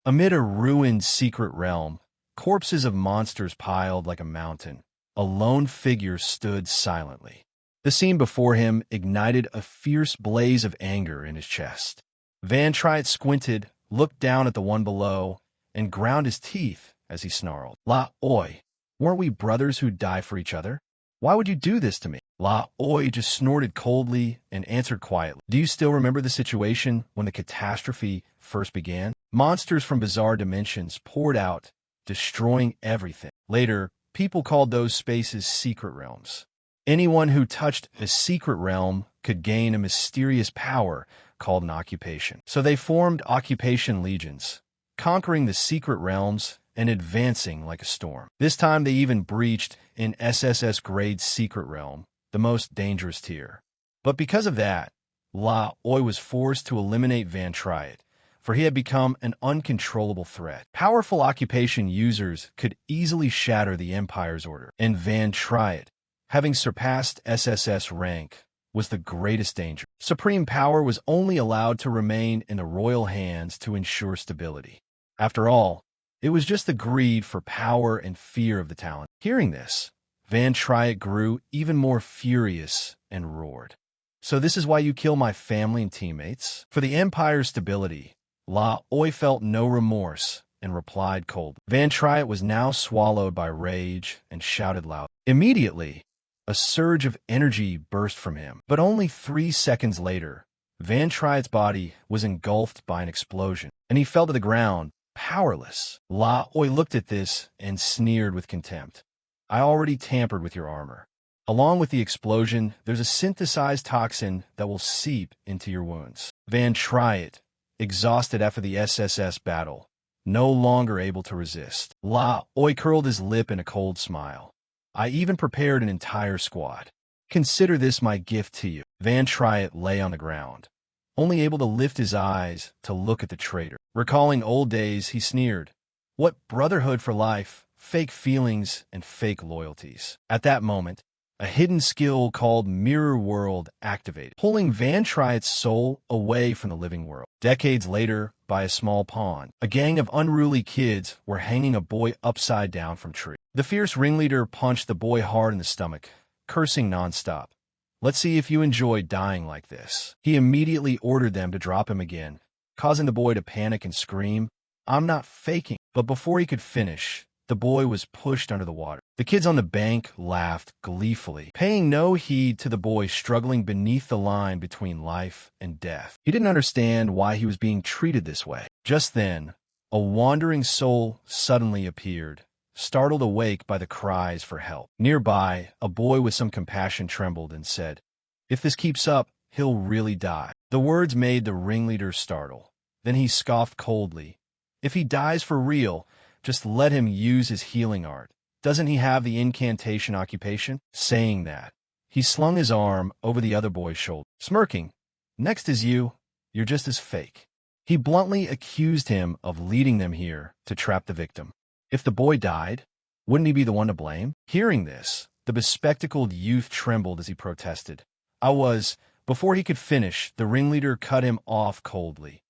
Amid a ruined secret realm, corpses of monsters piled like a mountain, a lone figure stood silently. The scene before him ignited a fierce blaze of anger in his chest. Van Triet squinted, looked down at the one below, and ground his teeth as he snarled. La Oi, weren't we brothers who'd die for each other? Why would you do this to me? La Oi just snorted coldly and answered quietly. Do you still remember the situation when the catastrophe first began? Monsters from bizarre dimensions poured out, destroying everything. Later, people called those spaces secret realms. Anyone who touched a secret realm could gain a mysterious power called an occupation. So they formed occupation legions, conquering the secret realms and advancing like a storm. This time they even breached an SSS grade secret realm, the most dangerous tier. But because of that, La Oi was forced to eliminate Van Triet, for he had become an uncontrollable threat. Powerful occupation users could easily shatter the Empire's order, and Van Triet, having surpassed SSS rank, was the greatest danger. Supreme power was only allowed to remain in the royal hands to ensure stability. After all, it was just the greed for power and fear of the talent. Hearing this, Van Triet grew even more furious and roared. So this is why you kill my family and teammates? For the Empire's stability, La Oi felt no remorse and replied coldly. Van Triet was now swallowed by rage and shouted loud. Immediately, a surge of energy burst from him. But only 3 seconds later, Van Triet's body was engulfed by an explosion, and he fell to the ground, powerless. La Oi looked at this and sneered with contempt. I already tampered with your armor. Along with the explosion, there's a synthesized toxin that will seep into your wounds. Van Triet, exhausted after the SSS battle, no longer able to resist. La Oi curled his lip in a cold smile. I even prepared an entire squad. Consider this my gift to you. Van Triet lay on the ground, only able to lift his eyes to look at the traitor. Recalling old days, he sneered. What brotherhood for life, fake feelings, and fake loyalties. At that moment, a hidden skill called Mirror World activated, pulling Van Triet's soul away from the living world. Decades later, by a small pond, a gang of unruly kids were hanging a boy upside down from a tree. The fierce ringleader punched the boy hard in the stomach, cursing nonstop. Let's see if you enjoy dying like this. He immediately ordered them to drop him again, causing the boy to panic and scream, I'm not faking. But before he could finish, the boy was pushed under the water. The kids on the bank laughed gleefully, paying no heed to the boy struggling beneath the line between life and death. He didn't understand why he was being treated this way. Just then, a wandering soul suddenly appeared, startled awake by the cries for help. Nearby, a boy with some compassion trembled and said, If this keeps up, he'll really die. The words made the ringleader startle. Then he scoffed coldly. If he dies for real, just let him use his healing art. Doesn't he have the incantation occupation? Saying that, he slung his arm over the other boy's shoulder, smirking. Next is you. You're just as fake. He bluntly accused him of leading them here to trap the victim. If the boy died, wouldn't he be the one to blame? Hearing this, the bespectacled youth trembled as he protested. Before he could finish, the ringleader cut him off coldly.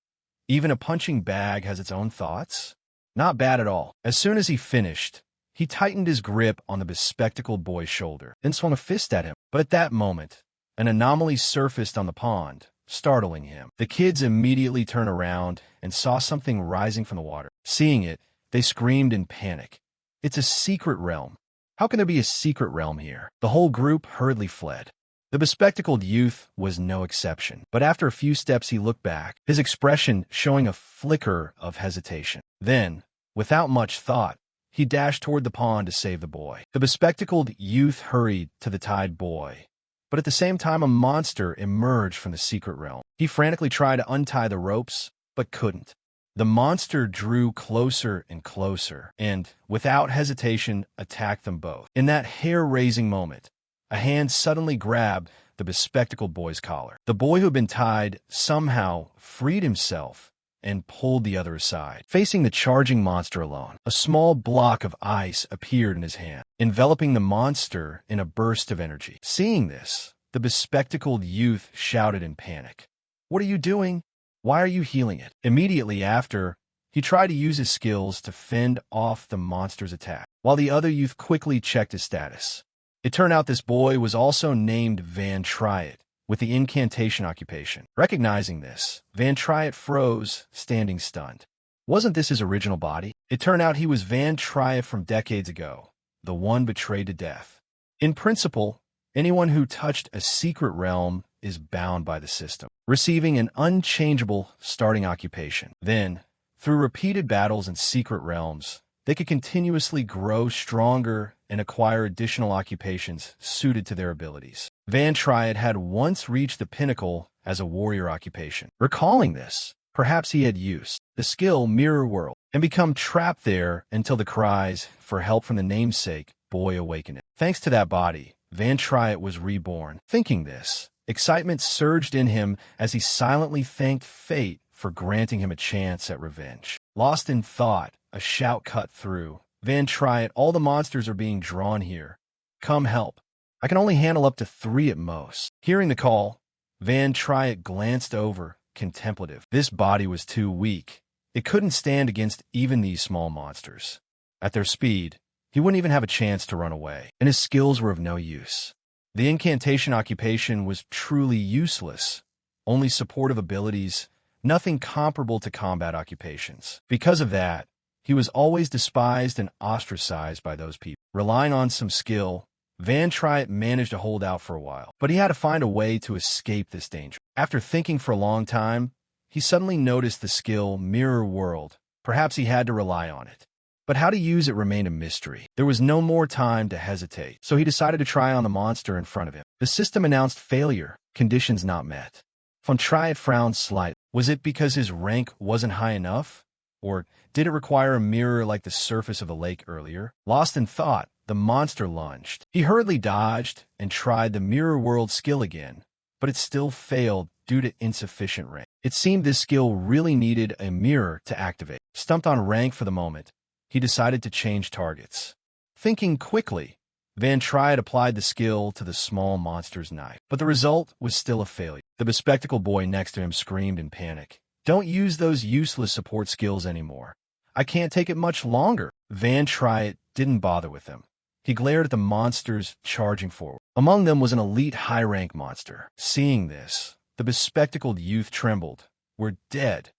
Even a punching bag has its own thoughts? Not bad at all. As soon as he finished, he tightened his grip on the bespectacled boy's shoulder, then swung a fist at him. But at that moment, an anomaly surfaced on the pond, startling him. The kids immediately turned around and saw something rising from the water. Seeing it, they screamed in panic. It's a secret realm. How can there be a secret realm here? The whole group hurriedly fled. The bespectacled youth was no exception, but after a few steps he looked back, his expression showing a flicker of hesitation. Then, without much thought, he dashed toward the pond to save the boy. The bespectacled youth hurried to the tied boy, but at the same time a monster emerged from the secret realm. He frantically tried to untie the ropes, but couldn't. The monster drew closer and closer, and, without hesitation, attacked them both. In that hair-raising moment, a hand suddenly grabbed the bespectacled boy's collar. The boy who had been tied somehow freed himself and pulled the other aside. Facing the charging monster alone, a small block of ice appeared in his hand, enveloping the monster in a burst of energy. Seeing this, the bespectacled youth shouted in panic, "What are you doing? Why are you healing it?" Immediately after, He tried to use his skills to fend off the monster's attack, while the other youth quickly checked his status. It turned out this boy was also named Van Triet, with the incantation occupation. Recognizing this, Van Triet froze, standing stunned. Wasn't this his original body? It turned out he was Van Triet from decades ago, the one betrayed to death. In principle, anyone who touched a secret realm is bound by the system, receiving an unchangeable starting occupation. Then, through repeated battles in secret realms, they could continuously grow stronger and acquire additional occupations suited to their abilities. Van Triet had once reached the pinnacle as a warrior occupation. Recalling this, perhaps he had used the skill Mirror World and become trapped there until the cries for help from the namesake boy awakened. Thanks to that body, Van Triet was reborn. Thinking this, excitement surged in him as he silently thanked fate for granting him a chance at revenge. Lost in thought, a shout cut through. Van Triet, all the monsters are being drawn here. Come help. I can only handle up to 3 at most. Hearing the call, Van Triet glanced over, contemplative. This body was too weak. It couldn't stand against even these small monsters. At their speed, he wouldn't even have a chance to run away, and his skills were of no use. The incantation occupation was truly useless. Only supportive abilities, nothing comparable to combat occupations. Because of that, he was always despised and ostracized by those people. Relying on some skill, Van Triet managed to hold out for a while, but he had to find a way to escape this danger. After thinking for a long time, he suddenly noticed the skill Mirror World. Perhaps he had to rely on it. But how to use it remained a mystery. There was no more time to hesitate, so he decided to try on the monster in front of him. The system announced failure, conditions not met. Van Triet frowned slightly. Was it because his rank wasn't high enough? Or did it require a mirror like the surface of a lake earlier? Lost in thought, the monster lunged. He hurriedly dodged and tried the Mirror World skill again, but it still failed due to insufficient rank. It seemed this skill really needed a mirror to activate. Stumped on rank for the moment, he decided to change targets. Thinking quickly, Van Triet applied the skill to the small monster's knife, but the result was still a failure. The bespectacled boy next to him screamed in panic. Don't use those useless support skills anymore. I can't take it much longer. Van Triet didn't bother with them. He glared at the monsters charging forward. Among them was an elite high-rank monster. Seeing this, the bespectacled youth trembled. We're dead.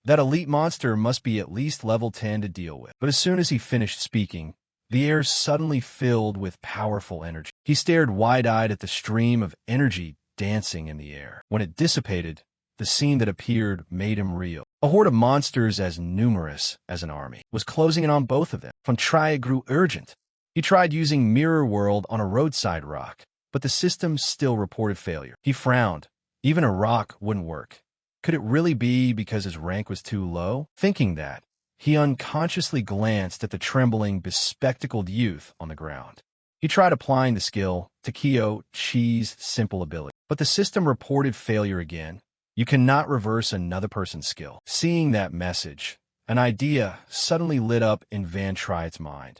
That elite monster must be at least level 10 to deal with. But as soon as he finished speaking, the air suddenly filled with powerful energy. He stared wide-eyed at the stream of energy dancing in the air. When it dissipated, the scene that appeared made him reel. A horde of monsters as numerous as an army was closing in on both of them. Van Triet grew urgent. He tried using Mirror World on a roadside rock, but the system still reported failure. He frowned. Even a rock wouldn't work. Could it really be because his rank was too low? Thinking that, he unconsciously glanced at the trembling, bespectacled youth on the ground. He tried applying the skill to Kyo Chi's simple ability, but the system reported failure again. You cannot reverse another person's skill. Seeing that message, an idea suddenly lit up in Van Triet's mind.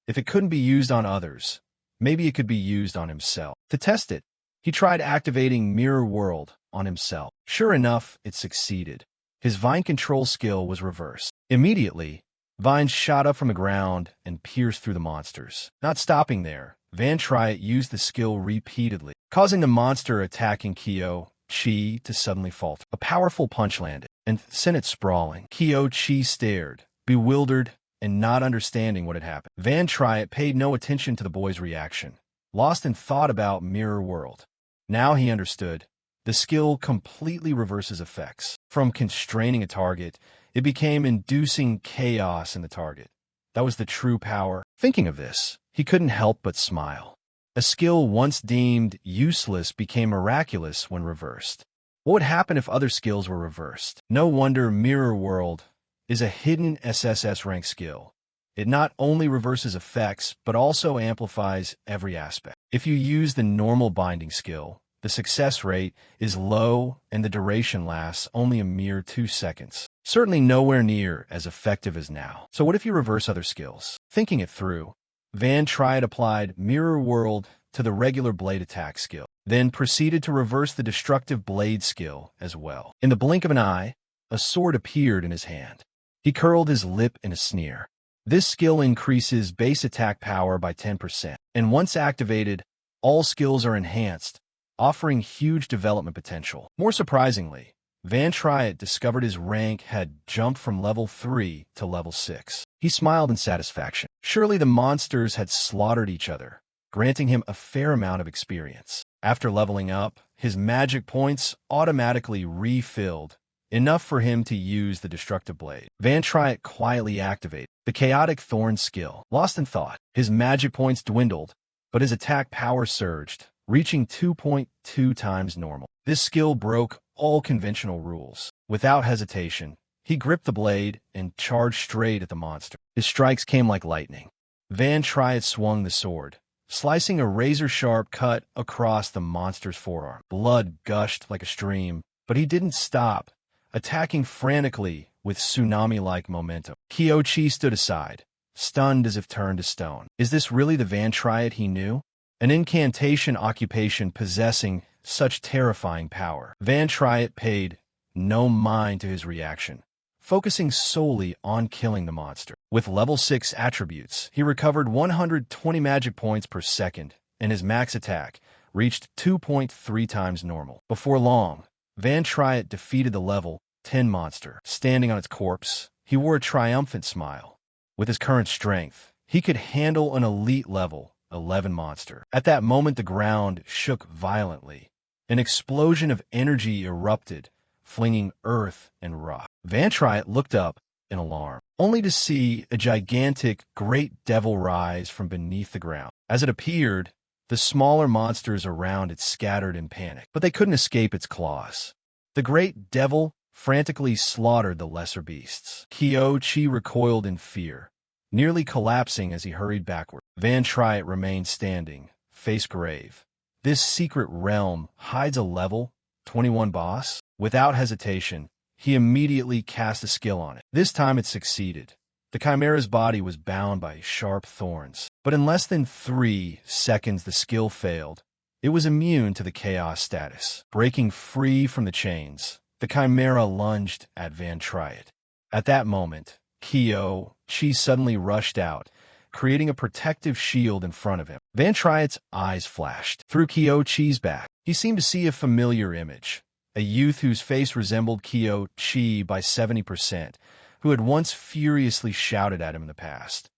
If it couldn't be used on others, maybe it could be used on himself. To test it, he tried activating Mirror World on himself. Sure enough, it succeeded. His vine control skill was reversed. Immediately, vines shot up from the ground and pierced through the monsters. Not stopping there, Van Triet used the skill repeatedly, causing the monster attacking Kyo Chi to suddenly falter. A powerful punch landed and sent it sprawling. Kyo Chi stared, bewildered and not understanding what had happened. Van Triet paid no attention to the boy's reaction, lost in thought about Mirror World. Now he understood. The skill completely reverses effects. From constraining a target, it became inducing chaos in the target. That was the true power. Thinking of this, he couldn't help but smile. A skill once deemed useless became miraculous when reversed. What would happen if other skills were reversed? No wonder Mirror World is a hidden SSS rank skill. It not only reverses effects, but also amplifies every aspect. If you use the normal binding skill, the success rate is low and the duration lasts only a mere 2 seconds. Certainly nowhere near as effective as now. So what if you reverse other skills? Thinking it through, Van Triet applied Mirror World to the regular blade attack skill, then proceeded to reverse the destructive blade skill as well. In the blink of an eye, a sword appeared in his hand. He curled his lip in a sneer. This skill increases base attack power by 10%, and once activated, all skills are enhanced, offering huge development potential. More surprisingly, Van Triet discovered his rank had jumped from level 3 to level 6. He smiled in satisfaction. Surely the monsters had slaughtered each other, granting him a fair amount of experience. After leveling up, his magic points automatically refilled, enough for him to use the destructive blade. Van Triet quietly activated the chaotic thorn skill. Lost in thought, his magic points dwindled, but his attack power surged, reaching 2.2 times normal. This skill broke all conventional rules. Without hesitation, he gripped the blade and charged straight at the monster. His strikes came like lightning. Van Triet swung the sword, slicing a razor-sharp cut across the monster's forearm. Blood gushed like a stream, but he didn't stop, attacking frantically with tsunami-like momentum. Kyochi stood aside, stunned as if turned to stone. Is this really the Van Triet he knew? An incantation occupation possessing such terrifying power. Van Triet paid no mind to his reaction, focusing solely on killing the monster. With level 6 attributes, he recovered 120 magic points per second, and his max attack reached 2.3 times normal. Before long, Van Triet defeated the level 10 monster. Standing on its corpse, he wore a triumphant smile. With his current strength, he could handle an elite level 11 monster. At that moment, the ground shook violently. An explosion of energy erupted, flinging earth and rock. Van Triet looked up in alarm, only to see a gigantic great devil rise from beneath the ground. As it appeared, the smaller monsters around it scattered in panic, but they couldn't escape its claws. The great devil frantically slaughtered the lesser beasts. Kyochi recoiled in fear, nearly collapsing as he hurried backward. Van Triet remained standing, face grave. This secret realm hides a level 21 boss? Without hesitation, he immediately cast a skill on it. This time it succeeded. The Chimera's body was bound by sharp thorns, but in less than 3 seconds the skill failed. It was immune to the chaos status. Breaking free from the chains, the Chimera lunged at Van Triet. At that moment, Kyo-Chi suddenly rushed out, creating a protective shield in front of him. Van Triet's eyes flashed. Through Kyo-Chi's back, he seemed to see a familiar image. A youth whose face resembled Kyo-Chi by 70%, who had once furiously shouted at him in the past.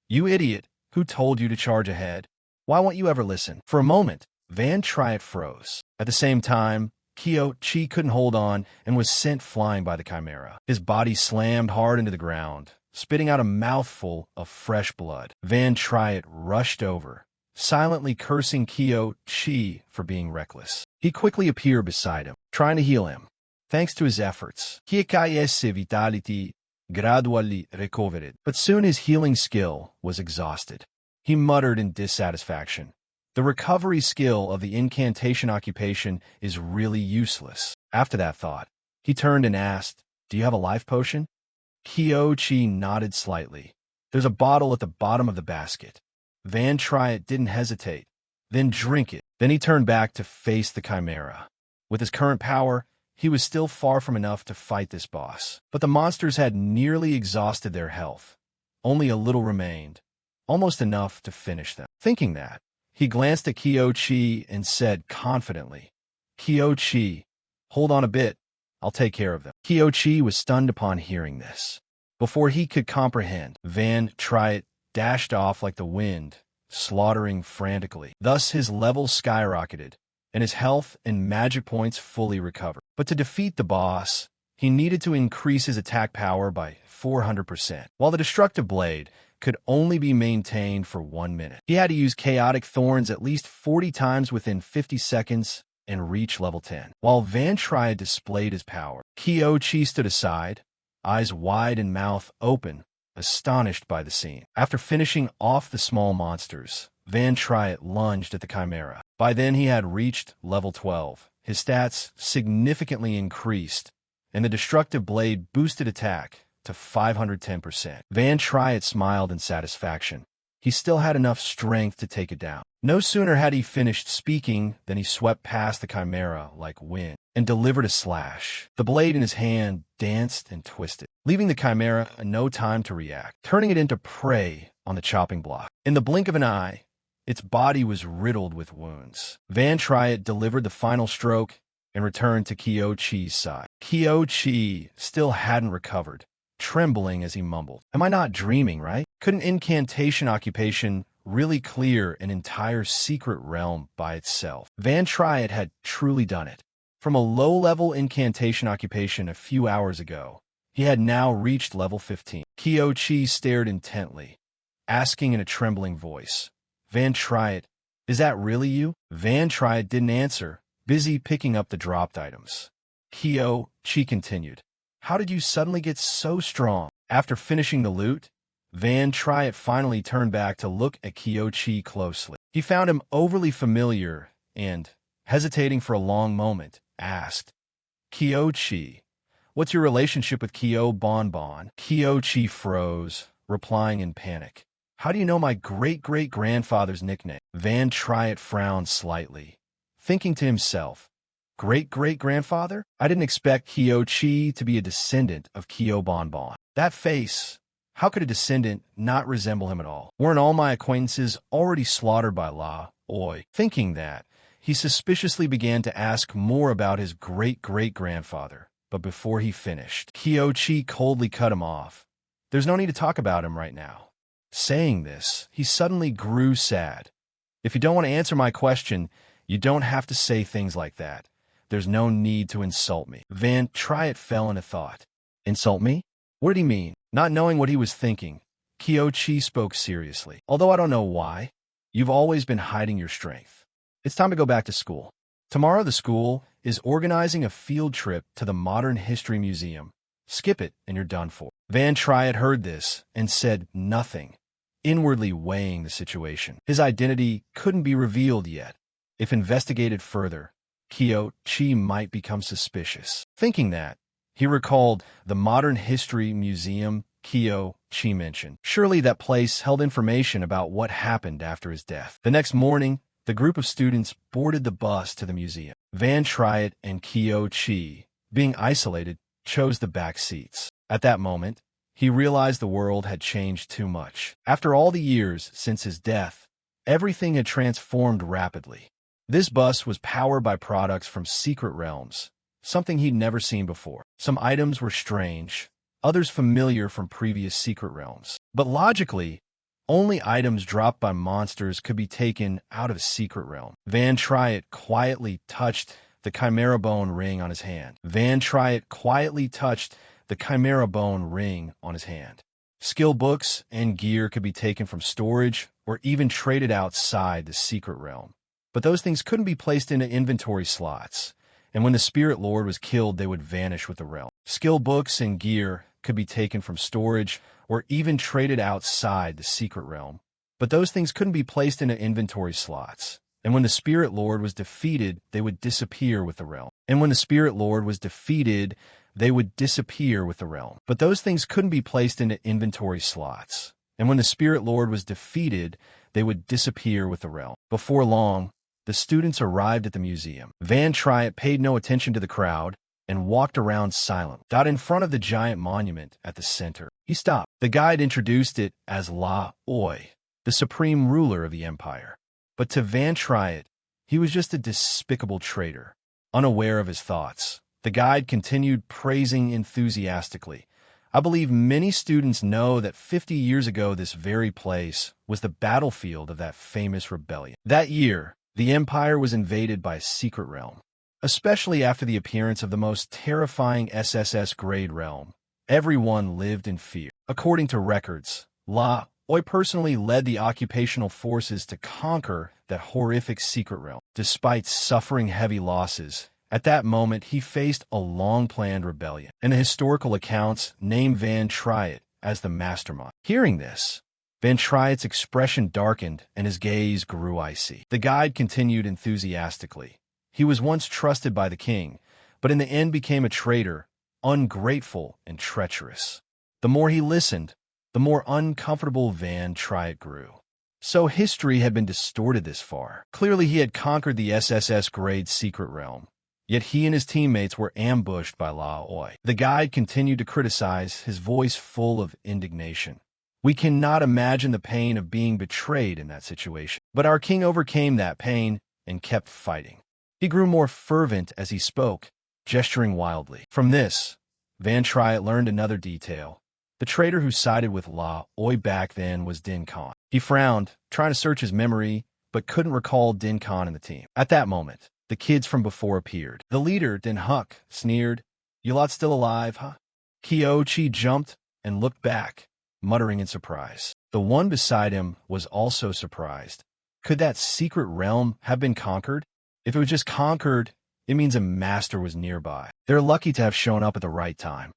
"You idiot, who told you to charge ahead? Why won't you ever listen?" For a moment, Van Triet froze. At the same time, Kyo-Chi couldn't hold on and was sent flying by the Chimera. His body slammed hard into the ground, spitting out a mouthful of fresh blood. Van Triet rushed over, silently cursing Kyo-Chi for being reckless. He quickly appeared beside him, trying to heal him. Thanks to his efforts, Kyochi's vitality gradually recovered. But soon his healing skill was exhausted. He muttered in dissatisfaction. The recovery skill of the incantation occupation is really useless. After that thought, he turned and asked, "Do you have a life potion?" Kyo-Chi nodded slightly. "There's a bottle at the bottom of the basket." Van Triet didn't hesitate. "Then drink it." Then he turned back to face the Chimera. With his current power, he was still far from enough to fight this boss. But the monsters had nearly exhausted their health. Only a little remained, almost enough to finish them. Thinking that, he glanced at Kyo-Chi and said confidently, "Kyo-Chi, hold on a bit. I'll take care of them." Kyo-Chi was stunned upon hearing this. Before he could comprehend, Van Triet dashed off like the wind, slaughtering frantically. Thus his levels skyrocketed, and his health and magic points fully recovered. But to defeat the boss, he needed to increase his attack power by 400%, while the destructive blade could only be maintained for 1 minute. He had to use chaotic thorns at least 40 times within 50 seconds and reach level 10. While Van Triet displayed his power, Kyo-Chi stood aside, eyes wide and mouth open, astonished by the scene. After finishing off the small monsters, Van Triet lunged at the Chimera. By then he had reached level 12. His stats significantly increased, and the destructive blade boosted attack to 510%. Van Triet smiled in satisfaction. He still had enough strength to take it down. No sooner had he finished speaking than he swept past the Chimera like wind. and delivered a slash. The blade in his hand danced and twisted, leaving the chimera no time to react, turning it into prey on the chopping block. In the blink of an eye, its body was riddled with wounds. Van Triet delivered the final stroke and returned to Kyo-chi's side. Kyo-chi still hadn't recovered, trembling as he mumbled, "Am I not dreaming, right? Could an incantation occupation really clear an entire secret realm by itself?" Van Triet had truly done it. From a low-level incantation occupation a few hours ago, he had now reached level 15. Kyo-chi stared intently, asking in a trembling voice, "Van Triet, is that really you?" Van Triet didn't answer, busy picking up the dropped items. Kyo-chi continued, "How did you suddenly get so strong?" After finishing the loot, Van Triet finally turned back to look at Kyo-chi closely. He found him overly familiar and, hesitating for a long moment, asked, "Kyo-chi, what's your relationship with Kyo Bonbon?" Kyo-chi froze, replying in panic, "How do you know my great-great-grandfather's nickname?" Van Triet frowned slightly, thinking to himself, "Great-great-grandfather? I didn't expect Kyo-chi to be a descendant of Kyo Bonbon. That face, how could a descendant not resemble him at all? Weren't all my acquaintances already slaughtered by La Oi?" Thinking that, he suspiciously began to ask more about his great-great-grandfather, but before he finished, Kyo-chi coldly cut him off. "There's no need to talk about him right now." Saying this, he suddenly grew sad. "If you don't want to answer my question, you don't have to say things like that. There's no need to insult me." Van Triet fell into thought. Insult me? What did he mean? Not knowing what he was thinking, Kyo-chi spoke seriously. "Although I don't know why, you've always been hiding your strength. It's time to go back to school. Tomorrow the school is organizing a field trip to the Modern History Museum. Skip it and you're done for." Van Triet heard this and said nothing, inwardly weighing the situation. His identity couldn't be revealed yet. If investigated further, Kyo-chi might become suspicious. Thinking that, he recalled the Modern History Museum Kyo-chi mentioned. Surely that place held information about what happened after his death. The next morning, the group of students boarded the bus to the museum. Van Triet and Kyo-chi, being isolated, chose the back seats. At that moment, he realized the world had changed too much. After all the years since his death, everything had transformed rapidly. This bus was powered by products from secret realms, something he'd never seen before. Some items were strange, others familiar from previous secret realms. But logically, only items dropped by monsters could be taken out of a secret realm. Van Triet quietly touched the chimera bone ring on his hand. Van Triet quietly touched the chimera bone ring on his hand. Skill books and gear could be taken from storage or even traded outside the secret realm. But those things couldn't be placed into inventory slots, and when the Spirit Lord was killed, they would vanish with the realm. Skill books and gear could be taken from storage or even traded outside the secret realm, but those things couldn't be placed into inventory slots, and when the Spirit Lord was defeated, they would disappear with the realm. And when the Spirit Lord was defeated, they would disappear with the realm. But those things couldn't be placed into inventory slots, and when the Spirit Lord was defeated, they would disappear with the realm. Before long, the students arrived at the museum. Van Triet paid no attention to the crowd and walked around silently. In front of the giant monument at the center, he stopped. The guide introduced it as La Oi, the supreme ruler of the empire. But to Van Triet, he was just a despicable traitor, unaware of his thoughts. The guide continued praising enthusiastically. "I believe many students know that 50 years ago this very place was the battlefield of that famous rebellion. That year, the empire was invaded by a secret realm. Especially after the appearance of the most terrifying SSS grade realm, everyone lived in fear. According to records, La Oi personally led the occupational forces to conquer that horrific secret realm. Despite suffering heavy losses, at that moment he faced a long-planned rebellion, and the historical accounts name Van Triet as the mastermind." Hearing this, Van Triet's expression darkened and his gaze grew icy. The guide continued enthusiastically. "He was once trusted by the king, but in the end became a traitor, ungrateful and treacherous." The more he listened, the more uncomfortable Van Triet grew. So history had been distorted this far. Clearly he had conquered the SSS grade secret realm, Yet he and his teammates were ambushed by Laoi. The guide continued to criticize, his voice full of indignation. We cannot imagine the pain of being betrayed in that situation. But our king overcame that pain and kept fighting. He grew more fervent as he spoke, gesturing wildly. From this, Van Triet learned another detail. The traitor who sided with Laoi back then was Din Khan. He frowned, trying to search his memory, but couldn't recall Din Khan and the team. At that moment, the kids from before appeared. The leader, Din Huck, sneered, "You lot still alive, huh?" Kyo-chi jumped and looked back, muttering in surprise. The one beside him was also surprised. Could that secret realm have been conquered? If it was just conquered, it means a master was nearby. They're lucky to have shown up at the right time.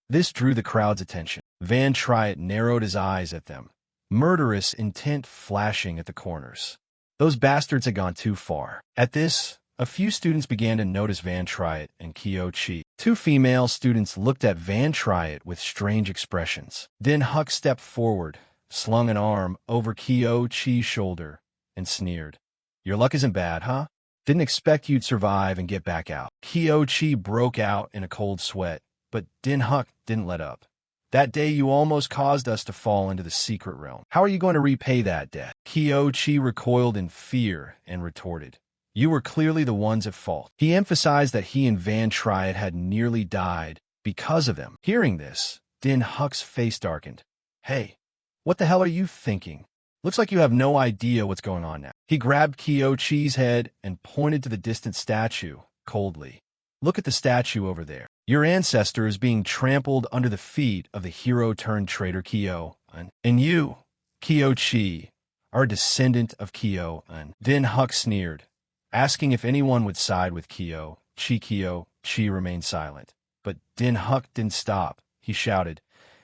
This drew the crowd's attention. Van Triet narrowed his eyes at them, murderous intent flashing at the corners. Those bastards had gone too far. At this, a few students began to notice Van Triet and Kyo-chi. Two female students looked at Van Triet with strange expressions. Then Huck stepped forward, slung an arm over Kyo-chi's shoulder, and sneered. "Your luck isn't bad, huh? Didn't expect you'd survive and get back out." Kyo-chi broke out in a cold sweat, but Din Huck didn't let up. "That day you almost caused us to fall into the secret realm. How are you going to repay that debt?" Kyo-chi recoiled in fear and retorted, "You were clearly the ones at fault." He emphasized that he and Van Triet had nearly died because of them. Hearing this, Din Huck's face darkened. "Hey, what the hell are you thinking? Looks like you have no idea what's going on now." He grabbed Kyo-chi's head and pointed to the distant statue, coldly. "Look at the statue over there. Your ancestor is being trampled under the feet of the hero-turned-traitor Kyo, and you, Kyo-chi, are a descendant of Kyo." Din Huck sneered, asking if anyone would side with Kyo-chi. Kyo-chi remained silent. But Din Huck didn't stop. He shouted,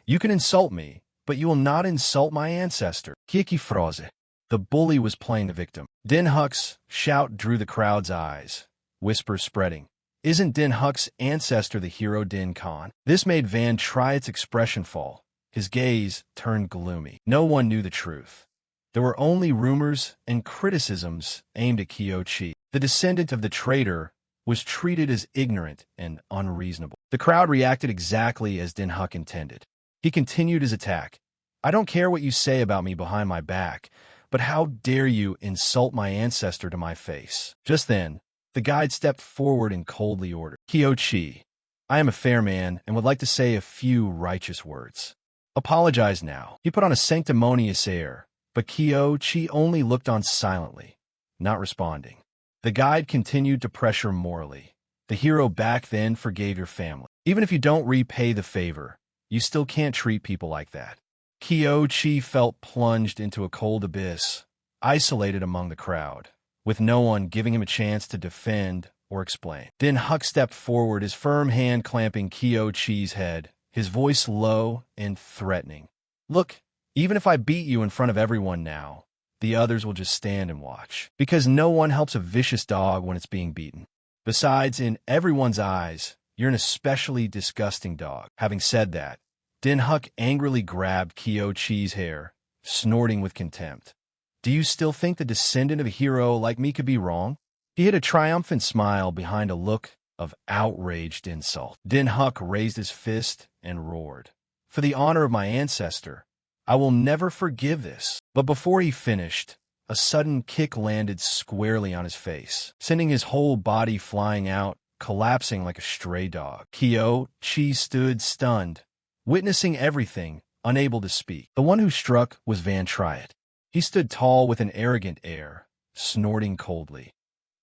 "You can insult me, but you will not insult my ancestor." Kiki froze. The bully was playing the victim. Din Huck's shout drew the crowd's eyes, whispers spreading. Isn't Din Huck's ancestor the hero Din Khan? This made Van Triet's expression fall. His gaze turned gloomy. No one knew the truth. There were only rumors and criticisms aimed at Kyo-chi. The descendant of the traitor was treated as ignorant and unreasonable. The crowd reacted exactly as Din Huck intended. He continued his attack. "I don't care what you say about me behind my back, but how dare you insult my ancestor to my face?" Just then, the guide stepped forward and coldly ordered, "Kyo-chi, I am a fair man and would like to say a few righteous words. Apologize now." He put on a sanctimonious air, but Kyo-chi only looked on silently, not responding. The guide continued to pressure morally. "The hero back then forgave your family. Even if you don't repay the favor, you still can't treat people like that." Kyo-chi felt plunged into a cold abyss, isolated among the crowd, with no one giving him a chance to defend or explain. Then Huck stepped forward, his firm hand clamping Kyo-chi's head, his voice low and threatening. "Look, even if I beat you in front of everyone now, the others will just stand and watch. Because no one helps a vicious dog when it's being beaten. Besides, in everyone's eyes, you're an especially disgusting dog." Having said that, Din Huck angrily grabbed Kyo-chi's hair, snorting with contempt. "Do you still think the descendant of a hero like me could be wrong?" He hid a triumphant smile behind a look of outraged insult. Din Huck raised his fist and roared, "For the honor of my ancestor, I will never forgive this." But before he finished, a sudden kick landed squarely on his face, sending his whole body flying out, collapsing like a stray dog. Kyo-chi stood stunned, witnessing everything, unable to speak. The one who struck was Van Triet. He stood tall with an arrogant air, snorting coldly.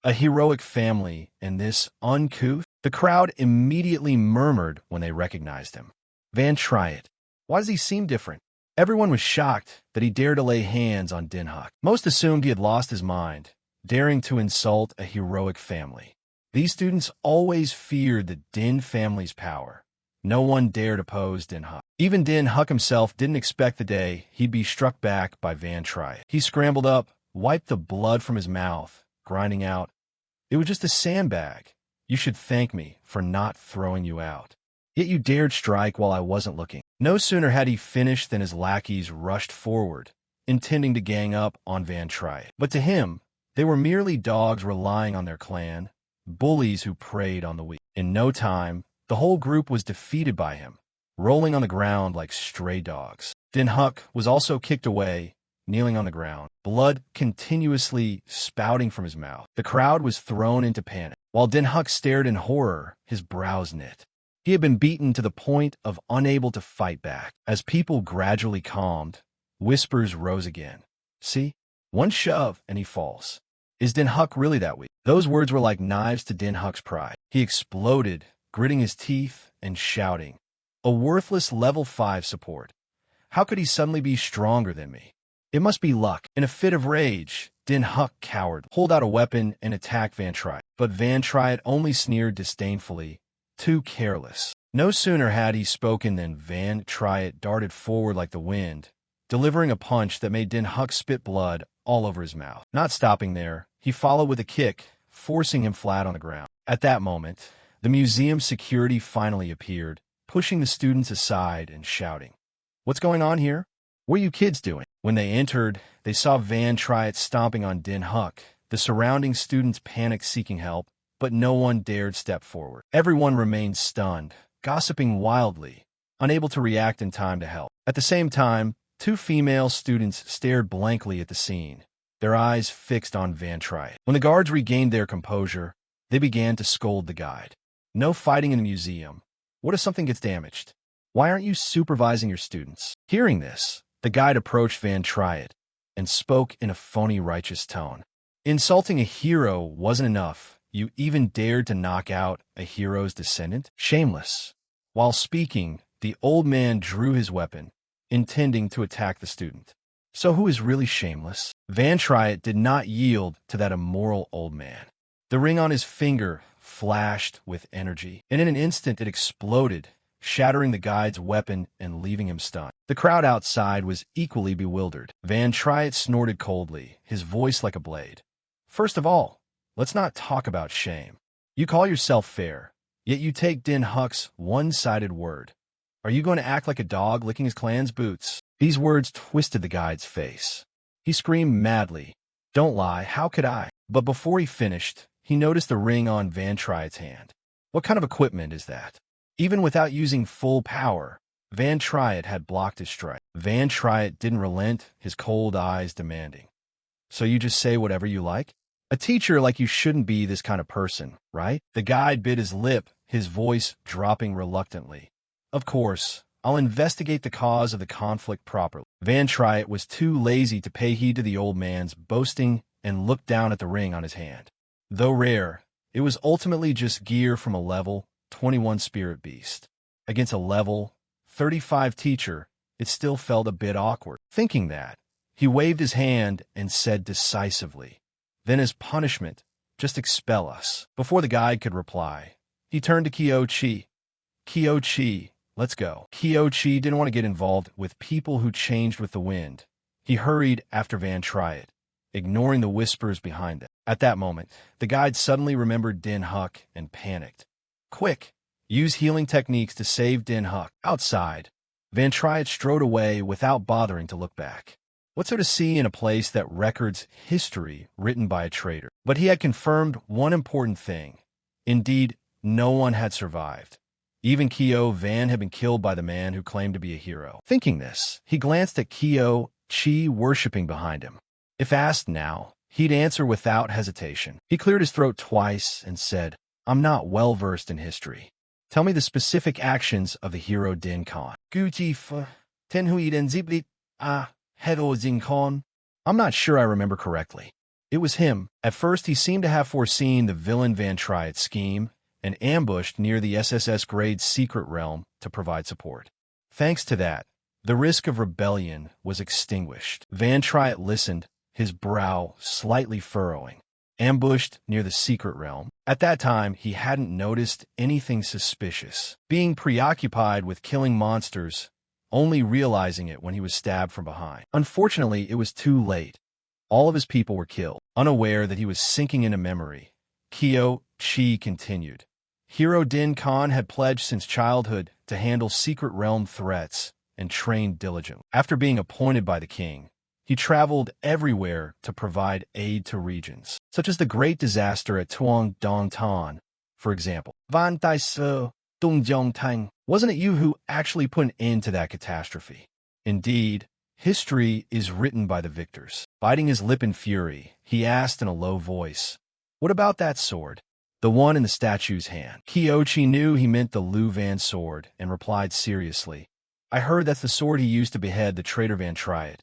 A heroic family, and this uncouth? The crowd immediately murmured when they recognized him. Van Triet. Why does he seem different? Everyone was shocked that he dared to lay hands on Din Huck. Most assumed he had lost his mind, daring to insult a heroic family. These students always feared the Din family's power. No one dared oppose Din Huck. Even Din Huck himself didn't expect the day he'd be struck back by Van Triet. He scrambled up, wiped the blood from his mouth, grinding out, "It was just a sandbag. You should thank me for not throwing you out. Yet you dared strike while I wasn't looking." No sooner had he finished than his lackeys rushed forward, intending to gang up on Van Triet. But to him, they were merely dogs relying on their clan. bullies who preyed on the weak. In no time, the whole group was defeated by him, rolling on the ground like stray dogs. Din Huk was also kicked away, kneeling on the ground, blood continuously spouting from his mouth. The crowd was thrown into panic. While Din Huk stared in horror, his brows knit. He had been beaten to the point of unable to fight back. As people gradually calmed, whispers rose again. See? One shove and he falls. Is Din Huk really that weak? Those words were like knives to Din Huk's pride. He exploded, gritting his teeth and shouting, "A worthless level 5 support. How could he suddenly be stronger than me? It must be luck." In a fit of rage, Din Huk cowered, pulled out a weapon, and attacked Van Triet. But Van Triet only sneered disdainfully, too careless. No sooner had he spoken than Van Triet darted forward like the wind, delivering a punch that made Din Huk spit blood all over his mouth. Not stopping there, he followed with a kick, forcing him flat on the ground. At that moment, the museum security finally appeared, pushing the students aside and shouting, "What's going on here? What are you kids doing?" When they entered, they saw Van Triet stomping on Din Huk. The surrounding students panicked, seeking help, but no one dared step forward. Everyone remained stunned, gossiping wildly, unable to react in time to help. At the same time, two female students stared blankly at the scene, their eyes fixed on Van Triet. When the guards regained their composure, they began to scold the guide. "No fighting in the museum. What if something gets damaged? Why aren't you supervising your students?" Hearing this, the guide approached Van Triet and spoke in a phony, righteous tone. "Insulting a hero wasn't enough. You even dared to knock out a hero's descendant? Shameless." While speaking, the old man drew his weapon, intending to attack the student. So who is really shameless? Van Triet did not yield to that immoral old man. The ring on his finger flashed with energy, and in an instant it exploded, shattering the guide's weapon and leaving him stunned. The crowd outside was equally bewildered. Van Triet snorted coldly, his voice like a blade. "First of all, let's not talk about shame. You call yourself fair, yet you take Din Huk's one-sided word. Are you going to act like a dog licking his clan's boots?" These words twisted the guide's face. He screamed madly, "Don't lie, how could I?" But before he finished, he noticed the ring on Van Triet's hand. What kind of equipment is that? Even without using full power, Van Triet had blocked his strike. Van Triet didn't relent, his cold eyes demanding, "So you just say whatever you like? A teacher like you shouldn't be this kind of person, right?" The guide bit his lip, his voice dropping reluctantly. "Of course, I'll investigate the cause of the conflict properly." Van Triet was too lazy to pay heed to the old man's boasting and looked down at the ring on his hand. Though rare, it was ultimately just gear from a level 21 spirit beast. Against a level 35 teacher, it still felt a bit awkward. Thinking that, he waved his hand and said decisively, "Then as punishment, just expel us." Before the guide could reply, he turned to Kyo-chi. "Kyo-chi, let's go." Kyo-chi didn't want to get involved with people who changed with the wind. He hurried after Van Triet, ignoring the whispers behind them. At that moment, the guide suddenly remembered Din Huk and panicked. "Quick, use healing techniques to save Din Huk." Outside, Van Triet strode away without bothering to look back. What's there to see in a place that records history written by a traitor? But he had confirmed one important thing. Indeed, no one had survived. Even Kyo Van had been killed by the man who claimed to be a hero. Thinking this, he glanced at Kyo-chi worshipping behind him. If asked now, he'd answer without hesitation. He cleared his throat twice and said, "I'm not well-versed in history. Tell me the specific actions of the hero Din Khan." "Guji tenhui den ziblit hero Din Khan." "I'm not sure I remember correctly. It was him. At first, he seemed to have foreseen the villain Van Triet's scheme and ambushed near the SSS Grade's secret realm to provide support. Thanks to that, the risk of rebellion was extinguished." Van Triet listened, his brow slightly furrowing. Ambushed near the secret realm. At that time, he hadn't noticed anything suspicious, being preoccupied with killing monsters, only realizing it when he was stabbed from behind. Unfortunately, it was too late. All of his people were killed. Unaware that he was sinking into memory, Kyo-chi continued. Hero Din Khan had pledged since childhood to handle secret realm threats and trained diligently. After being appointed by the king, He traveled everywhere to provide aid to regions, such as the Great Disaster at Tuong Dong Tan, for example. Van Tai Se, Tung Jiong Tang, wasn't it you who actually put an end to that catastrophe? Indeed, history is written by the victors. Biting his lip in fury, he asked in a low voice, "What about that sword?" The one in the statue's hand. Kyochi knew he meant the Lu Van sword and replied seriously, "I heard that's the sword he used to behead the traitor Van Triet.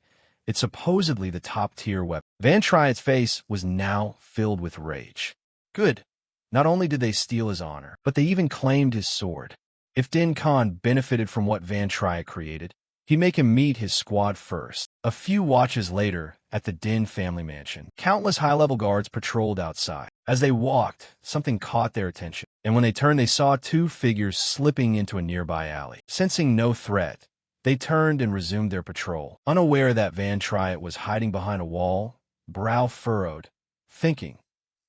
It's supposedly the top-tier weapon." Van Triet's face was now filled with rage. Good. Not only did they steal his honor, but they even claimed his sword. If Din Khan benefited from what Van Triet created, he'd make him meet his squad first. A few watches later, at the Din family mansion, countless high-level guards patrolled outside. As they walked, something caught their attention, and when they turned they saw two figures slipping into a nearby alley. Sensing no threat, they turned and resumed their patrol, unaware that Van Triet was hiding behind a wall, brow furrowed, thinking,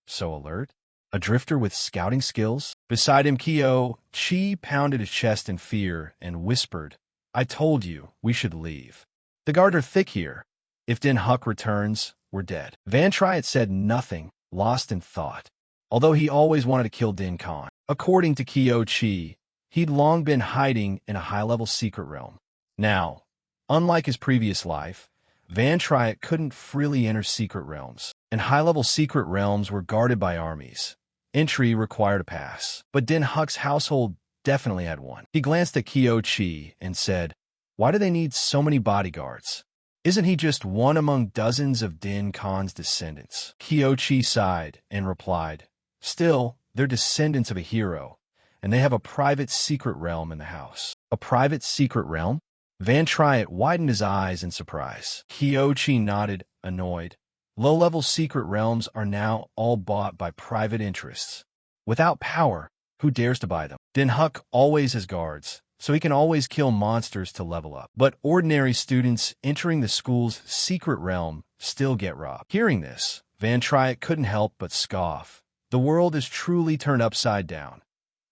so alert? A drifter with scouting skills? Beside him, Kyo-chi pounded his chest in fear and whispered, "I told you, we should leave. The guards are thick here. If Din Huck returns, we're dead." Van Triet said nothing, lost in thought. Although he always wanted to kill Din Khan, according to Kyo-chi, he'd long been hiding in a high-level secret realm. Now, unlike his previous life, Van Triet couldn't freely enter secret realms, and high-level secret realms were guarded by armies. Entry required a pass, but Din Huck's household definitely had one. He glanced at Kyo-chi and said, "Why do they need so many bodyguards? Isn't he just one among dozens of Din Khan's descendants?" Kyo-chi sighed and replied, "Still, they're descendants of a hero, and they have a private secret realm in the house." A private secret realm? Van Triet widened his eyes in surprise. Kyo-chi nodded, annoyed. Low-level secret realms are now all bought by private interests. Without power, who dares to buy them? Din Huck always has guards, so he can always kill monsters to level up. But ordinary students entering the school's secret realm still get robbed. Hearing this, Van Triet couldn't help but scoff. The world is truly turned upside down.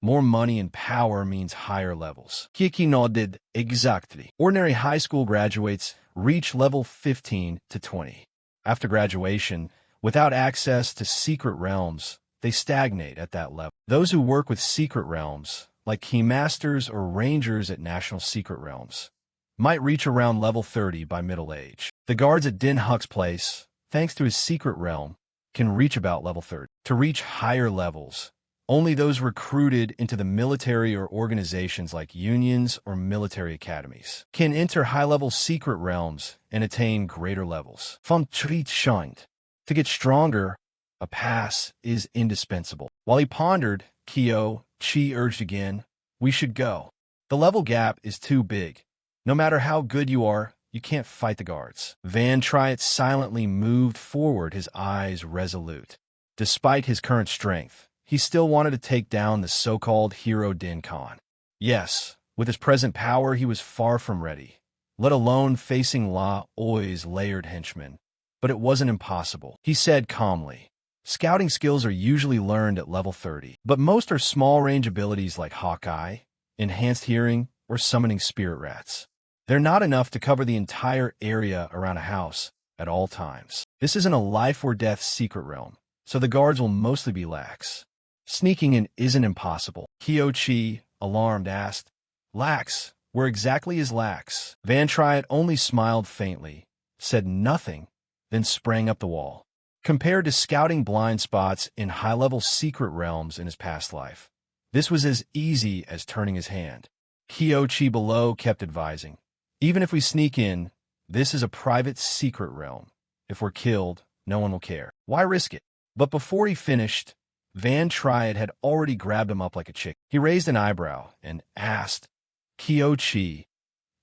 More money and power means higher levels. Kiki nodded exactly. Ordinary high school graduates reach level 15 to 20. After graduation, without access to secret realms, they stagnate at that level. Those who work with secret realms, like keymasters or rangers at national secret realms, might reach around level 30 by middle age. The guards at Din Huck's place, thanks to his secret realm, can reach about level 30. To reach higher levels, only those recruited into the military or organizations like unions or military academies can enter high-level secret realms and attain greater levels. Von Treat shined. To get stronger, a pass is indispensable. While he pondered, Kyo-chi urged again, "We should go. The level gap is too big. No matter how good you are, you can't fight the guards." Van Triet silently moved forward, his eyes resolute. Despite his current strength, he still wanted to take down the so-called hero Din Khan. Yes, with his present power he was far from ready, let alone facing La Oi's layered henchmen. But it wasn't impossible. He said calmly, "Scouting skills are usually learned at level 30, but most are small-range abilities like Hawkeye, enhanced hearing, or summoning spirit rats. They're not enough to cover the entire area around a house at all times. This isn't a life-or-death secret realm, so the guards will mostly be lax. Sneaking in isn't impossible." Kyo-chi, alarmed, asked, "Lax? Where exactly is lax?" Van Triet only smiled faintly, said nothing, then sprang up the wall. Compared to scouting blind spots in high-level secret realms in his past life, this was as easy as turning his hand. Kyo-chi below kept advising, "Even if we sneak in, this is a private secret realm. If we're killed, no one will care. Why risk it?" But before he finished, Van Triet had already grabbed him up like a chick. He raised an eyebrow and asked, "Kyo-chi,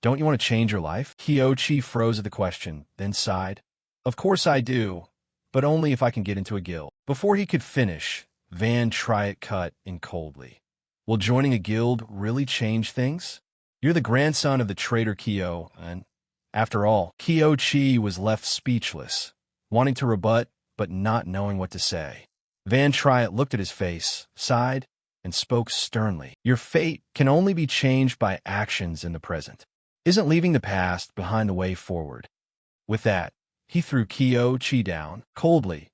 don't you want to change your life?" Kyo-chi froze at the question, then sighed. "Of course I do, but only if I can get into a guild." Before he could finish, Van Triet cut in coldly. "Will joining a guild really change things? You're the grandson of the traitor Kyo, and after all," Kyo-chi was left speechless, wanting to rebut, but not knowing what to say. Van Triet looked at his face, sighed, and spoke sternly. "Your fate can only be changed by actions in the present. Isn't leaving the past behind the way forward?" With that, He threw Kyo-chi down, coldly.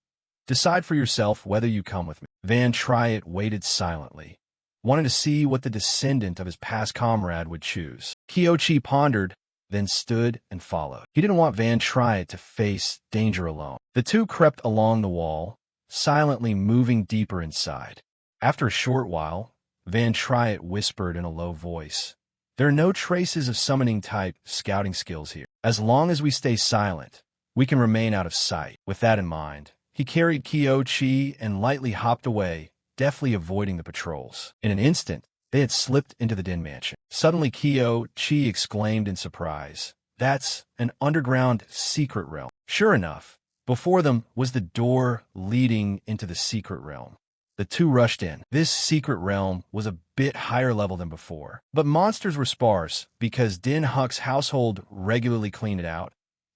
Decide for yourself whether you come with me. Van Triet waited silently, wanting to see what the descendant of his past comrade would choose. Kyo-chi pondered, then stood and followed. He didn't want Van Triet to face danger alone. The two crept along the wall, silently moving deeper inside. After a short while, Van Triet whispered in a low voice, "There are no traces of summoning-type scouting skills here. As long as we stay silent, we can remain out of sight." With that in mind, he carried Kyo-chi and lightly hopped away, deftly avoiding the patrols. In an instant, they had slipped into the Din mansion. Suddenly, Kyo-chi exclaimed in surprise, "That's an underground secret realm." Sure enough, before them was the door leading into the secret realm. The two rushed in. This secret realm was a bit higher level than before, but monsters were sparse because Din Huck's household regularly cleaned it out.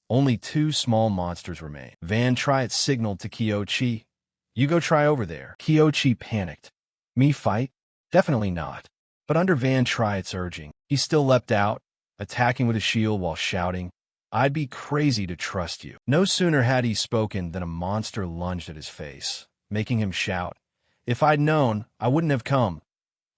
Only two small monsters remained. Van Triet signaled to Kyo-chi, "You go try over there." Kyo-chi panicked. "Me fight? Definitely not." But under Van Triet's urging, he still leapt out, attacking with his shield while shouting, "I'd be crazy to trust you." No sooner had he spoken than a monster lunged at his face, making him shout, "If I'd known, I wouldn't have come.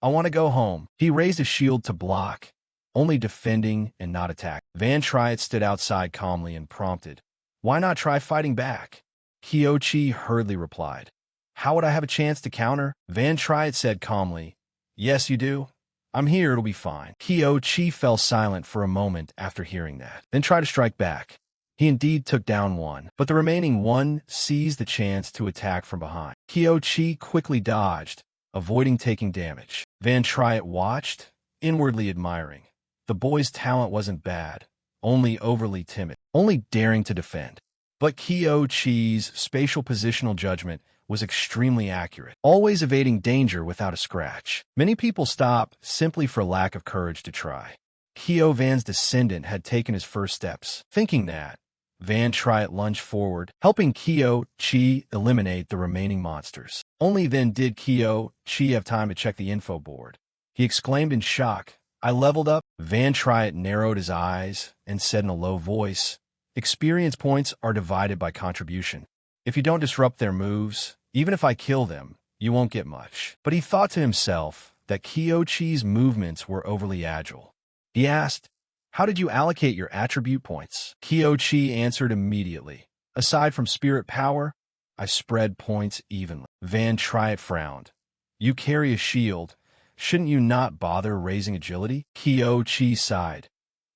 I want to go home." He raised his shield to block, only defending and not attacking. Van Triet stood outside calmly and prompted, "Why not try fighting back?" Kyo-chi hurriedly replied, "How would I have a chance to counter?" Van Triet said calmly, "Yes, you do. I'm here, it'll be fine." Kyo-chi fell silent for a moment after hearing that, then tried to strike back. He indeed took down one, but the remaining one seized the chance to attack from behind. Kyo-chi quickly dodged, avoiding taking damage. Van Triet watched, inwardly admiring. The boy's talent wasn't bad, only overly timid, only daring to defend. But Kyo-chi's spatial positional judgment was extremely accurate, always evading danger without a scratch. Many people stop simply for lack of courage to try. Kyo Van's descendant had taken his first steps. Thinking that, Van Triet lunged forward, helping Kyo-chi eliminate the remaining monsters. Only then did Kyo-chi have time to check the info board. He exclaimed in shock, "I leveled up?" Van Triet narrowed his eyes and said in a low voice, "Experience points are divided by contribution. If you don't disrupt their moves, even if I kill them, you won't get much." But he thought to himself that Kyo-chi's movements were overly agile. He asked, "How did you allocate your attribute points?" Kyo-chi answered immediately, "Aside from spirit power, I spread points evenly." Van Triet frowned. "You carry a shield. Shouldn't you not bother raising agility?" Kyo-chi sighed.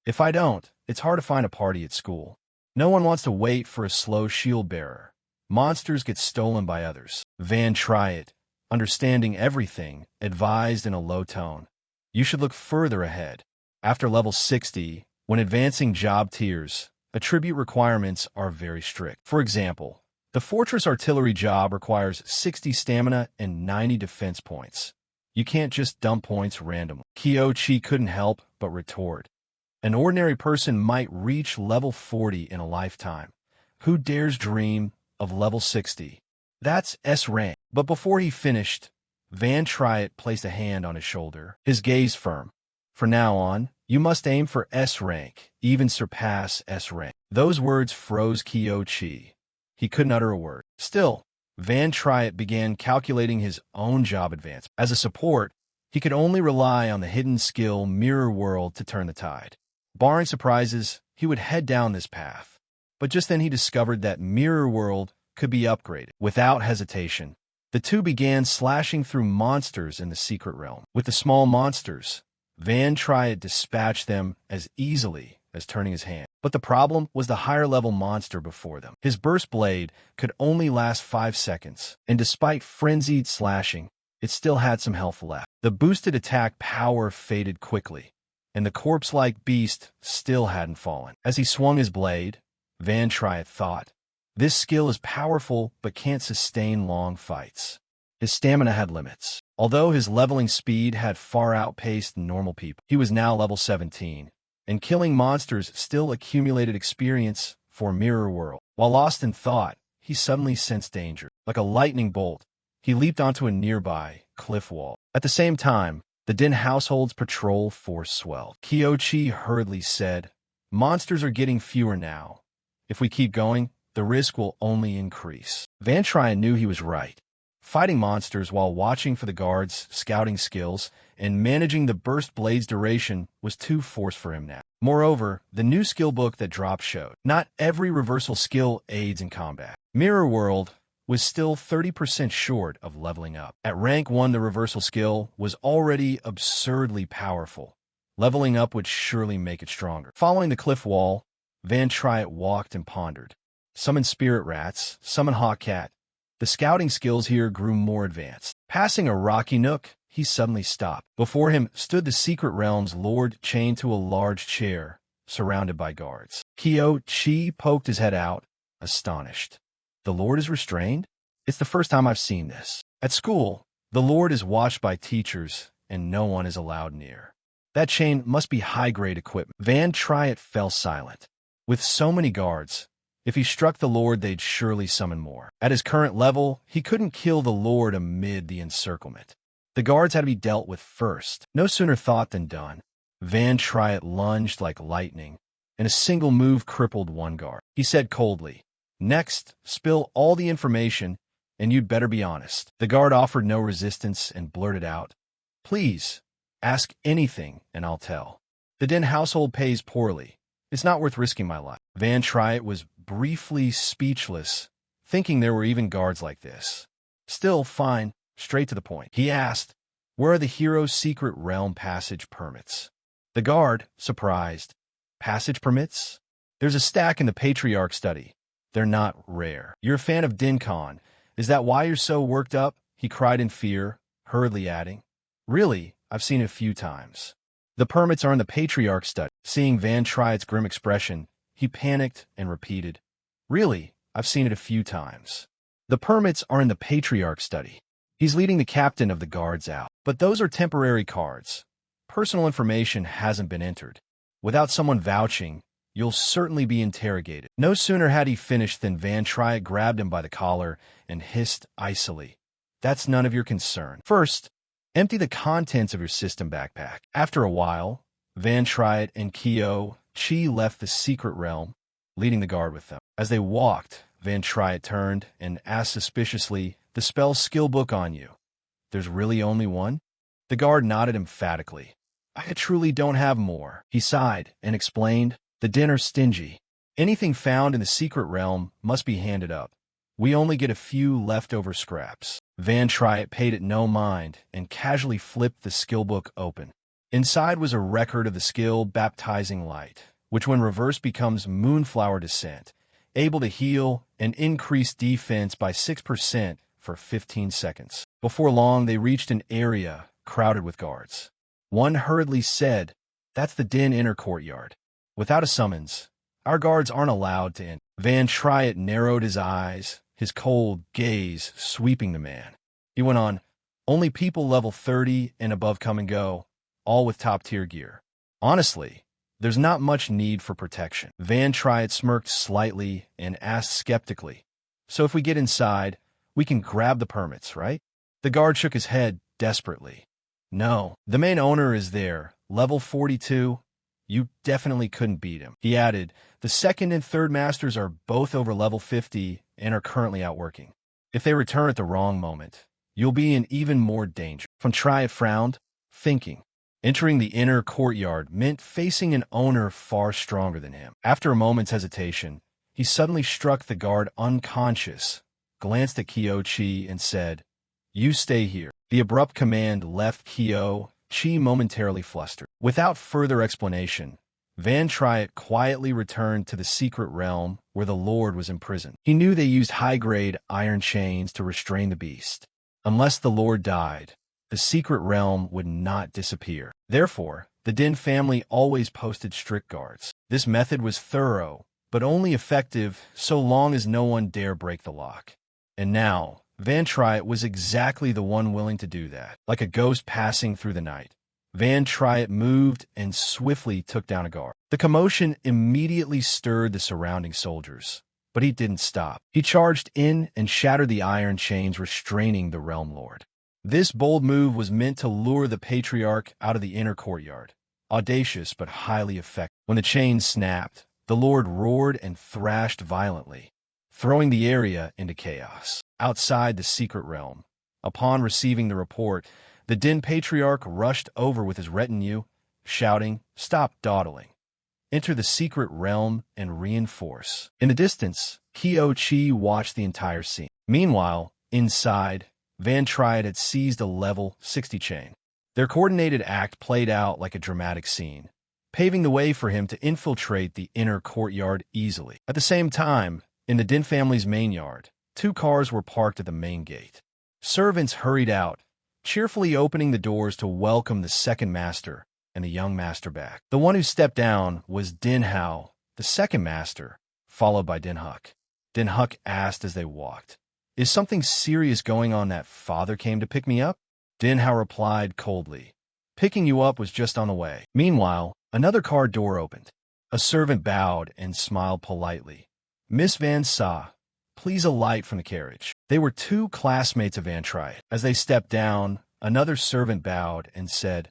"If I don't, it's hard to find a party at school. No one wants to wait for a slow shield bearer. Monsters get stolen by others." Van Triet, understanding everything, advised in a low tone, "You should look further ahead. After level 60, when advancing job tiers, attribute requirements are very strict. For example, the Fortress Artillery job requires 60 stamina and 90 defense points. You can't just dump points randomly." Kyo-chi couldn't help but retort, "An ordinary person might reach level 40 in a lifetime. Who dares dream of level 60? That's S rank." But before he finished, Van Triet placed a hand on his shoulder, his gaze firm. "From now on, you must aim for S rank, even surpass S rank." Those words froze Kyo-chi. He couldn't utter a word. Still, Van Triet began calculating his own job advance. As a support, he could only rely on the hidden skill Mirror World to turn the tide. Barring surprises, he would head down this path. But just then he discovered that Mirror World could be upgraded. Without hesitation, the two began slashing through monsters in the secret realm. With the small monsters, Van Triet dispatched them as easily as turning his hand. But the problem was the higher-level monster before them. His burst blade could only last 5 seconds, and despite frenzied slashing, it still had some health left. The boosted attack power faded quickly, and the corpse-like beast still hadn't fallen. As he swung his blade, Van Triet thought, "This skill is powerful but can't sustain long fights." His stamina had limits. Although his leveling speed had far outpaced normal people, he was now level 17, and killing monsters still accumulated experience for Mirror World. While lost in thought, he suddenly sensed danger. Like a lightning bolt, he leaped onto a nearby cliff wall. At the same time, the Din household's patrol force swelled. Kyo-chi hurriedly said, "Monsters are getting fewer now. If we keep going, the risk will only increase. Van Tryon knew he was right. Fighting monsters while watching for the guards, scouting skills, and managing the burst blade's duration was too forced for him now. Moreover, the new skill book that dropped showed not every reversal skill aids in combat. Mirror World was still 30% short of leveling up. At rank 1, the reversal skill was already absurdly powerful. Leveling up would surely make it stronger. Following the cliff wall, Van Tryon walked and pondered. Summon spirit rats, summon hawk cat. The scouting skills here grew more advanced. Passing a rocky nook, he suddenly stopped. Before him stood the secret realm's lord chained to a large chair, surrounded by guards. Kyo-Chi poked his head out, astonished. The lord is restrained? It's the first time I've seen this. At school, the lord is watched by teachers, and no one is allowed near. That chain must be high-grade equipment. Van Tryon fell silent. With so many guards, if he struck the lord, they'd surely summon more. At his current level, he couldn't kill the lord amid the encirclement. The guards had to be dealt with first. No sooner thought than done. Van Tryon lunged like lightning, and a single move crippled one guard. He said coldly, "Next, spill all the information, and you'd better be honest." The guard offered no resistance and blurted out, "Please, ask anything, and I'll tell. The Den household pays poorly. It's not worth risking my life." Van Tryon was briefly speechless, thinking there were even guards like this. Still, fine, straight to the point. He asked, "Where are the hero's secret realm passage permits?" The guard, surprised, "Passage permits? There's a stack in the Patriarch study. They're not rare." "You're a fan of Dinkon. Is that why you're so worked up?" he cried in fear, hurriedly adding, "Really, I've seen it a few times." "The permits are in the Patriarch study." Seeing Van Tryon's grim expression, he panicked and repeated, "Really, I've seen it a few times." "The permits are in the Patriarch study." He's leading the captain of the guards out. "But those are temporary cards. Personal information hasn't been entered. Without someone vouching, you'll certainly be interrogated." No sooner had he finished than Van Tryon grabbed him by the collar and hissed icily, "That's none of your concern. First, empty the contents of your system backpack." After a while, Van Tryon and Kyo-Chi left the secret realm, leading the guard with them. As they walked, Van Tryon turned and asked suspiciously, "The spell skill book on you. There's really only one?" The guard nodded emphatically. "I truly don't have more." He sighed and explained, "The Den are stingy. Anything found in the secret realm must be handed up. We only get a few leftover scraps." Van Tryon paid it no mind and casually flipped the skill book open. Inside was a record of the skill Baptizing Light, which when reversed becomes Moonflower Descent, able to heal and increase defense by 6% for 15 seconds. Before long, they reached an area crowded with guards. One hurriedly said, "That's the Den inner courtyard. Without a summons, our guards aren't allowed to enter." Van Tryon narrowed his eyes, his cold gaze sweeping the man. He went on, "Only people level 30 and above come and go, all with top-tier gear. Honestly, there's not much need for protection." Van Tryon smirked slightly and asked skeptically, "So if we get inside, we can grab the permits, right?" The guard shook his head desperately. "No, the main owner is there, level 42. You definitely couldn't beat him." He added, "The second and third masters are both over level 50 and are currently out working. If they return at the wrong moment, you'll be in even more danger." Van Tryon frowned, thinking. Entering the inner courtyard meant facing an owner far stronger than him. After a moment's hesitation, he suddenly struck the guard unconscious, glanced at Kyo-Chi, and said, "You stay here." The abrupt command left Kyo-Chi momentarily flustered. Without further explanation, Van Tryon quietly returned to the secret realm where the Lord was imprisoned. He knew they used high-grade iron chains to restrain the beast. Unless the Lord died, the secret realm would not disappear. Therefore, the Den family always posted strict guards. This method was thorough, but only effective so long as no one dare break the lock. And now, Van Tryon was exactly the one willing to do that. Like a ghost passing through the night, Van Tryon moved and swiftly took down a guard. The commotion immediately stirred the surrounding soldiers, but he didn't stop. He charged in and shattered the iron chains restraining the realm lord. This bold move was meant to lure the Patriarch out of the inner courtyard. Audacious but highly effective. When the chains snapped, The Lord roared and thrashed violently, throwing the area into chaos. Outside the secret realm, upon receiving the report, the Din Patriarch rushed over with his retinue, shouting, "Stop dawdling. Enter the secret realm and reinforce." In the distance, Kyo-chi watched the entire scene. Meanwhile, inside, Van Triet had seized a level 60 chain. Their coordinated act played out like a dramatic scene, paving the way for him to infiltrate the inner courtyard easily. At the same time, in the Din family's main yard, 2 cars were parked at the main gate. Servants hurried out, cheerfully opening the doors to welcome the second master and the young master back. The one who stepped down was Din Hao, the second master, followed by Din Huck. Din Huck asked as they walked, "Is something serious going on that father came to pick me up?" Din Hao replied coldly, "Picking you up was just on the way." Meanwhile, another car door opened. A servant bowed and smiled politely. "Miss Van Sa, please alight from the carriage." They were 2 classmates of Van Triet. As they stepped down, another servant bowed and said,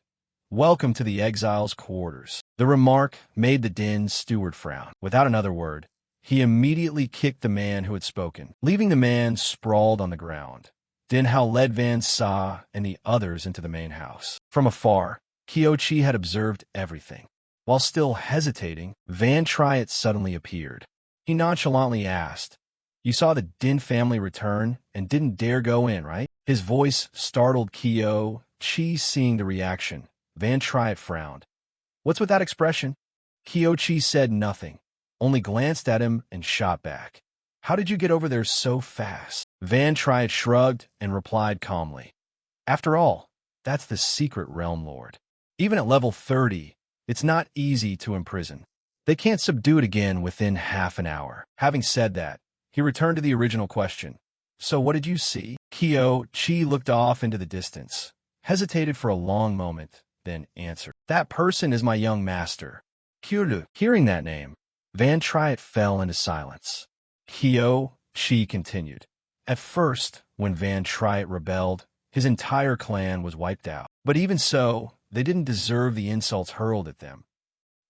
"Welcome to the exiles' quarters." The remark made the Din steward frown. Without another word, he immediately kicked the man who had spoken, leaving the man sprawled on the ground. Din Hao led Van Sa and the others into the main house. From afar, Kyo-chi had observed everything. While still hesitating, Van Triet suddenly appeared. He nonchalantly asked, "You saw the Din family return and didn't dare go in, right?" His voice startled Kyo-chi. Seeing the reaction, Van Triet frowned. "What's with that expression?" Kyo-chi said nothing, only glanced at him and shot back. "How did you get over there so fast?" Van Triet shrugged and replied calmly, "After all, that's the secret realm lord. Even at level 30, it's not easy to imprison. They can't subdue it again within half an hour." Having said that, he returned to the original question. "So what did you see?" Kyo-chi looked off into the distance, hesitated for a long moment, then answered, "That person is my young master, Kyulu." Hearing that name, Van Triet fell into silence. Kyo-chi continued, "At first, when Van Triet rebelled, his entire clan was wiped out. But even so, they didn't deserve the insults hurled at them."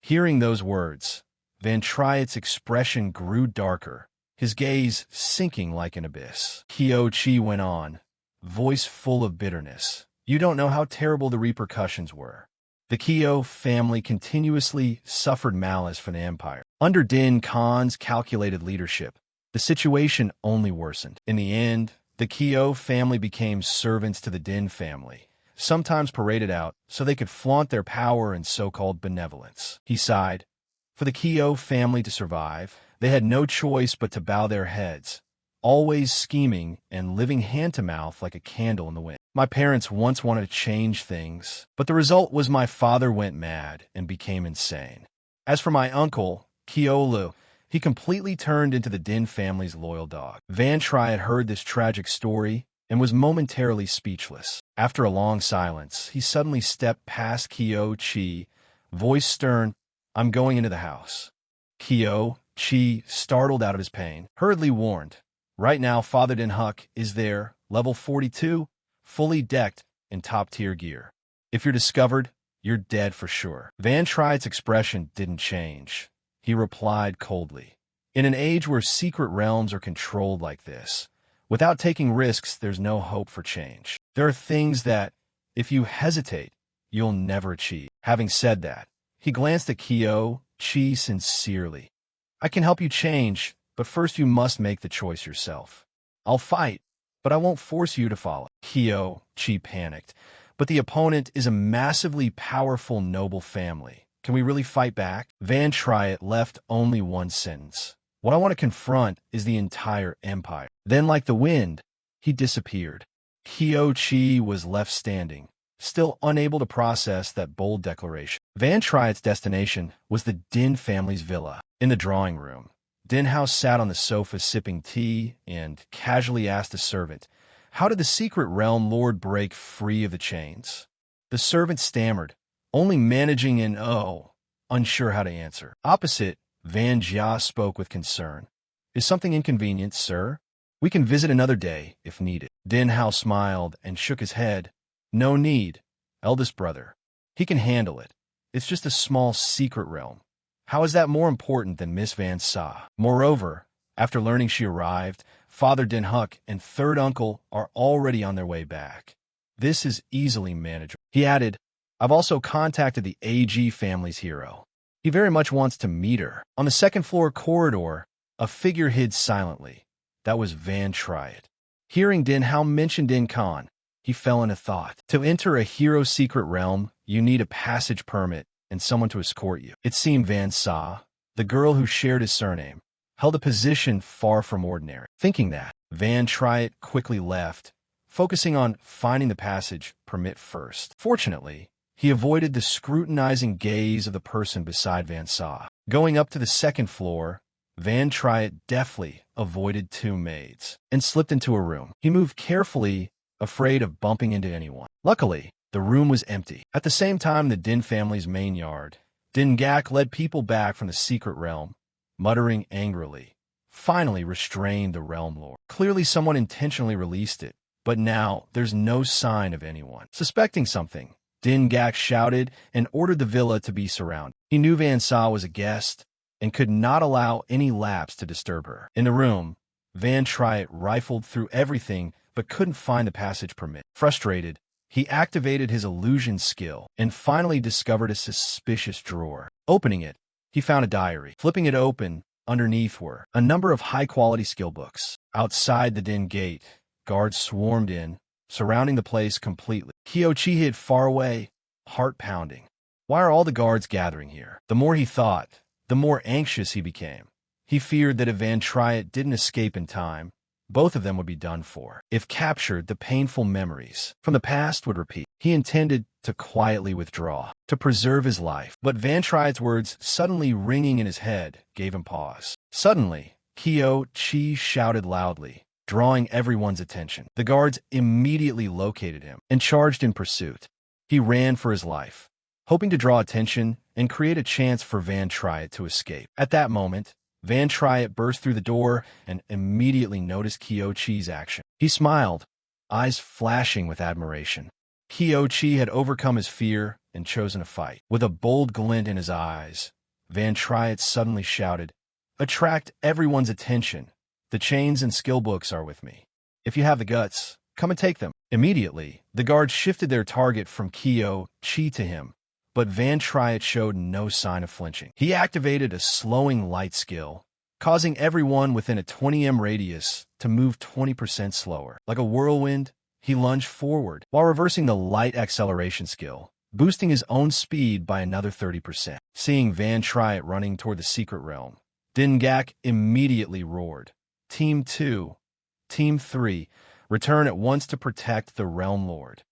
Hearing those words, Van Triet's expression grew darker, his gaze sinking like an abyss. Kyo-chi went on, voice full of bitterness, "You don't know how terrible the repercussions were. The Kyo family continuously suffered malice from the empire. Under Din Khan's calculated leadership, the situation only worsened. In the end, the Kyo family became servants to the Din family, sometimes paraded out so they could flaunt their power and so-called benevolence." He sighed. For the Kyo family to survive, they had no choice but to bow their heads, always scheming and living hand-to-mouth like a candle in the wind. "My parents once wanted to change things, but the result was my father went mad and became insane. As for my uncle, Kyo-lu, he completely turned into the Din family's loyal dog." Van Triet heard this tragic story and was momentarily speechless. After a long silence, he suddenly stepped past Kyo-chi, voice stern, "I'm going into the house." Kyo-chi, startled out of his pain, hurriedly warned, "Right now, Father Din Huck is there, level 42, fully decked in top-tier gear. If you're discovered, you're dead for sure." Van Triet's expression didn't change. He replied coldly, "In an age where secret realms are controlled like this, without taking risks, there's no hope for change. There are things that, if you hesitate, you'll never achieve." Having said that, he glanced at Kyo-chi sincerely. "I can help you change, but first you must make the choice yourself. I'll fight, but I won't force you to follow." Kyo-chi panicked. "But the opponent is a massively powerful noble family. Can we really fight back?" Van Triet left only one sentence. "What I want to confront is the entire empire." Then, like the wind, he disappeared. Kyo-chi was left standing, still unable to process that bold declaration. Van Triet's destination was the Din family's villa. In the drawing room, Din Hao sat on the sofa sipping tea and casually asked a servant, "How did the secret realm lord break free of the chains?" The servant stammered, only managing an "oh," unsure how to answer. Opposite, Van Jia spoke with concern. "Is something inconvenient, sir? We can visit another day, if needed." Din Hao smiled and shook his head. "No need, eldest brother. He can handle it. It's just a small secret realm. How is that more important than Miss Van Sa? Moreover, after learning she arrived, Father Den Huck and third uncle are already on their way back. This is easily manageable. He added, I've also contacted the AG family's hero. He very much wants to meet her. On the second floor corridor, a figure hid silently. That was Van Triet. Hearing Din Hao mention Din Khan, he fell into thought. To enter a hero's secret realm, you need a passage permit and someone to escort you. It seemed Van Sa, the girl who shared his surname, held a position far from ordinary. Thinking that, Van Triet quickly left, focusing on finding the passage permit first. Fortunately, he avoided the scrutinizing gaze of the person beside Van Sa. Going up to the second floor, Van Triet deftly avoided two maids and slipped into a room. He moved carefully, afraid of bumping into anyone. Luckily, the room was empty. At the same time, the Din family's main yard, Din Gak led people back from the secret realm, muttering angrily, finally restrained the realm lord. Clearly someone intentionally released it, but now there's no sign of anyone. Suspecting something, Din Gak shouted and ordered the villa to be surrounded. He knew Van Sa was a guest and could not allow any lapse to disturb her. In the room, Van Triet rifled through everything but couldn't find the passage permit. Frustrated, he activated his illusion skill and finally discovered a suspicious drawer. Opening it, he found a diary. Flipping it open, underneath were a number of high-quality skill books. Outside the Din gate, guards swarmed in, surrounding the place completely. Kyochi hid far away, heart pounding. Why are all the guards gathering here? The more he thought, the more anxious he became. He feared that if Van Triet didn't escape in time, both of them would be done for. If captured, the painful memories from the past would repeat. He intended to quietly withdraw, to preserve his life. But Van Triet's words suddenly ringing in his head gave him pause. Suddenly, Kyo-chi shouted loudly, drawing everyone's attention. The guards immediately located him and charged in pursuit. He ran for his life, hoping to draw attention and create a chance for Van Triet to escape. At that moment, Van Triet burst through the door and immediately noticed Kyo-chi's action. He smiled, eyes flashing with admiration. Kyo-chi had overcome his fear and chosen a fight. With a bold glint in his eyes, Van Triet suddenly shouted, "Attract everyone's attention. The chains and skill books are with me. If you have the guts, come and take them." Immediately, the guards shifted their target from Kyo-chi to him, but Van Triet showed no sign of flinching. He activated a slowing light skill, causing everyone within a 20 m radius to move 20% slower. Like a whirlwind, he lunged forward, while reversing the light acceleration skill, boosting his own speed by another 30%. Seeing Van Triet running toward the secret realm, Din Gak immediately roared, "Team 2, Team 3, return at once to protect the realm lord."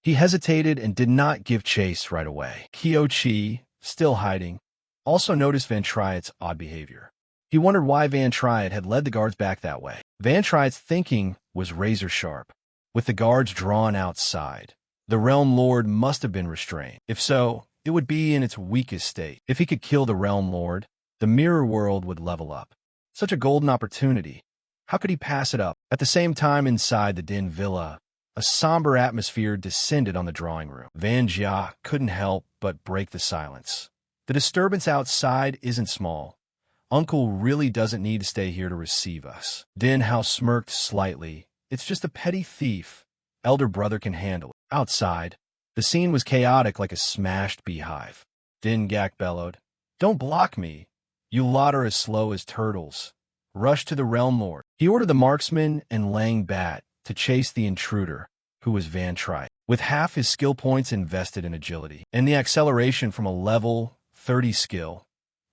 He hesitated and did not give chase right away. Kyo-chi, still hiding, also noticed Van Triet's odd behavior. He wondered why Van Triet had led the guards back that way. Van Triet's thinking was razor sharp. With the guards drawn outside, the realm lord must have been restrained. If so, it would be in its weakest state. If he could kill the realm lord, the mirror world would level up. Such a golden opportunity. How could he pass it up? At the same time, inside the Din villa, a somber atmosphere descended on the drawing room. Van Jia couldn't help but break the silence. The disturbance outside isn't small. Uncle really doesn't need to stay here to receive us. Din Hao smirked slightly. It's just a petty thief. Elder brother can handle it. Outside, the scene was chaotic like a smashed beehive. Din Gak bellowed, "Don't block me. You lot are as slow as turtles. Rush to the realm lord." He ordered the marksman and Lang Bat to chase the intruder, who was Van Triet. With half his skill points invested in agility and the acceleration from a level 30 skill,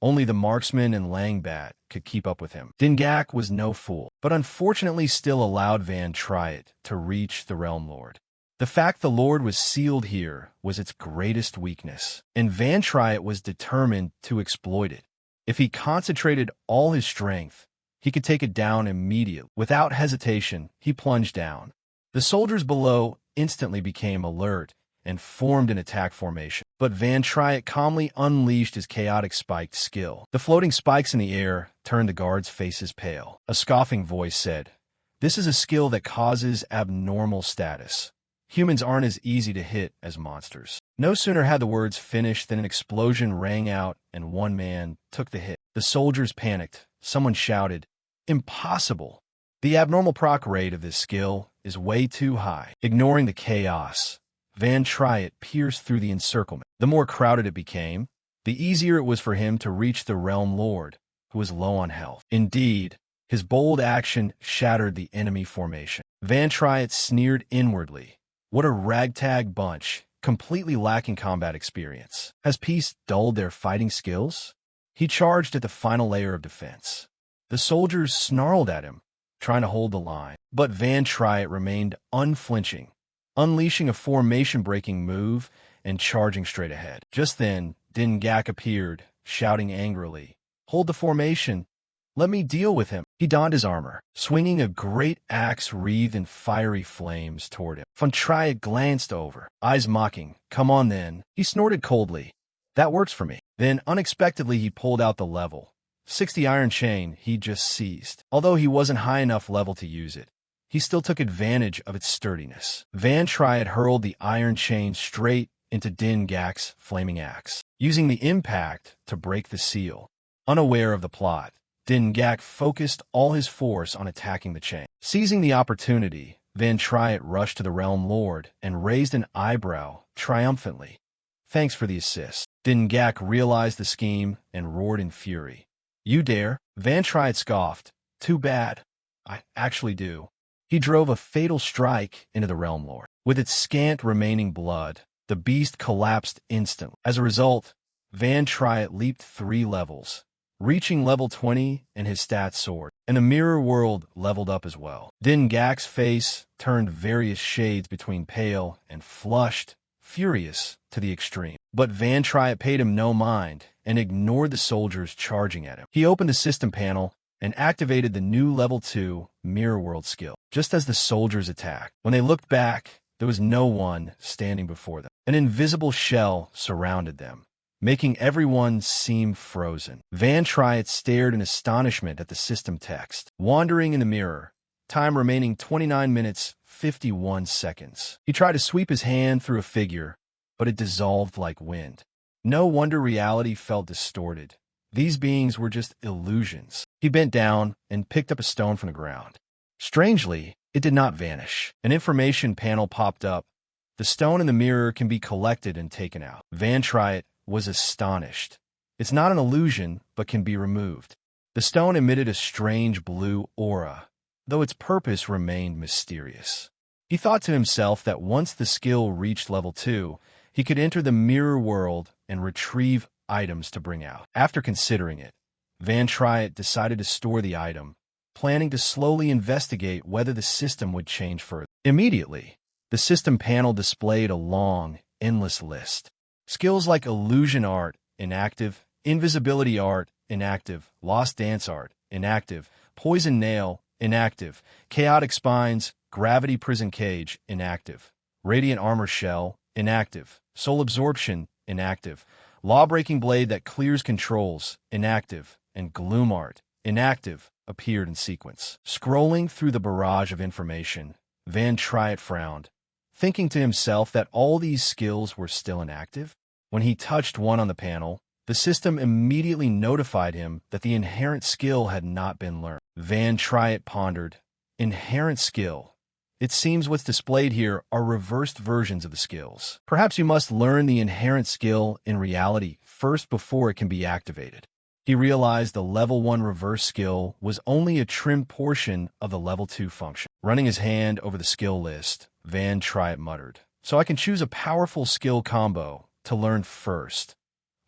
only the marksman and Lang Bat could keep up with him. Din Gak was no fool, but unfortunately still allowed Van Triet to reach the realm lord. The fact the lord was sealed here was its greatest weakness, and Van Triet was determined to exploit it. If he concentrated all his strength, he could take it down immediately. Without hesitation, he plunged down. The soldiers below instantly became alert and formed an attack formation. But Van Triet calmly unleashed his chaotic spiked skill. The floating spikes in the air turned the guards' faces pale. A scoffing voice said, "This is a skill that causes abnormal status. Humans aren't as easy to hit as monsters. No sooner had the words finished than an explosion rang out and one man took the hit. The soldiers panicked. Someone shouted, "Impossible! The abnormal proc rate of this skill is way too high." Ignoring the chaos, Van Triet pierced through the encirclement. The more crowded it became, the easier it was for him to reach the Realm Lord, who was low on health. Indeed, his bold action shattered the enemy formation. Van Triet sneered inwardly. What a ragtag bunch, completely lacking combat experience. Has peace dulled their fighting skills? He charged at the final layer of defense. The soldiers snarled at him, trying to hold the line, but Van Triet remained unflinching, unleashing a formation-breaking move and charging straight ahead. Just then, Din Gak appeared, shouting angrily, "Hold the formation! Let me deal with him." He donned his armor, swinging a great axe wreathed in fiery flames toward him. Van Triet glanced over, eyes mocking. "Come on then." He snorted coldly. "That works for me." Then, unexpectedly, he pulled out the level 60 iron chain he just seized. Although he wasn't high enough level to use it, he still took advantage of its sturdiness. Van Triet hurled the iron chain straight into Din Gak's flaming axe, using the impact to break the seal. Unaware of the plot, Din Gak focused all his force on attacking the chain. Seizing the opportunity, Van Triet rushed to the Realm Lord and raised an eyebrow triumphantly. "Thanks for the assist." Din Gak realized the scheme and roared in fury. "You dare?" Van Triet scoffed. "Too bad. I actually do." He drove a fatal strike into the Realm Lord. With its scant remaining blood, the beast collapsed instantly. As a result, Van Triet leaped 3 levels, reaching level 20, and his stats soared. And the mirror world leveled up as well. Din Gak's face turned various shades between pale and flushed, furious to the extreme. But Van Triet paid him no mind and ignored the soldiers charging at him. He opened the system panel and activated the new level 2 mirror world skill. Just as the soldiers attacked, when they looked back, there was no one standing before them. An invisible shell surrounded them, making everyone seem frozen. Van Triet stared in astonishment at the system text. Wandering in the mirror, time remaining 29 minutes, 51 seconds. He tried to sweep his hand through a figure, but it dissolved like wind. No wonder reality felt distorted. These beings were just illusions. He bent down and picked up a stone from the ground. Strangely, it did not vanish. An information panel popped up. The stone in the mirror can be collected and taken out. Van Triet was astonished. It's not an illusion, but can be removed. The stone emitted a strange blue aura, though its purpose remained mysterious. He thought to himself that once the skill reached level 2, he could enter the mirror world and retrieve items to bring out. After considering it, Van Triet decided to store the item, planning to slowly investigate whether the system would change further. Immediately, the system panel displayed a long, endless list. Skills like illusion art, inactive; invisibility art, inactive; lost dance art, inactive; poison nail, inactive; chaotic spines, gravity prison cage, inactive; radiant armor shell, inactive; soul absorption, inactive; law-breaking blade that clears controls, inactive; and gloom art, inactive, appeared in sequence. Scrolling through the barrage of information, Van Triet frowned, thinking to himself that all these skills were still inactive. When he touched one on the panel, the system immediately notified him that the inherent skill had not been learned. Van Triet pondered. Inherent skill. It seems what's displayed here are reversed versions of the skills. Perhaps you must learn the inherent skill in reality first before it can be activated. He realized the level 1 reverse skill was only a trimmed portion of the level 2 function. Running his hand over the skill list, Van Triet muttered, "So I can choose a powerful skill combo to learn first.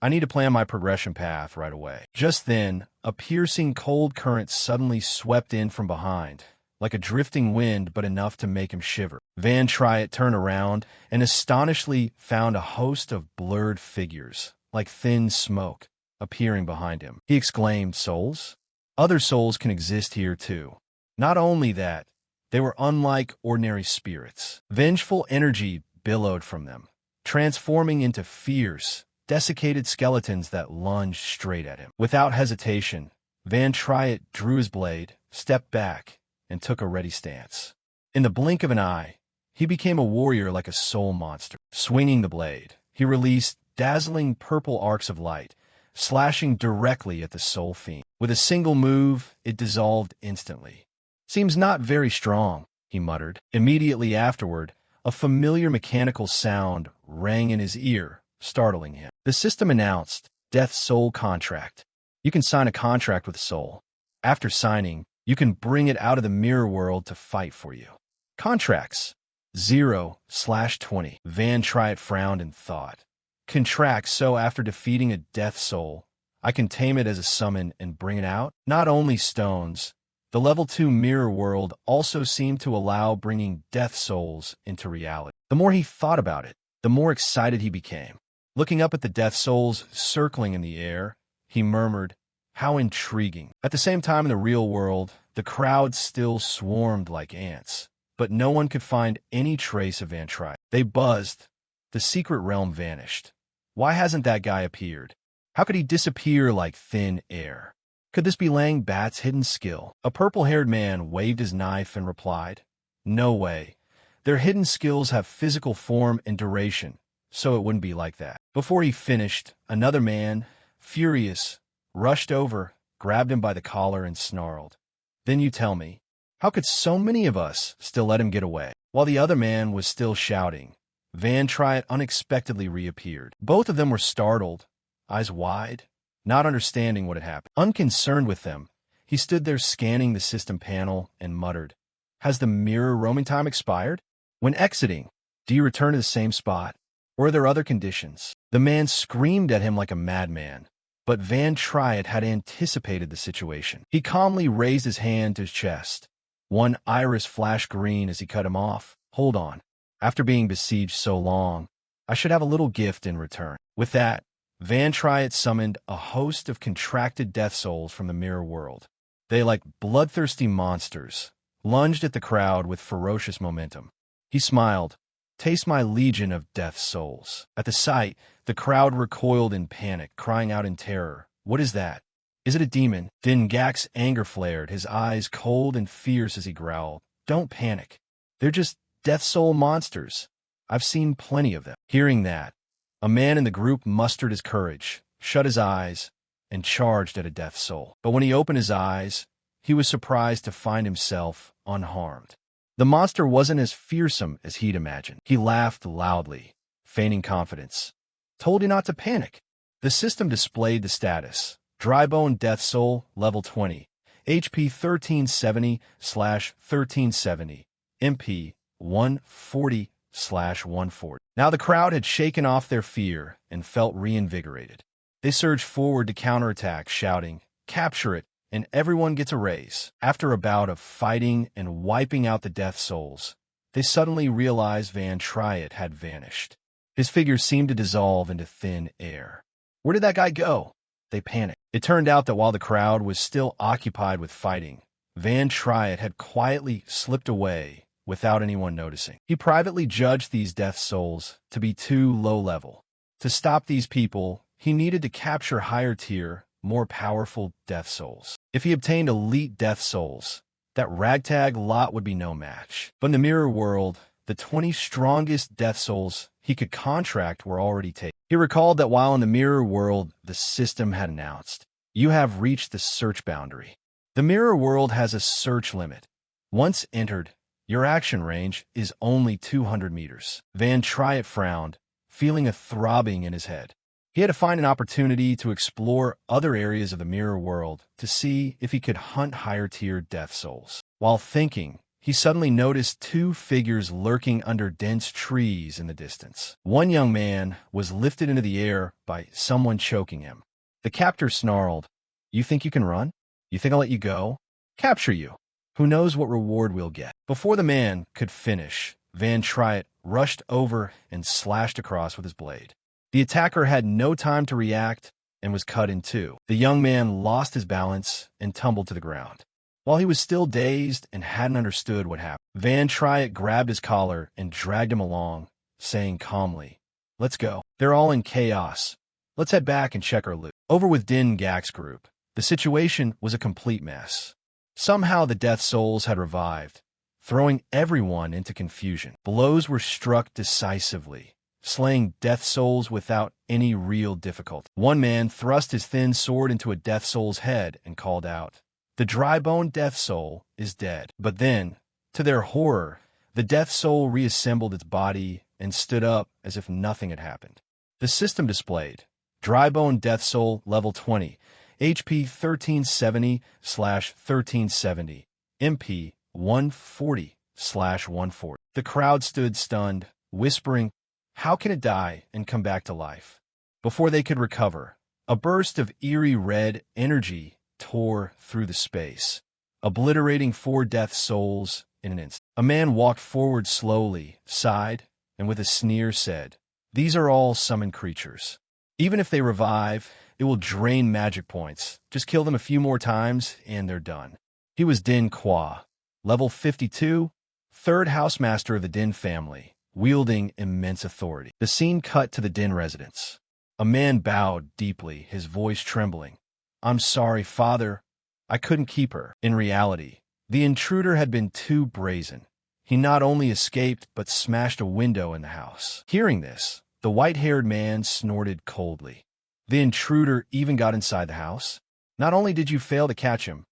I need to plan my progression path right away." Just then, a piercing cold current suddenly swept in from behind, like a drifting wind but enough to make him shiver. Van Triet turned around and astonishingly found a host of blurred figures, like thin smoke, appearing behind him. He exclaimed, "Souls? Other souls can exist here too." Not only that, they were unlike ordinary spirits. Vengeful energy billowed from them, transforming into fierce, desiccated skeletons that lunged straight at him. Without hesitation, Van Triet drew his blade, stepped back, and took a ready stance. In the blink of an eye, he became a warrior like a soul monster. Swinging the blade, he released dazzling purple arcs of light, slashing directly at the soul fiend. With a single move, it dissolved instantly. "Seems not very strong," he muttered. Immediately afterward, a familiar mechanical sound rang in his ear, startling him. The system announced, "Death Soul Contract." You can sign a contract with a soul. After signing, you can bring it out of the mirror world to fight for you. Contracts 0/20. Van Triet frowned in thought. Contracts, so after defeating a death soul, I can tame it as a summon and bring it out? Not only stones, the level 2 mirror world also seemed to allow bringing death souls into reality. The more he thought about it, the more excited he became. Looking up at the death souls circling in the air, he murmured, "How intriguing." At the same time in the real world, the crowd still swarmed like ants, but no one could find any trace of Van Triet. They buzzed. The secret realm vanished. Why hasn't that guy appeared? How could he disappear like thin air? Could this be Lang Bat's hidden skill? A purple-haired man waved his knife and replied, "No way. Their hidden skills have physical form and duration, so it wouldn't be like that." Before he finished, another man, furious, rushed over, grabbed him by the collar and snarled, "Then you tell me, how could so many of us still let him get away?" While the other man was still shouting, Van Triet unexpectedly reappeared. Both of them were startled, eyes wide, not understanding what had happened. Unconcerned with them, he stood there scanning the system panel and muttered, "Has the mirror roaming time expired? When exiting, do you return to the same spot? Or are there other conditions?" The man screamed at him like a madman, but Van Triet had anticipated the situation. He calmly raised his hand to his chest. One iris flashed green as he cut him off. "Hold on. After being besieged so long, I should have a little gift in return." With that, Van Triet summoned a host of contracted death souls from the mirror world. They, like bloodthirsty monsters, lunged at the crowd with ferocious momentum. He smiled, "Taste my legion of death souls." At the sight, the crowd recoiled in panic, crying out in terror, "What is that? Is it a demon?" Din Gak's anger flared, his eyes cold and fierce as he growled, "Don't panic. They're just death soul monsters. I've seen plenty of them." Hearing that, a man in the group mustered his courage, shut his eyes, and charged at a death soul. But when he opened his eyes, he was surprised to find himself unharmed. The monster wasn't as fearsome as he'd imagined. He laughed loudly, feigning confidence. "Told you not to panic." The system displayed the status. Drybone Death Soul, level 20. HP 1370/1370. MP 140/140. Now the crowd had shaken off their fear and felt reinvigorated. They surged forward to counterattack, shouting, "Capture it, and everyone gets a raise." After a bout of fighting and wiping out the death souls, they suddenly realized Van Triet had vanished. His figure seemed to dissolve into thin air. Where did that guy go? They panicked. It turned out that while the crowd was still occupied with fighting, Van Triet had quietly slipped away without anyone noticing. He privately judged these death souls to be too low-level. To stop these people, he needed to capture higher-tier, more powerful death souls. If he obtained elite death souls, that ragtag lot would be no match. But in the mirror world, the 20 strongest death souls he could contract were already taken. He recalled that while in the mirror world, the system had announced, "You have reached the search boundary." The mirror world has a search limit. Once entered, your action range is only 200 meters. Van Triet frowned, feeling a throbbing in his head. He had to find an opportunity to explore other areas of the mirror world to see if he could hunt higher-tier death souls. While thinking, he suddenly noticed two figures lurking under dense trees in the distance. One young man was lifted into the air by someone choking him. The captor snarled, "You think you can run? You think I'll let you go? Capture you. Who knows what reward we'll get?" Before the man could finish, Van Triet rushed over and slashed across with his blade. The attacker had no time to react and was cut in two. The young man lost his balance and tumbled to the ground. While he was still dazed and hadn't understood what happened, Van Triet grabbed his collar and dragged him along, saying calmly, "Let's go. They're all in chaos. Let's head back and check our loot." Over with Din Gak's group, the situation was a complete mess. Somehow the death souls had revived, throwing everyone into confusion. Blows were struck decisively, slaying death souls without any real difficulty. One man thrust his thin sword into a death soul's head and called out, "The dry-boned death soul is dead." But then, to their horror, the death soul reassembled its body and stood up as if nothing had happened. The system displayed, Dry-boned death soul level 20, HP 1370/1370, MP 140/140. The crowd stood stunned, whispering, "How can it die and come back to life?" Before they could recover, a burst of eerie red energy tore through the space, obliterating 4 death souls in an instant. A man walked forward slowly, sighed, and with a sneer said, "These are all summoned creatures. Even if they revive, it will drain magic points. Just kill them a few more times, and they're done." He was Din Kwa, level 52, third housemaster of the Din family, wielding immense authority. The scene cut to the Din residence. A man bowed deeply, his voice trembling. "I'm sorry, father. I couldn't keep her." In reality, the intruder had been too brazen. He not only escaped, but smashed a window in the house. Hearing this, the white-haired man snorted coldly. "The intruder even got inside the house? Not only did you fail to catch him,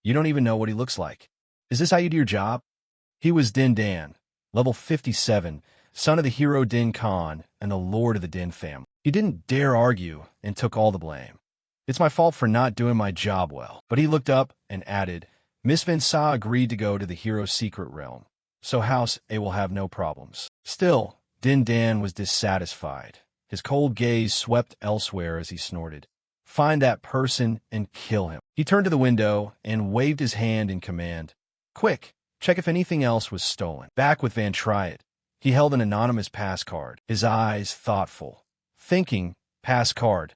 you don't even know what he looks like. Is this how you do your job?" He was Din Dan, level 57, son of the hero Din Khan and the lord of the Din family. He didn't dare argue and took all the blame. "It's my fault for not doing my job well." But he looked up and added, "Miss Vinsa agreed to go to the hero's secret realm, so House A will have no problems." Still, Din Dan was dissatisfied. His cold gaze swept elsewhere as he snorted, "Find that person and kill him." He turned to the window and waved his hand in command. "Quick, check if anything else was stolen." Back with Van Triet, he held an anonymous pass card, his eyes thoughtful, thinking, pass card.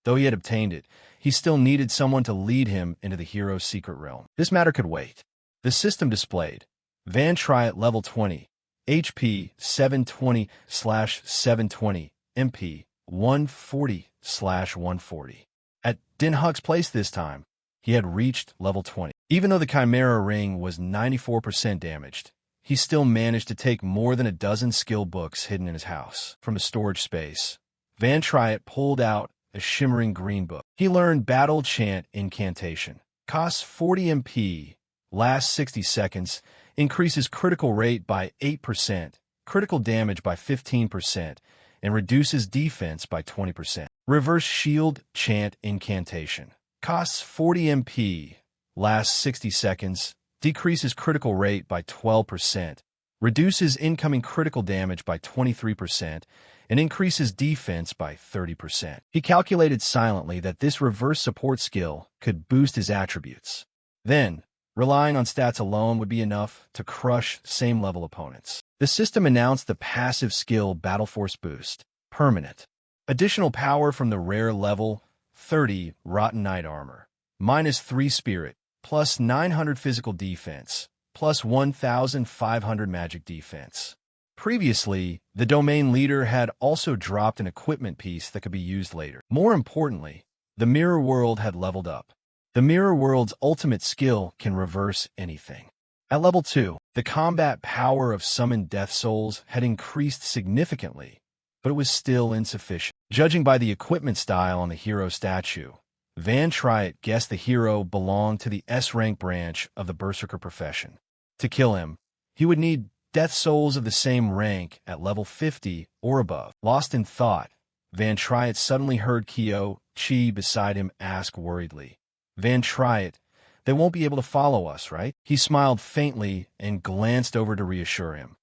Though he had obtained it, he still needed someone to lead him into the hero's secret realm. This matter could wait. The system displayed, Van Triet level 20, HP 720/720, MP 140/140. At Din Huck's place this time, he had reached level 20. Even though the Chimera ring was 94% damaged, he still managed to take more than a dozen skill books hidden in his house. From a storage space, Van Triet pulled out a shimmering green book. He learned Battle Chant Incantation. Costs 40 MP, lasts 60 seconds, increases critical rate by 8%, critical damage by 15%, and reduces defense by 20%. Reverse Shield Chant Incantation. Costs 40 MP, lasts 60 seconds, decreases critical rate by 12%, reduces incoming critical damage by 23%, and increases defense by 30%. He calculated silently that this reverse support skill could boost his attributes. Then, relying on stats alone would be enough to crush same-level opponents. The system announced the passive skill Battle Force Boost, permanent. Additional power from the rare level 30 Rotten Knight Armor, -3 Spirit, plus 900 physical defense, plus 1,500 magic defense. Previously, the domain leader had also dropped an equipment piece that could be used later. More importantly, the Mirror World had leveled up. The Mirror World's ultimate skill can reverse anything. At level 2, the combat power of summoned death souls had increased significantly, but it was still insufficient. Judging by the equipment style on the hero statue, Van Triet guessed the hero belonged to the S-rank branch of the Berserker profession. To kill him, he would need death souls of the same rank at level 50 or above. Lost in thought, Van Triet suddenly heard Kyo Chi beside him ask worriedly, "Van Triet, they won't be able to follow us, right?" He smiled faintly and glanced over to reassure him.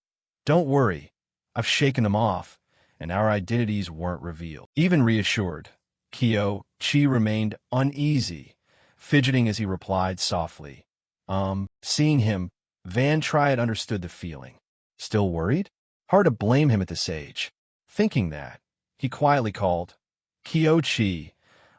"Don't worry, I've shaken them off, and our identities weren't revealed." Even reassured, Kyo Chi remained uneasy, fidgeting as he replied softly, Seeing him, Van Triet understood the feeling. Still worried? Hard to blame him at this age. Thinking that, he quietly called, "Kyo Chi,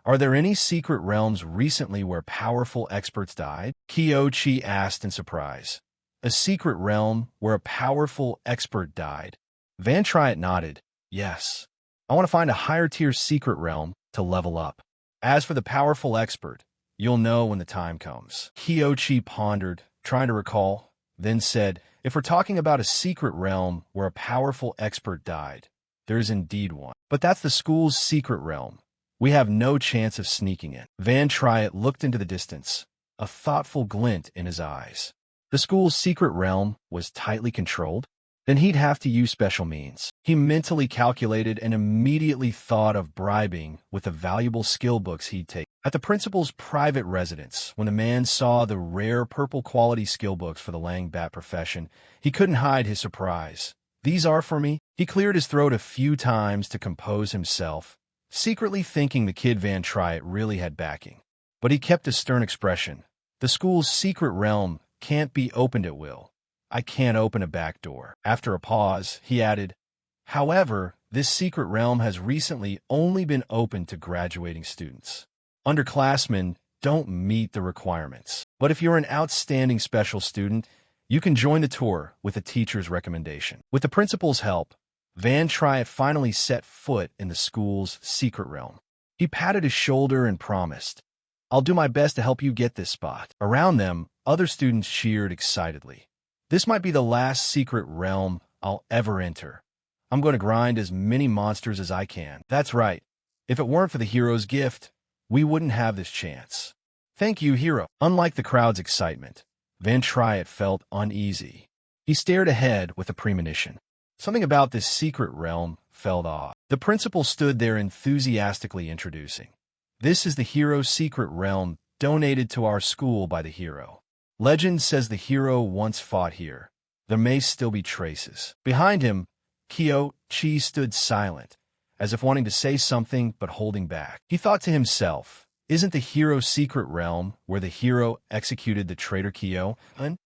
are there any secret realms recently where powerful experts died?" Kyo Chi asked in surprise. "A secret realm where a powerful expert died?" Van Triet nodded. "Yes. I want to find a higher-tier secret realm to level up. As for the powerful expert, you'll know when the time comes." Kyo Chi pondered, trying to recall, then said, If we're talking about a secret realm where a powerful expert died, there is indeed one. But that's the school's secret realm. We have no chance of sneaking in. Van Triet looked into the distance, a thoughtful glint in his eyes. The school's secret realm was tightly controlled? Then he'd have to use special means. He mentally calculated and immediately thought of bribing with the valuable skill books he'd take. At the principal's private residence, when the man saw the rare purple quality skill books for the Langbat profession, he couldn't hide his surprise. "These are for me?" He cleared his throat a few times to compose himself, secretly thinking the kid Van Triet really had backing. But he kept a stern expression. "The school's secret realm can't be opened at will. I can't open a back door." After a pause, he added, "However, this secret realm has recently only been opened to graduating students. Underclassmen don't meet the requirements. But if you're an outstanding special student, you can join the tour with a teacher's recommendation." With the principal's help, Van Triet finally set foot in the school's secret realm. He patted his shoulder and promised, "I'll do my best to help you get this spot." Around them, other students cheered excitedly. "This might be the last secret realm I'll ever enter. I'm going to grind as many monsters as I can." That's right. If it weren't for the hero's gift, we wouldn't have this chance. "Thank you, hero." Unlike the crowd's excitement, Van Triet felt uneasy. He stared ahead with a premonition. Something about this secret realm felt odd. The principal stood there enthusiastically introducing. "This is the hero's secret realm donated to our school by the hero. Legend says the hero once fought here. There may still be traces." Behind him, Kyo-chi stood silent, as if wanting to say something but holding back. He thought to himself, isn't the hero's secret realm where the hero executed the traitor Kyo?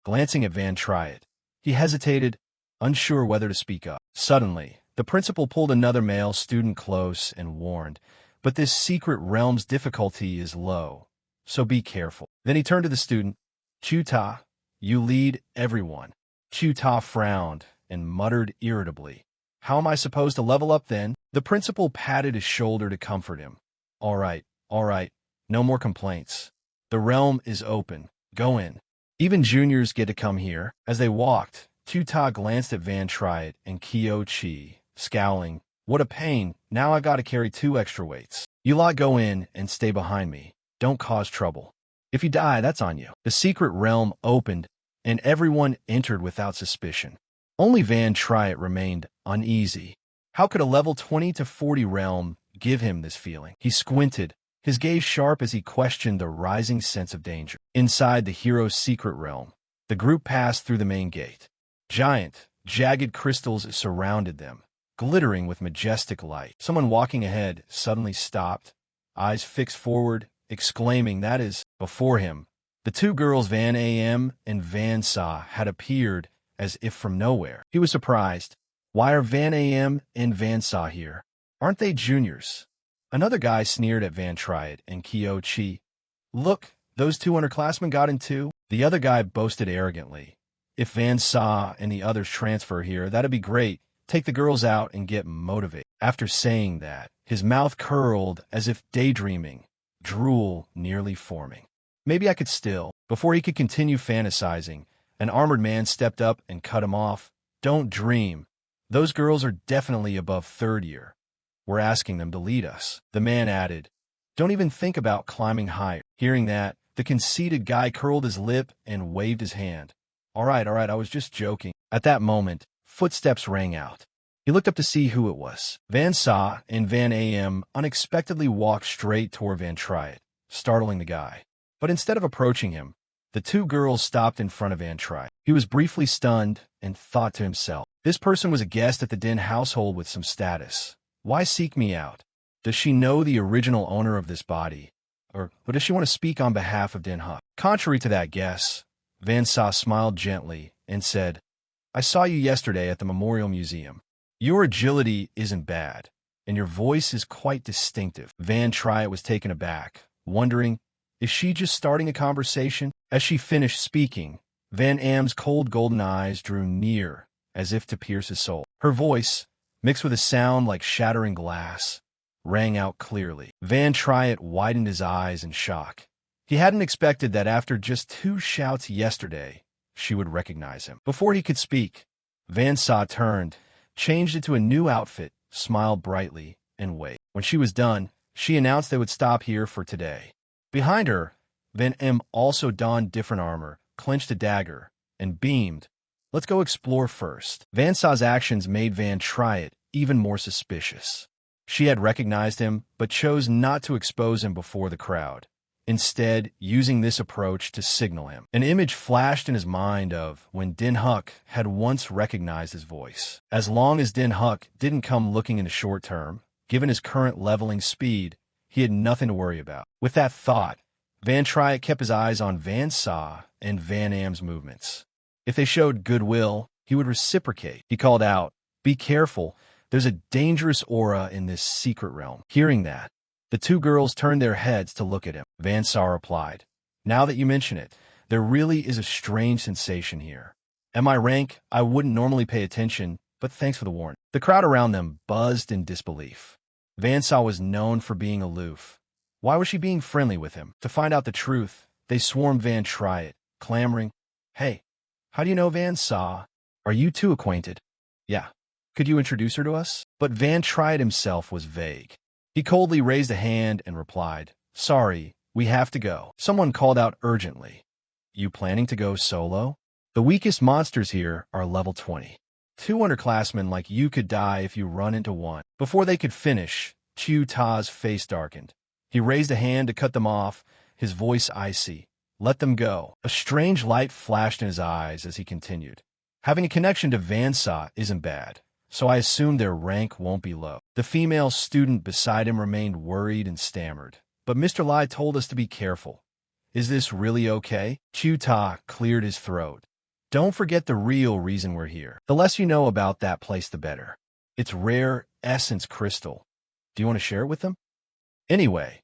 Glancing at Van Triet, he hesitated, unsure whether to speak up. Suddenly, the principal pulled another male student close and warned, "But this secret realm's difficulty is low, so be careful." Then he turned to the student. "Chuta, you lead everyone." Chuta frowned and muttered irritably, "How am I supposed to level up then?" The principal patted his shoulder to comfort him. All right, no more complaints. The realm is open. Go in. Even juniors get to come here." As they walked, Chuta glanced at Van Triet and Kyo-chi, scowling. "What a pain. Now I gotta carry 2 extra weights. You lot go in and stay behind me. Don't cause trouble. If you die, that's on you." The secret realm opened, and everyone entered without suspicion. Only Van Triet remained uneasy. How could a level 20 to 40 realm give him this feeling? He squinted, his gaze sharp as he questioned the rising sense of danger. Inside the hero's secret realm, the group passed through the main gate. Giant, jagged crystals surrounded them, glittering with majestic light. Someone walking ahead suddenly stopped, eyes fixed forward, exclaiming, "That is..." Before him, the 2 girls Van Am and Van Sa had appeared as if from nowhere. He was surprised. Why are Van Am and Van Sa here? Aren't they juniors? Another guy sneered at Van Triet and Kyo-chi. "Look, those 2 underclassmen got in too." The other guy boasted arrogantly. "If Van Sa and the others transfer here, that'd be great. Take the girls out and get motivated." After saying that, his mouth curled as if daydreaming, drool nearly forming. "Maybe I could still." Before he could continue fantasizing, an armored man stepped up and cut him off. "Don't dream. Those girls are definitely above 3rd year. We're asking them to lead us." The man added, "Don't even think about climbing higher." Hearing that, the conceited guy curled his lip and waved his hand. All right, I was just joking." At that moment, footsteps rang out. He looked up to see who it was. Van Sa and Van Am unexpectedly walked straight toward Van Triet, startling the guy. But instead of approaching him, the 2 girls stopped in front of Van Triet. He was briefly stunned and thought to himself, this person was a guest at the Den household with some status. Why seek me out? Does she know the original owner of this body? Or does she want to speak on behalf of Den Hu? Contrary to that guess, Van Sa smiled gently and said, "I saw you yesterday at the Memorial Museum. Your agility isn't bad, and your voice is quite distinctive." Van Triet was taken aback, wondering, is she just starting a conversation? As she finished speaking, Van Am's cold golden eyes drew near, as if to pierce his soul. Her voice, mixed with a sound like shattering glass, rang out clearly. Van Triet widened his eyes in shock. He hadn't expected that after just 2 shouts yesterday, she would recognize him. Before he could speak, Van Sa turned, changed into a new outfit, smiled brightly, and waited. When she was done, she announced they would stop here for today. Behind her, Van M also donned different armor, clenched a dagger, and beamed. Let's go explore first. Van Sa's actions made Van Try It even more suspicious. She had recognized him, but chose not to expose him before the crowd, instead using this approach to signal him. An image flashed in his mind of when Din Huck had once recognized his voice. As long as Din Huck didn't come looking in the short term, given his current leveling speed, he had nothing to worry about. With that thought, Van Try It kept his eyes on Van Sa and Van Am's movements. If they showed goodwill, he would reciprocate. He called out, "Be careful. There's a dangerous aura in this secret realm." Hearing that, the two girls turned their heads to look at him. Van Sa replied, "Now that you mention it, there really is a strange sensation here. At my rank, I wouldn't normally pay attention, but thanks for the warning." The crowd around them buzzed in disbelief. Van Sa was known for being aloof. Why was she being friendly with him? To find out the truth, they swarmed Van Try It, clamoring, "Hey, how do you know Van Sa? Are you two acquainted?" "Yeah. Could you introduce her to us?" But Van Try It himself was vague. He coldly raised a hand and replied, "Sorry, we have to go." Someone called out urgently, "You planning to go solo? The weakest monsters here are level 20. 2 underclassmen like you could die if you run into one." Before they could finish, Chiu Ta's face darkened. He raised a hand to cut them off, his voice icy. "Let them go." A strange light flashed in his eyes as he continued. "Having a connection to Van Sa isn't bad, so I assume their rank won't be low." The female student beside him remained worried and stammered. "But Mr. Lai told us to be careful. Is this really okay?" Chiu Ta cleared his throat. "Don't forget the real reason we're here. The less you know about that place, the better. It's rare essence crystal. Do you want to share it with them? Anyway,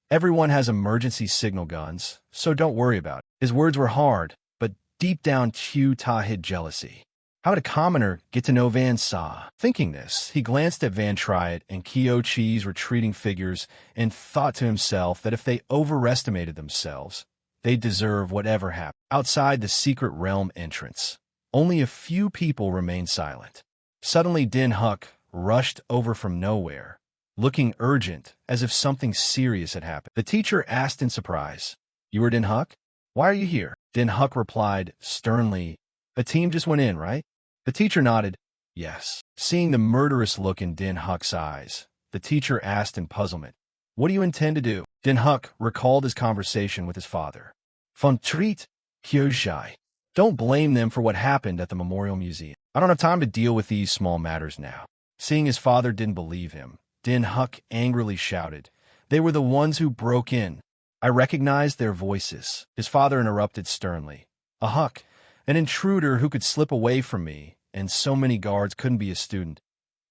everyone has emergency signal guns, so don't worry about it." His words were hard, but deep down Chiu Ta hid jealousy. How would a commoner get to know Van Sa? Thinking this, he glanced at Van Try It and Kyo Chi's retreating figures and thought to himself that if they overestimated themselves, they'd deserve whatever happened. Outside the secret realm entrance, only a few people remained silent. Suddenly Din Huck rushed over from nowhere, looking urgent, as if something serious had happened. The teacher asked in surprise, "You are Din Huck? Why are you here?" Din Huck replied sternly, "A team just went in, right?" The teacher nodded, "Yes." Seeing the murderous look in Din Huck's eyes, the teacher asked in puzzlement, "What do you intend to do?" Din Huck recalled his conversation with his father. "Von Treat, Kyojai. Don't blame them for what happened at the Memorial Museum. I don't have time to deal with these small matters now." Seeing his father didn't believe him, Din Huck angrily shouted, "They were the ones who broke in. I recognized their voices." His father interrupted sternly, "A Huck, an intruder who could slip away from me, and so many guards couldn't be a student.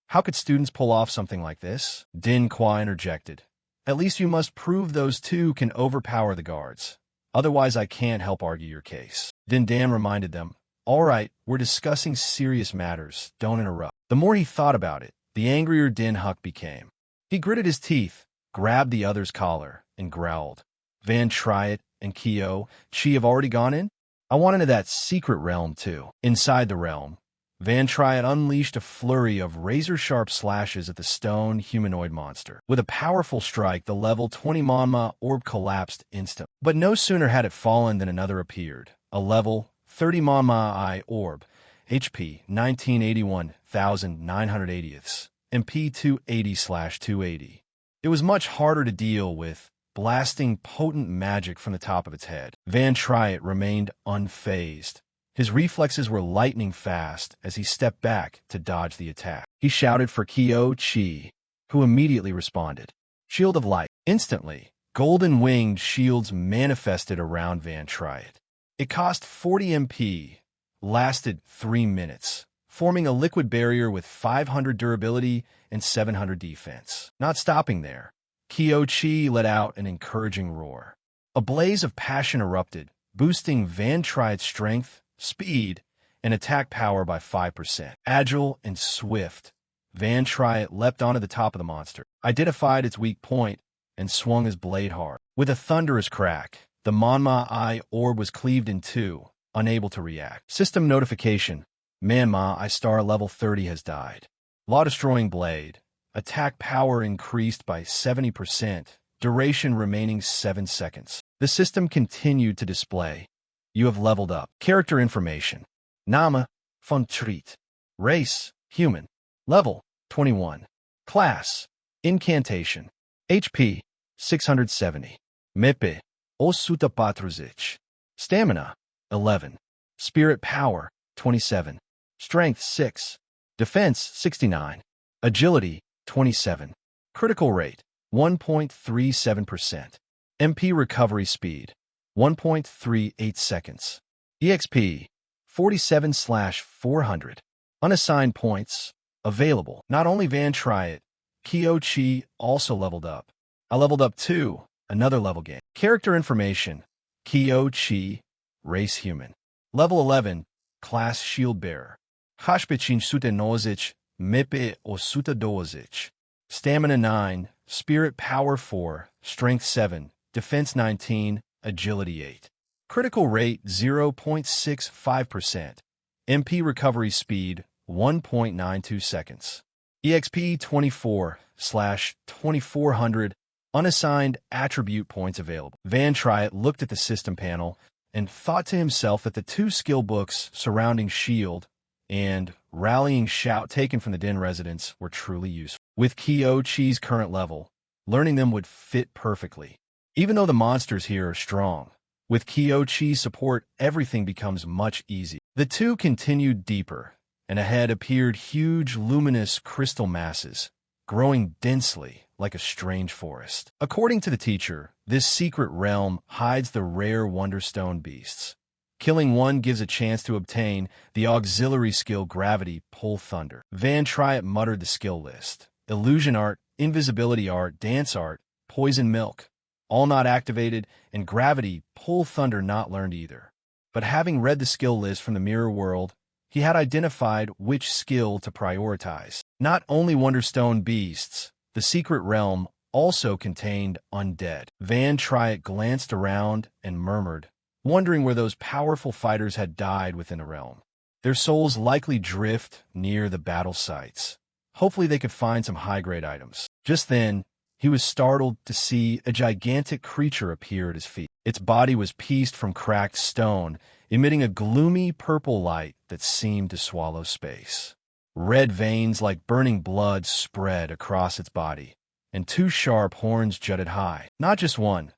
How could students pull off something like this?" Din Kwa interjected, "At least you must prove those two can overpower the guards. Otherwise I can't help argue your case." Din Dan reminded them, "All right, we're discussing serious matters. Don't interrupt." The more he thought about it, the angrier Din Huck became. He gritted his teeth, grabbed the other's collar, and growled, "Van Try It and Kyo Chi have already gone in? I want into that secret realm too." Inside the realm, Van Try It unleashed a flurry of razor-sharp slashes at the stone humanoid monster. With a powerful strike, the level 20 Manhwa orb collapsed instantly. But no sooner had it fallen than another appeared, a level 30 Manhwa I orb, HP 1981,980ths, MP 280/280. It was much harder to deal with, blasting potent magic from the top of its head. Van Try It remained unfazed. His reflexes were lightning fast as he stepped back to dodge the attack. He shouted for Kyo Chi, who immediately responded. Shield of Light. Instantly, golden-winged shields manifested around Van Try It. It cost 40 MP, lasted 3 minutes, forming a liquid barrier with 500 durability and 700 defense. Not stopping there, Kyo Chi let out an encouraging roar. A blaze of passion erupted, boosting Van Try It's strength, speed, and attack power by 5%. Agile and swift, Van Try It leapt onto the top of the monster, identified its weak point, and swung his blade hard. With a thunderous crack, the Manhwa Eye orb was cleaved in two, unable to react. System notification. Manhwa I star level 30 has died. Law-destroying blade. Attack power increased by 70%. Duration remaining 7 seconds. The system continued to display. You have leveled up. Character information. Nama, Fun Treat. Race, human. Level, 21. Class, incantation. HP, 670. Mepe, Osuta Patruzic. Stamina, 11. Spirit power, 27. Strength, 6. Defense, 69. Agility, 27. Critical rate, 1.37%. MP recovery speed, 1.38 seconds. EXP, 47/400. Unassigned points, available. Not only Van Triet, Kyo-Chi also leveled up. I leveled up too, another level gain. Character information, Kyo-Chi, race human. Level 11, class shield bearer. Hashbichin Suta Nozic, Mepe Osuta Dozic. Stamina 9, spirit power 4, strength 7, defense 19, agility 8. Critical rate 0.65%. MP recovery speed 1.92 seconds. EXP 24/2400. Unassigned attribute points available. Van Triet looked at the system panel and thought to himself that the 2 skill books surrounding Shield and Rallying Shout taken from the Den residents were truly useful. With Kyo-Chi's current level, learning them would fit perfectly. Even though the monsters here are strong, with Kyo-Chi's support, everything becomes much easier. The two continued deeper, and ahead appeared huge luminous crystal masses, growing densely like a strange forest. According to the teacher, this secret realm hides the rare Wonderstone beasts. Killing one gives a chance to obtain the auxiliary skill Gravity Pull Thunder. Van Triet muttered the skill list. Illusion Art, Invisibility Art, Dance Art, Poison Milk, all not activated, and Gravity Pull Thunder not learned either. But having read the skill list from the Mirror World, he had identified which skill to prioritize. Not only Wonderstone beasts, the secret realm also contained undead. Van Triet glanced around and murmured, wondering where those powerful fighters had died within the realm. Their souls likely drift near the battle sites. Hopefully they could find some high-grade items. Just then, he was startled to see a gigantic creature appear at his feet. Its body was pieced from cracked stone, emitting a gloomy purple light that seemed to swallow space. Red veins like burning blood spread across its body, and 2 sharp horns jutted high. Not just one.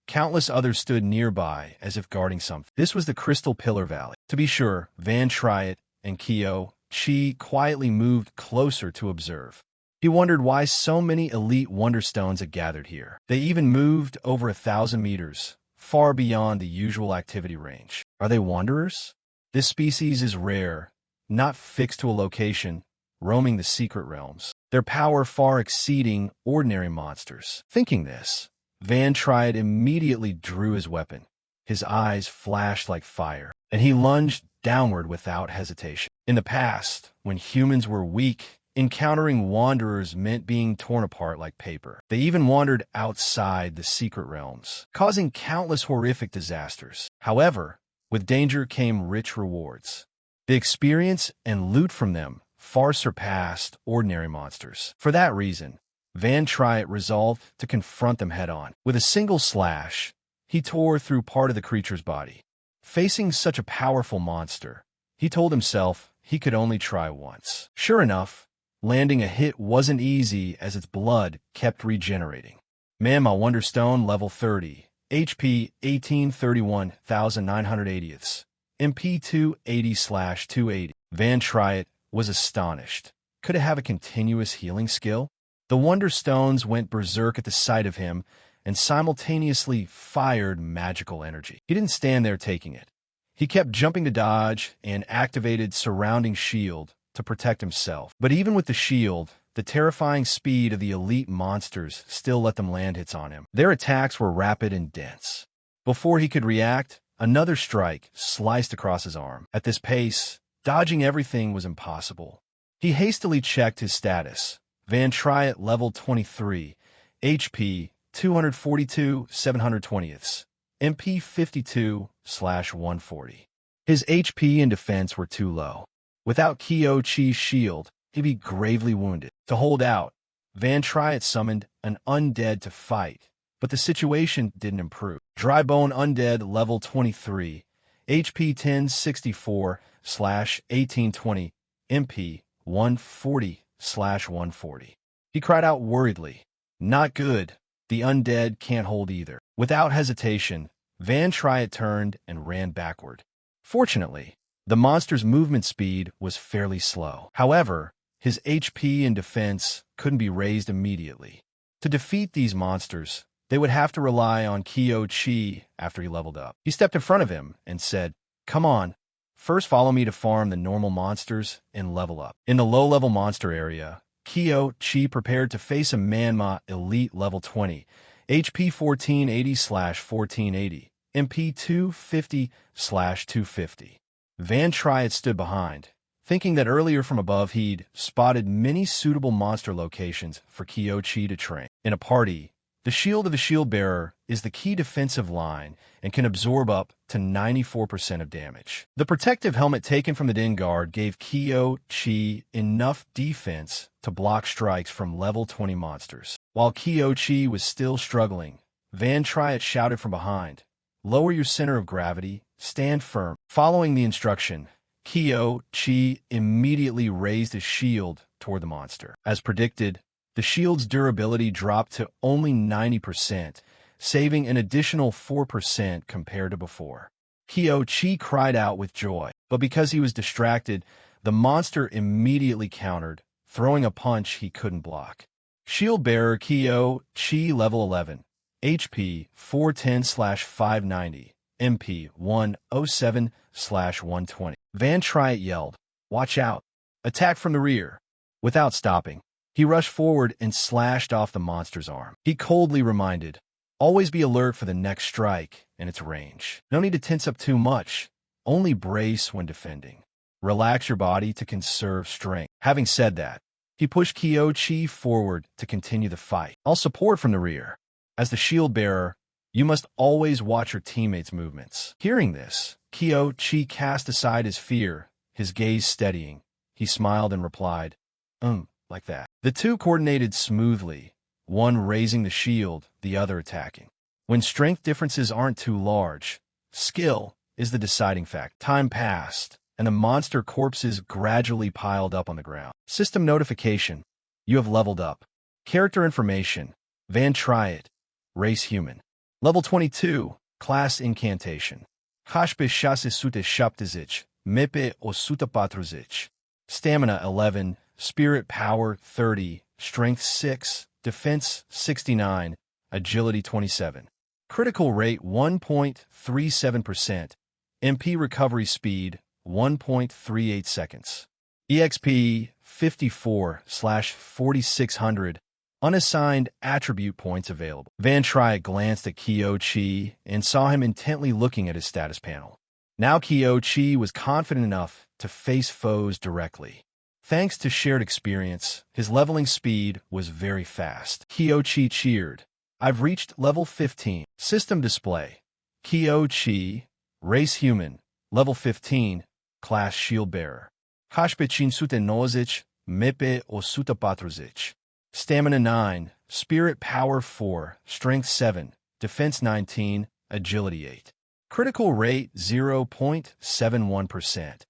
Countless others stood nearby as if guarding something. This was the Crystal Pillar Valley. To be sure, Van Triet and Kyo-Chi quietly moved closer to observe. He wondered why so many elite Wonderstones had gathered here. They even moved over 1,000 meters, far beyond the usual activity range. Are they wanderers? This species is rare, not fixed to a location, roaming the secret realms. Their power far exceeding ordinary monsters. Thinking this, Van Triet immediately drew his weapon. His eyes flashed like fire, and he lunged downward without hesitation. In the past, when humans were weak, encountering wanderers meant being torn apart like paper. They even wandered outside the secret realms, causing countless horrific disasters. However, with danger came rich rewards. The experience and loot from them far surpassed ordinary monsters. For that reason, Van Triet resolved to confront them head-on. With a single slash, he tore through part of the creature's body. Facing such a powerful monster, he told himself he could only try once. Sure enough, landing a hit wasn't easy as its blood kept regenerating. Manhwa Wonderstone level 30, HP 1831,980ths, MP 280/280. Van Triet was astonished. Could it have a continuous healing skill? The Wonderstones went berserk at the sight of him and simultaneously fired magical energy. He didn't stand there taking it. He kept jumping to dodge and activated Surrounding Shield to protect himself. But even with the shield, the terrifying speed of the elite monsters still let them land hits on him. Their attacks were rapid and dense. Before he could react, another strike sliced across his arm. At this pace, dodging everything was impossible. He hastily checked his status. Van Triet level 23, HP 242/720ths, MP 52/140. His HP and defense were too low. Without Kyo-Chi's shield, he'd be gravely wounded. To hold out, Van Triet summoned an undead to fight, but the situation didn't improve. Drybone Undead level 23, HP 1064/1820, MP 140/140. He cried out worriedly, "Not good. The undead can't hold either." Without hesitation, Van Triet turned and ran backward. Fortunately, the monster's movement speed was fairly slow. However, his HP and defense couldn't be raised immediately. To defeat these monsters, they would have to rely on Kyo-Chi after he leveled up. He stepped in front of him and said, "Come on, first follow me to farm the normal monsters and level up." In the low-level monster area, Kyo-Chi prepared to face a Manhwa Elite level 20, HP 1480/1480, MP 250/250. Van Triet stood behind, thinking that earlier from above he'd spotted many suitable monster locations for Kyo-Chi to train. In a party, the shield of the shield bearer is the key defensive line and can absorb up to 94% of damage. The protective helmet taken from the Den Guard gave Kyo-Chi enough defense to block strikes from level 20 monsters. While Kyo-Chi was still struggling, Van Triet shouted from behind, "Lower your center of gravity, stand firm." Following the instruction, Kyo-Chi immediately raised his shield toward the monster. As predicted, the shield's durability dropped to only 90%, saving an additional 4% compared to before. Kyo-Chi cried out with joy, but because he was distracted, the monster immediately countered, throwing a punch he couldn't block. Shield bearer Kyo-Chi level 11, HP 410/590, MP 107/120. Van Triet yelled, "Watch out! Attack from the rear!" Without stopping, he rushed forward and slashed off the monster's arm. He coldly reminded, "Always be alert for the next strike and its range. No need to tense up too much, only brace when defending. Relax your body to conserve strength." Having said that, he pushed Kyo-Chi forward to continue the fight. "I'll support from the rear. As the shield bearer, you must always watch your teammates' movements." Hearing this, Kyo-Chi cast aside his fear, his gaze steadying. He smiled and replied, like that." The two coordinated smoothly, one raising the shield, the other attacking. When strength differences aren't too large, skill is the deciding factor. Time passed, and the monster corpses gradually piled up on the ground. System notification: you have leveled up. Character information: Van Triet, race human. Level 22, class incantation. Hashpe shase sute shaptizich, mepe osuta patruzich. Stamina 11, spirit power 30, strength 6, defense 69, agility 27. Critical rate 1.37%, MP recovery speed 1.38 seconds. EXP 54/4600, unassigned attribute points available. Van Triet glanced at Kyo-Chi and saw him intently looking at his status panel. Now Kyo-Chi was confident enough to face foes directly. Thanks to shared experience, his leveling speed was very fast. Kyo-Chi cheered, "I've reached level 15. System display: Kyo-Chi, race human, level 15, class shield bearer. Hashpechin sute nozich, mepe osuta patruzich. Stamina 9, spirit power 4, strength 7, defense 19, agility 8. Critical rate 0.71%.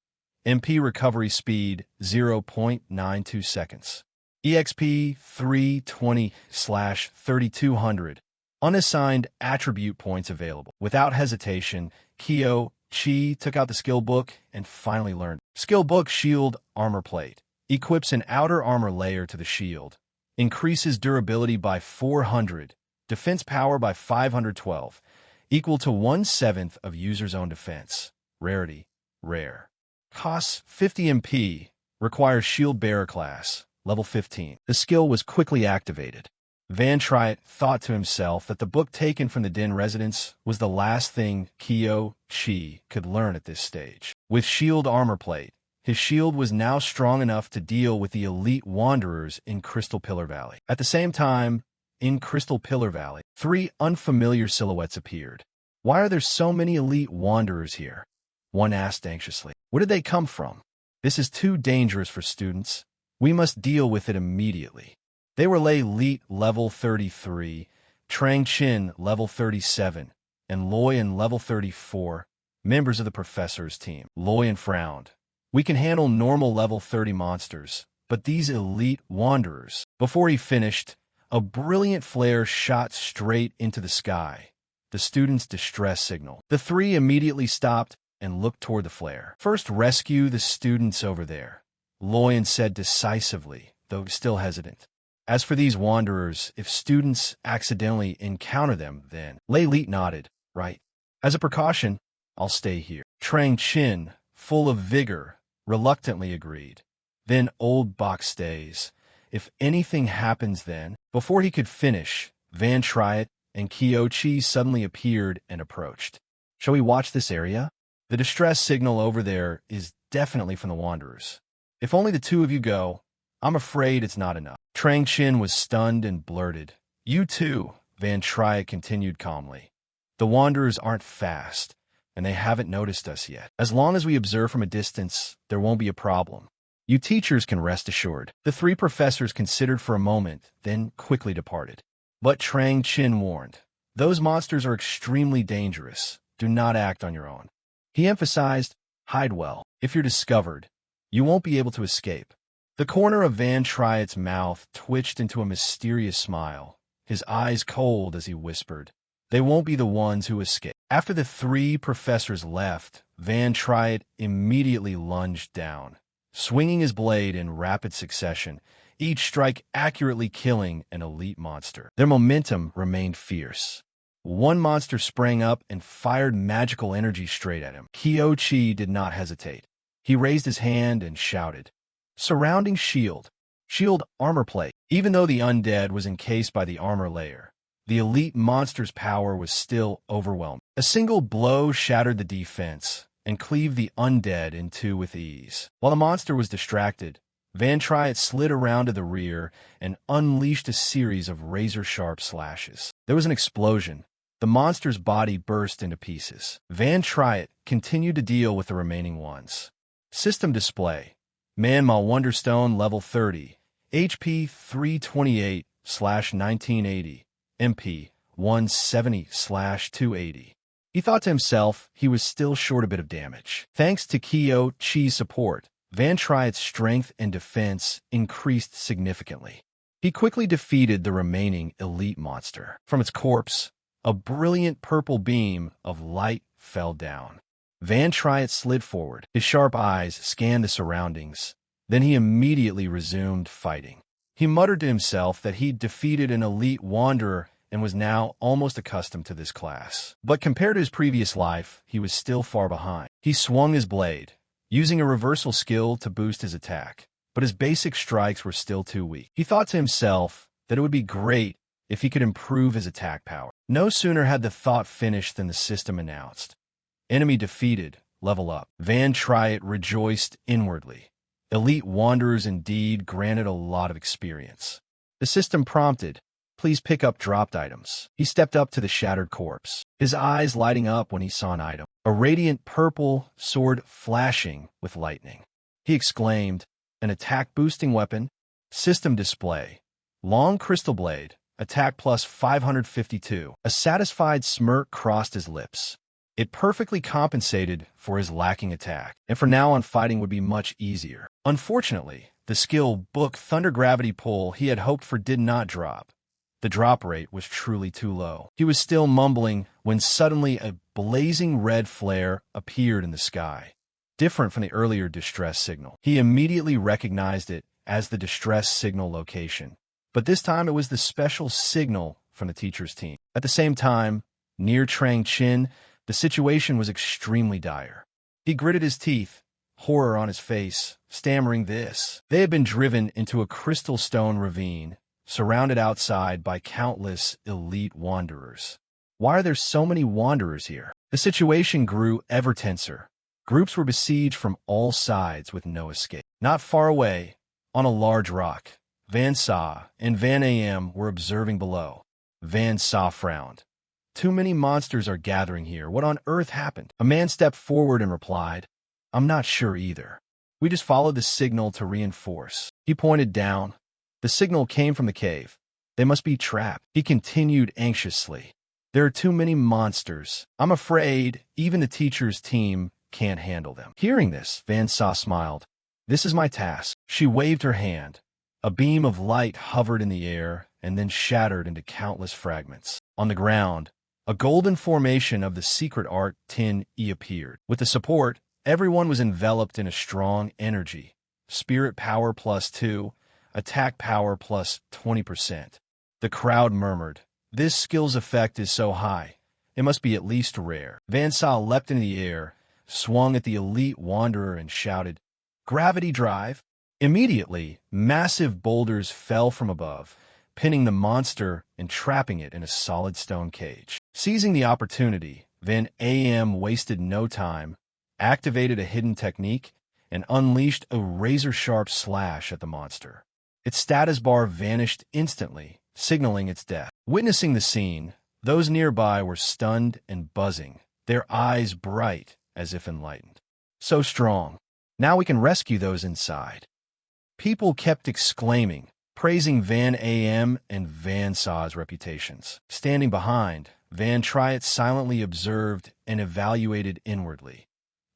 MP recovery speed 0.92 seconds. EXP 320/3200. Unassigned attribute points available." Without hesitation, Kyo-Chi took out the skill book and finally learned. Skill book: Shield Armor Plate. Equips an outer armor layer to the shield. Increases durability by 400, defense power by 512, equal to 1/7 of user's own defense. Rarity: rare. Costs 50 MP. Requires shield bearer class, level 15. The skill was quickly activated. Van Triet thought to himself that the book taken from the Den residence was the last thing Kyo-Chi could learn at this stage. With shield armor plate, his shield was now strong enough to deal with the elite wanderers in Crystal Pillar Valley. At the same time, in Crystal Pillar Valley, 3 unfamiliar silhouettes appeared. Why are there so many elite wanderers here? One asked anxiously. Where did they come from? This is too dangerous for students. We must deal with it immediately. They were Elite level 33, Trang Chin level 37, and Loyan level 34, members of the professor's team. Loyan frowned. We can handle normal level 30 monsters, but these elite wanderers. Before he finished, a brilliant flare shot straight into the sky, the student's distress signal. The three immediately stopped and looked toward the flare. First, rescue the students over there, Loyan said decisively, though still hesitant. As for these wanderers, if students accidentally encounter them, then... Elite nodded. Right. As a precaution, I'll stay here. Trang Chin, full of vigor, reluctantly agreed. Then Old Bok stays. If anything happens then... Before he could finish, Van Triet and Kyochi suddenly appeared and approached. Shall we watch this area? The distress signal over there is definitely from the wanderers. If only the two of you go, I'm afraid it's not enough. Trang Chin was stunned and blurted. You too, Van Triet continued calmly. The wanderers aren't fast, and they haven't noticed us yet. As long as we observe from a distance, there won't be a problem. You teachers can rest assured. The three professors considered for a moment, then quickly departed. But Trang Chin warned, those monsters are extremely dangerous. Do not act on your own. He emphasized, hide well. If you're discovered, you won't be able to escape. The corner of Van Triet's mouth twitched into a mysterious smile, his eyes cold as he whispered, they won't be the ones who escape. After the three professors left, Van Triet immediately lunged down, swinging his blade in rapid succession, each strike accurately killing an elite monster. Their momentum remained fierce. One monster sprang up and fired magical energy straight at him. Kyochi did not hesitate. He raised his hand and shouted, surrounding shield. Shield armor plate. Even though the undead was encased by the armor layer, the elite monster's power was still overwhelming. A single blow shattered the defense and cleaved the undead in two with ease. While the monster was distracted, Van Triet slid around to the rear and unleashed a series of razor-sharp slashes. There was an explosion. The monster's body burst into pieces. Van Triet continued to deal with the remaining ones. System display. Manhwa Wonderstone level 30, HP 328/1980, MP 170/280. He thought to himself he was still short a bit of damage. Thanks to Kyo-Chi's support, Van Triet's strength and defense increased significantly. He quickly defeated the remaining elite monster. From its corpse, a brilliant purple beam of light fell down. Van Triet slid forward. His sharp eyes scanned the surroundings. Then he immediately resumed fighting. He muttered to himself that he'd defeated an elite wanderer and was now almost accustomed to this class. But compared to his previous life, he was still far behind. He swung his blade, using a reversal skill to boost his attack, but his basic strikes were still too weak. He thought to himself that it would be great if he could improve his attack power. No sooner had the thought finished than the system announced, enemy defeated, level up. Van Triet rejoiced inwardly. Elite wanderers indeed granted a lot of experience. The system prompted, please pick up dropped items. He stepped up to the shattered corpse, his eyes lighting up when he saw an item, a radiant purple sword flashing with lightning. He exclaimed, an attack-boosting weapon, system display, long crystal blade, attack plus 552. A satisfied smirk crossed his lips. It perfectly compensated for his lacking attack, and from now on fighting would be much easier. Unfortunately, the skill book Thunder Gravity Pull he had hoped for did not drop. The drop rate was truly too low. He was still mumbling when suddenly a blazing red flare appeared in the sky, different from the earlier distress signal. He immediately recognized it as the distress signal location, but this time it was the special signal from the teacher's team. At the same time, near Trang Chin, the situation was extremely dire. He gritted his teeth, horror on his face, stammering this. They had been driven into a crystal stone ravine, surrounded outside by countless elite wanderers. Why are there so many wanderers here? The situation grew ever tenser. Groups were besieged from all sides with no escape. Not far away, on a large rock, Van Sa and Van Am were observing below. Van Sa frowned. Too many monsters are gathering here. What on earth happened? A man stepped forward and replied, I'm not sure either. We just followed the signal to reinforce. He pointed down. The signal came from the cave. They must be trapped. He continued anxiously. There are too many monsters. I'm afraid even the teacher's team can't handle them. Hearing this, Van Sa smiled. This is my task. She waved her hand. A beam of light hovered in the air and then shattered into countless fragments. On the ground, a golden formation of the secret art Tin E appeared. With the support, everyone was enveloped in a strong energy. Spirit power +2, attack power +20%. The crowd murmured, this skill's effect is so high. It must be at least rare. Van Sa leapt into the air, swung at the elite wanderer and shouted, Gravity drive! Immediately, massive boulders fell from above, pinning the monster and trapping it in a solid stone cage. Seizing the opportunity, Van AM wasted no time, activated a hidden technique, and unleashed a razor-sharp slash at the monster. Its status bar vanished instantly, signaling its death. Witnessing the scene, those nearby were stunned and buzzing, their eyes bright as if enlightened. So strong. Now we can rescue those inside. People kept exclaiming, praising Van AM and Van Sa's reputations. Standing behind, Van Triet silently observed and evaluated inwardly.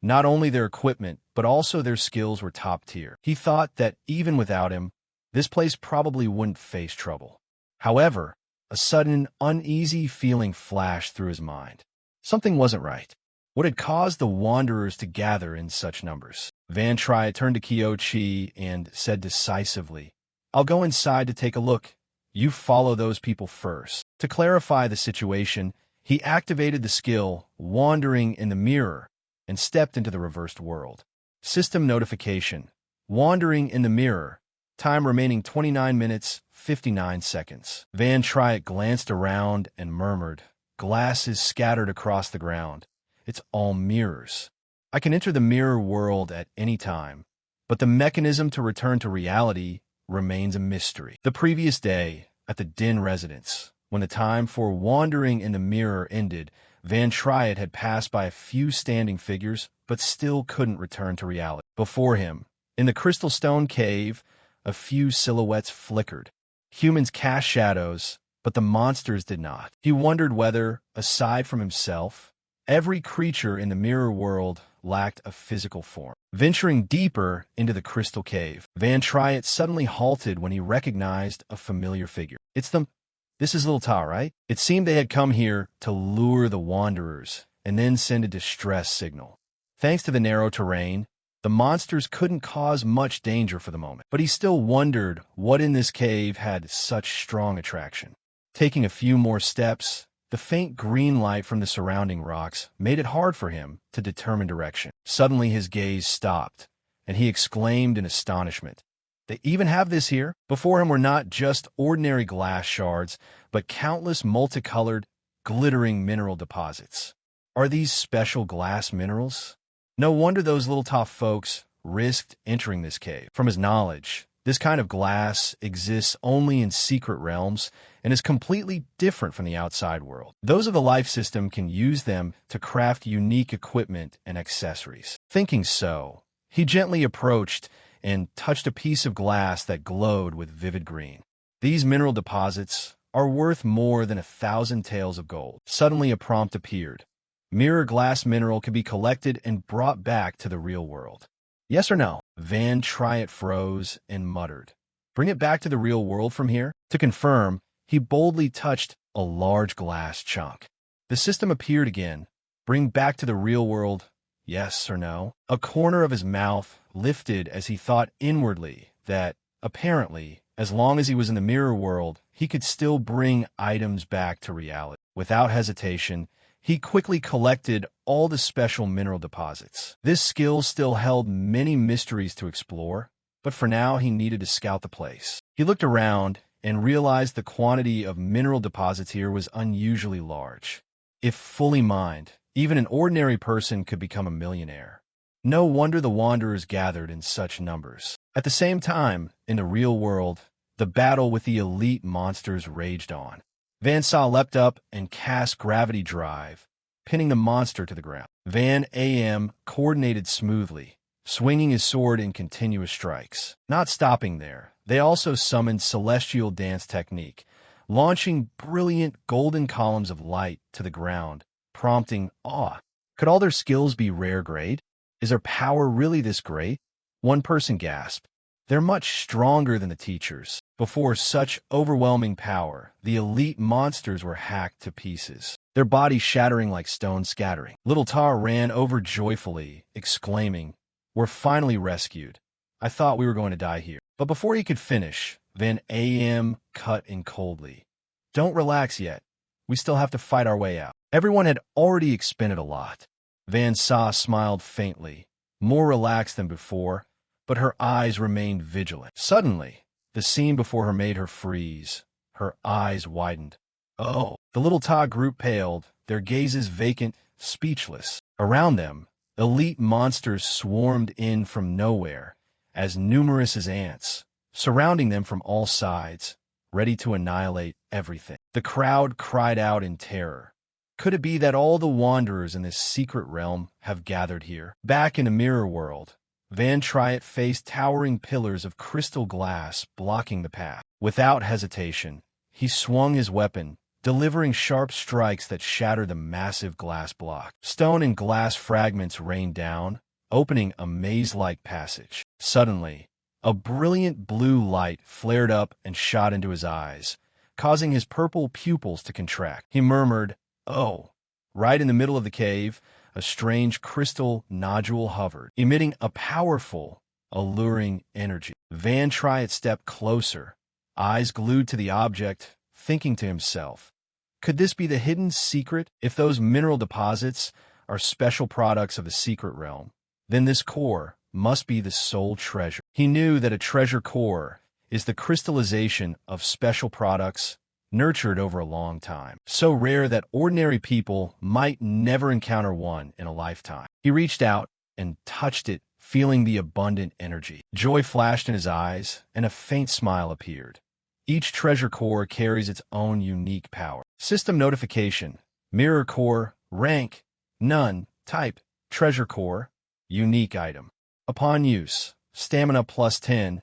Not only their equipment, but also their skills were top tier. He thought that even without him, this place probably wouldn't face trouble. However, a sudden, uneasy feeling flashed through his mind. Something wasn't right. What had caused the wanderers to gather in such numbers? Van Triet turned to Kyochi and said decisively, I'll go inside to take a look. You follow those people first. To clarify the situation, he activated the skill, Wandering in the Mirror, and stepped into the reversed world. System notification. Wandering in the Mirror. Time remaining 29 minutes, 59 seconds. Van Triet glanced around and murmured, Glasses scattered across the ground. It's all mirrors. I can enter the mirror world at any time, but the mechanism to return to reality remains a mystery. The previous day, at the Din residence, when the time for wandering in the mirror ended, Van Triet had passed by a few standing figures, but still couldn't return to reality. Before him, in the crystal stone cave, a few silhouettes flickered. Humans cast shadows, but the monsters did not. He wondered whether, aside from himself, every creature in the mirror world lacked a physical form. Venturing deeper into the crystal cave, Van Triet suddenly halted when he recognized a familiar figure. This is Little Ta, right? It seemed they had come here to lure the wanderers and then send a distress signal. Thanks to the narrow terrain, the monsters couldn't cause much danger for the moment, but he still wondered what in this cave had such strong attraction. Taking a few more steps, the faint green light from the surrounding rocks made it hard for him to determine direction. Suddenly his gaze stopped, and he exclaimed in astonishment, They even have this here? Before him were not just ordinary glass shards, but countless multicolored, glittering mineral deposits. Are these special glass minerals? No wonder those Little Ta folks risked entering this cave. From his knowledge, this kind of glass exists only in secret realms and is completely different from the outside world. Those of the life system can use them to craft unique equipment and accessories. Thinking so, he gently approached and touched a piece of glass that glowed with vivid green. These mineral deposits are worth more than 1,000 taels of gold. Suddenly a prompt appeared. Mirror glass mineral can be collected and brought back to the real world. Yes or no? Van Triet froze and muttered, Bring it back to the real world from here? To confirm, he boldly touched a large glass chunk. The system appeared again. Bring back to the real world, yes or no? A corner of his mouth lifted as he thought inwardly that, apparently, as long as he was in the mirror world, he could still bring items back to reality. Without hesitation, he quickly collected all the special mineral deposits. This skill still held many mysteries to explore, but for now he needed to scout the place. He looked around and realized the quantity of mineral deposits here was unusually large. If fully mined, even an ordinary person could become a millionaire. No wonder the wanderers gathered in such numbers. At the same time, in the real world, the battle with the elite monsters raged on. Van Saw leapt up and cast Gravity Drive, pinning the monster to the ground. Van AM coordinated smoothly, swinging his sword in continuous strikes. Not stopping there, they also summoned Celestial Dance Technique, launching brilliant golden columns of light to the ground, prompting awe. Could all their skills be rare grade? Is their power really this great? One person gasped. They're much stronger than the teachers. Before such overwhelming power, the elite monsters were hacked to pieces, their bodies shattering like stone scattering. Little Tar ran over joyfully, exclaiming, "We're finally rescued. I thought we were going to die here." But before he could finish, Van AM cut in coldly. "Don't relax yet. We still have to fight our way out." Everyone had already expended a lot. Van Saw smiled faintly, more relaxed than before, but her eyes remained vigilant. Suddenly, the scene before her made her freeze. Her eyes widened. Oh! The little Ta group paled, their gazes vacant, speechless. Around them, elite monsters swarmed in from nowhere, as numerous as ants, surrounding them from all sides, ready to annihilate everything. The crowd cried out in terror. Could it be that all the wanderers in this secret realm have gathered here? Back in a mirror world, Van Triet faced towering pillars of crystal glass blocking the path. Without hesitation, he swung his weapon, delivering sharp strikes that shattered the massive glass block. Stone and glass fragments rained down, opening a maze-like passage. Suddenly, a brilliant blue light flared up and shot into his eyes, causing his purple pupils to contract. He murmured, "Oh!" Right in the middle of the cave, a strange crystal nodule hovered, emitting a powerful, alluring energy. Van Triet stepped closer, eyes glued to the object, thinking to himself, could this be the hidden secret? If those mineral deposits are special products of the secret realm, then this core must be the sole treasure. He knew that a treasure core is the crystallization of special products nurtured over a long time, so rare that ordinary people might never encounter one in a lifetime. He reached out and touched it, feeling the abundant energy. Joy flashed in his eyes, and a faint smile appeared. Each treasure core carries its own unique power. System notification: Mirror Core, rank, none, type, treasure core, unique item. Upon use, stamina plus 10,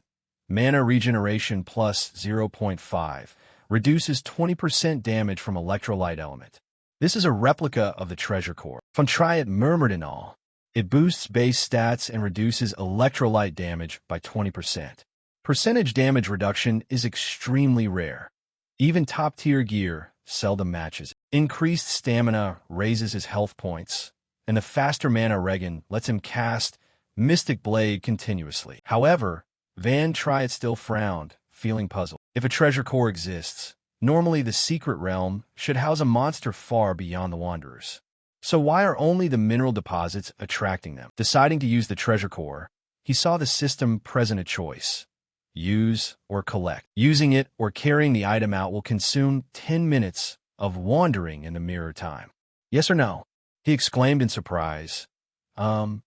mana regeneration plus 0.5, reduces 20% damage from electrolyte element. This is a replica of the treasure core. Van Triet murmured in awe. It boosts base stats and reduces electrolyte damage by 20%. Percentage damage reduction is extremely rare. Even top-tier gear seldom matches. Increased stamina raises his health points, and the faster mana regen lets him cast Mystic Blade continuously. However, Van Triet still frowned, feeling puzzled. If a treasure core exists, normally the secret realm should house a monster far beyond the Wanderers. So why are only the mineral deposits attracting them? Deciding to use the treasure core, he saw the system present a choice: use or collect. Using it or carrying the item out will consume 10 minutes of wandering in the mirror time. Yes or no? He exclaimed in surprise.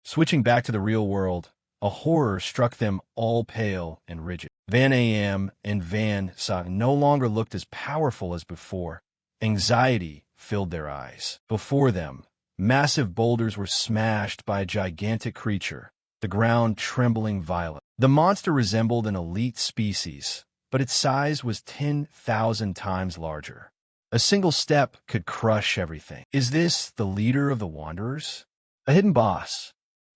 Switching back to the real world, a horror struck them all pale and rigid. Van AM and Van Saw no longer looked as powerful as before. Anxiety filled their eyes. Before them, massive boulders were smashed by a gigantic creature, the ground trembling violently. The monster resembled an elite species, but its size was 10,000 times larger. A single step could crush everything. Is this the leader of the Wanderers? A hidden boss.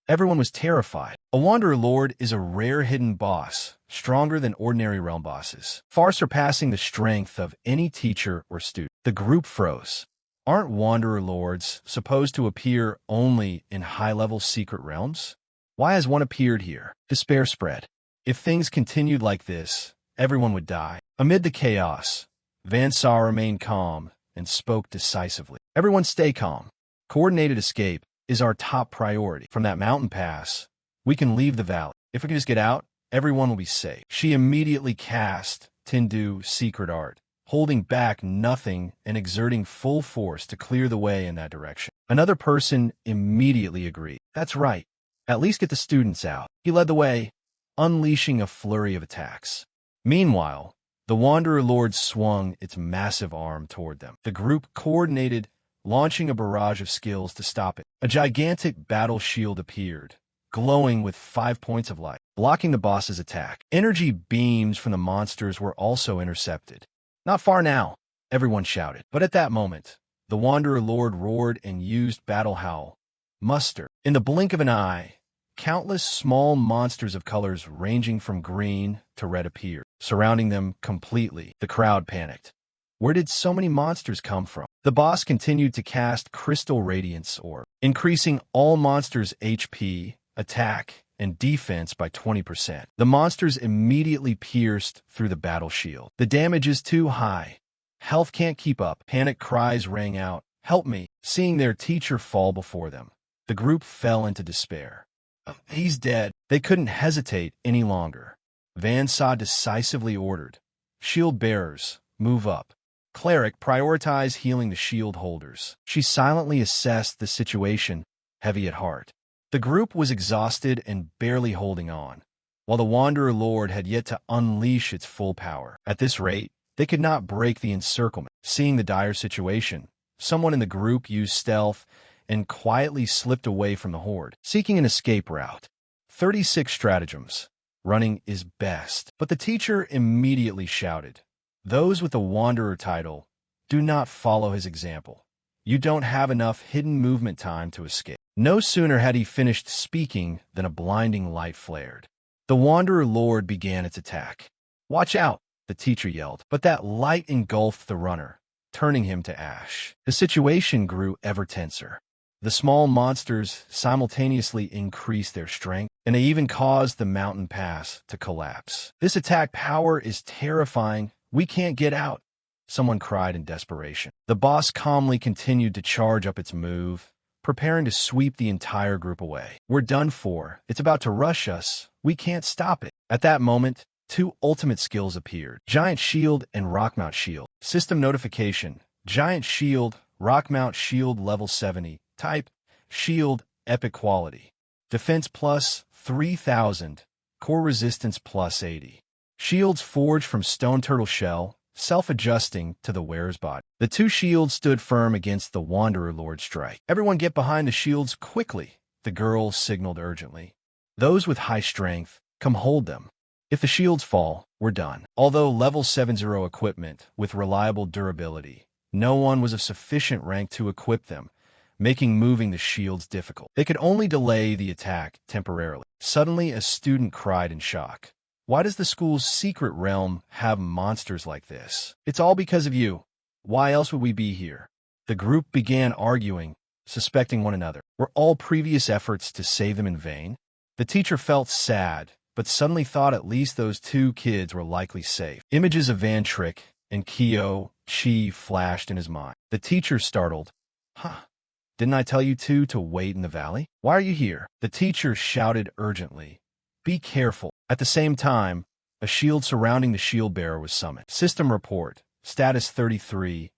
Everyone was terrified. A Wanderer Lord is a rare hidden boss, stronger than ordinary realm bosses, far surpassing the strength of any teacher or student. The group froze. Aren't Wanderer Lords supposed to appear only in high-level secret realms? Why has one appeared here? Despair spread. If things continued like this, everyone would die. Amid the chaos, Van Saw remained calm and spoke decisively. Everyone stay calm. Coordinated escape is our top priority. From that mountain pass, we can leave the valley. If we can just get out, everyone will be safe. She immediately cast Tindu Secret Art, holding back nothing and exerting full force to clear the way in that direction. Another person immediately agreed. That's right. At least get the students out. He led the way, unleashing a flurry of attacks. Meanwhile, The Wanderer Lord swung its massive arm toward them. The group coordinated, launching a barrage of skills to stop it. A gigantic battle shield appeared, glowing with 5 points of light, blocking the boss's attack. Energy beams from the monsters were also intercepted. "Not far now," everyone shouted. But at that moment, the Wanderer Lord roared and used Battle Howl. Muster. In the blink of an eye, countless small monsters of colors ranging from green to red appeared, surrounding them completely. The crowd panicked. Where did so many monsters come from? The boss continued to cast Crystal Radiance Orb, increasing all monsters' HP, attack, and defense by 20%. The monsters immediately pierced through the battle shield. The damage is too high. Health can't keep up. Panic cries rang out. "Help me!" Seeing their teacher fall before them, the group fell into despair. "He's dead." They couldn't hesitate any longer. Van Sa decisively ordered, "Shield bearers, move up." Cleric, prioritize healing the shield holders. She silently assessed the situation, heavy at heart. The group was exhausted and barely holding on, while the Wanderer Lord had yet to unleash its full power. At this rate, they could not break the encirclement. Seeing the dire situation, someone in the group used stealth and quietly slipped away from the horde, seeking an escape route. 36 stratagems. Running is best. But the teacher immediately shouted, "Those with the Wanderer title, do not follow his example. You don't have enough hidden movement time to escape." No sooner had he finished speaking than a blinding light flared. The Wanderer Lord began its attack. "Watch out!" the teacher yelled, but that light engulfed the runner, turning him to ash. The situation grew ever tenser. The small monsters simultaneously increased their strength, and they even caused the mountain pass to collapse. "This attack power is terrifying. We can't get out," someone cried in desperation. The boss calmly continued to charge up its move, preparing to sweep the entire group away. "We're done for. It's about to rush us. We can't stop it." At that moment, two ultimate skills appeared: Giant Shield and Rockmount Shield. System notification: Giant Shield, Rockmount Shield level 70. Type: Shield, Epic Quality. Defense plus 3000. Core resistance plus 80. Shields forged from stone turtle shell, self-adjusting to the wearer's body. The two shields stood firm against the Wanderer Lord's strike. "Everyone get behind the shields quickly," the girl signaled urgently. "Those with high strength, come hold them. If the shields fall, we're done." Although level 70 equipment with reliable durability, no one was of sufficient rank to equip them, making moving the shields difficult. They could only delay the attack temporarily. Suddenly, a student cried in shock. "Why does the school's secret realm have monsters like this?" "It's all because of you. Why else would we be here?" The group began arguing, suspecting one another. Were all previous efforts to save them in vain? The teacher felt sad, but suddenly thought at least those two kids were likely safe. Images of Van Trick and Kyo Chi flashed in his mind. The teacher startled. Didn't I tell you two to wait in the valley? Why are you here?" The teacher shouted urgently, "Be careful." At the same time, a shield surrounding the shield bearer was summoned. System report: Status 33,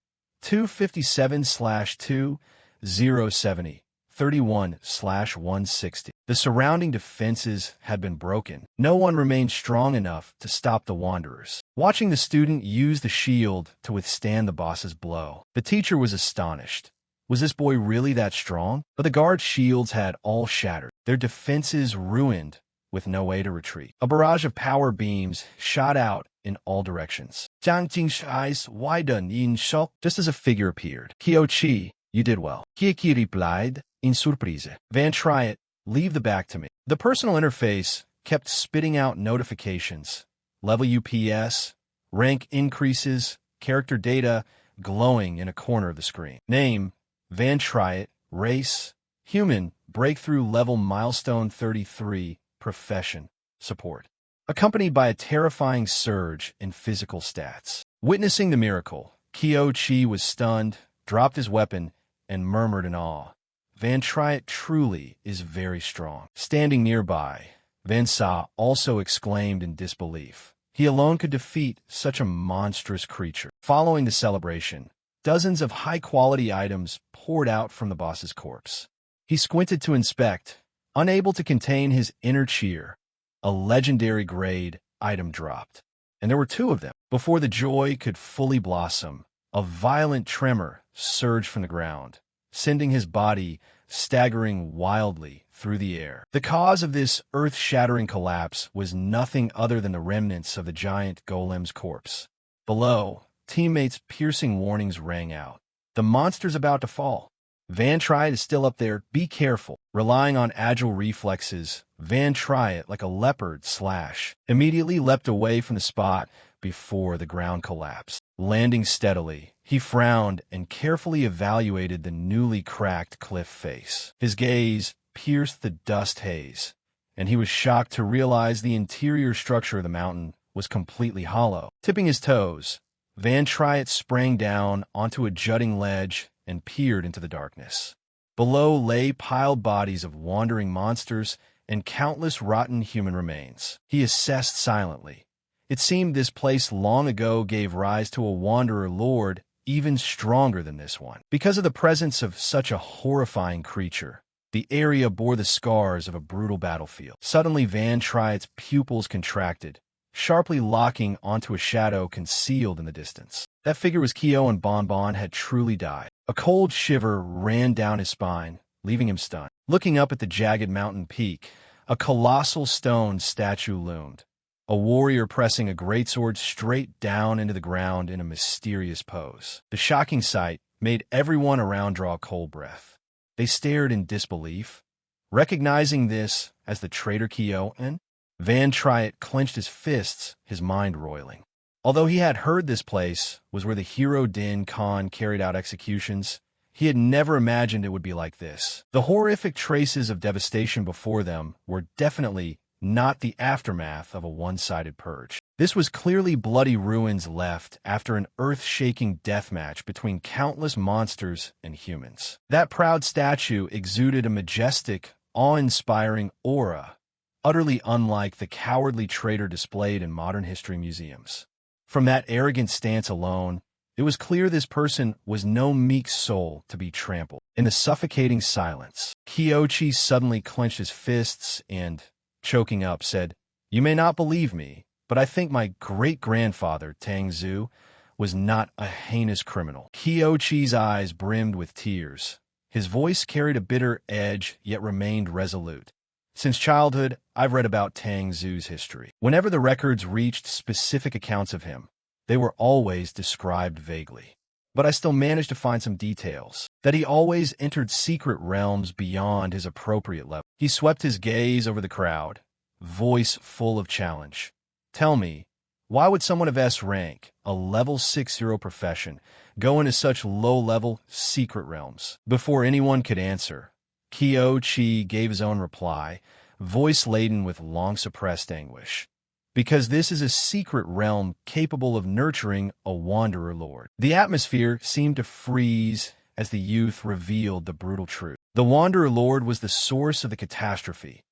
257/2070, 31/160. The surrounding defenses had been broken. No one remained strong enough to stop the Wanderers. Watching the student use the shield to withstand the boss's blow, the teacher was astonished. Was this boy really that strong? But the guard's shields had all shattered, their defenses ruined, with no way to retreat. A barrage of power beams shot out in all directions. Jiang Jing's eyes widened in shock just as a figure appeared. "Kyo Chi, you did well." Kieki replied, in surprise. "Van, try it. Leave the back to me." The personal interface kept spitting out notifications. Level UPS, rank increases, character data glowing in a corner of the screen. Name: Van Triet, race: human, breakthrough level milestone 33, profession: support. Accompanied by a terrifying surge in physical stats. Witnessing the miracle, Kyo Chi was stunned, dropped his weapon, and murmured in awe. Van Triet truly is very strong. Standing nearby, Van Sa also exclaimed in disbelief. He alone could defeat such a monstrous creature. Following the celebration, dozens of high-quality items poured out from the boss's corpse. He squinted to inspect, unable to contain his inner cheer. A legendary grade item dropped. and there were two of them. Before the joy could fully blossom, a violent tremor surged from the ground, sending his body staggering wildly through the air. The cause of this earth-shattering collapse was nothing other than the remnants of the giant golem's corpse. Below, teammates' piercing warnings rang out. The monster's about to fall. Van Triet is still up there. Be careful. Relying on agile reflexes, Van Triet, like a leopard slash, immediately leapt away from the spot before the ground collapsed. Landing steadily, he frowned and carefully evaluated the newly cracked cliff face. His gaze pierced the dust haze, and he was shocked to realize the interior structure of the mountain was completely hollow. Tipping his toes, Van Triet sprang down onto a jutting ledge and peered into the darkness. Below lay piled bodies of wandering monsters and countless rotten human remains. He assessed silently. It seemed this place long ago gave rise to a wanderer lord even stronger than this one. Because of the presence of such a horrifying creature, the area bore the scars of a brutal battlefield. Suddenly, Van Triet's pupils contracted, sharply locking onto a shadow concealed in the distance. That figure was Kyo, and Bonbon had truly died. A cold shiver ran down his spine, leaving him stunned. Looking up at the jagged mountain peak, a colossal stone statue loomed, a warrior pressing a greatsword straight down into the ground in a mysterious pose. The shocking sight made everyone around draw a cold breath. They stared in disbelief, recognizing this as the traitor Kyo, and Van Triet clenched his fists, his mind roiling. Although he had heard this place was where the hero Din Khan carried out executions, he had never imagined it would be like this. The horrific traces of devastation before them were definitely not the aftermath of a one-sided purge. This was clearly bloody ruins left after an earth-shaking deathmatch between countless monsters and humans. That proud statue exuded a majestic, awe-inspiring aura, utterly unlike the cowardly traitor displayed in modern history museums. From that arrogant stance alone, it was clear this person was no meek soul to be trampled. In the suffocating silence, Kyochi suddenly clenched his fists and, choking up, said, "You may not believe me, but I think my great-grandfather, Tang Zhu, was not a heinous criminal." Kyochi's eyes brimmed with tears. His voice carried a bitter edge, yet remained resolute. Since childhood, I've read about Tang Zhu's history. Whenever the records reached specific accounts of him, they were always described vaguely. But I still managed to find some details. That he always entered secret realms beyond his appropriate level. He swept his gaze over the crowd, voice full of challenge. "Tell me, why would someone of S rank, a level 60 profession, go into such low-level secret realms?" Before anyone could answer, Kyochi gave his own reply, voice laden with long-suppressed anguish. "Because this is a secret realm capable of nurturing a wanderer lord." The atmosphere seemed to freeze as the youth revealed the brutal truth. The wanderer lord was the source of the catastrophe,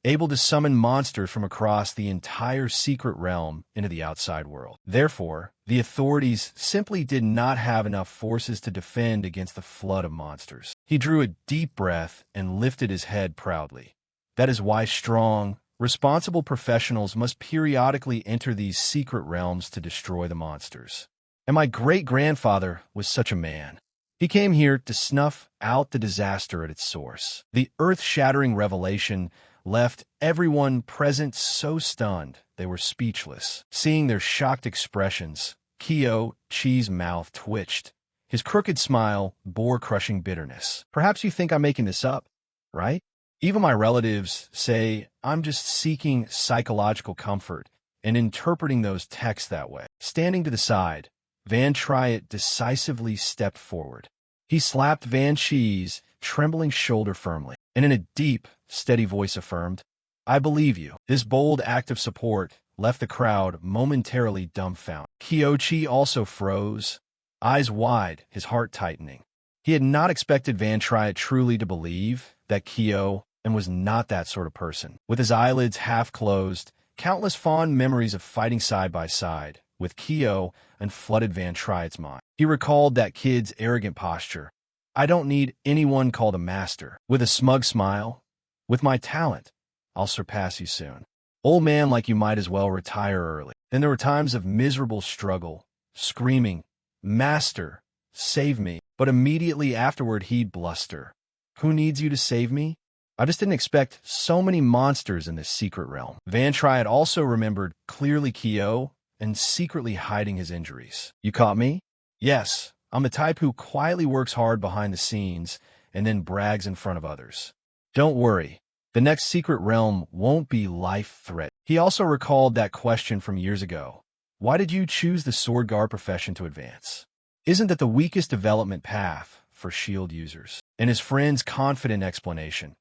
able to summon monsters from across the entire secret realm into the outside world. Therefore, the authorities simply did not have enough forces to defend against the flood of monsters. He drew a deep breath and lifted his head proudly. That is why strong, responsible professionals must periodically enter these secret realms to destroy the monsters. And my great-grandfather was such a man. He came here to snuff out the disaster at its source. The earth-shattering revelation left everyone present so stunned they were speechless. Seeing their shocked expressions, Kyochi's mouth twitched. His crooked smile bore crushing bitterness. "Perhaps you think I'm making this up, right? Even my relatives say I'm just seeking psychological comfort and interpreting those texts that way." Standing to the side, Van Triet decisively stepped forward. He slapped Van Chi's trembling shoulder firmly, and in a deep, steady voice affirmed, "I believe you." This bold act of support left the crowd momentarily dumbfounded. Kyochi also froze, eyes wide, his heart tightening. He had not expected Van Triet truly to believe that Kyo and was not that sort of person. With his eyelids half closed, countless fond memories of fighting side by side with Kyo and flooded Van Triet's mind. He recalled that kid's arrogant posture. "I don't need anyone called a master." With a smug smile, "With my talent, I'll surpass you soon." Old man like you might as well retire early. Then there were times of miserable struggle, screaming, "Master, save me." But immediately afterward he'd bluster. "Who needs you to save me? I just didn't expect so many monsters in this secret realm." Van Triad also remembered clearly Kyo and secretly hiding his injuries. "You caught me?" "Yes, I'm the type who quietly works hard behind the scenes and then brags in front of others. Don't worry, the next secret realm won't be life-threatening." He also recalled that question from years ago. Why did you choose the sword guard profession to advance? Isn't that the weakest development path for shield users? And his friend's confident explanation.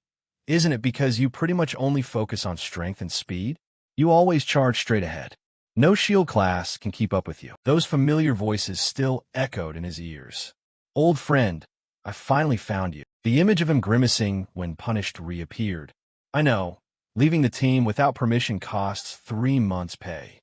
Isn't it because you pretty much only focus on strength and speed? You always charge straight ahead. No shield class can keep up with you. Those familiar voices still echoed in his ears. "Old friend, I finally found you." The image of him grimacing when punished reappeared. "I know, leaving the team without permission costs 3 months' pay.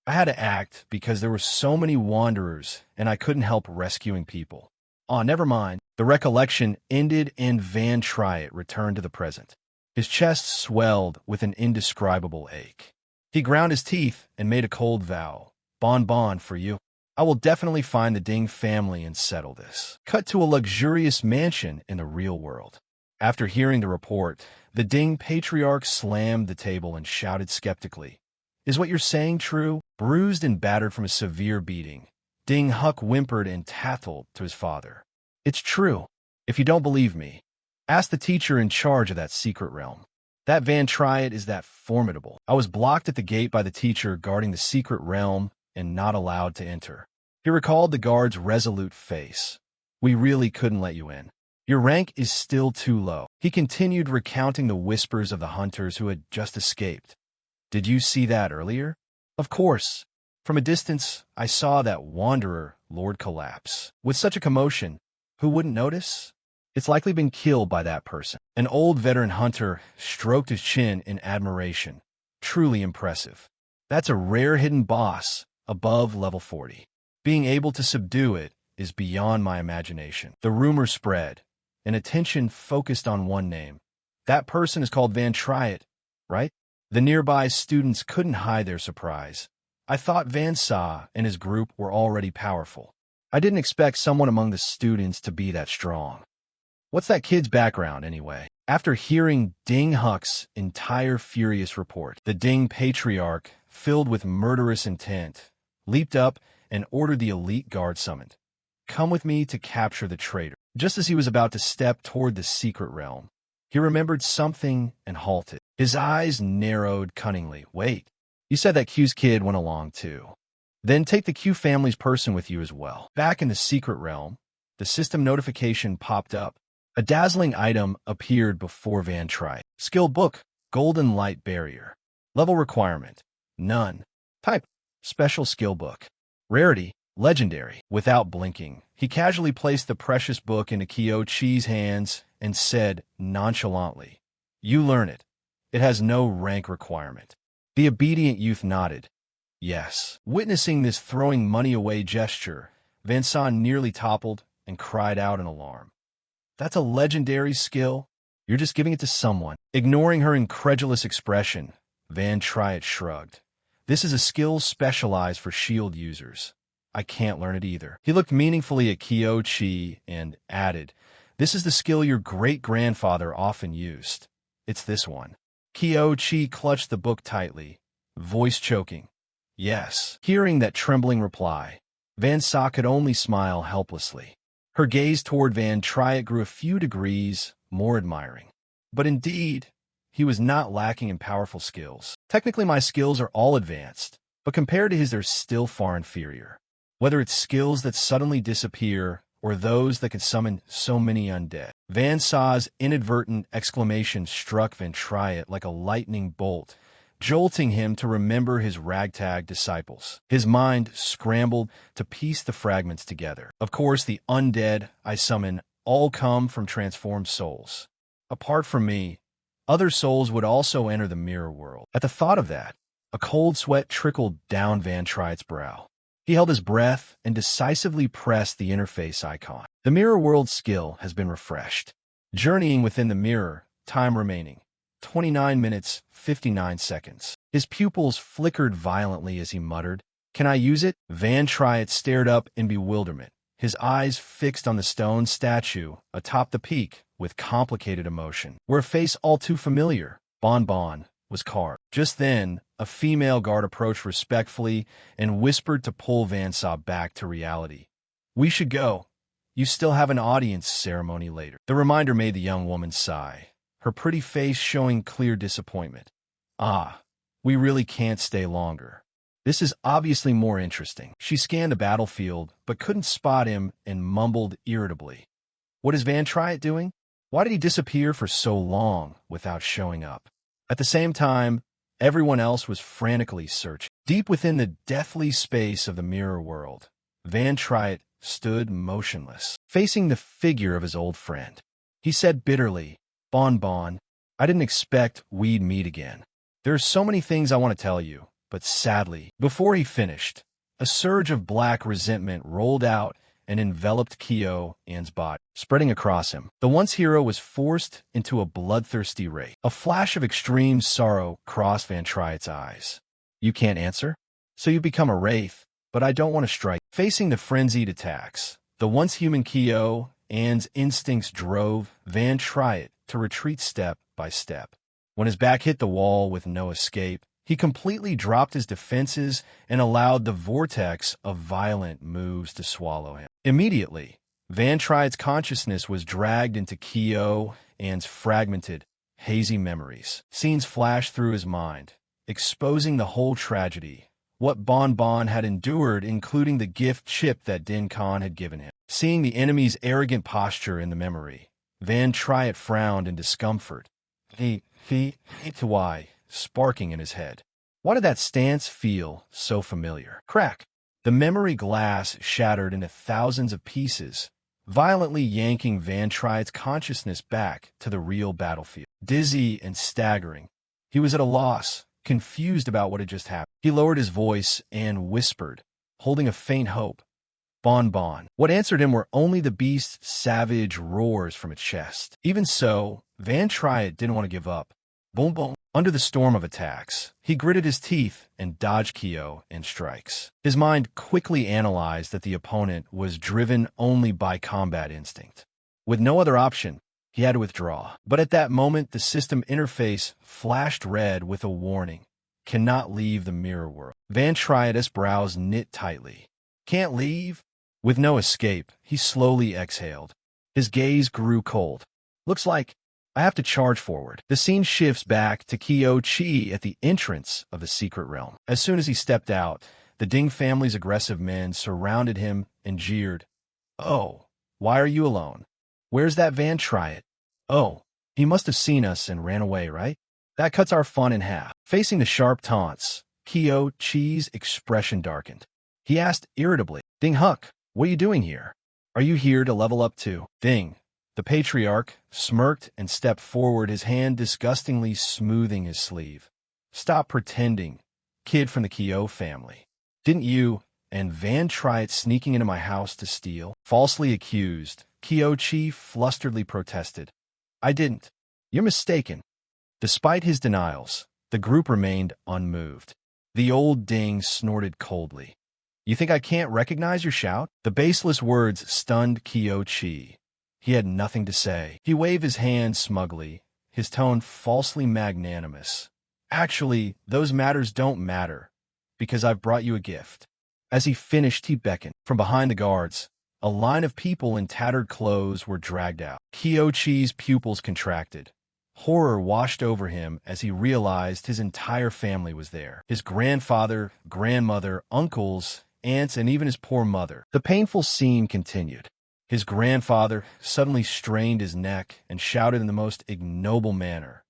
I had to act because there were so many wanderers and I couldn't help rescuing people." "Aw, never mind." The recollection ended and Van Triet returned to the present. His chest swelled with an indescribable ache. He ground his teeth and made a cold vow. "Bon bon for you. I will definitely find the Ding family and settle this." Cut to a luxurious mansion in the real world. After hearing the report, the Ding patriarch slammed the table and shouted skeptically, "Is what you're saying true?" Bruised and battered from a severe beating, Ding Huck whimpered and tattled to his father. "It's true. If you don't believe me, ask the teacher in charge of that secret realm. That Van Triet is that formidable. I was blocked at the gate by the teacher guarding the secret realm and not allowed to enter." He recalled the guard's resolute face. "We really couldn't let you in. Your rank is still too low." He continued recounting the whispers of the hunters who had just escaped. "Did you see that earlier?" "Of course. From a distance, I saw that wanderer lord collapse. With such a commotion, who wouldn't notice? It's likely been killed by that person." An old veteran hunter stroked his chin in admiration. "Truly impressive. That's a rare hidden boss above level 40. Being able to subdue it is beyond my imagination." The rumor spread, and attention focused on one name. "That person is called Van Triet, right?" The nearby students couldn't hide their surprise. "I thought Van Sa and his group were already powerful. I didn't expect someone among the students to be that strong. What's that kid's background, anyway?" After hearing Ding Huck's entire furious report, the Ding patriarch, filled with murderous intent, leaped up and ordered the elite guard summoned. "Come with me to capture the traitor." Just as he was about to step toward the secret realm, he remembered something and halted. His eyes narrowed cunningly. "Wait, you said that Q's kid went along too. Then take the Q family's person with you as well." Back in the secret realm, the system notification popped up. A dazzling item appeared before Van Triet. Skill book, Golden Light Barrier. Level requirement, none. Type, special skill book. Rarity, legendary. Without blinking, he casually placed the precious book into Kyo Chi's hands and said nonchalantly, "You learn it. It has no rank requirement." The obedient youth nodded. Yes. Witnessing this throwing money away gesture, Van Son nearly toppled and cried out in alarm. "That's a legendary skill? You're just giving it to someone." Ignoring her incredulous expression, Van Triet shrugged. "This is a skill specialized for shield users. I can't learn it either." He looked meaningfully at Kyo Chi and added, "This is the skill your great-grandfather often used. It's this one." Kyo Chi clutched the book tightly, voice choking. "Yes." Hearing that trembling reply, Van Sa could only smile helplessly. Her gaze toward Van Triet grew a few degrees more admiring. But indeed, he was not lacking in powerful skills. "Technically, my skills are all advanced, but compared to his, they're still far inferior. Whether it's skills that suddenly disappear or those that can summon so many undead." Van Sa's inadvertent exclamation struck Van Triet like a lightning bolt, jolting him to remember his ragtag disciples. His mind scrambled to piece the fragments together. Of course, the undead I summon all come from transformed souls. Apart from me, other souls would also enter the mirror world. At the thought of that, a cold sweat trickled down Van Triet's brow. He held his breath and decisively pressed the interface icon. The mirror world skill has been refreshed. Journeying within the mirror, time remaining, 29 minutes, 59 seconds. His pupils flickered violently as he muttered, "Can I use it?" Van Triet stared up in bewilderment, his eyes fixed on the stone statue atop the peak with complicated emotion, where a face all too familiar, Bon Bon, was carved. Just then, a female guard approached respectfully and whispered to pull Van Saw back to reality. "We should go. You still have an audience ceremony later." The reminder made the young woman sigh, her pretty face showing clear disappointment. "Ah, we really can't stay longer. This is obviously more interesting." She scanned the battlefield, but couldn't spot him and mumbled irritably. "What is Van Triet doing? Why did he disappear for so long without showing up?" At the same time, everyone else was frantically searching. Deep within the deathly space of the mirror world, Van Triet stood motionless, facing the figure of his old friend. He said bitterly, "Bon Bon, I didn't expect we'd meet again. There are so many things I want to tell you, but sadly..." Before he finished, a surge of black resentment rolled out and enveloped Kyo An's body, spreading across him. The once hero was forced into a bloodthirsty rage. A flash of extreme sorrow crossed Van Triet's eyes. "You can't answer? So you become a wraith, but I don't want to strike." Facing the frenzied attacks, the once human Kyo An's instincts drove Van Triet to retreat step by step. When his back hit the wall with no escape, he completely dropped his defenses and allowed the vortex of violent moves to swallow him. Immediately, Van Triet's consciousness was dragged into Kyo An's fragmented, hazy memories. Scenes flashed through his mind, exposing the whole tragedy, what Bon Bon had endured, including the gift chip that Din Khan had given him. Seeing the enemy's arrogant posture in the memory, Van Triet frowned in discomfort. Why? Sparking in his head. Why did that stance feel so familiar? Crack! The memory glass shattered into thousands of pieces, violently yanking Van Triet's consciousness back to the real battlefield. Dizzy and staggering, he was at a loss, confused about what had just happened. He lowered his voice and whispered, holding a faint hope, "Bon Bon." What answered him were only the beast's savage roars from its chest. Even so, Van Triet didn't want to give up. Boom boom. Under the storm of attacks, he gritted his teeth and dodged Kyo and strikes. His mind quickly analyzed that the opponent was driven only by combat instinct. With no other option, he had to withdraw. But at that moment, the system interface flashed red with a warning. "Cannot leave the mirror world." Van Triet's brows knit tightly. "Can't leave?" With no escape, he slowly exhaled. His gaze grew cold. "Looks like I have to charge forward." The scene shifts back to Kyo Chi at the entrance of the secret realm. As soon as he stepped out, the Ding family's aggressive men surrounded him and jeered. "Oh, why are you alone? Where's that Van Triet? Oh, he must have seen us and ran away, right? That cuts our fun in half." Facing the sharp taunts, Kyo Chi's expression darkened. He asked irritably, "Ding Huck, what are you doing here? Are you here to level up too?" Ding, the patriarch, smirked and stepped forward, his hand disgustingly smoothing his sleeve. "Stop pretending, kid from the Kyo family. Didn't you and Van Triet sneaking into my house to steal?" Falsely accused, Kyo Chi flusteredly protested. "I didn't. You're mistaken." Despite his denials, the group remained unmoved. The old Ding snorted coldly. "You think I can't recognize your shout?" The baseless words stunned Kyo Chi. He had nothing to say. He waved his hand smugly, his tone falsely magnanimous. "Actually, those matters don't matter, because I've brought you a gift." As he finished, he beckoned. From behind the guards, a line of people in tattered clothes were dragged out. Kyo Chi's pupils contracted. Horror washed over him as he realized his entire family was there. His grandfather, grandmother, uncles, aunts, and even his poor mother. The painful scene continued. His grandfather suddenly strained his neck and shouted in the most ignoble manner,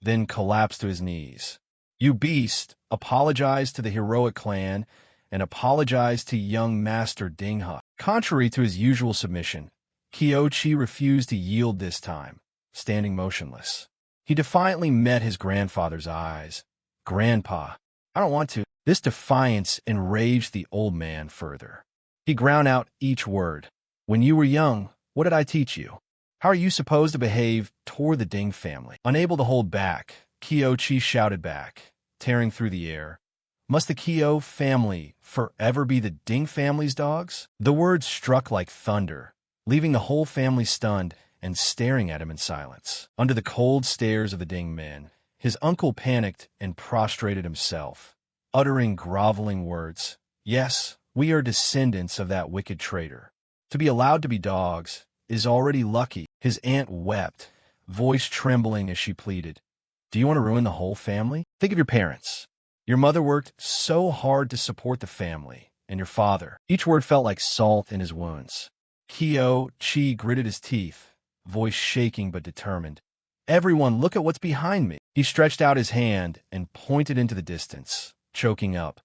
then collapsed to his knees. "You beast, apologize to the heroic clan and apologize to young Master Ding Huck." Contrary to his usual submission, Kyo Chi refused to yield this time, standing motionless. He defiantly met his grandfather's eyes. "Grandpa, I don't want to." This defiance enraged the old man further. He ground out each word. "When you were young, what did I teach you? How are you supposed to behave toward the Ding family? Unable to hold back, Kyo-chi shouted back, tearing through the air. Must the Kyo family forever be the Ding family's dogs? The words struck like thunder, leaving the whole family stunned and staring at him in silence. Under the cold stares of the Ding men, his uncle panicked and prostrated himself, uttering groveling words. Yes, we are descendants of that wicked traitor. To be allowed to be dogs is already lucky. His aunt wept, voice trembling as she pleaded. Do you want to ruin the whole family? Think of your parents. Your mother worked so hard to support the family, and your father. Each word felt like salt in his wounds. Kyo-chi gritted his teeth, voice shaking but determined. Everyone, look at what's behind me. He stretched out his hand and pointed into the distance, choking up.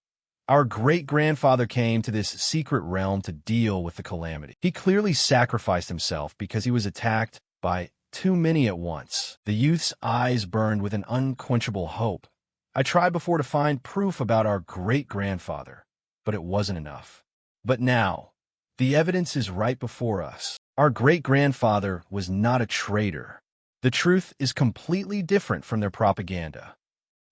Our great-grandfather came to this secret realm to deal with the calamity. He clearly sacrificed himself because he was attacked by too many at once. The youth's eyes burned with an unquenchable hope. I tried before to find proof about our great-grandfather, but it wasn't enough. But now, the evidence is right before us. Our great-grandfather was not a traitor. The truth is completely different from their propaganda.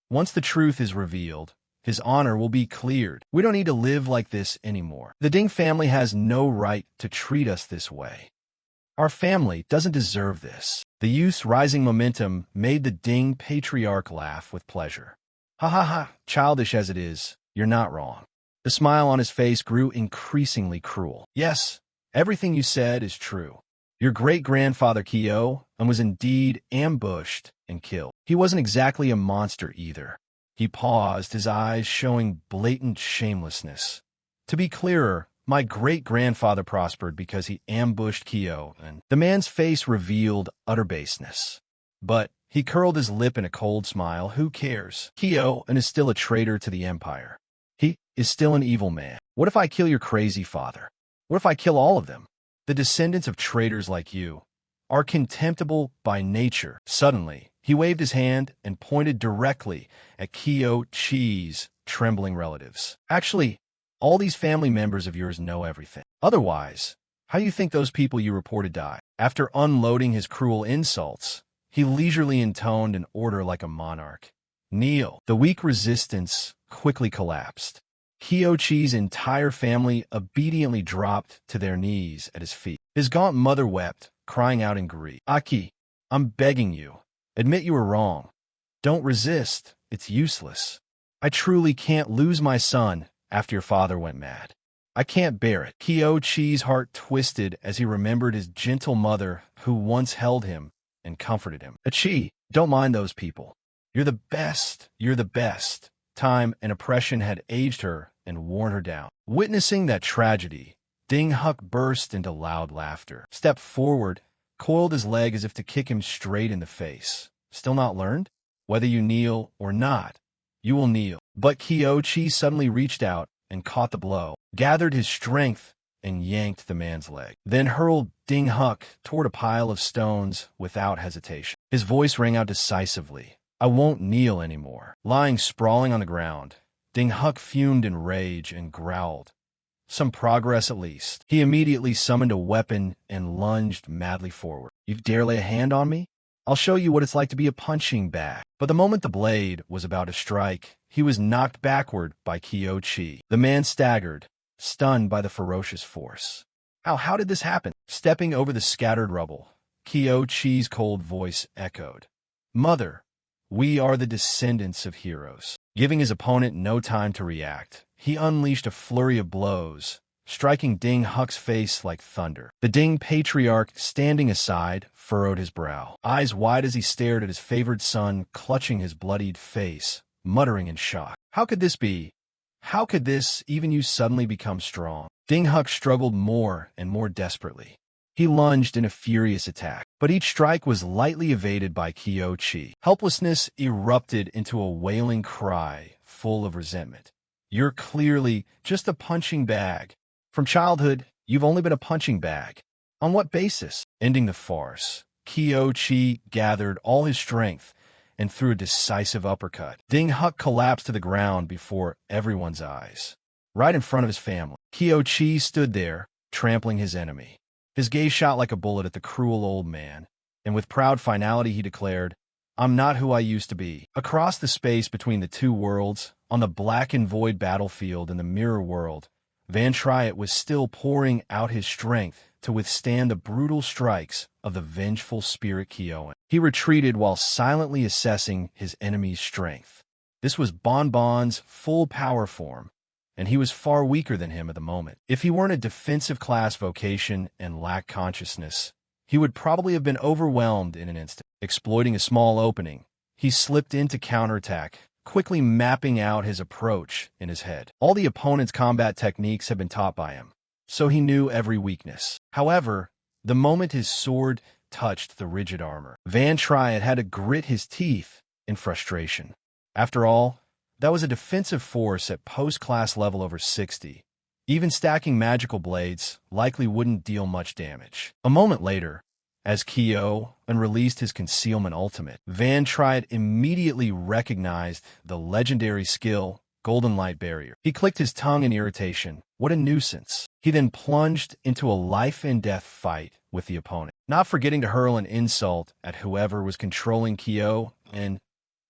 Once the truth is revealed, his honor will be cleared. We don't need to live like this anymore. The Ding family has no right to treat us this way. Our family doesn't deserve this. The youth's rising momentum made the Ding patriarch laugh with pleasure. Ha ha ha, childish as it is, you're not wrong. The smile on his face grew increasingly cruel. Yes, everything you said is true. Your great-grandfather Kyo was indeed ambushed and killed. He wasn't exactly a monster either. He paused, his eyes showing blatant shamelessness. To be clearer, my great-grandfather prospered because he ambushed Kyo, and the man's face revealed utter baseness. But he curled his lip in a cold smile. Who cares? Kyo is still a traitor to the empire. He is still an evil man. What if I kill your crazy father? What if I kill all of them? The descendants of traitors like you are contemptible by nature. Suddenly, he waved his hand and pointed directly at Kyo-chi's trembling relatives. Actually, all these family members of yours know everything. Otherwise, how do you think those people you reported died? After unloading his cruel insults, he leisurely intoned an order like a monarch. Kneel. The weak resistance quickly collapsed. Kyo-chi's entire family obediently dropped to their knees at his feet. His gaunt mother wept, crying out in grief. Aki, I'm begging you. Admit you were wrong. Don't resist. It's useless. I truly can't lose my son after your father went mad. I can't bear it. Kyo-chi's heart twisted as he remembered his gentle mother who once held him and comforted him. Achi, don't mind those people. You're the best. You're the best. Time and oppression had aged her and worn her down. Witnessing that tragedy, Ding Huck burst into loud laughter, stepped forward, coiled his leg as if to kick him straight in the face. Still not learned? Whether you kneel or not, you will kneel. But Kyo-chi suddenly reached out and caught the blow, gathered his strength, and yanked the man's leg, then hurled Ding Huck toward a pile of stones without hesitation. His voice rang out decisively. I won't kneel anymore. Lying sprawling on the ground, Ding Huck fumed in rage and growled. Some progress at least. He immediately summoned a weapon and lunged madly forward. You dare lay a hand on me? I'll show you what it's like to be a punching bag. But the moment the blade was about to strike, he was knocked backward by Kyo-chi. The man staggered, stunned by the ferocious force. How did this happen? Stepping over the scattered rubble, Kyo-chi's cold voice echoed. Mother, we are the descendants of heroes. Giving his opponent no time to react, he unleashed a flurry of blows, striking Ding Huck's face like thunder. The Ding patriarch, standing aside, furrowed his brow, eyes wide as he stared at his favored son clutching his bloodied face, muttering in shock. How could this be? How could this even you suddenly become strong? Ding Huck struggled more and more desperately. He lunged in a furious attack, but each strike was lightly evaded by Kyo-chi. Helplessness erupted into a wailing cry full of resentment. You're clearly just a punching bag. From childhood, you've only been a punching bag. On what basis? Ending the farce, Kyo-chi gathered all his strength and threw a decisive uppercut. Ding Huck collapsed to the ground before everyone's eyes. Right in front of his family, Kyo-chi stood there, trampling his enemy. His gaze shot like a bullet at the cruel old man, and with proud finality he declared, "I'm not who I used to be." Across the space between the two worlds, on the black and void battlefield in the mirror world, Van Triet was still pouring out his strength to withstand the brutal strikes of the vengeful spirit Kyoan. He retreated while silently assessing his enemy's strength. This was Bonbon's full power form, and he was far weaker than him at the moment. If he weren't a defensive class vocation and lacked consciousness, he would probably have been overwhelmed in an instant. Exploiting a small opening, he slipped into counterattack, quickly mapping out his approach in his head. All the opponent's combat techniques had been taught by him, so he knew every weakness. However, the moment his sword touched the rigid armor, Van Triet had to grit his teeth in frustration. After all, that was a defensive force at post-class level over 60. Even stacking magical blades likely wouldn't deal much damage. A moment later, as Kyo unreleased his concealment ultimate, Van Triet immediately recognized the legendary skill, Golden Light Barrier. He clicked his tongue in irritation. What a nuisance. He then plunged into a life-and-death fight with the opponent, not forgetting to hurl an insult at whoever was controlling Kyo and,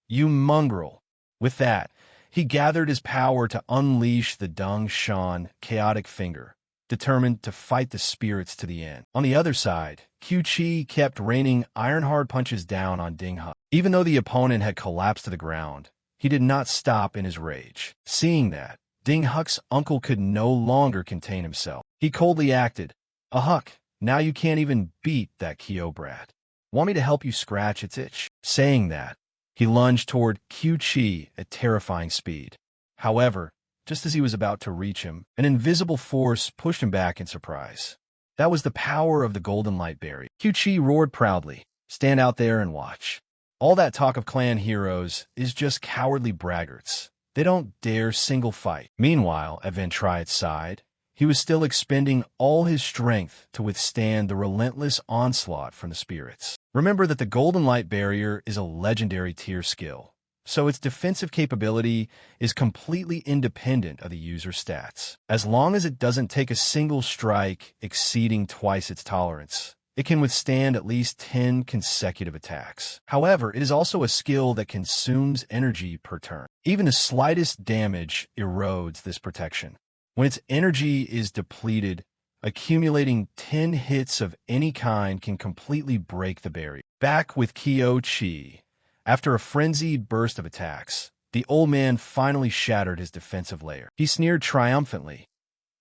"You mongrel." With that, he gathered his power to unleash the Dung Shan chaotic finger, determined to fight the spirits to the end. On the other side, Q-Chi kept raining iron-hard punches down on Ding Hu. Even though the opponent had collapsed to the ground, he did not stop in his rage. Seeing that, Ding Huck's uncle could no longer contain himself. He coldly acted, Huck, now you can't even beat that Kyo brat. Want me to help you scratch its itch?" Saying that, he lunged toward Q-Chi at terrifying speed. However, just as he was about to reach him, an invisible force pushed him back in surprise. That was the power of the Golden Light Barrier. Q-Chi roared proudly, "Stand out there and watch. All that talk of clan heroes is just cowardly braggarts. They don't dare single fight." Meanwhile, at Van Triet's side, he was still expending all his strength to withstand the relentless onslaught from the spirits. Remember that the Golden Light Barrier is a legendary tier skill, so its defensive capability is completely independent of the user's stats. As long as it doesn't take a single strike exceeding twice its tolerance, it can withstand at least 10 consecutive attacks. However, it is also a skill that consumes energy per turn. Even the slightest damage erodes this protection. When its energy is depleted, accumulating 10 hits of any kind can completely break the barrier. Back with Kyo-Chi, after a frenzied burst of attacks, the old man finally shattered his defensive layer. He sneered triumphantly,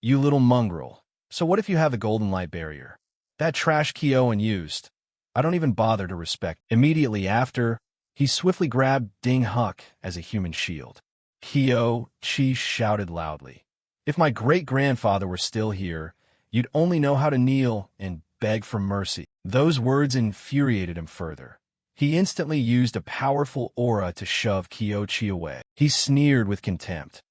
"You little mongrel. So what if you have the Golden Light Barrier? That trash Kyoan used. I don't even bother to respect." Immediately after, he swiftly grabbed Ding Huck as a human shield. Kyo-Chi shouted loudly, "If my great-grandfather were still here, you'd only know how to kneel and beg for mercy." Those words infuriated him further. He instantly used a powerful aura to shove Kyo-Chi away. He sneered with contempt.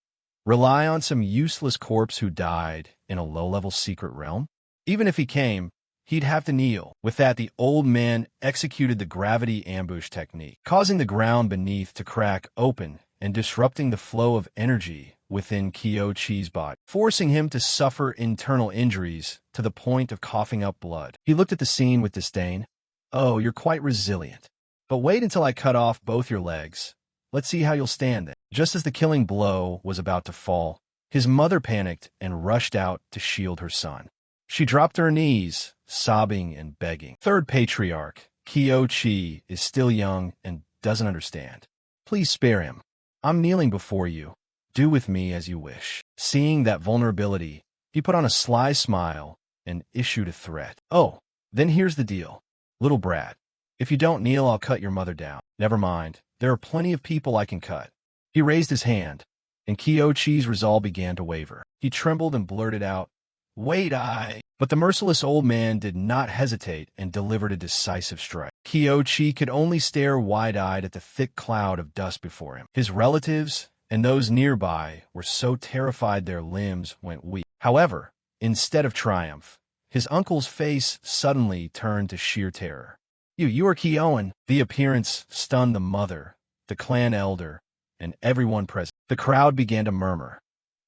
Rely on some useless corpse who died in a low-level secret realm? Even if he came, he'd have to kneel. With that, the old man executed the gravity ambush technique, causing the ground beneath to crack open and disrupting the flow of energy within Kyo-Chi's body, forcing him to suffer internal injuries to the point of coughing up blood. He looked at the scene with disdain. "Oh, you're quite resilient. But wait until I cut off both your legs. Let's see how you'll stand then." Just as the killing blow was about to fall, his mother panicked and rushed out to shield her son. She dropped to her knees, sobbing and begging. Third patriarch, Kyo-Chi, is still young and doesn't understand. Please spare him. I'm kneeling before you. Do with me as you wish. Seeing that vulnerability, he put on a sly smile and issued a threat. "Oh, then here's the deal. Little brat, if you don't kneel, I'll cut your mother down." "Never mind. There are plenty of people I can cut." He raised his hand, and Kyo-Chi's resolve began to waver. He trembled and blurted out, "Wait, I—" But the merciless old man did not hesitate and delivered a decisive strike. Kyo-Chi could only stare wide-eyed at the thick cloud of dust before him. His relatives and those nearby were so terrified their limbs went weak. However, instead of triumph, his uncle's face suddenly turned to sheer terror. You are Kyoan." The appearance stunned the mother, the clan elder, and everyone present. The crowd began to murmur.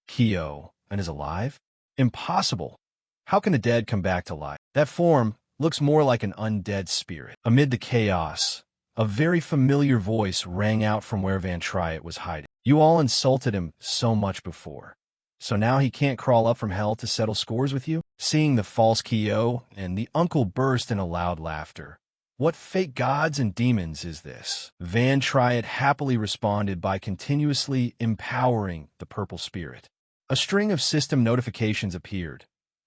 "Kyo, and is alive? Impossible. How can the dead come back to life? That form looks more like an undead spirit. Amid the chaos, a very familiar voice rang out from where Van Triet was hiding. You all insulted him so much before. So now he can't crawl up from hell to settle scores with you? Seeing the false Kyo, and the uncle burst in a loud laughter. What fake gods and demons is this? Van Triet happily responded by continuously empowering the purple spirit. A string of system notifications appeared.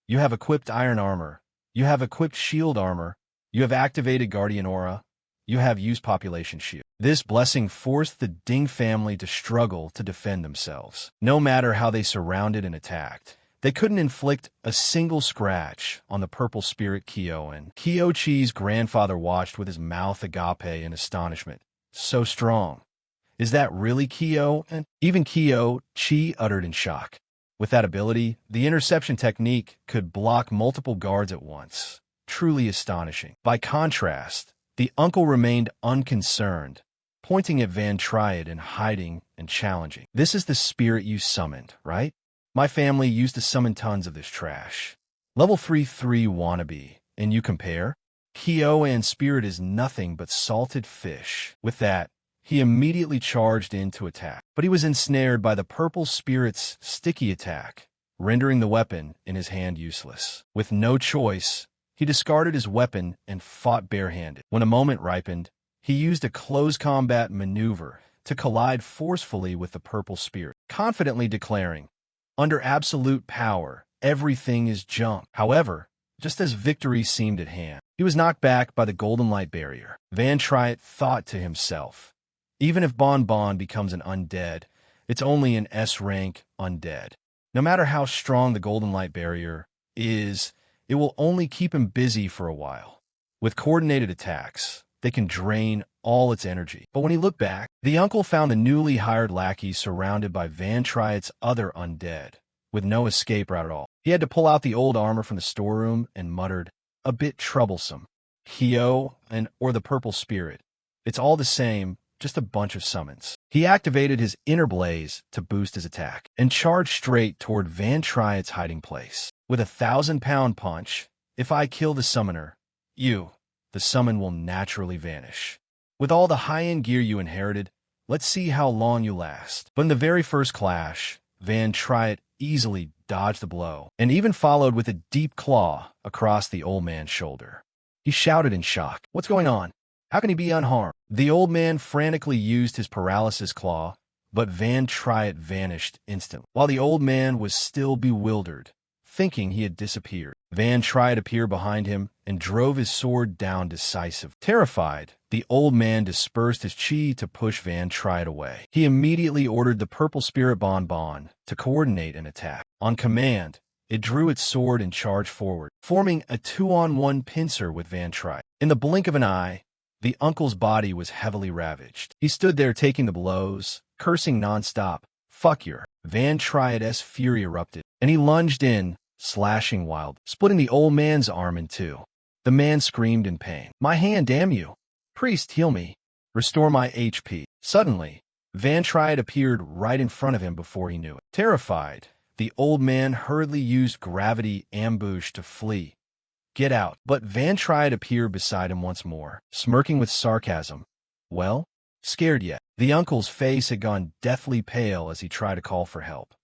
You have equipped iron armor. You have equipped shield armor. You have activated guardian aura. You have used population shield. This blessing forced the Ding family to struggle to defend themselves. No matter how they surrounded and attacked, they couldn't inflict a single scratch on the purple spirit Kyo, and Kyo-chi's grandfather watched with his mouth agape in astonishment. So strong. Is that really Kyo? And even Kyo-chi uttered in shock. With that ability, the interception technique could block multiple guards at once. Truly astonishing. By contrast, the uncle remained unconcerned, pointing at Van Triet and hiding and challenging. This is the spirit you summoned, right? My family used to summon tons of this trash. Level 3-3 wannabe, and you compare? Kyo and spirit is nothing but salted fish. With that, he immediately charged in to attack. But he was ensnared by the purple spirit's sticky attack, rendering the weapon in his hand useless. With no choice, he discarded his weapon and fought barehanded. When a moment ripened, he used a close combat maneuver to collide forcefully with the purple spirit, confidently declaring, "Under absolute power, everything is junk." However, just as victory seemed at hand, he was knocked back by the golden light barrier. Van Triet thought to himself, even if Bon Bon becomes an undead, it's only an S-rank undead. No matter how strong the golden light barrier is, it will only keep him busy for a while. With coordinated attacks, they can drain all its energy. But when he looked back, the uncle found the newly hired lackey surrounded by Van Triet's other undead, with no escape route at all. He had to pull out the old armor from the storeroom and muttered, "A bit troublesome. Kyo or the purple spirit. It's all the same, just a bunch of summons." He activated his inner blaze to boost his attack and charged straight toward Van Triet's hiding place. With a 1,000-pound punch, if I kill the summoner, the summon will naturally vanish. With all the high-end gear you inherited, let's see how long you last. But in the very first clash, Van Triet easily dodged the blow and even followed with a deep claw across the old man's shoulder. He shouted in shock, "What's going on? How can he be unharmed?" The old man frantically used his paralysis claw, but Van Triet vanished instantly. While the old man was still bewildered, thinking he had disappeared, Van Triet appeared behind him and drove his sword down decisively. Terrified, the old man dispersed his chi to push Van Triet away. He immediately ordered the purple spirit Bon Bon to coordinate an attack. On command, it drew its sword and charged forward, forming a 2-on-1 pincer with Van Triet. In the blink of an eye, the uncle's body was heavily ravaged. He stood there taking the blows, cursing nonstop. "Fuck your." Van Triet's fury erupted, and he lunged in, slashing wildly, splitting the old man's arm in two. The man screamed in pain. "My hand, damn you! Priest, heal me. Restore my HP." Suddenly, Van Triet appeared right in front of him before he knew it. Terrified, the old man hurriedly used gravity ambush to flee. "Get out." But Van Triet appeared beside him once more, smirking with sarcasm. "Well, scared yet?" The uncle's face had gone deathly pale as he tried to call for help.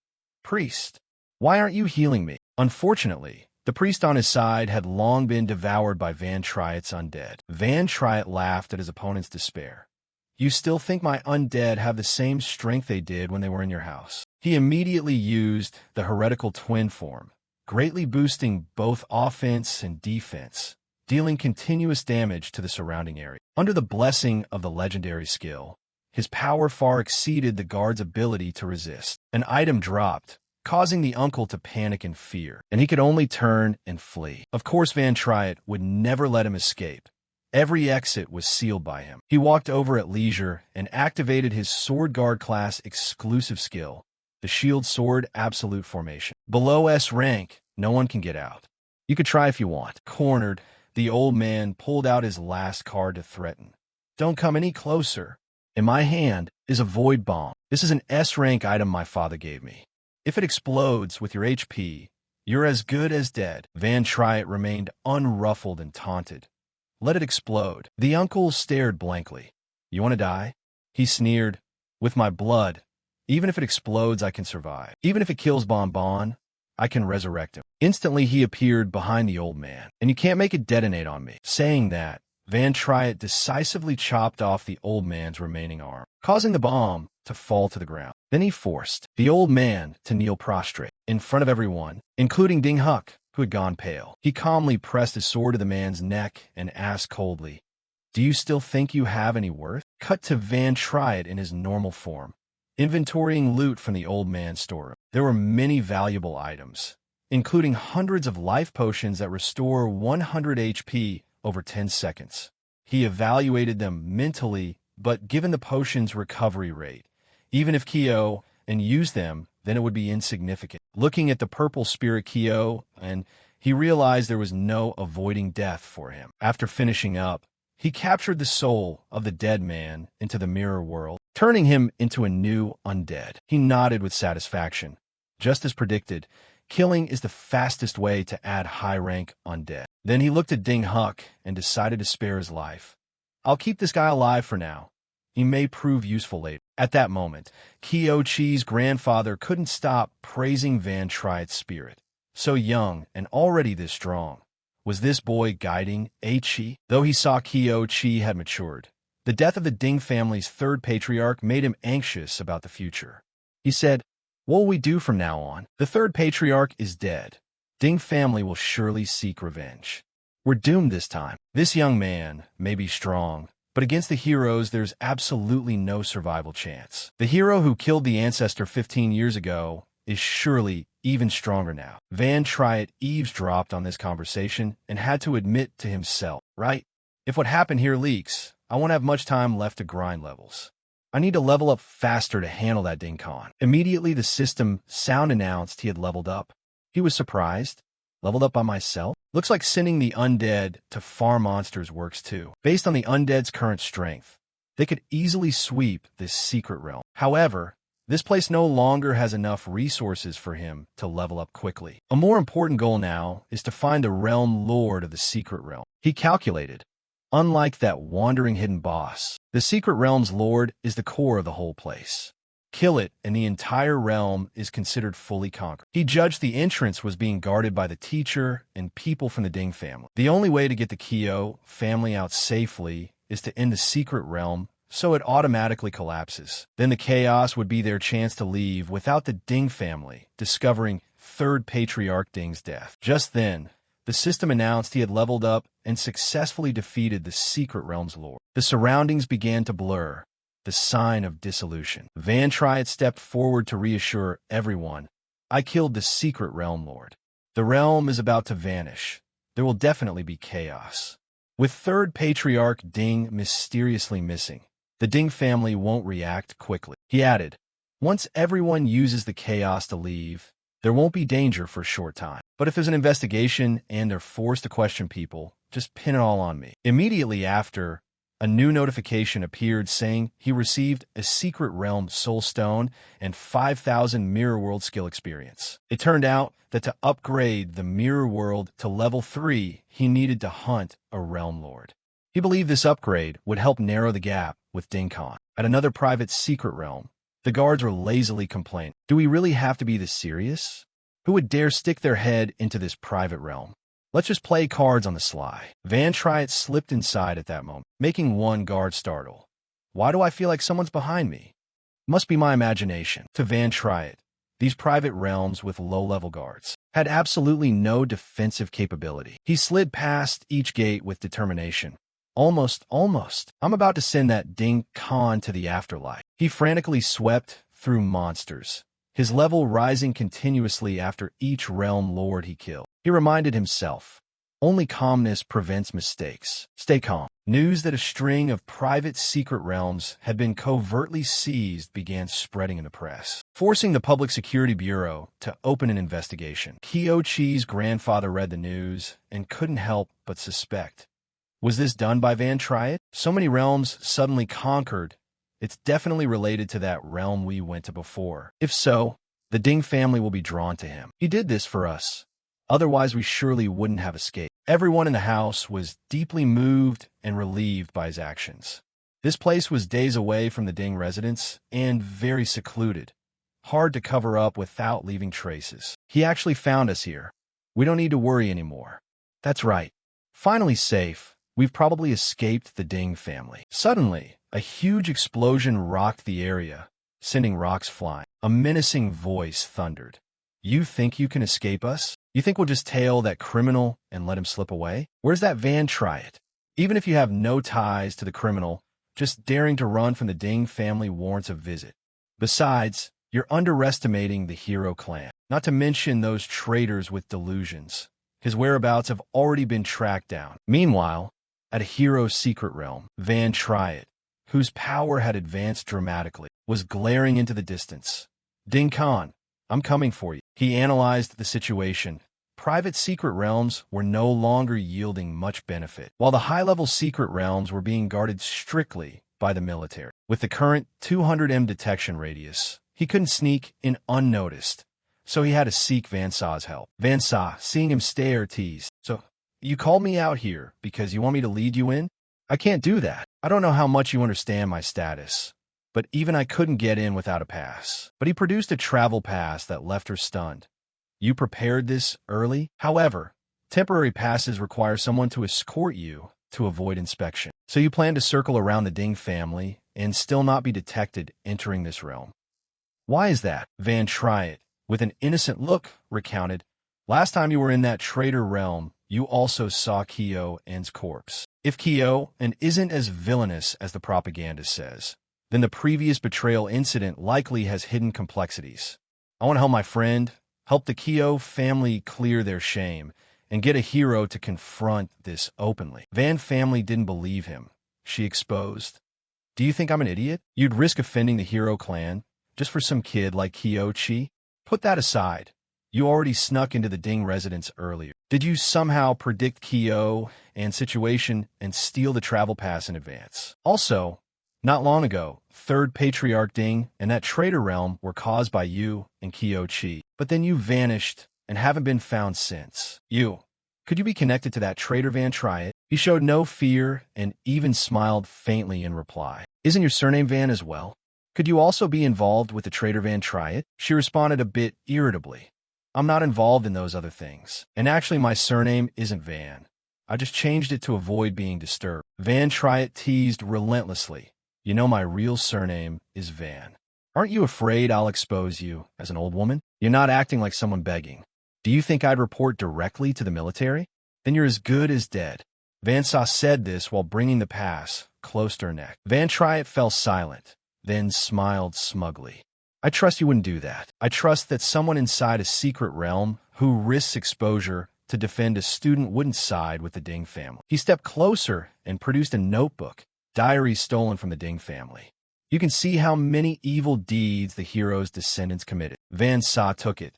"Priest, why aren't you healing me?" Unfortunately, the priest on his side had long been devoured by Van Triet's undead. Van Triet laughed at his opponent's despair. "You still think my undead have the same strength they did when they were in your house?" He immediately used the heretical twin form, greatly boosting both offense and defense, dealing continuous damage to the surrounding area. Under the blessing of the legendary skill, his power far exceeded the guard's ability to resist. An item dropped, causing the uncle to panic in fear, and he could only turn and flee. Of course, Van Triet would never let him escape. Every exit was sealed by him. He walked over at leisure and activated his Sword Guard class exclusive skill, the Shield Sword Absolute Formation. Below S rank, no one can get out. You could try if you want. Cornered, the old man pulled out his last card to threaten. "Don't come any closer. In my hand is a Void Bomb. This is an S rank item my father gave me. If it explodes with your HP, You're as good as dead. Van Triet remained unruffled and taunted. Let it explode. The uncle stared blankly. You want to die? He sneered. With my blood. Even if it explodes, I can survive. Even if it kills Bonbon, I can resurrect him. Instantly, he appeared behind the old man. And you can't make it detonate on me. Saying that, Van Triet decisively chopped off the old man's remaining arm, causing the bomb to fall to the ground. Then he forced the old man to kneel prostrate in front of everyone, including Ding Huck, who had gone pale. He calmly pressed his sword to the man's neck and asked coldly, "Do you still think you have any worth?" Cut to Van Triet in his normal form, inventorying loot from the old man's storeroom. There were many valuable items, including hundreds of life potions that restore 100 HP over 10 seconds. He evaluated them mentally, but given the potion's recovery rate, even if Kyo and used them, then it would be insignificant. Looking at the purple spirit Kyo, and he realized there was no avoiding death for him. After finishing up, he captured the soul of the dead man into the mirror world, turning him into a new undead. He nodded with satisfaction. Just as predicted, killing is the fastest way to add high-rank undead. Then he looked at Ding Huck and decided to spare his life. I'll keep this guy alive for now. He may prove useful later. At that moment, Kyo Chi's grandfather couldn't stop praising Van Triet's spirit. So young and already this strong. Was this boy guiding Chi? Though he saw Kyo Chi had matured, the death of the Ding family's third patriarch made him anxious about the future. He said, "What will we do from now on? The third patriarch is dead. Ding family will surely seek revenge. We're doomed this time. This young man may be strong, but against the heroes there's absolutely no survival chance. The hero who killed the ancestor 15 years ago is surely even stronger now." Van Triet eavesdropped on this conversation and had to admit to himself, right? If what happened here leaks, I won't have much time left to grind levels. I need to level up faster to handle that Ding Con. Immediately the system sound announced he had leveled up. He was surprised. Leveled up by myself? Looks like sending the undead to farm monsters works too. Based on the undead's current strength, they could easily sweep this secret realm. However, this place no longer has enough resources for him to level up quickly. A more important goal now is to find the realm lord of the secret realm. He calculated. Unlike that wandering hidden boss, the secret realm's lord is the core of the whole place. Kill it, and the entire realm is considered fully conquered. He judged the entrance was being guarded by the teacher and people from the Ding family. The only way to get the Kyo family out safely is to end the secret realm so it automatically collapses. Then the chaos would be their chance to leave without the Ding family discovering third patriarch Ding's death. Just then, the system announced he had leveled up and successfully defeated the secret realm's lord. The surroundings began to blur, the sign of dissolution. Van Triet stepped forward to reassure everyone, "I killed the secret realm lord. The realm is about to vanish. There will definitely be chaos. With third patriarch Ding mysteriously missing, the Ding family won't react quickly." He added, "Once everyone uses the chaos to leave, there won't be danger for a short time. But if there's an investigation and they're forced to question people, just pin it all on me." Immediately after, a new notification appeared saying he received a secret realm soul stone and 5,000 mirror world skill experience. It turned out that to upgrade the mirror world to level 3, he needed to hunt a realm lord. He believed this upgrade would help narrow the gap with Ding Con. At another private secret realm, the guards were lazily complaining, "Do we really have to be this serious? Who would dare stick their head into this private realm? Let's just play cards on the sly." Van Triet slipped inside at that moment, making one guard startle. "Why do I feel like someone's behind me? Must be my imagination." To Van Triet, these private realms with low-level guards had absolutely no defensive capability. He slid past each gate with determination. Almost. I'm about to send that Ding Con to the afterlife." He frantically swept through monsters, his level rising continuously after each realm lord he killed. He reminded himself, only calmness prevents mistakes. Stay calm. News that a string of private secret realms had been covertly seized began spreading in the press, forcing the Public Security Bureau to open an investigation. Kyo Chi's grandfather read the news and couldn't help but suspect. Was this done by Van Triet? So many realms suddenly conquered. It's definitely related to that realm we went to before. If so, the Ding family will be drawn to him. He did this for us. Otherwise, we surely wouldn't have escaped. Everyone in the house was deeply moved and relieved by his actions. This place was days away from the Ding residence and very secluded, hard to cover up without leaving traces. He actually found us here. We don't need to worry anymore. That's right. Finally safe, we've probably escaped the Ding family. Suddenly, a huge explosion rocked the area, sending rocks flying. A menacing voice thundered. You think you can escape us? You think we'll just tail that criminal and let him slip away? Where's that van? Try it. Even if you have no ties to the criminal, just daring to run from the Ding family warrants a visit. Besides, you're underestimating the Hero clan, not to mention those traitors with delusions. His whereabouts have already been tracked down. Meanwhile, at a Hero's secret realm, Van Triet, whose power had advanced dramatically, was glaring into the distance. Ding Khan, I'm coming for you. He analyzed the situation. Private secret realms were no longer yielding much benefit, while the high-level secret realms were being guarded strictly by the military. With the current 200 detection radius, he couldn't sneak in unnoticed, so he had to seek Van Saw's help. Van Saw, seeing him stare, teased. So, you called me out here because you want me to lead you in? I can't do that. I don't know how much you understand my status, but even I couldn't get in without a pass. But he produced a travel pass that left her stunned. You prepared this early? However, temporary passes require someone to escort you to avoid inspection. So you plan to circle around the Ding family and still not be detected entering this realm. Why is that? Van Triet, with an innocent look, recounted. Last time you were in that traitor realm, you also saw Kyo En's corpse. If Kyo En isn't as villainous as the propaganda says, then the previous betrayal incident likely has hidden complexities. I want to help my friend, help the Kyo family clear their shame, and get a hero to confront this openly. Van family didn't believe him. She exposed. Do you think I'm an idiot? You'd risk offending the Hero clan just for some kid like Kyo Chi? Put that aside. You already snuck into the Ding residence earlier. Did you somehow predict Kyo and situation and steal the travel pass in advance? Also, not long ago, Third Patriarch Ding and that traitor realm were caused by you and Kyo Chi. But then you vanished and haven't been found since. Could you be connected to that traitor Van Triet? He showed no fear and even smiled faintly in reply. Isn't your surname Van as well? Could you also be involved with the traitor Van Triet? She responded a bit irritably. I'm not involved in those other things. And actually my surname isn't Van. I just changed it to avoid being disturbed. Van Triet teased relentlessly. You know my real surname is Van. Aren't you afraid I'll expose you as an old woman? You're not acting like someone begging. Do you think I'd report directly to the military? Then you're as good as dead. Van Saw said this while bringing the pass close to her neck. Van Triet fell silent, then smiled smugly. I trust you wouldn't do that. I trust that someone inside a secret realm who risks exposure to defend a student wouldn't side with the Ding family. He stepped closer and produced a notebook, diary stolen from the Ding family. You can see how many evil deeds the hero's descendants committed. Van Saw took it.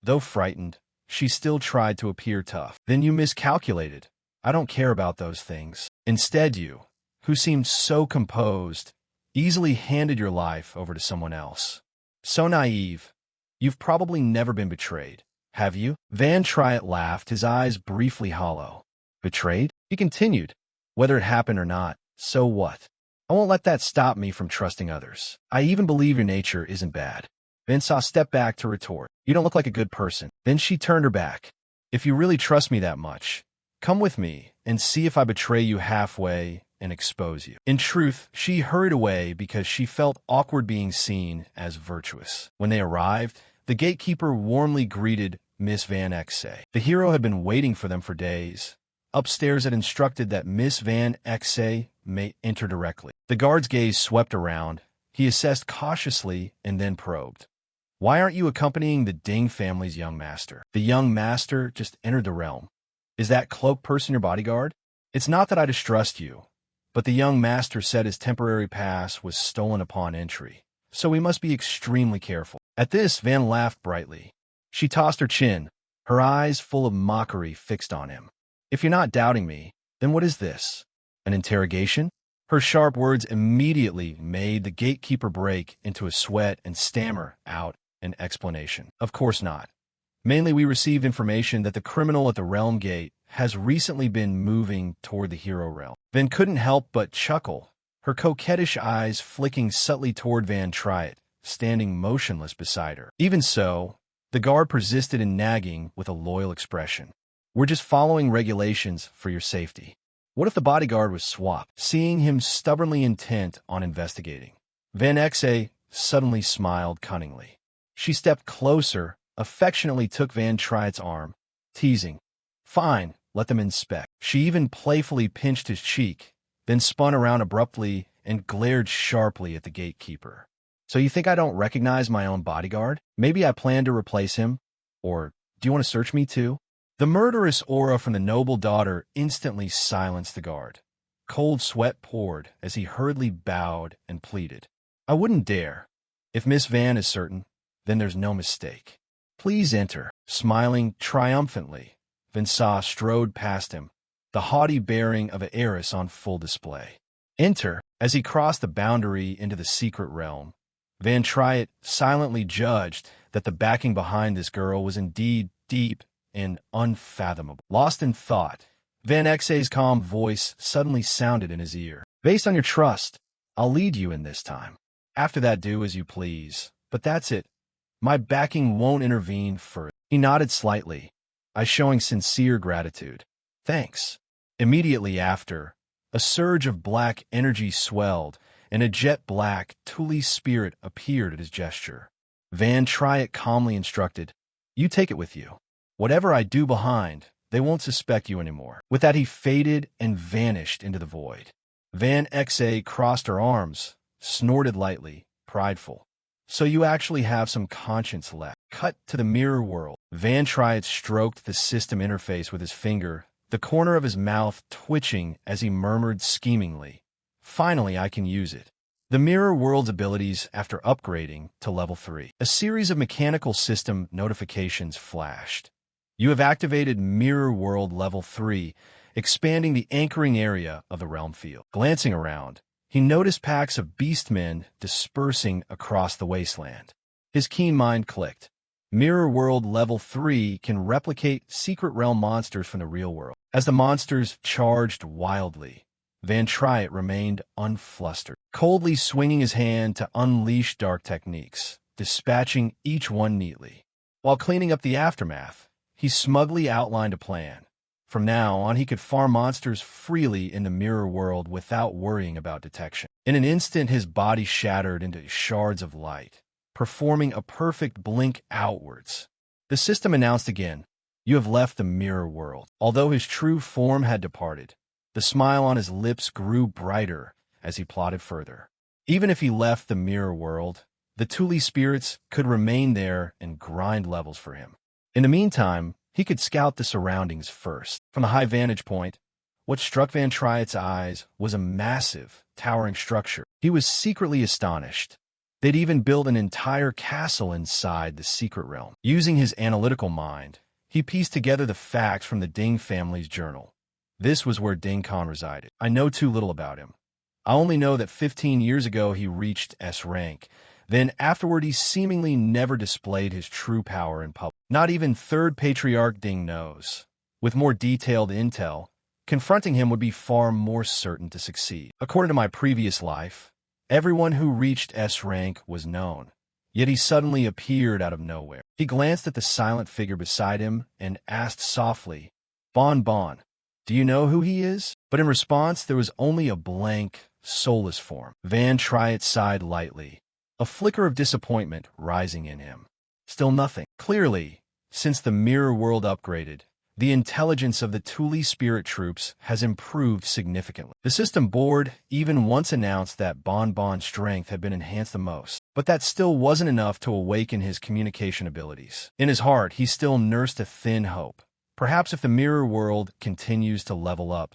Though frightened, she still tried to appear tough. Then you miscalculated. I don't care about those things. Instead, you, who seemed so composed, easily handed your life over to someone else. So naive. You've probably never been betrayed, have you? Van Triet laughed, his eyes briefly hollow. Betrayed? He continued. Whether it happened or not, so what? I won't let that stop me from trusting others. I even believe your nature isn't bad. Van Saw stepped back to retort. You don't look like a good person. Then she turned her back. If you really trust me that much, come with me and see if I betray you halfway and expose you. In truth, she hurried away because she felt awkward being seen as virtuous. When they arrived, the gatekeeper warmly greeted Miss Van Exe. The hero had been waiting for them for days. Upstairs had instructed that Miss Van Exe may enter directly. The guard's gaze swept around. He assessed cautiously and then probed. Why aren't you accompanying the Ding family's young master? The young master just entered the realm. Is that cloaked person your bodyguard? It's not that I distrust you, but the young master said his temporary pass was stolen upon entry, so we must be extremely careful. At this, Van laughed brightly. She tossed her chin, her eyes full of mockery fixed on him. If you're not doubting me, then what is this? An interrogation? Her sharp words immediately made the gatekeeper break into a sweat and stammer out an explanation. Of course not. Mainly, we received information that the criminal at the realm gate has recently been moving toward the hero realm. Van couldn't help but chuckle, her coquettish eyes flicking subtly toward Van Triet, standing motionless beside her. Even so, the guard persisted in nagging with a loyal expression. We're just following regulations for your safety. What if the bodyguard was swapped? Seeing him stubbornly intent on investigating, Van Exe suddenly smiled cunningly. She stepped closer, affectionately took Van Triet's arm, teasing, "Fine, let them inspect." She even playfully pinched his cheek, then spun around abruptly and glared sharply at the gatekeeper. "So you think I don't recognize my own bodyguard? Maybe I plan to replace him? Or do you want to search me too?" The murderous aura from the noble daughter instantly silenced the guard. Cold sweat poured as he hurriedly bowed and pleaded, "I wouldn't dare. If Miss Van is certain, then there's no mistake. Please enter." Smiling triumphantly, Vincent strode past him, the haughty bearing of an heiress on full display. "Enter." As he crossed the boundary into the secret realm, Van Triet silently judged that the backing behind this girl was indeed deep and unfathomable. Lost in thought, Van Exe's calm voice suddenly sounded in his ear. "Based on your trust, I'll lead you in this time. After that, do as you please. But that's it. My backing won't intervene further." He nodded slightly, eyes showing sincere gratitude. "Thanks." Immediately after, a surge of black energy swelled, and a jet-black Thule spirit appeared at his gesture. Van Triet calmly instructed, "You take it with you. Whatever I do behind, they won't suspect you anymore." With that, he faded and vanished into the void. Van Exe crossed her arms, snorted lightly, prideful. "So you actually have some conscience left." Cut to the mirror world. Van Triet stroked the system interface with his finger, the corner of his mouth twitching as he murmured schemingly, "Finally, I can use it." The mirror world's abilities after upgrading to level 3. A series of mechanical system notifications flashed. You have activated Mirror World Level 3, expanding the anchoring area of the realm field. Glancing around, he noticed packs of beastmen dispersing across the wasteland. His keen mind clicked. Mirror World Level 3 can replicate secret realm monsters from the real world. As the monsters charged wildly, Van Triet remained unflustered, coldly swinging his hand to unleash dark techniques, dispatching each one neatly. While cleaning up the aftermath, he smugly outlined a plan. From now on, he could farm monsters freely in the mirror world without worrying about detection. In an instant, his body shattered into shards of light, performing a perfect blink outwards. The system announced again, "You have left the mirror world." Although his true form had departed, the smile on his lips grew brighter as he plotted further. Even if he left the mirror world, the Thule spirits could remain there and grind levels for him. In the meantime, he could scout the surroundings first. From the high vantage point, what struck Van Triet's eyes was a massive, towering structure. He was secretly astonished. They'd even built an entire castle inside the secret realm. Using his analytical mind, he pieced together the facts from the Ding family's journal. This was where Ding Khan resided. "I know too little about him. I only know that 15 years ago he reached S rank. Then afterward he seemingly never displayed his true power in public. Not even third patriarch Ding knows. With more detailed intel, confronting him would be far more certain to succeed. According to my previous life, everyone who reached S rank was known. Yet he suddenly appeared out of nowhere." He glanced at the silent figure beside him and asked softly, "Bon Bon, do you know who he is?" But in response, there was only a blank, soulless form. Van Triet sighed lightly, a flicker of disappointment rising in him. Still nothing. Clearly, since the mirror world upgraded, the intelligence of the Thule spirit troops has improved significantly. The system board even once announced that Bon Bon's strength had been enhanced the most, but that still wasn't enough to awaken his communication abilities. In his heart, he still nursed a thin hope. Perhaps if the mirror world continues to level up,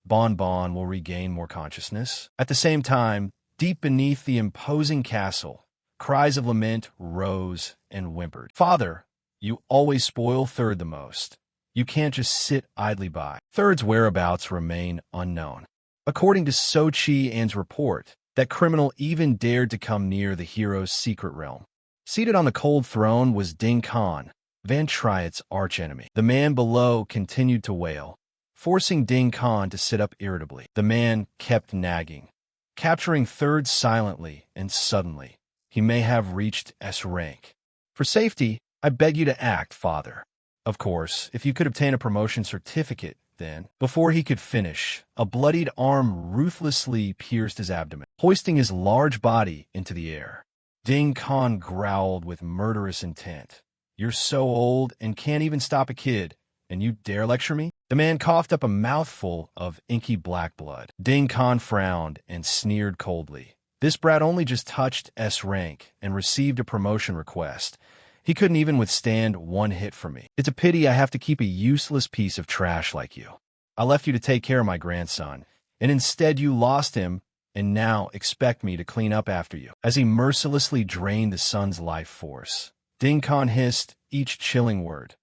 Bon Bon will regain more consciousness. At the same time, deep beneath the imposing castle, cries of lament rose and whimpered. "Father, you always spoil Third the most. You can't just sit idly by." Third's whereabouts remain unknown. According to So Chi-An's report, that criminal even dared to come near the hero's secret realm. Seated on the cold throne was Ding Khan, Van Triet's archenemy. The man below continued to wail, forcing Ding Khan to sit up irritably. The man kept nagging, capturing third silently, and suddenly, he may have reached S rank. For safety, I beg you to act, father. Of course, if you could obtain a promotion certificate, then, before he could finish, a bloodied arm ruthlessly pierced his abdomen, hoisting his large body into the air. Ding Khan growled with murderous intent. You're so old and can't even stop a kid, and you dare lecture me? The man coughed up a mouthful of inky black blood. Ding Khan frowned and sneered coldly. This brat only just touched S rank and received a promotion request. He couldn't even withstand one hit from me. It's a pity I have to keep a useless piece of trash like you. I left you to take care of my grandson, and instead you lost him, and now expect me to clean up after you. As he mercilessly drained the son's life force, Ding Khan hissed each chilling word.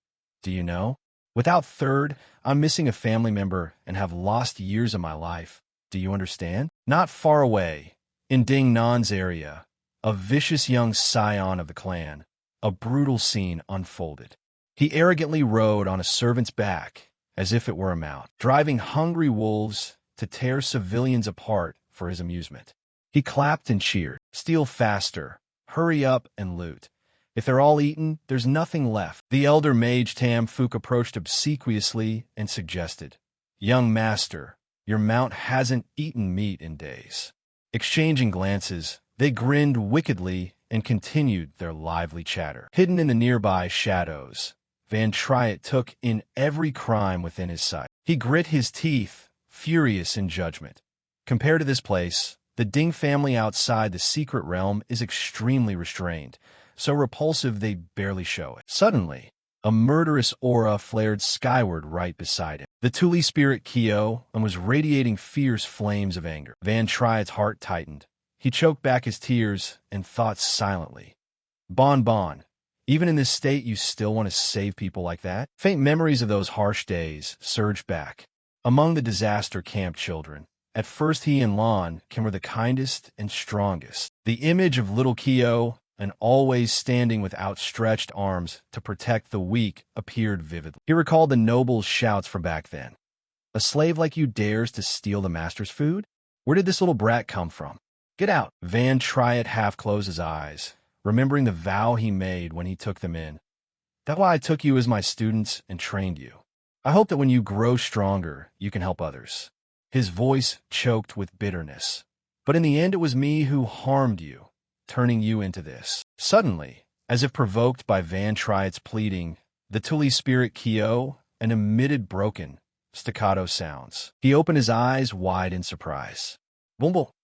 Do you know? Without third, I'm missing a family member and have lost years of my life. Do you understand? Not far away, in Ding Nan's area, a vicious young scion of the clan, a brutal scene unfolded. He arrogantly rode on a servant's back, as if it were a mount, driving hungry wolves to tear civilians apart for his amusement. He clapped and cheered. Steal faster. Hurry up and loot. If they're all eaten, there's nothing left. The elder mage Tam Fook approached obsequiously and suggested, Young master, your mount hasn't eaten meat in days. Exchanging glances, they grinned wickedly and continued their lively chatter. Hidden in the nearby shadows, Van Triet took in every crime within his sight. He grit his teeth, furious in judgment. Compared to this place, the Ding family outside the secret realm is extremely restrained, so repulsive they barely show it. Suddenly, a murderous aura flared skyward right beside him. The Tuli spirit Kyo and was radiating fierce flames of anger. Van Triet's heart tightened. He choked back his tears and thought silently. Bon Bon, even in this state you still want to save people like that? Faint memories of those harsh days surged back. Among the disaster camp children, at first he and Lon were the kindest and strongest. The image of little Kyo, and always standing with outstretched arms to protect the weak, appeared vividly. He recalled the nobles' shouts from back then. A slave like you dares to steal the master's food? Where did this little brat come from? Get out. Van Triet half closed his eyes, remembering the vow he made when he took them in. That's why I took you as my students and trained you. I hope that when you grow stronger, you can help others. His voice choked with bitterness. But in the end, it was me who harmed you, turning you into this. Suddenly, as if provoked by Van Triet's pleading, the Tuli spirit Kyo and emitted broken, staccato sounds. He opened his eyes wide in surprise. Bumble.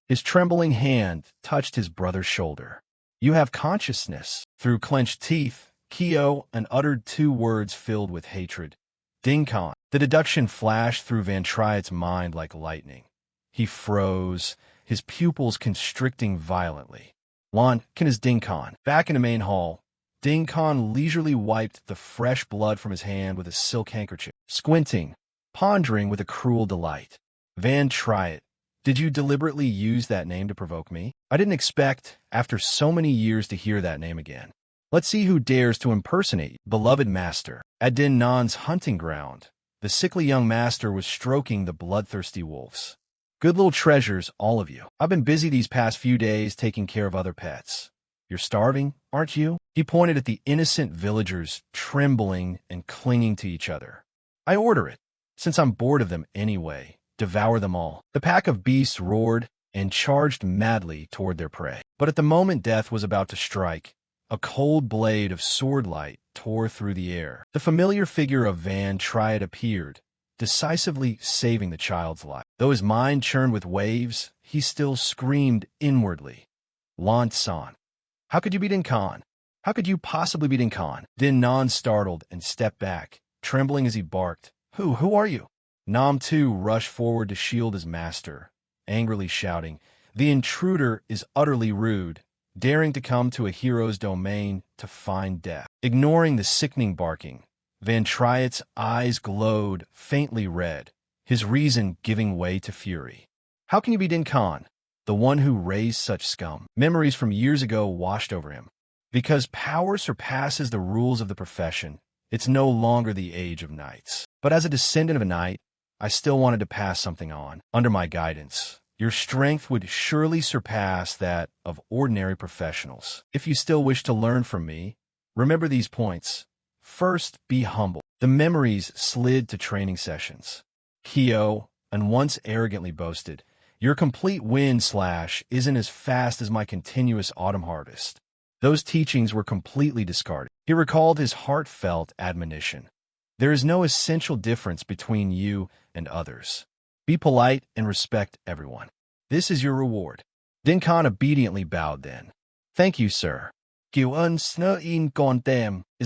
His trembling hand touched his brother's shoulder. You have consciousness. Through clenched teeth, Kyo and uttered two words filled with hatred. Ding Khan. The deduction flashed through Van Triet's mind like lightning. He froze, his pupils constricting violently. Lon, is Ding Khan. Back in the main hall, Ding Khan leisurely wiped the fresh blood from his hand with a silk handkerchief, squinting, pondering with a cruel delight. Van Triet. Did you deliberately use that name to provoke me? I didn't expect, after so many years, to hear that name again. Let's see who dares to impersonate you. Beloved master. At Din Nan's hunting ground, the sickly young master was stroking the bloodthirsty wolves. Good little treasures, all of you. I've been busy these past few days taking care of other pets. You're starving, aren't you? He pointed at the innocent villagers, trembling and clinging to each other. I order it, since I'm bored of them anyway. Devour them all. The pack of beasts roared and charged madly toward their prey. But at the moment death was about to strike, a cold blade of sword light tore through the air. The familiar figure of Van Triet appeared, decisively saving the child's life. Though his mind churned with waves, he still screamed inwardly. Lan San. How could you be Din Khan? How could you possibly be Din Khan? Din Nan startled and stepped back, trembling as he barked. Who are you? Nam too rushed forward to shield his master, angrily shouting, The intruder is utterly rude, daring to come to a hero's domain to find death. Ignoring the sickening barking, Van Triet's eyes glowed faintly red, his reason giving way to fury. How can you be Din Khan, the one who raised such scum? Memories from years ago washed over him. Because power surpasses the rules of the profession, it's no longer the age of knights. But as a descendant of a knight, I still wanted to pass something on. Under my guidance, your strength would surely surpass that of ordinary professionals. If you still wish to learn from me, remember these points. First, be humble. The memories slid to training sessions. Kyo, and once arrogantly boasted, your complete wind slash isn't as fast as my continuous autumn harvest. Those teachings were completely discarded. He recalled his heartfelt admonition. There is no essential difference between you and others. Be polite and respect everyone. This is your reward. Dinkan obediently bowed then. Thank you, sir. Is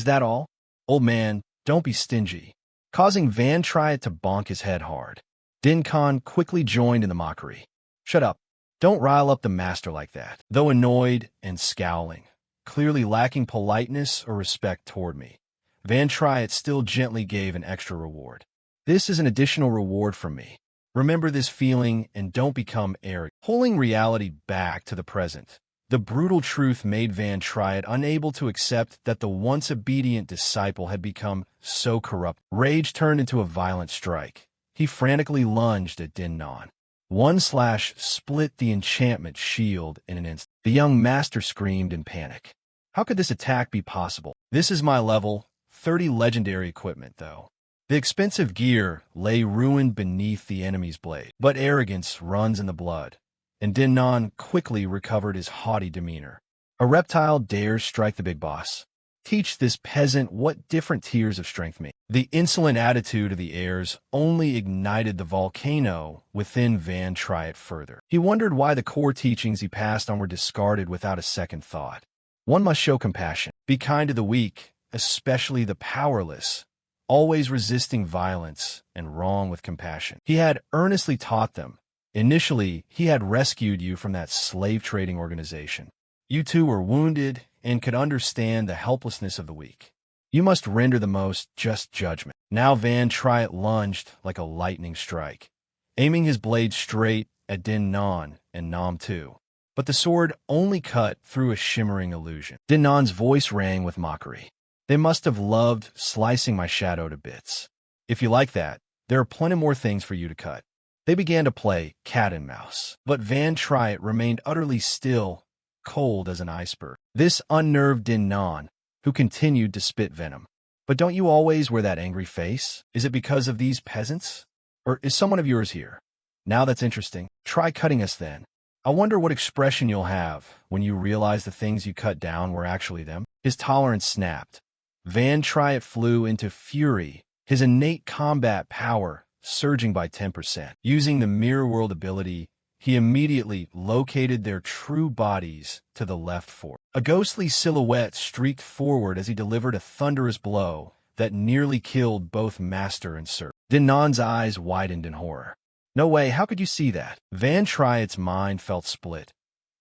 that all? Old man, don't be stingy. Causing Van Triet to bonk his head hard. Dinkan quickly joined in the mockery. Shut up. Don't rile up the master like that. Though annoyed and scowling, clearly lacking politeness or respect toward me, Van Triet still gently gave an extra reward. This is an additional reward from me. Remember this feeling and don't become arrogant. Pulling reality back to the present, the brutal truth made Van Triet unable to accept that the once obedient disciple had become so corrupt. Rage turned into a violent strike. He frantically lunged at Din Non. One slash split the enchantment shield in an instant. The young master screamed in panic. How could this attack be possible? This is my level 30 legendary equipment, though. The expensive gear lay ruined beneath the enemy's blade. But arrogance runs in the blood, and Din Non quickly recovered his haughty demeanor. A reptile dares strike the big boss. Teach this peasant what different tiers of strength mean. The insolent attitude of the heirs only ignited the volcano within Van Triet further. He wondered why the core teachings he passed on were discarded without a second thought. One must show compassion. Be kind to the weak, especially the powerless, always resisting violence and wrong with compassion. He had earnestly taught them. Initially, he had rescued you from that slave-trading organization. You two were wounded and could understand the helplessness of the weak. You must render the most just judgment. Now Van Triet lunged like a lightning strike, aiming his blade straight at Din Non and Nam Tu. But the sword only cut through a shimmering illusion. Din Non's voice rang with mockery. They must have loved slicing my shadow to bits. If you like that, there are plenty more things for you to cut. They began to play cat and mouse, but Van Triet remained utterly still, cold as an iceberg. This unnerved Din Non, who continued to spit venom. But don't you always wear that angry face? Is it because of these peasants? Or is someone of yours here? Now that's interesting. Try cutting us then. I wonder what expression you'll have when you realize the things you cut down were actually them. His tolerance snapped. Van Triet flew into fury, his innate combat power surging by 10%. Using the mirror world ability, he immediately located their true bodies to the left fork. A ghostly silhouette streaked forward as he delivered a thunderous blow that nearly killed both master and servant. Din Non's eyes widened in horror. No way, how could you see that? Van Triet's mind felt split.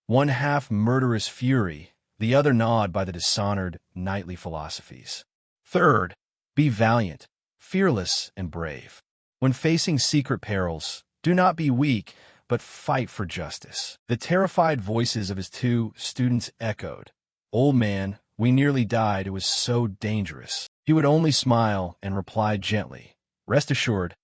One half murderous fury, the other gnawed by the dishonored knightly philosophies. Third, be valiant, fearless, and brave. When facing secret perils, do not be weak, but fight for justice. The terrified voices of his two students echoed. Old man, we nearly died. It was so dangerous. He would only smile and reply gently. Rest assured,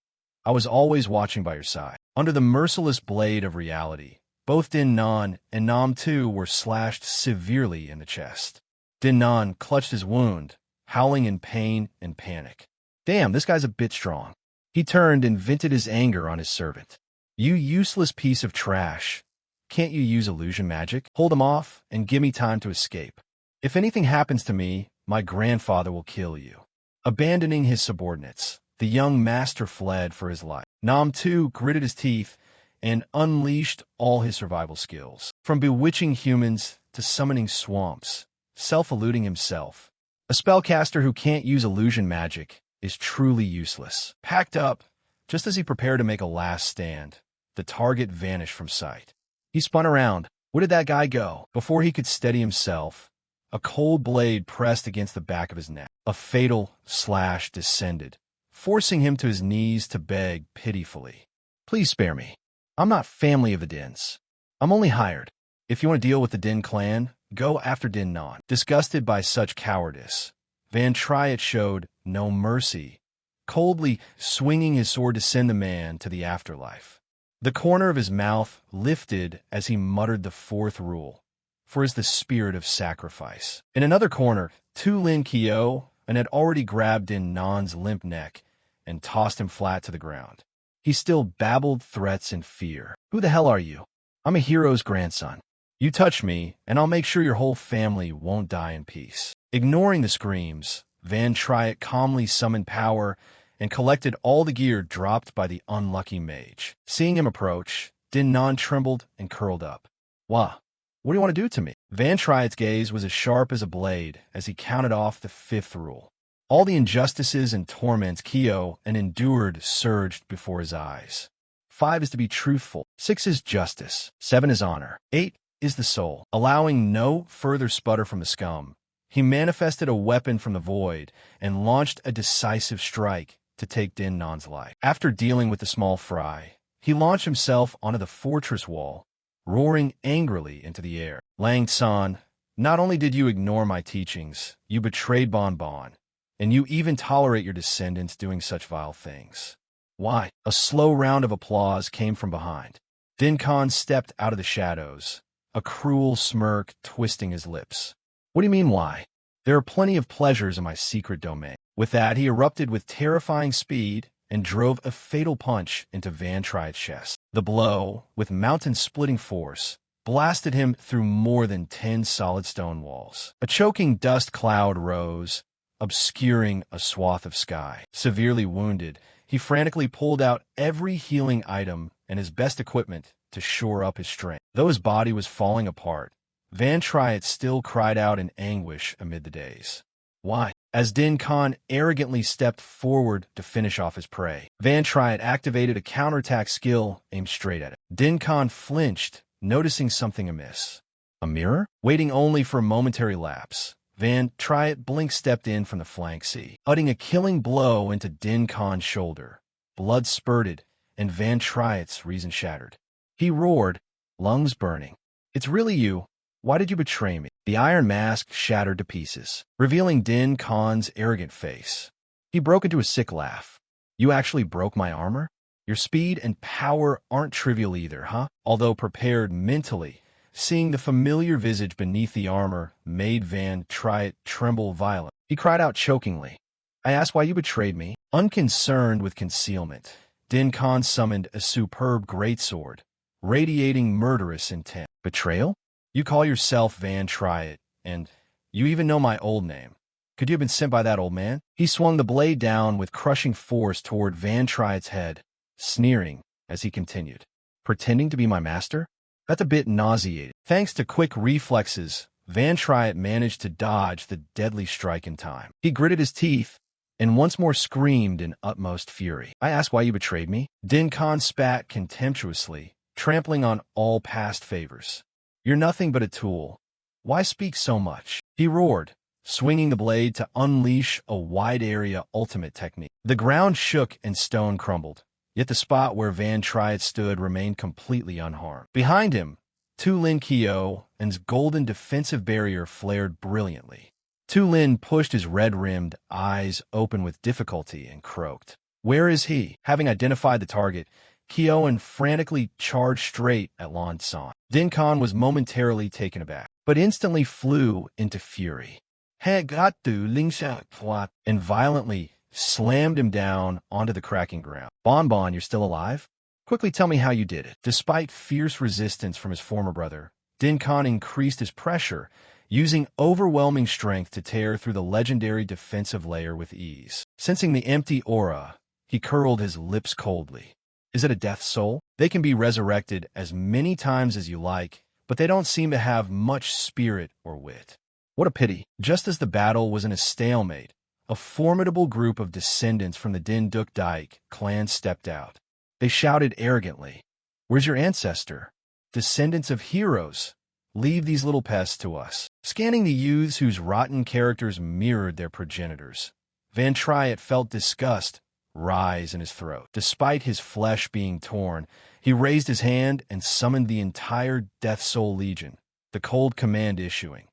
I was always watching by your side. Under the merciless blade of reality, both Din Non and Nam Tu were slashed severely in the chest. Din Non clutched his wound, howling in pain and panic. Damn, this guy's a bit strong. He turned and vented his anger on his servant. You useless piece of trash. Can't you use illusion magic? Hold him off and give me time to escape. If anything happens to me, my grandfather will kill you. Abandoning his subordinates, the young master fled for his life. Nam Tu gritted his teeth and unleashed all his survival skills. From bewitching humans to summoning swamps, self-eluding himself. A spellcaster who can't use illusion magic is truly useless. Packed up, just as he prepared to make a last stand, the target vanished from sight. He spun around. Where did that guy go? Before he could steady himself, a cold blade pressed against the back of his neck. A fatal slash descended, forcing him to his knees to beg pitifully. Please spare me. I'm not family of the Dins. I'm only hired. If you want to deal with the Din clan, go after Din Non. Disgusted by such cowardice, Van Triet showed no mercy, coldly swinging his sword to send the man to the afterlife. The corner of his mouth lifted as he muttered the fourth rule, for is the spirit of sacrifice. In another corner, Tu Lin Kyo and had already grabbed Din Non's limp neck and tossed him flat to the ground. He still babbled threats and fear. Who the hell are you? I'm a hero's grandson. You touch me, and I'll make sure your whole family won't die in peace. Ignoring the screams, Van Triet calmly summoned power and collected all the gear dropped by the unlucky mage. Seeing him approach, Din Non trembled and curled up. Wah, what do you want to do to me? Van Triet's gaze was as sharp as a blade as he counted off the fifth rule. All the injustices and torments Kyo and endured surged before his eyes. 5 is to be truthful. 6 is justice. 7 is honor. 8 is the soul. Allowing no further sputter from the scum, he manifested a weapon from the void and launched a decisive strike to take Din Non's life. After dealing with the small fry, he launched himself onto the fortress wall, roaring angrily into the air. Lang San, not only did you ignore my teachings, you betrayed Bon Bon, and you even tolerate your descendants doing such vile things. Why? A slow round of applause came from behind. Din Khan stepped out of the shadows, a cruel smirk twisting his lips. What do you mean, why? There are plenty of pleasures in my secret domain. With that, he erupted with terrifying speed and drove a fatal punch into Van Triet's chest. The blow, with mountain-splitting force, blasted him through more than 10 solid stone walls. A choking dust cloud rose, obscuring a swath of sky. Severely wounded, he frantically pulled out every healing item and his best equipment to shore up his strength. Though his body was falling apart, Van Triet still cried out in anguish amid the daze. Why? As Din Khan arrogantly stepped forward to finish off his prey, Van Triet activated a counterattack skill aimed straight at it. Din Khan flinched, noticing something amiss. A mirror? Waiting only for a momentary lapse, Van Triet blink stepped in from the flank C, utting a killing blow into Din Khan's shoulder. Blood spurted, and Van Triet's reason shattered. He roared, lungs burning. It's really you. Why did you betray me? The iron mask shattered to pieces, revealing Din Khan's arrogant face. He broke into a sick laugh. You actually broke my armor? Your speed and power aren't trivial either, huh? Although prepared mentally, seeing the familiar visage beneath the armor made Van Triet tremble violently. He cried out chokingly. I asked why you betrayed me. Unconcerned with concealment, Din Khan summoned a superb greatsword, radiating murderous intent. Betrayal? You call yourself Van Triet, and you even know my old name. Could you have been sent by that old man? He swung the blade down with crushing force toward Van Triet's head, sneering as he continued. Pretending to be my master? That's a bit nauseating. Thanks to quick reflexes, Van Triet managed to dodge the deadly strike in time. He gritted his teeth and once more screamed in utmost fury. I asked why you betrayed me? Din Khan spat contemptuously, trampling on all past favors. You're nothing but a tool. Why speak so much? He roared, swinging the blade to unleash a wide-area ultimate technique. The ground shook and stone crumbled, yet the spot where Van Triet stood remained completely unharmed. Behind him, Tu Lin Kyo and his golden defensive barrier flared brilliantly. Tu Lin pushed his red-rimmed eyes open with difficulty and croaked. Where is he? Having identified the target, Kyoan frantically charged straight at Lan San. Din Khan was momentarily taken aback, but instantly flew into fury. He got to Lingsha Plot and violently slammed him down onto the cracking ground. Bon Bon, you're still alive? Quickly tell me how you did it. Despite fierce resistance from his former brother, Din Khan increased his pressure, using overwhelming strength to tear through the legendary defensive layer with ease. Sensing the empty aura, he curled his lips coldly. Is it a death soul? They can be resurrected as many times as you like, but they don't seem to have much spirit or wit. What a pity. Just as the battle was in a stalemate, a formidable group of descendants from the Din Duk Daik clan stepped out. They shouted arrogantly, Where's your ancestor? Descendants of heroes, leave these little pests to us. Scanning the youths whose rotten characters mirrored their progenitors, Van Triet felt disgust rise in his throat. Despite his flesh being torn, he raised his hand and summoned the entire Death Soul Legion, the cold command issuing.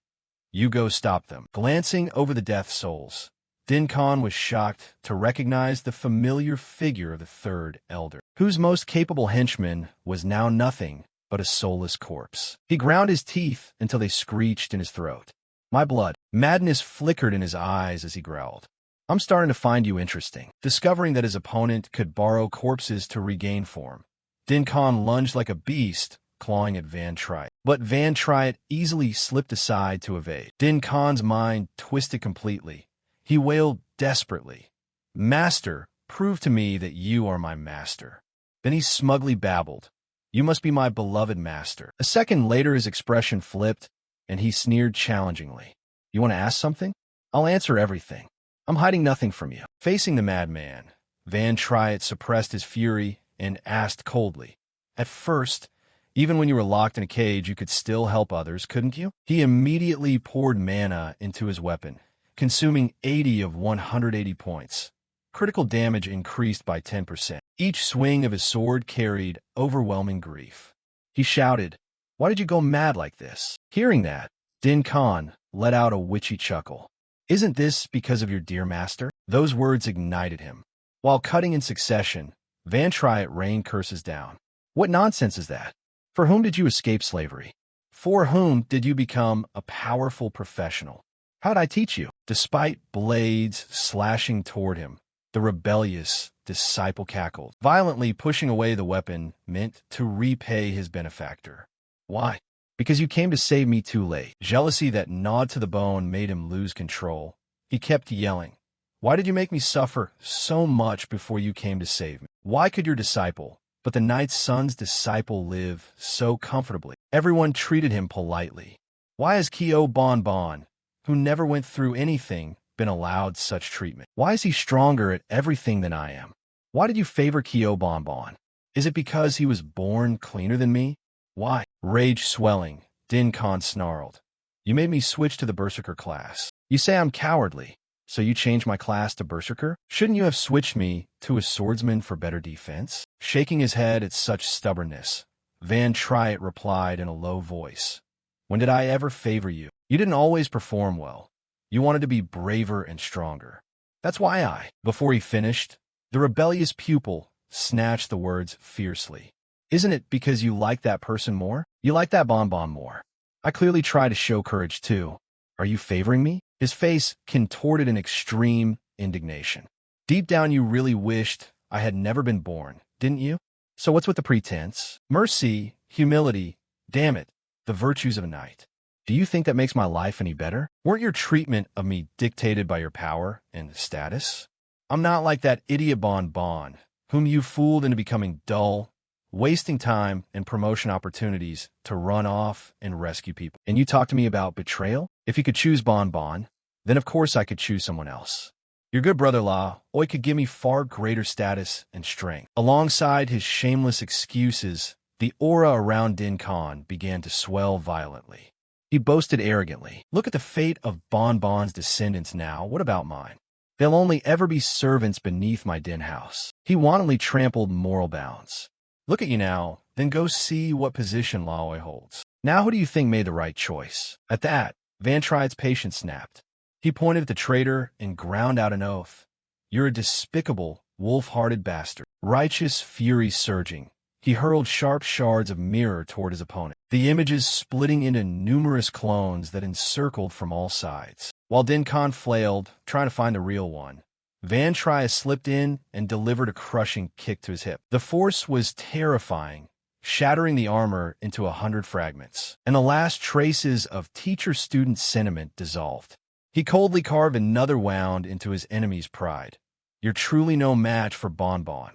You go stop them. Glancing over the death souls, Din Khan was shocked to recognize the familiar figure of the third elder, whose most capable henchman was now nothing but a soulless corpse. He ground his teeth until they screeched in his throat. My blood. Madness flickered in his eyes as he growled. I'm starting to find you interesting. Discovering that his opponent could borrow corpses to regain form, Din Khan lunged like a beast, clawing at Van Triet. But Van Triet easily slipped aside to evade. Din Khan's mind twisted completely. He wailed desperately, "Master, prove to me that you are my master." Then he smugly babbled, "You must be my beloved master." A second later his expression flipped, and he sneered challengingly. "You want to ask something? I'll answer everything. I'm hiding nothing from you." Facing the madman, Van Triet suppressed his fury and asked coldly, "At first, even when you were locked in a cage, you could still help others, couldn't you?" He immediately poured mana into his weapon, consuming 80 of 180 points. Critical damage increased by 10%. Each swing of his sword carried overwhelming grief. He shouted, "Why did you go mad like this?" Hearing that, Din Khan let out a witchy chuckle. "Isn't this because of your dear master?" Those words ignited him. While cutting in succession, Van Triet rained curses down. "What nonsense is that? For whom did you escape slavery? For whom did you become a powerful professional? How'd I teach you?" Despite blades slashing toward him, the rebellious disciple cackled, violently pushing away the weapon meant to repay his benefactor. "Why? Because you came to save me too late." Jealousy that gnawed to the bone made him lose control. He kept yelling, "Why did you make me suffer so much before you came to save me? Why could your disciple, but the Knight's son's disciple, live so comfortably? Everyone treated him politely. Why has Kyo Bon Bon, who never went through anything, been allowed such treatment? Why is he stronger at everything than I am? Why did you favor Kyo Bon Bon? Is it because he was born cleaner than me? Why?" Rage swelling, Din Khan snarled, "You made me switch to the Berserker class. You say I'm cowardly, so you changed my class to Berserker? Shouldn't you have switched me to a swordsman for better defense?" Shaking his head at such stubbornness, Van Triet replied in a low voice, "When did I ever favor you? You didn't always perform well. You wanted to be braver and stronger. That's why I—" Before he finished, the rebellious pupil snatched the words fiercely. "Isn't it because you like that person more? You like that bonbon more? I clearly try to show courage too. Are you favoring me?" His face contorted in extreme indignation. "Deep down you really wished I had never been born, didn't you? So what's with the pretense? Mercy, humility, damn it, the virtues of a knight. Do you think that makes my life any better? Weren't your treatment of me dictated by your power and status? I'm not like that idiot Bon Bon, whom you fooled into becoming dull, wasting time and promotion opportunities to run off and rescue people. And you talk to me about betrayal? If you could choose Bon Bon, then of course I could choose someone else. Your good brother La Oi could give me far greater status and strength." Alongside his shameless excuses, the aura around Din Khan began to swell violently. He boasted arrogantly, "Look at the fate of Bon Bon's descendants now. What about mine? They'll only ever be servants beneath my den house." He wantonly trampled moral bounds. "Look at you now, then go see what position Laoi holds. Now who do you think made the right choice?" At that, Van Triet's patience snapped. He pointed at the traitor and ground out an oath. "You're a despicable, wolf-hearted bastard." Righteous fury surging, he hurled sharp shards of mirror toward his opponent, the images splitting into numerous clones that encircled from all sides. While Din Khan flailed, trying to find the real one, Van Triet slipped in and delivered a crushing kick to his hip. The force was terrifying, shattering the armor into 100 fragments, and the last traces of teacher-student sentiment dissolved. He coldly carved another wound into his enemy's pride. "You're truly no match for Bon Bon.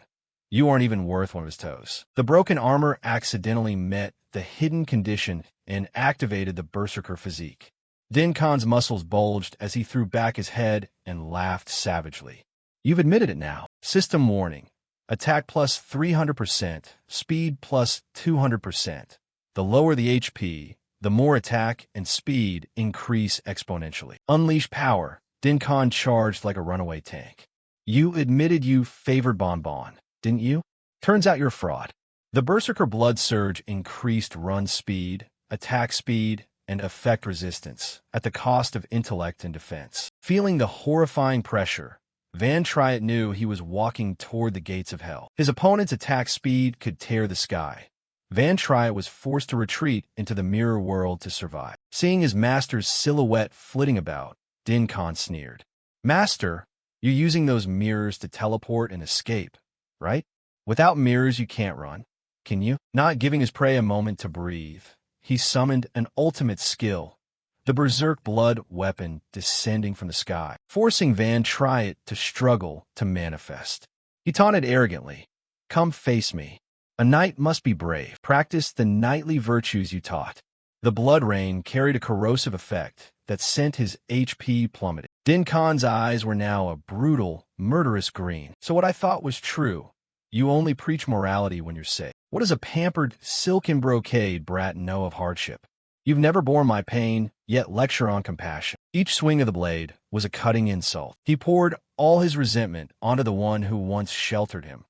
You aren't even worth one of his toes." The broken armor accidentally met the hidden condition and activated the Berserker physique. Din Khan's muscles bulged as he threw back his head and laughed savagely. "You've admitted it now. System warning. Attack plus 300%, speed plus 200%. The lower the HP, the more attack and speed increase exponentially. Unleash power." Din Khan charged like a runaway tank. "You admitted you favored Bon Bon, didn't you? Turns out you're a fraud." The Berserker blood surge increased run speed, attack speed, and effect resistance, at the cost of intellect and defense. Feeling the horrifying pressure, Van Triet knew he was walking toward the gates of hell. His opponent's attack speed could tear the sky. Van Triet was forced to retreat into the mirror world to survive. Seeing his master's silhouette flitting about, Din Khan sneered. "Master, you're using those mirrors to teleport and escape, right? Without mirrors you can't run, can you?" Not giving his prey a moment to breathe, he summoned an ultimate skill, the berserk blood weapon descending from the sky, forcing Van Triet to struggle to manifest. He taunted arrogantly, "Come face me. A knight must be brave. Practice the knightly virtues you taught." The blood rain carried a corrosive effect that sent his HP plummeting. Din Khan's eyes were now a brutal, murderous green. "So what I thought was true. You only preach morality when you're safe. What does a pampered, silken brocade brat know of hardship? You've never borne my pain, yet lecture on compassion." Each swing of the blade was a cutting insult. He poured all his resentment onto the one who once sheltered him,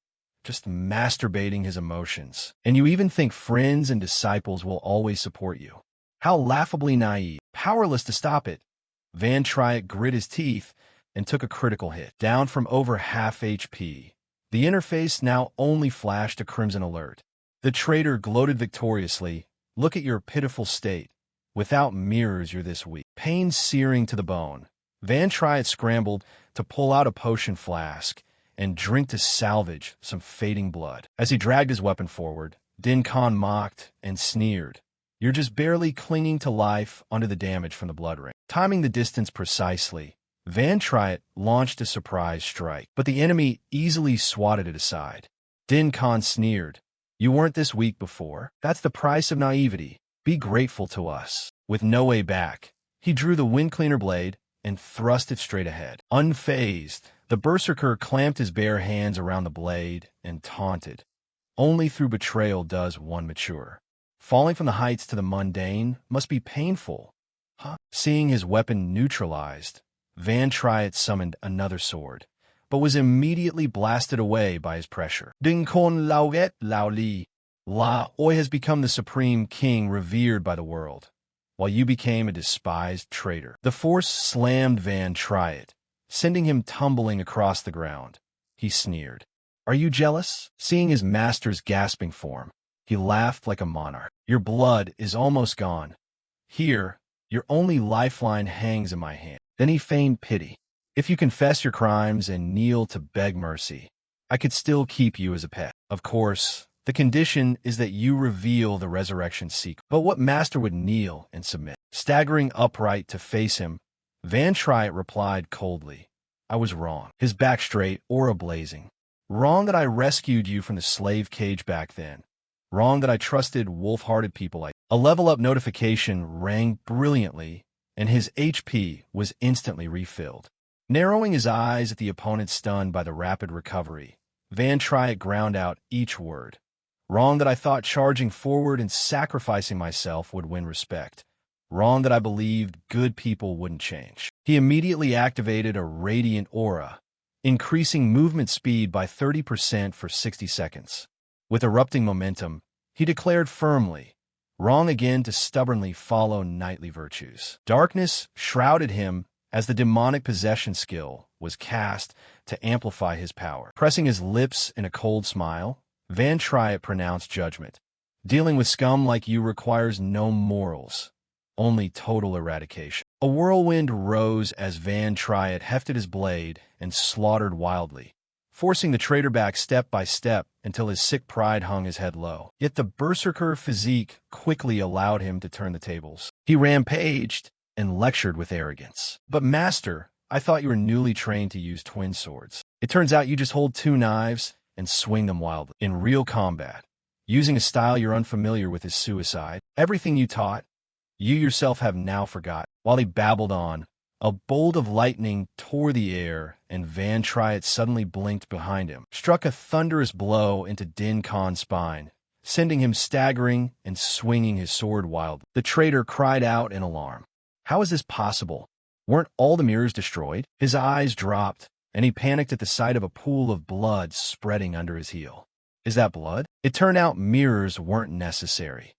just masturbating his emotions. "And you even think friends and disciples will always support you? How laughably naive." Powerless to stop it, Van Triet grit his teeth and took a critical hit, down from over half HP. The interface now only flashed a crimson alert. The traitor gloated victoriously. "Look at your pitiful state. Without mirrors, you're this weak." Pain searing to the bone, Van Triet scrambled to pull out a potion flask and drink to salvage some fading blood. As he dragged his weapon forward, Din Khan mocked and sneered. "You're just barely clinging to life under the damage from the blood rain." Timing the distance precisely, Van Triet launched a surprise strike, but the enemy easily swatted it aside. Din Khan sneered. "You weren't this weak before. That's the price of naivety. Be grateful to us." With no way back, he drew the wind cleaner blade and thrust it straight ahead. Unfazed, the berserker clamped his bare hands around the blade and taunted. "Only through betrayal does one mature. Falling from the heights to the mundane must be painful." Seeing his weapon neutralized, Van Triet summoned another sword, but was immediately blasted away by his pressure. "Ding Kon Lauet Lao Li. La Oi has become the supreme king revered by the world, while you became a despised traitor." The force slammed Van Triet, sending him tumbling across the ground. He sneered. "Are you jealous?" Seeing his master's gasping form, he laughed like a monarch. "Your blood is almost gone. Here, your only lifeline hangs in my hand." Then he feigned pity. "If you confess your crimes and kneel to beg mercy, I could still keep you as a pet. Of course, the condition is that you reveal the resurrection secret." But what master would kneel and submit? Staggering upright to face him, Van Triet replied coldly, "I was wrong." His back straight, aura blazing. "Wrong that I rescued you from the slave cage back then. Wrong that I trusted wolf-hearted people like." A level-up notification rang brilliantly, and his HP was instantly refilled. Narrowing his eyes at the opponent stunned by the rapid recovery, Van Triet ground out each word. "Wrong that I thought charging forward and sacrificing myself would win respect. Wrong that I believed good people wouldn't change." He immediately activated a radiant aura, increasing movement speed by 30% for 60 seconds. With erupting momentum, he declared firmly, "Wrong again to stubbornly follow knightly virtues." Darkness shrouded him as the demonic possession skill was cast to amplify his power. Pressing his lips in a cold smile, Van Triet pronounced judgment. "Dealing with scum like you requires no morals, only total eradication." A whirlwind rose as Van Triet hefted his blade and slaughtered wildly, forcing the traitor back step by step until his sick pride hung his head low. Yet the berserker physique quickly allowed him to turn the tables. He rampaged and lectured with arrogance. "But master, I thought you were newly trained to use twin swords. It turns out you just hold two knives and swing them wildly. In real combat, using a style you're unfamiliar with is suicide. Everything you taught, you yourself have now forgotten." While he babbled on, a bolt of lightning tore the air, and Van Triet suddenly blinked behind him, struck a thunderous blow into Din Khan's spine, sending him staggering and swinging his sword wildly. The traitor cried out in alarm. How is this possible? Weren't all the mirrors destroyed? His eyes dropped, and he panicked at the sight of a pool of blood spreading under his heel. Is that blood? It turned out mirrors weren't necessary.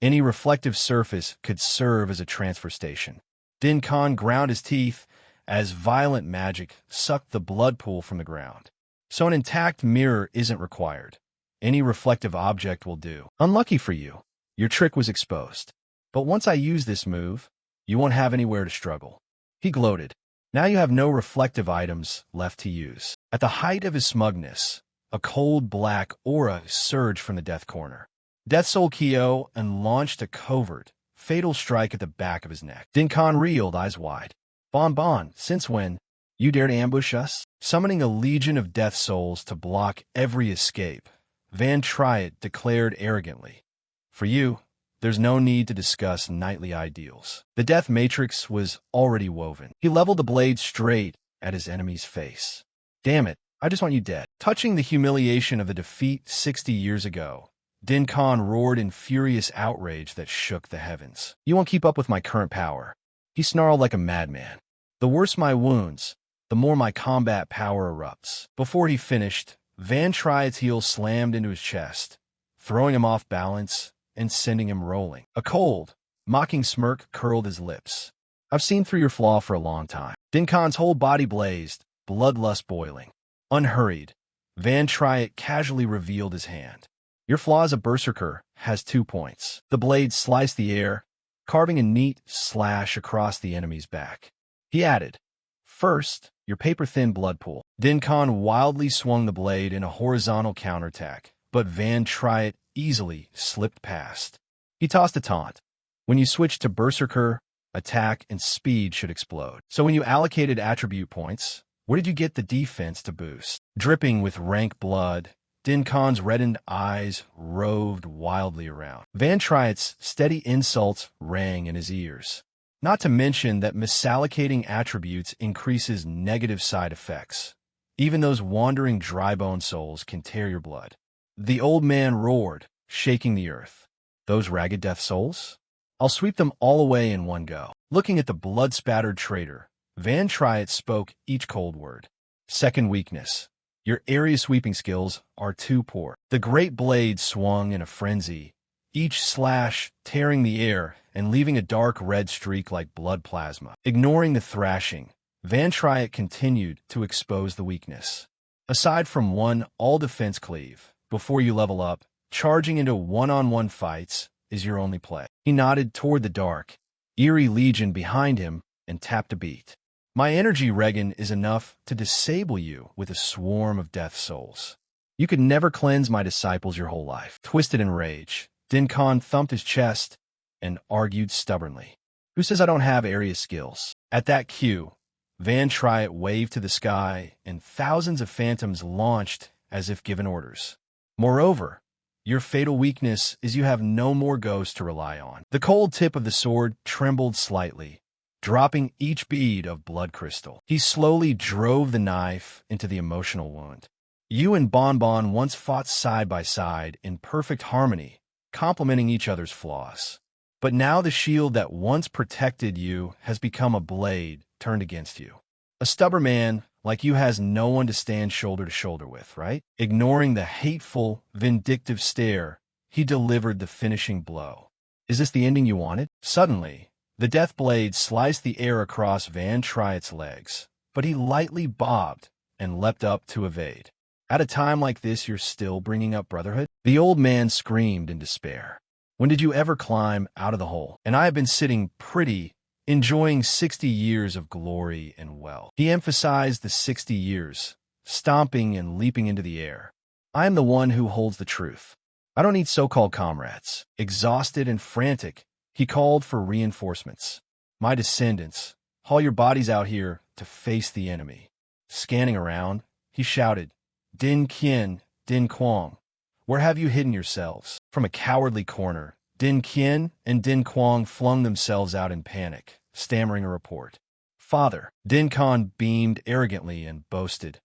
Any reflective surface could serve as a transfer station. Din Khan ground his teeth as violent magic sucked the blood pool from the ground. So an intact mirror isn't required. Any reflective object will do. Unlucky for you, your trick was exposed. But once I use this move, you won't have anywhere to struggle. He gloated. Now you have no reflective items left to use. At the height of his smugness, a cold black aura surged from the Death Corner. Death Soul Kyo and launched a covert, fatal strike at the back of his neck. Din Khan reeled, eyes wide. Bon Bon, since when? You dare to ambush us? Summoning a legion of death souls to block every escape, Van Triet declared arrogantly. For you, there's no need to discuss knightly ideals. The death matrix was already woven. He leveled the blade straight at his enemy's face. Damn it, I just want you dead. Touching the humiliation of the defeat 60 years ago, Din Khan roared in furious outrage that shook the heavens. You won't keep up with my current power. He snarled like a madman. The worse my wounds, the more my combat power erupts. Before he finished, Van Triet's heel slammed into his chest, throwing him off balance and sending him rolling. A cold, mocking smirk curled his lips. I've seen through your flaw for a long time. Din Khan's whole body blazed, bloodlust boiling. Unhurried, Van Triet casually revealed his hand. Your flaw as a berserker has 2 points. The blade sliced the air, carving a neat slash across the enemy's back. He added, first, your paper-thin blood pool. Din Khan wildly swung the blade in a horizontal counterattack, but Van Triet easily slipped past. He tossed a taunt. When you switch to berserker, attack and speed should explode. So when you allocated attribute points, where did you get the defense to boost? Dripping with rank blood, Din Khan's reddened eyes roved wildly around. Van Triet's steady insults rang in his ears. Not to mention that misallocating attributes increases negative side effects. Even those wandering dry-bone souls can tear your blood. The old man roared, shaking the earth. Those ragged death souls? I'll sweep them all away in one go. Looking at the blood-spattered traitor, Van Triet spoke each cold word. Second weakness. Your area sweeping skills are too poor. The great blade swung in a frenzy, each slash tearing the air and leaving a dark red streak like blood plasma. Ignoring the thrashing, Van Triet continued to expose the weakness. Aside from one all-defense cleave, before you level up, charging into one-on-one fights is your only play. He nodded toward the dark, eerie legion behind him and tapped a beat. My energy regen is enough to disable you with a swarm of death souls. You could never cleanse my disciples your whole life. Twisted in rage, Din Khan thumped his chest and argued stubbornly. Who says I don't have area skills? At that cue, Van Triet waved to the sky and thousands of phantoms launched as if given orders. Moreover, your fatal weakness is you have no more ghosts to rely on. The cold tip of the sword trembled slightly, dropping each bead of blood crystal. He slowly drove the knife into the emotional wound. You and Bon Bon once fought side by side in perfect harmony, complementing each other's flaws. But now the shield that once protected you has become a blade turned against you. A stubborn man like you has no one to stand shoulder to shoulder with, right? Ignoring the hateful, vindictive stare, he delivered the finishing blow. Is this the ending you wanted? Suddenly, the death blade sliced the air across Van Triet's legs, but he lightly bobbed and leapt up to evade. At a time like this, you're still bringing up brotherhood? The old man screamed in despair. When did you ever climb out of the hole? And I have been sitting pretty, enjoying 60 years of glory and wealth. He emphasized the 60 years, stomping and leaping into the air. I am the one who holds the truth. I don't need so-called comrades. Exhausted and frantic, he called for reinforcements. My descendants, haul your bodies out here to face the enemy. Scanning around, he shouted, Din Qian, Din Quang, where have you hidden yourselves? From a cowardly corner, Din Qian and Din Quang flung themselves out in panic, stammering a report. Father, Din Khan beamed arrogantly and boasted,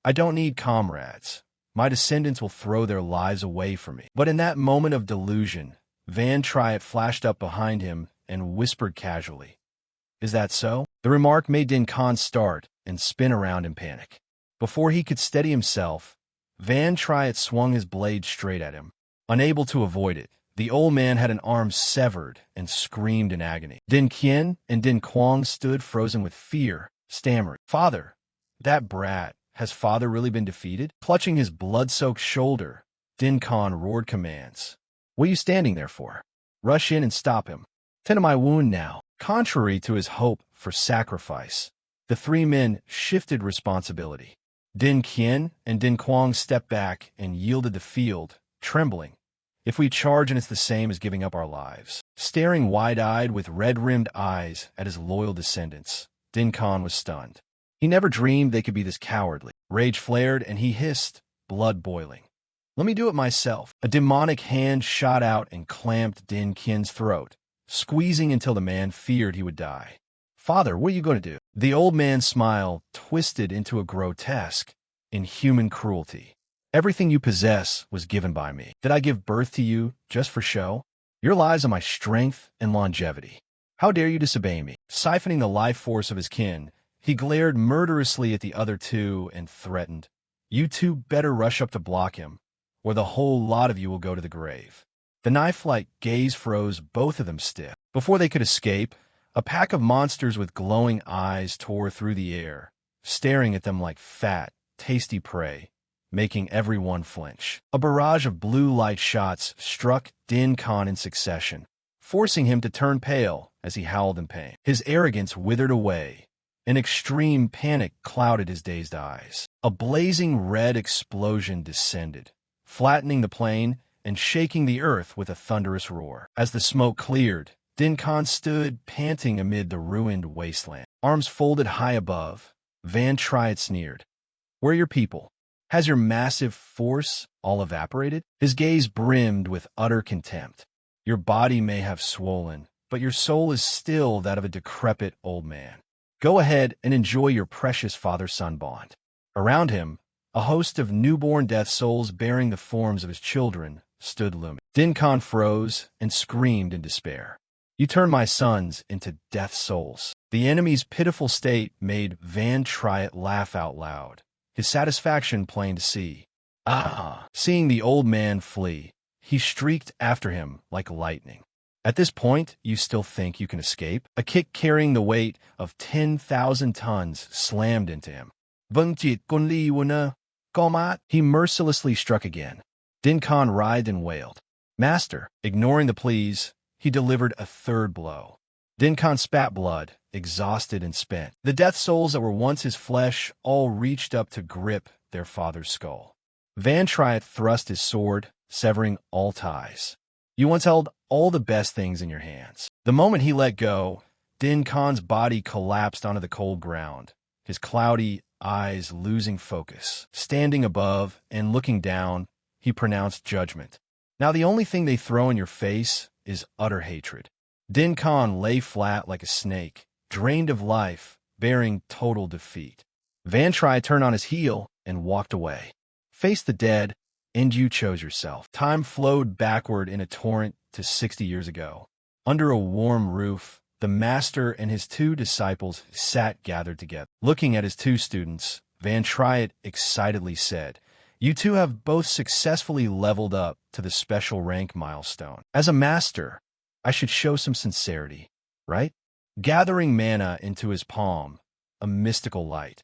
I don't need comrades. My descendants will throw their lives away for me. But in that moment of delusion, Van Triet flashed up behind him and whispered casually, Is that so? The remark made Din Khan start and spin around in panic. Before he could steady himself, Van Triet swung his blade straight at him. Unable to avoid it, The old man had an arm severed and screamed in agony. Din Qian and Din Quang stood frozen with fear, stammering, "Father, that brat, has father really been defeated?" Clutching his blood-soaked shoulder, Din Khan roared commands. "What are you standing there for? Rush in and stop him. Tend to my wound now." Contrary to his hope for sacrifice, the three men shifted responsibility. Din Qian and Din Quang stepped back and yielded the field, trembling. "If we charge and it's the same as giving up our lives." Staring wide-eyed with red-rimmed eyes at his loyal descendants, Din Khan was stunned. He never dreamed they could be this cowardly. Rage flared and he hissed, blood boiling, "Let me do it myself." A demonic hand shot out and clamped Din Qian's throat, squeezing until the man feared he would die. "Father, what are you going to do?" The old man's smile twisted into a grotesque, inhuman cruelty. "Everything you possess was given by me. Did I give birth to you just for show? Your lives are my strength and longevity. How dare you disobey me?" Siphoning the life force of his kin, he glared murderously at the other two and threatened, "You two better rush up to block him, or the whole lot of you will go to the grave." The knife-like gaze froze both of them stiff. Before they could escape, a pack of monsters with glowing eyes tore through the air, staring at them like fat, tasty prey, making everyone flinch. A barrage of blue light shots struck Din Khan in succession, forcing him to turn pale as he howled in pain. His arrogance withered away. An extreme panic clouded his dazed eyes. A blazing red explosion descended, flattening the plain and shaking the earth with a thunderous roar. As the smoke cleared, Din Khan stood panting amid the ruined wasteland. Arms folded high above, Van Triet sneered, "Where are your people? Has your massive force all evaporated?" His gaze brimmed with utter contempt. "Your body may have swollen, but your soul is still that of a decrepit old man. Go ahead and enjoy your precious father-son bond." Around him, a host of newborn death souls bearing the forms of his children stood looming. Din Khan froze and screamed in despair. "You turned my sons into death souls." The enemy's pitiful state made Van Triet laugh out loud, his satisfaction plain to see. "Ah!" Seeing the old man flee, he shrieked after him like lightning. "At this point, you still think you can escape?" A kick carrying the weight of 10,000 tons slammed into him. He mercilessly struck again. Din Khan writhed and wailed. "Master!" Ignoring the pleas, he delivered a third blow. Din Khan spat blood, exhausted and spent. The death souls that were once his flesh all reached up to grip their father's skull. Van Triet thrust his sword, severing all ties. "You once held all the best things in your hands." The moment he let go, Din Khan's body collapsed onto the cold ground, his cloudy eyes losing focus. Standing above and looking down, he pronounced judgment. "Now the only thing they throw in your face is utter hatred." Din Khan lay flat like a snake, drained of life, bearing total defeat. Van Triet turned on his heel and walked away. Face the dead, and you chose yourself. Time flowed backward in a torrent to 60 years ago. Under a warm roof, the master and his two disciples sat gathered together. Looking at his two students, Van Triet excitedly said, "You two have both successfully leveled up to the special rank milestone. As a master, I should show some sincerity, right?" Gathering mana into his palm, a mystical light,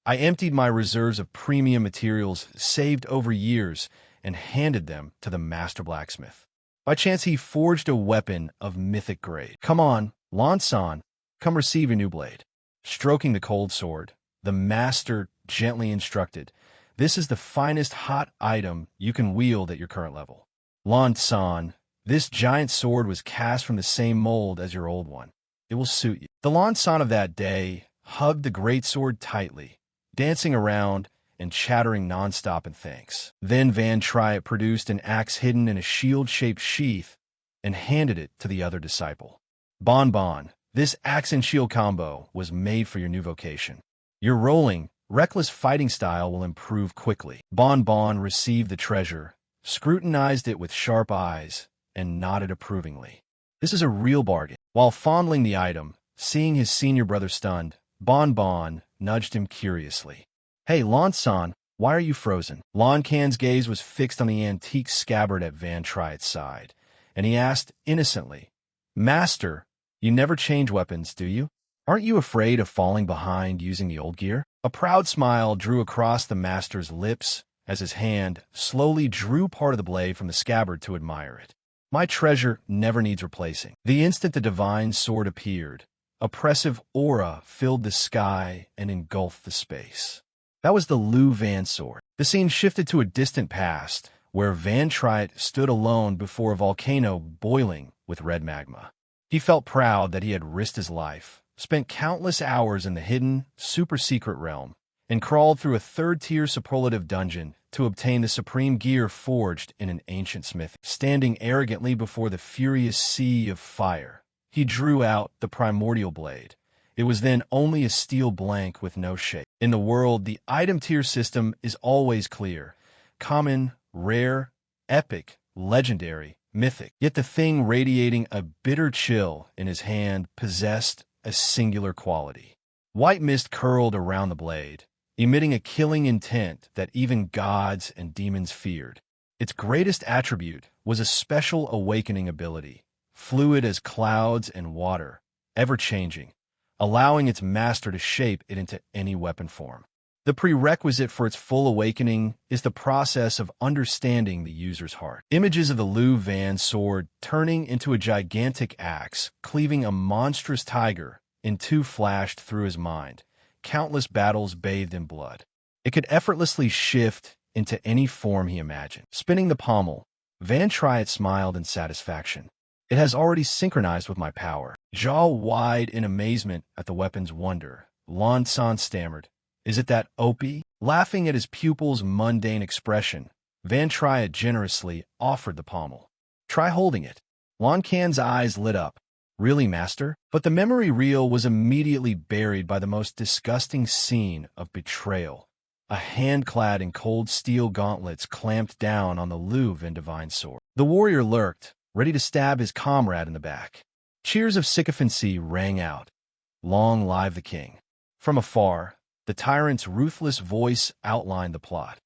I emptied my reserves of premium materials saved over years and handed them to the master blacksmith. By chance, he forged a weapon of mythic grade. "Come on, Lan-san, come receive your new blade." Stroking the cold sword, the master gently instructed, "This is the finest hot item you can wield at your current level. Lan-san, this giant sword was cast from the same mold as your old one. It will suit you." The Lan-san of that day hugged the great sword tightly, dancing around and chattering nonstop in thanks. Then Van Triet produced an axe hidden in a shield-shaped sheath and handed it to the other disciple. "Bon Bon, this axe and shield combo was made for your new vocation. Your rolling, reckless fighting style will improve quickly." Bon Bon received the treasure, scrutinized it with sharp eyes, and nodded approvingly. "This is a real bargain." While fondling the item, seeing his senior brother stunned, Bon Bon nudged him curiously. "Hey, Lan-san, why are you frozen?" Lan Can's gaze was fixed on the antique scabbard at Van Triet's side, and he asked innocently, "Master, you never change weapons, do you? Aren't you afraid of falling behind using the old gear?" A proud smile drew across the master's lips as his hand slowly drew part of the blade from the scabbard to admire it. "My treasure never needs replacing." The instant the divine sword appeared, oppressive aura filled the sky and engulfed the space. That was the Lu Van sword. The scene shifted to a distant past, where Van Triet stood alone before a volcano boiling with red magma. He felt proud that he had risked his life, spent countless hours in the hidden, super-secret realm, and crawled through a third-tier superlative dungeon to obtain the supreme gear forged in an ancient smithy. Standing arrogantly before the furious sea of fire, he drew out the primordial blade. It was then only a steel blank with no shape. In the world, the item tier system is always clear: common, rare, epic, legendary, mythic. Yet the thing radiating a bitter chill in his hand possessed a singular quality. White mist curled around the blade, emitting a killing intent that even gods and demons feared. Its greatest attribute was a special awakening ability, fluid as clouds and water, ever-changing, allowing its master to shape it into any weapon form. The prerequisite for its full awakening is the process of understanding the user's heart. Images of the Lu Van sword turning into a gigantic axe, cleaving a monstrous tiger in two flashed through his mind, countless battles bathed in blood. It could effortlessly shift into any form he imagined. Spinning the pommel, Van Triet smiled in satisfaction. "It has already synchronized with my power." Jaw wide in amazement at the weapon's wonder, Lan San stammered, "Is it that OP?" Laughing at his pupil's mundane expression, Van Triet generously offered the pommel. "Try holding it." Lan Can's eyes lit up. "Really, master?" But the memory reel was immediately buried by the most disgusting scene of betrayal. A hand clad in cold steel gauntlets clamped down on the Lu Van divine sword. The warrior lurked, ready to stab his comrade in the back. Cheers of sycophancy rang out. "Long live the king." From afar, the tyrant's ruthless voice outlined the plot.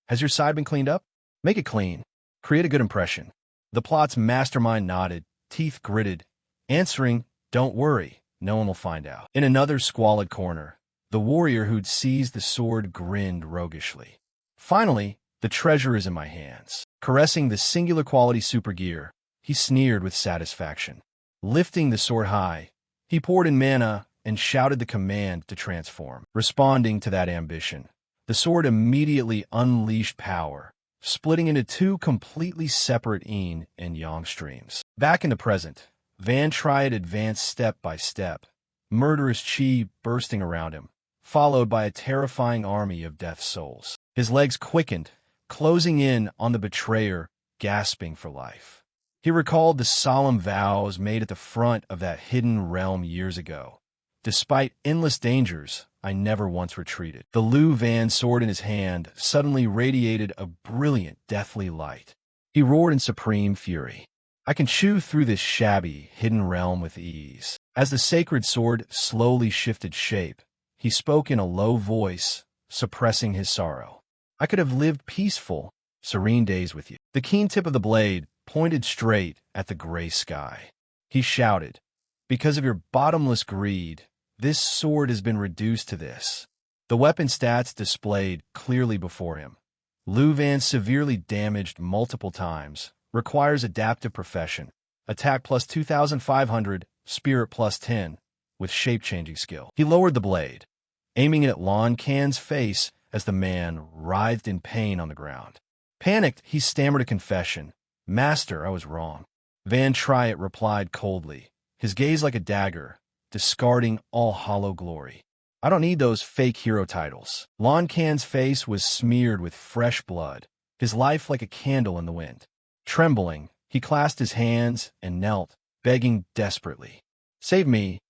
"Has your side been cleaned up? Make it clean. Create a good impression." The plot's mastermind nodded, teeth gritted, answering, "Don't worry, no one will find out." In another squalid corner, the warrior who'd seized the sword grinned roguishly. "Finally, the treasure is in my hands." Caressing the singular quality super gear, he sneered with satisfaction. Lifting the sword high, he poured in mana and shouted the command to transform. Responding to that ambition, the sword immediately unleashed power, splitting into two completely separate yin and yang streams. Back in the present, Van Triet advanced step by step, murderous chi bursting around him, followed by a terrifying army of death souls. His legs quickened, closing in on the betrayer, gasping for life. He recalled the solemn vows made at the front of that hidden realm years ago. "Despite endless dangers, I never once retreated." The Lu Van sword in his hand suddenly radiated a brilliant, deathly light. He roared in supreme fury. "I can chew through this shabby, hidden realm with ease." As the sacred sword slowly shifted shape, he spoke in a low voice, suppressing his sorrow. "I could have lived peaceful, serene days with you." The keen tip of the blade pointed straight at the gray sky. He shouted, "Because of your bottomless greed, this sword has been reduced to this." The weapon stats displayed clearly before him. Lu Van severely damaged multiple times, requires adaptive profession, attack plus 2,500, spirit plus 10, with shape-changing skill. He lowered the blade, aiming it at Lan Can's face as the man writhed in pain on the ground. Panicked, he stammered a confession. "Master, I was wrong." Van Triet replied coldly, his gaze like a dagger, discarding all hollow glory. "I don't need those fake hero titles." Lan Can's face was smeared with fresh blood, his life like a candle in the wind. Trembling, he clasped his hands and knelt, begging desperately, "Save me.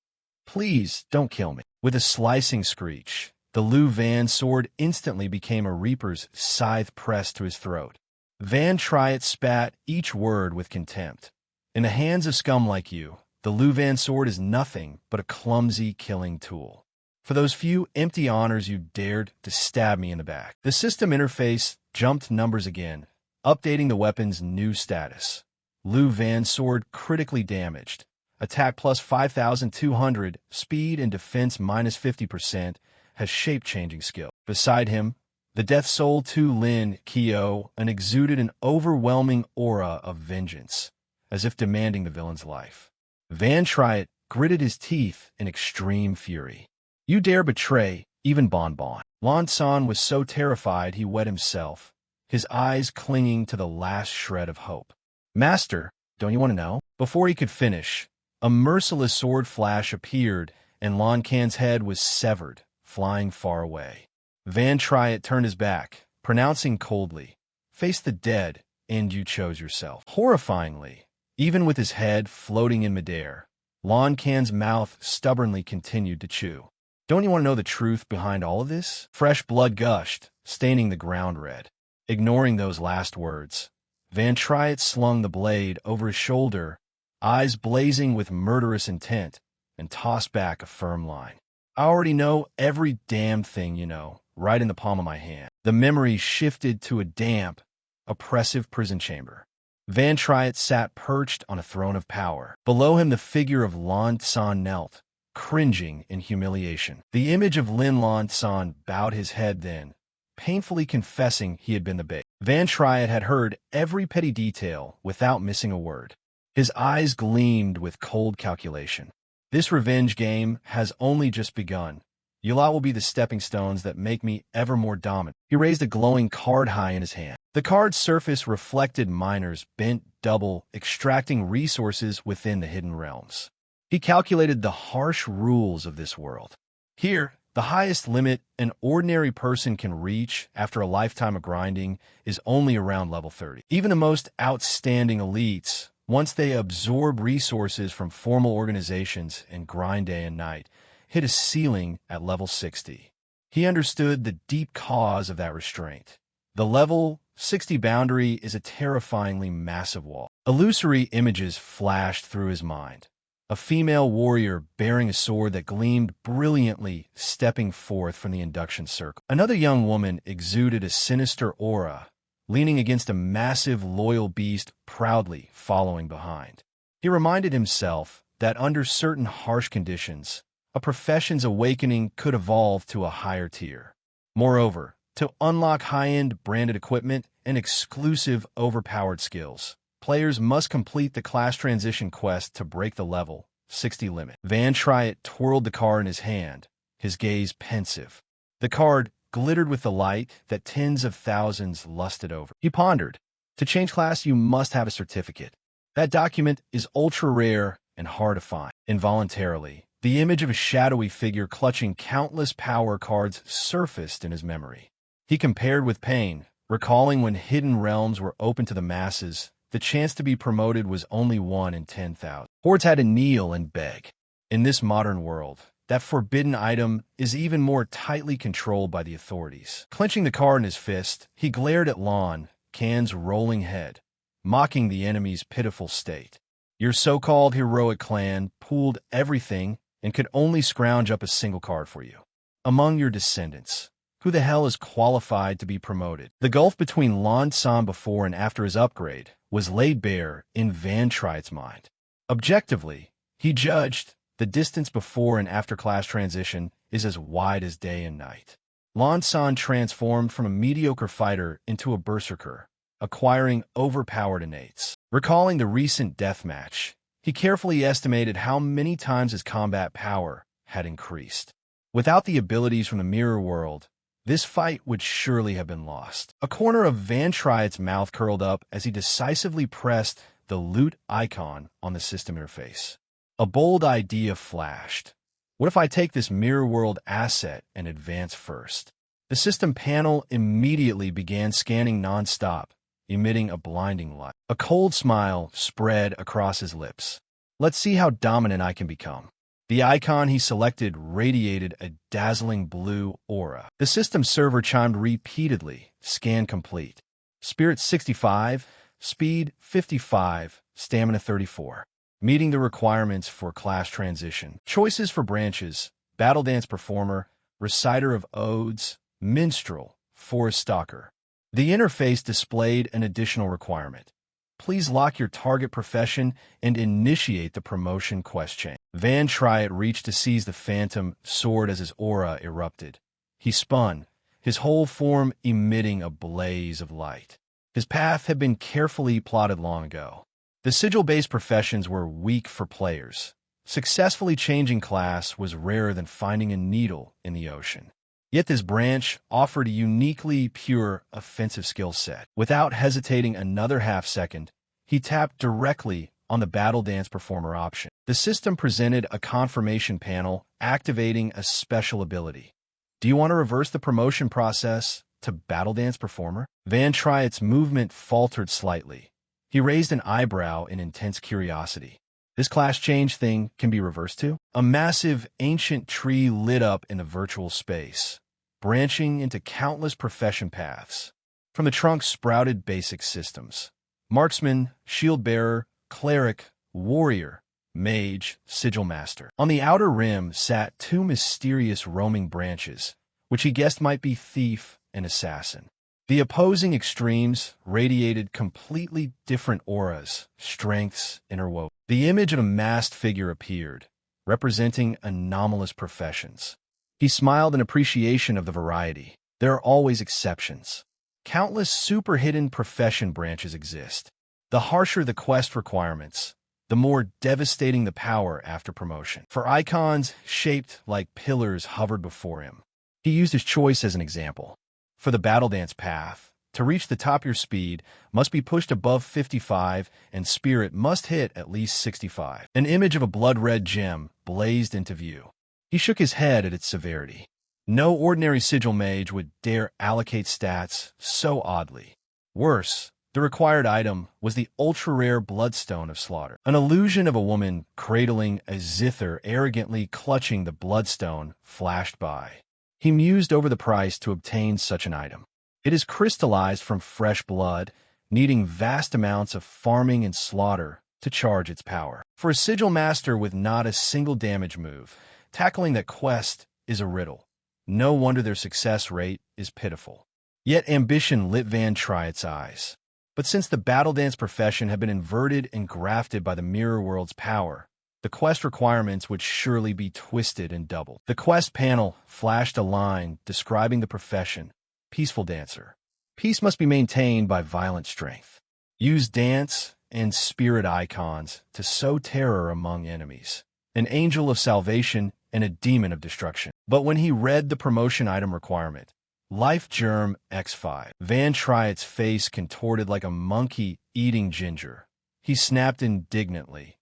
Please, don't kill me." With a slicing screech, the Lu Van sword instantly became a reaper's scythe pressed to his throat. Van Triet spat each word with contempt. "In the hands of scum like you, the Lu Van sword is nothing but a clumsy killing tool. For those few empty honors you dared to stab me in the back." The system interface jumped numbers again, updating the weapon's new status. Lu Van's sword critically damaged. Attack plus 5,200, speed and defense minus 50%, has shape-changing skill. Beside him, the Death Soul 2 Lin Kyo exuded an overwhelming aura of vengeance, as if demanding the villain's life. Van Triet gritted his teeth in extreme fury. You dare betray even Bon Bon. Lan San was so terrified he wet himself, his eyes clinging to the last shred of hope. Master, don't you want to know? Before he could finish, a merciless sword flash appeared and Lan Can's head was severed, flying far away. Van Triet turned his back, pronouncing coldly, "Face the dead, and you chose yourself." Horrifyingly, even with his head floating in midair, Lan Can's mouth stubbornly continued to chew. Don't you want to know the truth behind all of this? Fresh blood gushed, staining the ground red. Ignoring those last words, Van Triet slung the blade over his shoulder, eyes blazing with murderous intent, and tossed back a firm line. I already know every damn thing you know, right in the palm of my hand. The memory shifted to a damp, oppressive prison chamber. Van Triet sat perched on a throne of power. Below him the figure of Lan San knelt, cringing in humiliation. The image of Lan San bowed his head then, painfully confessing he had been the bait. Van Triet had heard every petty detail without missing a word. His eyes gleamed with cold calculation. This revenge game has only just begun. You lot will be the stepping stones that make me ever more dominant. He raised a glowing card high in his hand. The card's surface reflected miners bent double, extracting resources within the hidden realms. He calculated the harsh rules of this world. Here, the highest limit an ordinary person can reach after a lifetime of grinding is only around level 30. Even the most outstanding elites, once they absorb resources from formal organizations and grind day and night, hit a ceiling at level 60. He understood the deep cause of that restraint. The level 60 boundary is a terrifyingly massive wall. Illusory images flashed through his mind. A female warrior bearing a sword that gleamed brilliantly stepping forth from the induction circle. Another young woman exuded a sinister aura, leaning against a massive loyal beast proudly following behind. He reminded himself that under certain harsh conditions, a profession's awakening could evolve to a higher tier. Moreover, to unlock high-end branded equipment and exclusive overpowered skills, players must complete the class transition quest to break the level 60 limit. Van Triet twirled the card in his hand, his gaze pensive. The card glittered with the light that tens of thousands lusted over. He pondered. To change class, you must have a certificate. That document is ultra-rare and hard to find. Involuntarily, the image of a shadowy figure clutching countless power cards surfaced in his memory. He compared with pain, recalling when hidden realms were open to the masses, the chance to be promoted was only 1 in 10,000. Hordes had to kneel and beg. In this modern world, that forbidden item is even more tightly controlled by the authorities. Clenching the card in his fist, he glared at Lan Can's rolling head, mocking the enemy's pitiful state. Your so-called heroic clan pooled everything and could only scrounge up a single card for you. Among your descendants, who the hell is qualified to be promoted? The gulf between Lan San before and after his upgrade was laid bare in Van Triet's mind. Objectively, he judged the distance before and after class transition is as wide as day and night. Lan San transformed from a mediocre fighter into a berserker, acquiring overpowered innates. Recalling the recent deathmatch, he carefully estimated how many times his combat power had increased. Without the abilities from the mirror world, this fight would surely have been lost. A corner of Van Triet's mouth curled up as he decisively pressed the loot icon on the system interface. A bold idea flashed. What if I take this mirror world asset and advance first? The system panel immediately began scanning non-stop, emitting a blinding light. A cold smile spread across his lips. Let's see how dominant I can become. The icon he selected radiated a dazzling blue aura. The system server chimed repeatedly, scan complete. Spirit 65, speed 55, stamina 34. Meeting the requirements for class transition. Choices for branches: battle dance performer, reciter of odes, minstrel, forest stalker. The interface displayed an additional requirement: Please lock your target profession and initiate the promotion quest chain. Van Triet reached to seize the phantom sword as his aura erupted. He spun, his whole form emitting a blaze of light. His path had been carefully plotted long ago. The sigil-based professions were weak for players. Successfully changing class was rarer than finding a needle in the ocean. Yet this branch offered a uniquely pure offensive skill set. Without hesitating another half-second, he tapped directly on the Battle Dance Performer option. The system presented a confirmation panel activating a special ability. Do you want to reverse the promotion process to Battle Dance Performer? Van Triet's movement faltered slightly. He raised an eyebrow in intense curiosity. This class change thing can be reversed too? A massive, ancient tree lit up in the virtual space, branching into countless profession paths. From the trunk sprouted basic systems: marksman, shield-bearer, cleric, warrior, mage, sigil master. On the outer rim sat two mysterious roaming branches, which he guessed might be thief and assassin. The opposing extremes radiated completely different auras, strengths interwoven. The image of a masked figure appeared, representing anomalous professions. He smiled in appreciation of the variety. There are always exceptions. Countless super-hidden profession branches exist. The harsher the quest requirements, the more devastating the power after promotion. For icons shaped like pillars hovered before him. He used his choice as an example. For the Battle Dance path, to reach the top, your speed must be pushed above 55 and spirit must hit at least 65. An image of a blood-red gem blazed into view. He shook his head at its severity. No ordinary sigil mage would dare allocate stats so oddly. Worse, the required item was the ultra-rare Bloodstone of Slaughter. An illusion of a woman cradling a zither arrogantly clutching the Bloodstone flashed by. He mused over the price to obtain such an item. It is crystallized from fresh blood, needing vast amounts of farming and slaughter to charge its power. For a sigil master with not a single damage move, tackling that quest is a riddle. No wonder their success rate is pitiful. Yet ambition lit Van Triet's eyes. But since the Battle Dance profession had been inverted and grafted by the Mirror World's power, the quest requirements would surely be twisted and doubled. The quest panel flashed a line describing the profession: Peaceful Dancer. Peace must be maintained by violent strength. Use dance and spirit icons to sow terror among enemies. An angel of salvation and a demon of destruction. But when he read the promotion item requirement, Life Germ X5, Van Triet's face contorted like a monkey eating ginger. He snapped indignantly.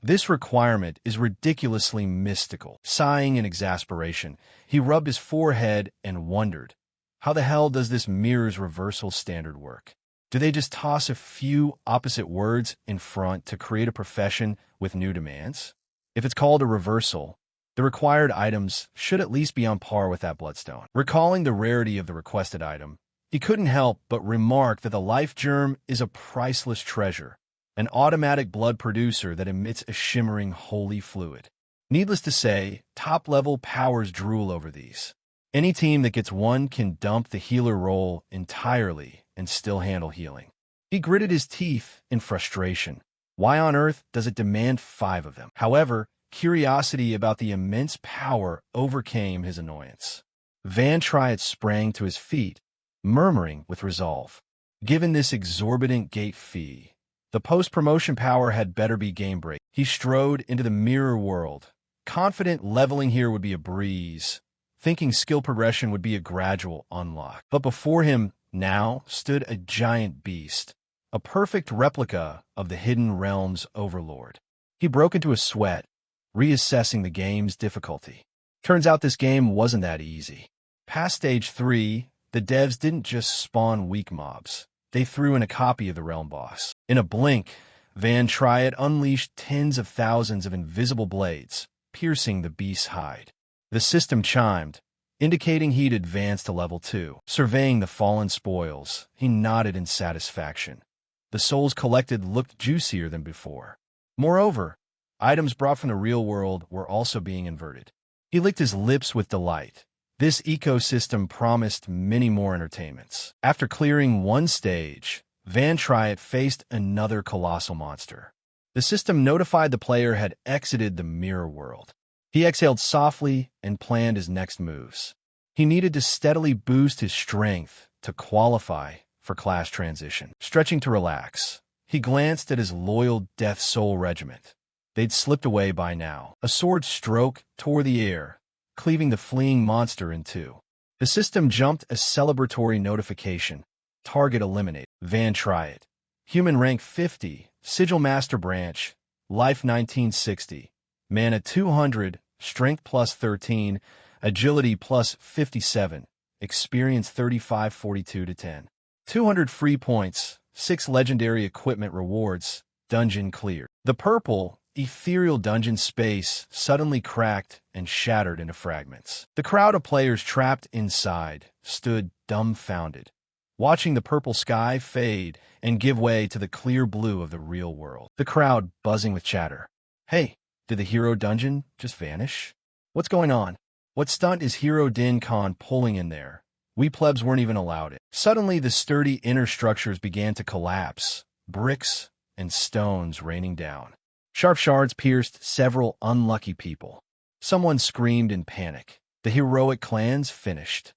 This requirement is ridiculously mystical. Sighing in exasperation, he rubbed his forehead and wondered, how the hell does this mirror's reversal standard work? Do they just toss a few opposite words in front to create a profession with new demands? If it's called a reversal, the required items should at least be on par with that Bloodstone. Recalling the rarity of the requested item, he couldn't help but remark that the Life Germ is a priceless treasure, an automatic blood producer that emits a shimmering holy fluid. Needless to say, top-level powers drool over these. Any team that gets one can dump the healer role entirely and still handle healing. He gritted his teeth in frustration. Why on earth does it demand 5 of them? However, curiosity about the immense power overcame his annoyance. Van Triet sprang to his feet, murmuring with resolve. Given this exorbitant gate fee, the post-promotion power had better be game-breaking. He strode into the mirror world, confident leveling here would be a breeze, thinking skill progression would be a gradual unlock. But before him now stood a giant beast, a perfect replica of the Hidden Realm's overlord. He broke into a sweat, reassessing the game's difficulty. Turns out this game wasn't that easy. Past stage 3, the devs didn't just spawn weak mobs. They threw in a copy of the realm boss. In a blink, Van Triet unleashed tens of thousands of invisible blades, piercing the beast's hide. The system chimed, indicating he'd advanced to level 2. Surveying the fallen spoils, he nodded in satisfaction. The souls collected looked juicier than before. Moreover, items brought from the real world were also being inverted. He licked his lips with delight. This ecosystem promised many more entertainments. After clearing one stage, Van Triet faced another colossal monster. The system notified the player had exited the mirror world. He exhaled softly and planned his next moves. He needed to steadily boost his strength to qualify for class transition. Stretching to relax, he glanced at his loyal Death Soul regiment. They'd slipped away by now. A sword stroke tore the air, cleaving the fleeing monster in two. The system jumped a celebratory notification. Target eliminated. Van Triet. Human rank 50, Sigil Master Branch, Life 1960, Mana 200, Strength plus 13, Agility plus 57, Experience 3542 to 10. 200 free points, 6 legendary equipment rewards, dungeon cleared. The purple, ethereal dungeon space suddenly cracked and shattered into fragments. The crowd of players trapped inside stood dumbfounded, watching the purple sky fade and give way to the clear blue of the real world. The crowd buzzing with chatter. Hey, did the hero dungeon just vanish? What's going on? What stunt is Hero Din Khan pulling in there? We plebs weren't even allowed it. Suddenly, the sturdy inner structures began to collapse, bricks and stones raining down. Sharp shards pierced several unlucky people. Someone screamed in panic. The heroic clan's finished.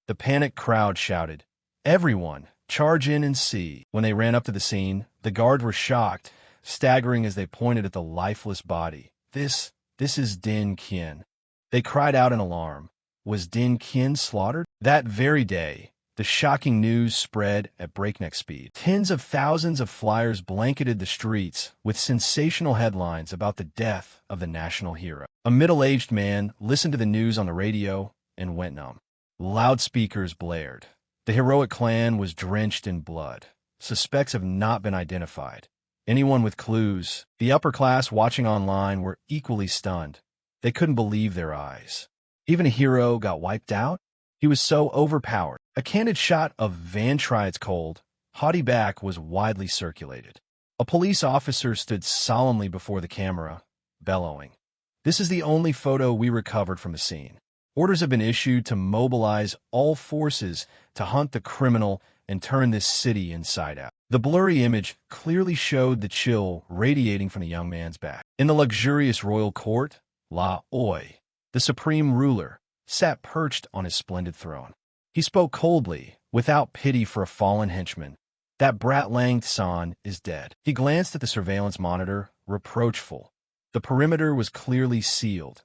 The panicked crowd shouted, "Everyone, charge in and see." When they ran up to the scene, the guards were shocked, staggering as they pointed at the lifeless body. This is Din Kien. They cried out in alarm. Was Din Kien slaughtered? That very day, the shocking news spread at breakneck speed. Tens of thousands of flyers blanketed the streets with sensational headlines about the death of the national hero. A middle-aged man listened to the news on the radio and went numb. Loudspeakers blared. The heroic clan was drenched in blood. Suspects have not been identified. Anyone with clues, the upper class watching online, were equally stunned. They couldn't believe their eyes. Even a hero got wiped out? He was so overpowered. A candid shot of Van Triet's cold, haughty back was widely circulated. A police officer stood solemnly before the camera, bellowing, "This is the only photo we recovered from the scene. Orders have been issued to mobilize all forces to hunt the criminal and turn this city inside out." The blurry image clearly showed the chill radiating from the young man's back. In the luxurious royal court, La Oi, the supreme ruler, sat perched on his splendid throne. He spoke coldly, without pity for a fallen henchman. "That brat Lang Tsan is dead." He glanced at the surveillance monitor, reproachful. The perimeter was clearly sealed.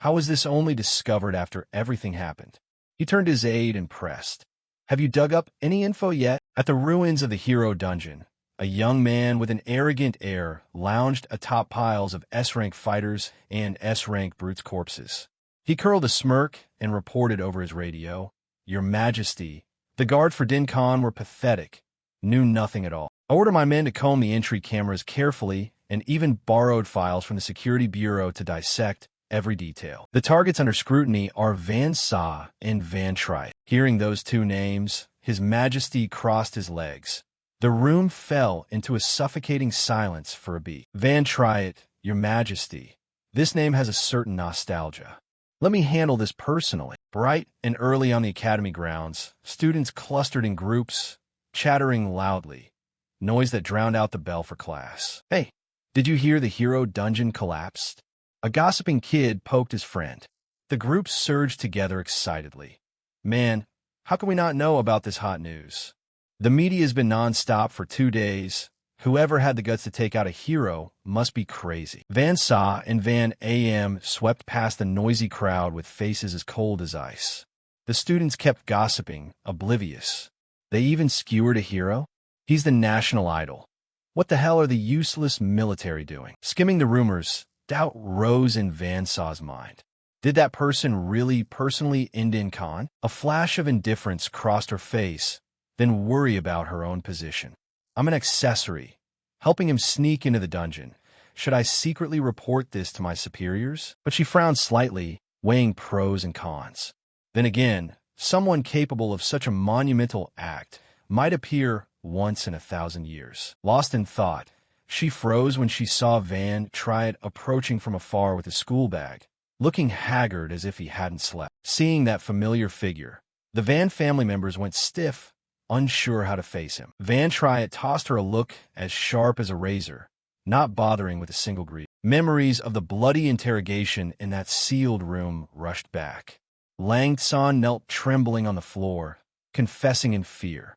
How was this only discovered after everything happened? He turned to his aide and pressed, "Have you dug up any info yet?" At the ruins of the hero dungeon, a young man with an arrogant air lounged atop piles of S-rank fighters and S-rank brutes' corpses. He curled a smirk and reported over his radio, "Your Majesty, the guard for Din Khan were pathetic, knew nothing at all. I order my men to comb the entry cameras carefully and even borrowed files from the Security Bureau to dissect every detail. The targets under scrutiny are Van Sa and Van Triet." Hearing those two names, His Majesty crossed his legs. The room fell into a suffocating silence for a beat. "Van Triet, Your Majesty. This name has a certain nostalgia. Let me handle this personally." Bright and early on the academy grounds, students clustered in groups, chattering loudly, noise that drowned out the bell for class. "Hey, did you hear the hero dungeon collapsed?" A gossiping kid poked his friend. The group surged together excitedly. "Man, how can we not know about this hot news? The media has been non-stop for 2 days. Whoever had the guts to take out a hero must be crazy." Van Sa and Van Am swept past the noisy crowd with faces as cold as ice. The students kept gossiping, oblivious. They even skewered a hero? He's the national idol. What the hell are the useless military doing? Skimming the rumors, doubt rose in Van Sa's mind. Did that person really personally end Din Khan? A flash of indifference crossed her face, then worry about her own position. "I'm an accessory, helping him sneak into the dungeon. Should I secretly report this to my superiors?" But she frowned slightly, weighing pros and cons. Then again, someone capable of such a monumental act might appear once in 1,000 years. Lost in thought, she froze when she saw Van Triet approaching from afar with a school bag, looking haggard as if he hadn't slept. Seeing that familiar figure, the Van family members went stiff, unsure how to face him. Van Triet tossed her a look as sharp as a razor, not bothering with a single greeting. Memories of the bloody interrogation in that sealed room rushed back. Lang Tsan knelt trembling on the floor, confessing in fear.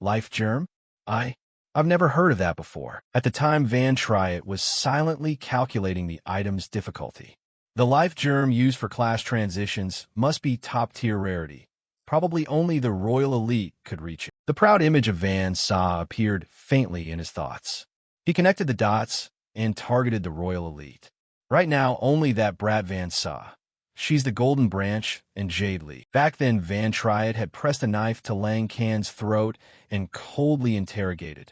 Life germ? I've never heard of that before. At the time, Van Triet was silently calculating the item's difficulty. The life germ used for class transitions must be top-tier rarity. Probably only the royal elite could reach it. The proud image of Van Sa appeared faintly in his thoughts. He connected the dots and targeted the royal elite. Right now, only that brat Van Sa. She's the Golden Branch and Jade Lee. Back then, Van Triet had pressed a knife to Lang Kan's throat and coldly interrogated.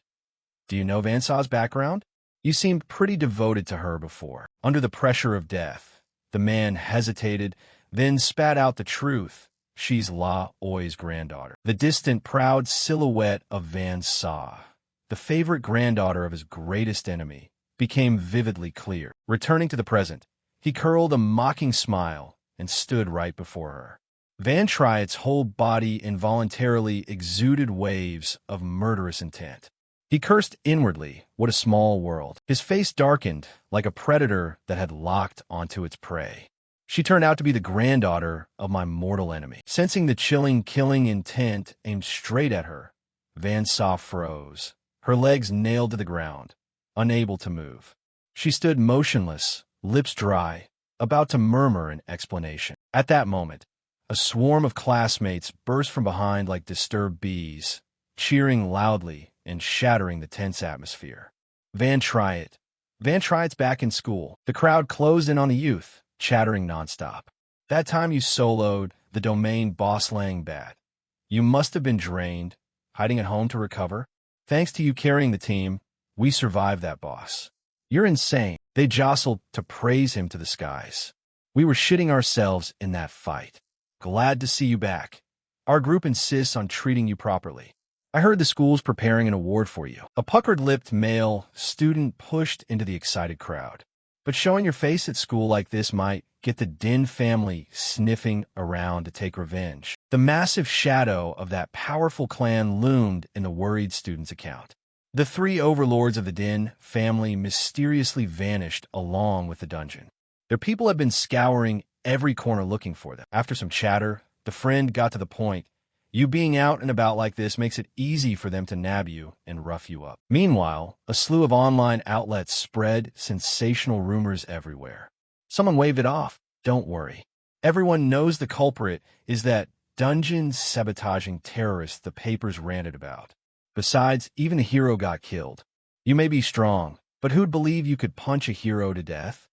Do you know Van Sa's background? You seemed pretty devoted to her before. Under the pressure of death, the man hesitated, then spat out the truth. She's La Oi's granddaughter. The distant, proud silhouette of Van Sa, the favorite granddaughter of his greatest enemy, became vividly clear. Returning to the present, he curled a mocking smile and stood right before her. Van Triet's whole body involuntarily exuded waves of murderous intent. He cursed inwardly. What a small world. His face darkened like a predator that had locked onto its prey. She turned out to be the granddaughter of my mortal enemy. Sensing the chilling, killing intent aimed straight at her, Van Sa froze, her legs nailed to the ground, unable to move. She stood motionless, lips dry, about to murmur an explanation. At that moment, a swarm of classmates burst from behind like disturbed bees, cheering loudly and shattering the tense atmosphere. Van Triet's back in school. The crowd closed in on the youth, chattering nonstop. That time you soloed the domain Boss Lang Bat. You must have been drained, hiding at home to recover. Thanks to you carrying the team, we survived that boss. You're insane. They jostled to praise him to the skies. We were shitting ourselves in that fight. Glad to see you back. Our group insists on treating you properly. I heard the school's preparing an award for you. A puckered-lipped male student pushed into the excited crowd. But showing your face at school like this might get the Din family sniffing around to take revenge. The massive shadow of that powerful clan loomed in the worried student's account. The three overlords of the Din family mysteriously vanished along with the dungeon. Their people had been scouring every corner looking for them. After some chatter, the friend got to the point. You being out and about like this makes it easy for them to nab you and rough you up. Meanwhile, a slew of online outlets spread sensational rumors everywhere. Someone waved it off. Don't worry. Everyone knows the culprit is that dungeon sabotaging terrorist the papers ranted about. Besides, even a hero got killed. You may be strong, but who'd believe you could punch a hero to death?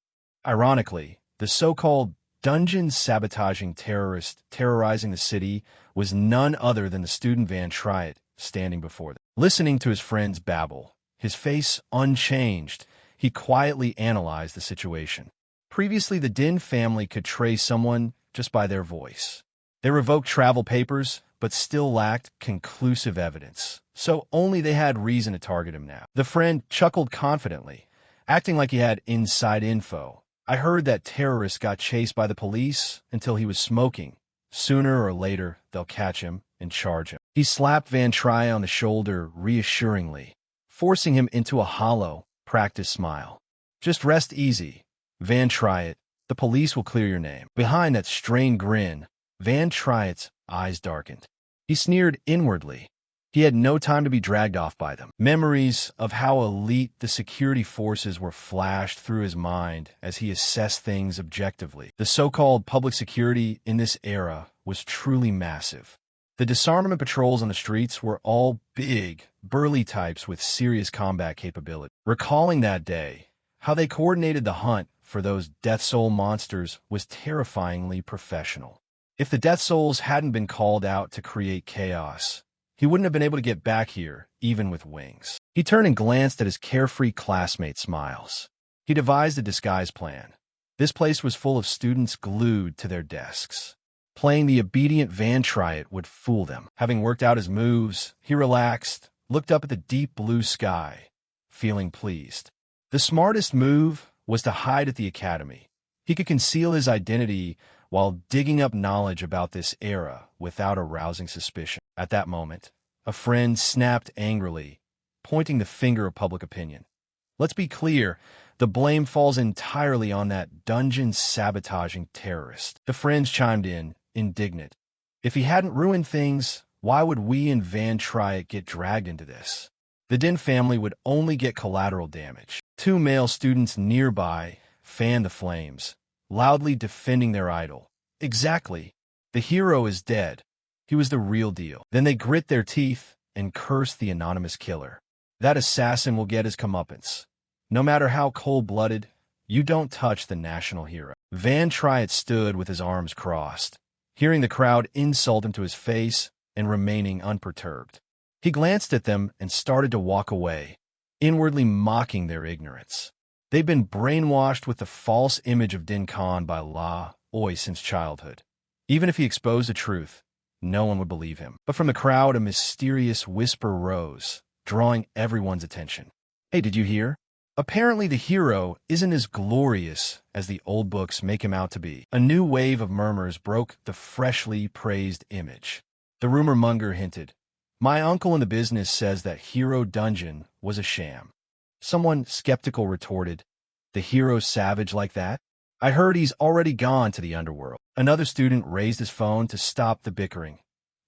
Ironically, the so-called dungeon sabotaging terrorist terrorizing the city was none other than the student Van Triet standing before them. Listening to his friend's babble, his face unchanged, he quietly analyzed the situation. Previously, the Din family could trace someone just by their voice. They revoked travel papers, but still lacked conclusive evidence, so only they had reason to target him now. The friend chuckled confidently, acting like he had inside info. I heard that terrorist got chased by the police until he was smoking. Sooner or later, they'll catch him and charge him. He slapped Van Triet on the shoulder reassuringly, forcing him into a hollow, practiced smile. Just rest easy, Van Triet. The police will clear your name. Behind that strained grin, Van Triet's eyes darkened. He sneered inwardly. He had no time to be dragged off by them. Memories of how elite the security forces were flashed through his mind as he assessed things objectively. The so-called public security in this era was truly massive. The disarmament patrols on the streets were all big, burly types with serious combat capability. Recalling that day, how they coordinated the hunt for those Death Soul monsters was terrifyingly professional. If the Death Souls hadn't been called out to create chaos, he wouldn't have been able to get back here, even with wings. He turned and glanced at his carefree classmates' smiles. He devised a disguise plan. This place was full of students glued to their desks. Playing the obedient Van Triet would fool them. Having worked out his moves, he relaxed, looked up at the deep blue sky, feeling pleased. The smartest move was to hide at the academy. He could conceal his identity while digging up knowledge about this era without arousing suspicion. At that moment, A friend snapped angrily, pointing the finger of public opinion. Let's be clear, the blame falls entirely on that dungeon-sabotaging terrorist. The friends chimed in, indignant. If he hadn't ruined things, why would we and Van Triet get dragged into this? The Din family would only get collateral damage. Two male students nearby fanned the flames, loudly defending their idol. Exactly. The hero is dead. He was the real deal. Then they grit their teeth and curse the anonymous killer. That assassin will get his comeuppance. No matter how cold-blooded, you don't touch the national hero. Van Triet stood with his arms crossed, hearing the crowd insult him to his face and remaining unperturbed. He glanced at them and started to walk away, inwardly mocking their ignorance. They'd been brainwashed with the false image of Din Khan by La Oi since childhood. Even if he exposed the truth, no one would believe him. But from the crowd, a mysterious whisper rose, drawing everyone's attention. Hey, did you hear? Apparently the hero isn't as glorious as the old books make him out to be. A new wave of murmurs broke the freshly praised image. The rumor monger hinted, my uncle in the business says that Hero Dungeon was a sham. Someone skeptical retorted, the hero's savage like that? I heard he's already gone to the underworld. Another student raised his phone to stop the bickering.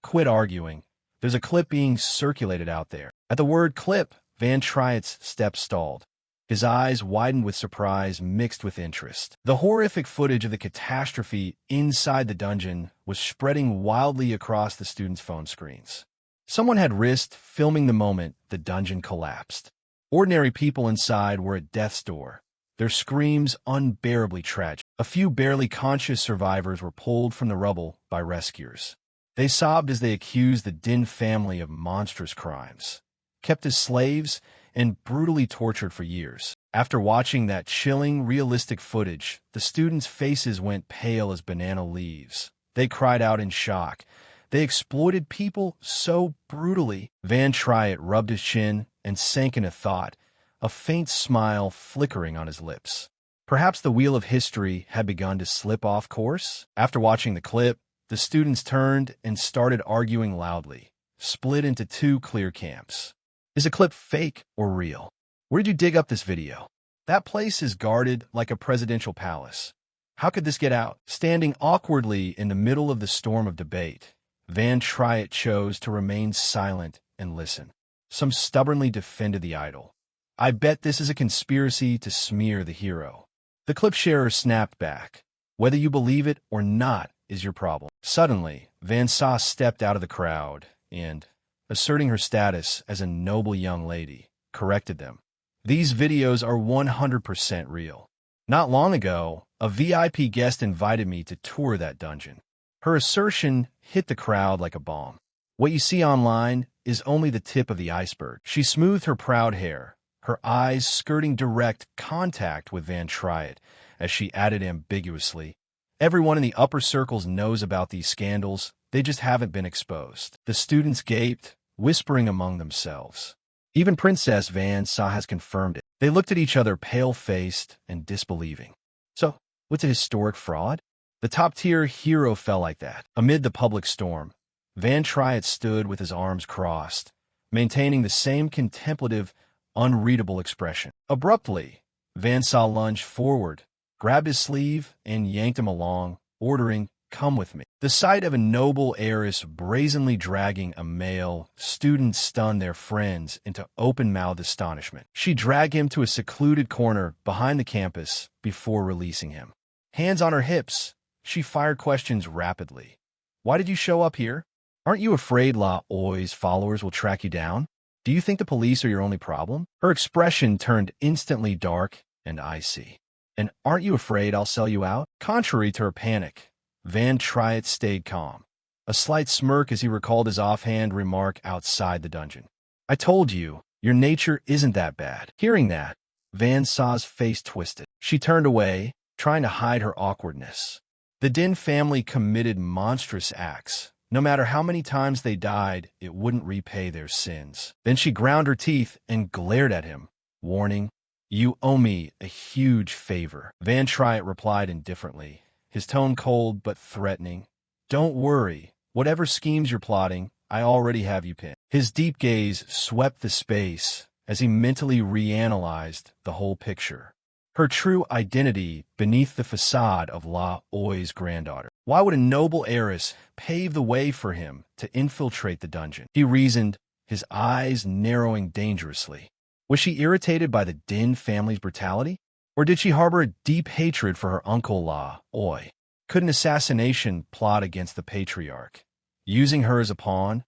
Quit arguing. There's a clip being circulated out there. At the word clip, Van Triet's steps stalled. His eyes widened with surprise mixed with interest. The horrific footage of the catastrophe inside the dungeon was spreading wildly across the students' phone screens. Someone had risked filming the moment the dungeon collapsed. Ordinary people inside were at death's door, their screams unbearably tragic. A few barely conscious survivors were pulled from the rubble by rescuers. They sobbed as they accused the Din family of monstrous crimes, kept as slaves, and brutally tortured for years. After watching that chilling, realistic footage, the students' faces went pale as banana leaves. They cried out in shock. They exploited people so brutally. Van Triet rubbed his chin and sank into thought, a faint smile flickering on his lips. Perhaps the wheel of history had begun to slip off course? After watching the clip, the students turned and started arguing loudly, split into two clear camps. Is the clip fake or real? Where did you dig up this video? That place is guarded like a presidential palace. How could this get out? Standing awkwardly in the middle of the storm of debate, Van Triet chose to remain silent and listen. Some stubbornly defended the idol. I bet this is a conspiracy to smear the hero. The clip sharer snapped back. Whether you believe it or not is your problem. Suddenly, Van Sa stepped out of the crowd and, asserting her status as a noble young lady, corrected them. These videos are 100% real. Not long ago, a VIP guest invited me to tour that dungeon. Her assertion hit the crowd like a bomb. What you see online is only the tip of the iceberg. She smoothed her proud hair, her eyes skirting direct contact with Van Triet, as she added ambiguously, everyone in the upper circles knows about these scandals, they just haven't been exposed. The students gaped, whispering among themselves. Even Princess Van Sa has confirmed it. They looked at each other pale-faced and disbelieving. So, what's a historic fraud? The top-tier hero fell like that. Amid the public storm, Van Triet stood with his arms crossed, maintaining the same contemplative, unreadable expression. Abruptly, Van Sa lunged forward, grabbed his sleeve, and yanked him along, ordering, "Come with me." The sight of a noble heiress brazenly dragging a male student stunned their friends into open-mouthed astonishment. She dragged him to a secluded corner behind the campus before releasing him. Hands on her hips, she fired questions rapidly. Why did you show up here? Aren't you afraid La Oi's followers will track you down? Do you think the police are your only problem? Her expression turned instantly dark and icy. And aren't you afraid I'll sell you out? Contrary to her panic, Van Triet stayed calm, a slight smirk as he recalled his offhand remark outside the dungeon. I told you, your nature isn't that bad. Hearing that, Van Sa's face twisted. She turned away, trying to hide her awkwardness. The Din family committed monstrous acts. No matter how many times they died, it wouldn't repay their sins. Then she ground her teeth and glared at him, warning, "You owe me a huge favor." Van Triet replied indifferently, his tone cold but threatening. "Don't worry. Whatever schemes you're plotting, I already have you pinned." His deep gaze swept the space as he mentally reanalyzed the whole picture. Her true identity beneath the facade of La Oi's granddaughter. Why would a noble heiress pave the way for him to infiltrate the dungeon? He reasoned, his eyes narrowing dangerously. Was she irritated by the Din family's brutality? Or did she harbor a deep hatred for her uncle La Oi? Could an assassination plot against the patriarch, using her as a pawn,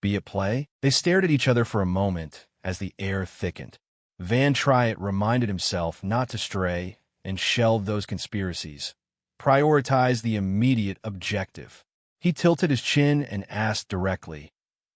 be at play? They stared at each other for a moment as the air thickened. Van Triet reminded himself not to stray and shelve those conspiracies. Prioritize the immediate objective. He tilted his chin and asked directly,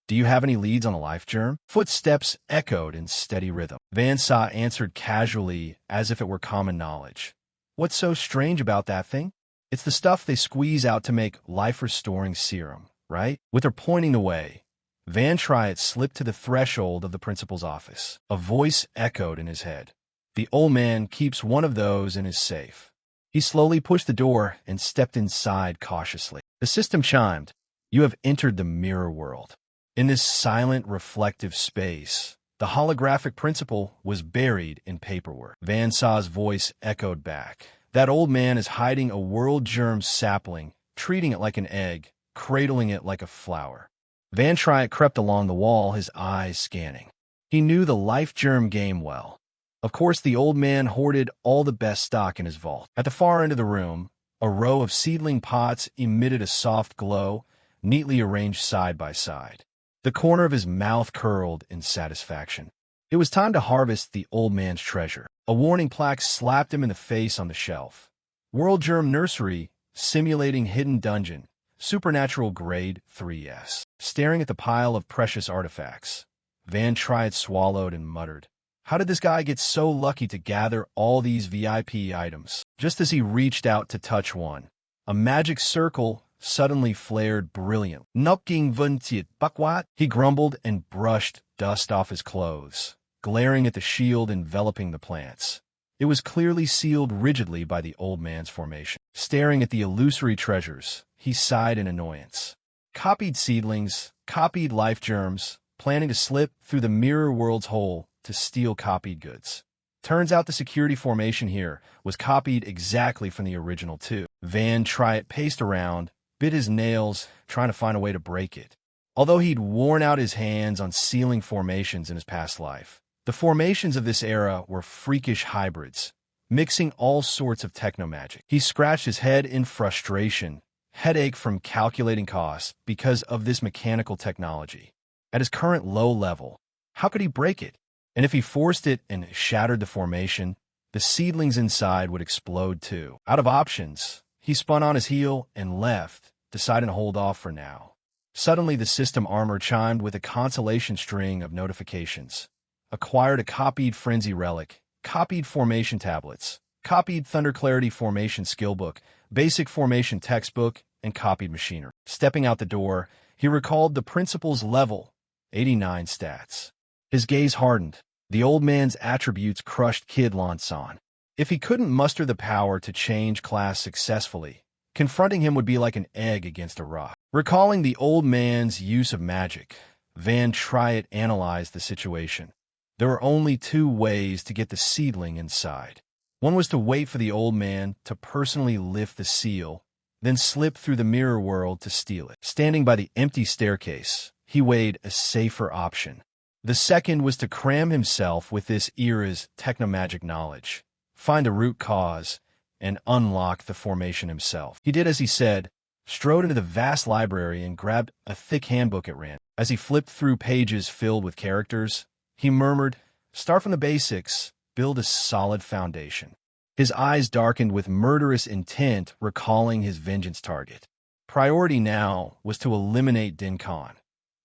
"Do you have any leads on a life germ?" Footsteps echoed in steady rhythm. Van Sa answered casually as if it were common knowledge. "What's so strange about that thing? It's the stuff they squeeze out to make life-restoring serum, right?" With her pointing the way, Van Triet slipped to the threshold of the principal's office. A voice echoed in his head. "The old man keeps one of those in his safe." He slowly pushed the door and stepped inside cautiously. The system chimed. "You have entered the mirror world." In this silent, reflective space, the holographic principal was buried in paperwork. Van Sa's voice echoed back. "That old man is hiding a world germ sapling, treating it like an egg, cradling it like a flower." Van Triet crept along the wall, his eyes scanning. He knew the life germ game well. Of course, the old man hoarded all the best stock in his vault. At the far end of the room, a row of seedling pots emitted a soft glow, neatly arranged side by side. The corner of his mouth curled in satisfaction. It was time to harvest the old man's treasure. A warning plaque slapped him in the face on the shelf. World Germ Nursery, simulating hidden dungeon. Supernatural grade 3S. Staring at the pile of precious artifacts, Van Triet swallowed and muttered, "How did this guy get so lucky to gather all these VIP items?" Just as he reached out to touch one, a magic circle suddenly flared brilliant. "Nuking vuntiet bakwat," he grumbled and brushed dust off his clothes, glaring at the shield enveloping the plants. It was clearly sealed rigidly by the old man's formation. Staring at the illusory treasures, he sighed in annoyance. Copied seedlings, copied life germs, planning to slip through the mirror world's hole to steal copied goods. Turns out the security formation here was copied exactly from the original too. Van Triet paced around, bit his nails, trying to find a way to break it. Although he'd worn out his hands on sealing formations in his past life, the formations of this era were freakish hybrids, mixing all sorts of technomagic. He scratched his head in frustration, headache from calculating costs because of this mechanical technology. At his current low level, how could he break it? And if he forced it and shattered the formation, the seedlings inside would explode too. Out of options, he spun on his heel and left, deciding to hold off for now. Suddenly, the system armor chimed with a consolation string of notifications. Acquired a copied Frenzy Relic, copied Formation Tablets, copied Thunder Clarity Formation Skillbook, Basic Formation Textbook, and copied Machinery. Stepping out the door, he recalled the principal's level, 89 stats. His gaze hardened. The old man's attributes crushed Kid Lansan. If he couldn't muster the power to change class successfully, confronting him would be like an egg against a rock. Recalling the old man's use of magic, Van Triet analyzed the situation. There were only two ways to get the seedling inside. One was to wait for the old man to personally lift the seal, then slip through the mirror world to steal it. Standing by the empty staircase, he weighed a safer option. The second was to cram himself with this era's technomagic knowledge, find the root cause, and unlock the formation himself. He did as he said, strode into the vast library and grabbed a thick handbook at random. As he flipped through pages filled with characters, he murmured, "Start from the basics, build a solid foundation." His eyes darkened with murderous intent, recalling his vengeance target. Priority now was to eliminate Din Khan.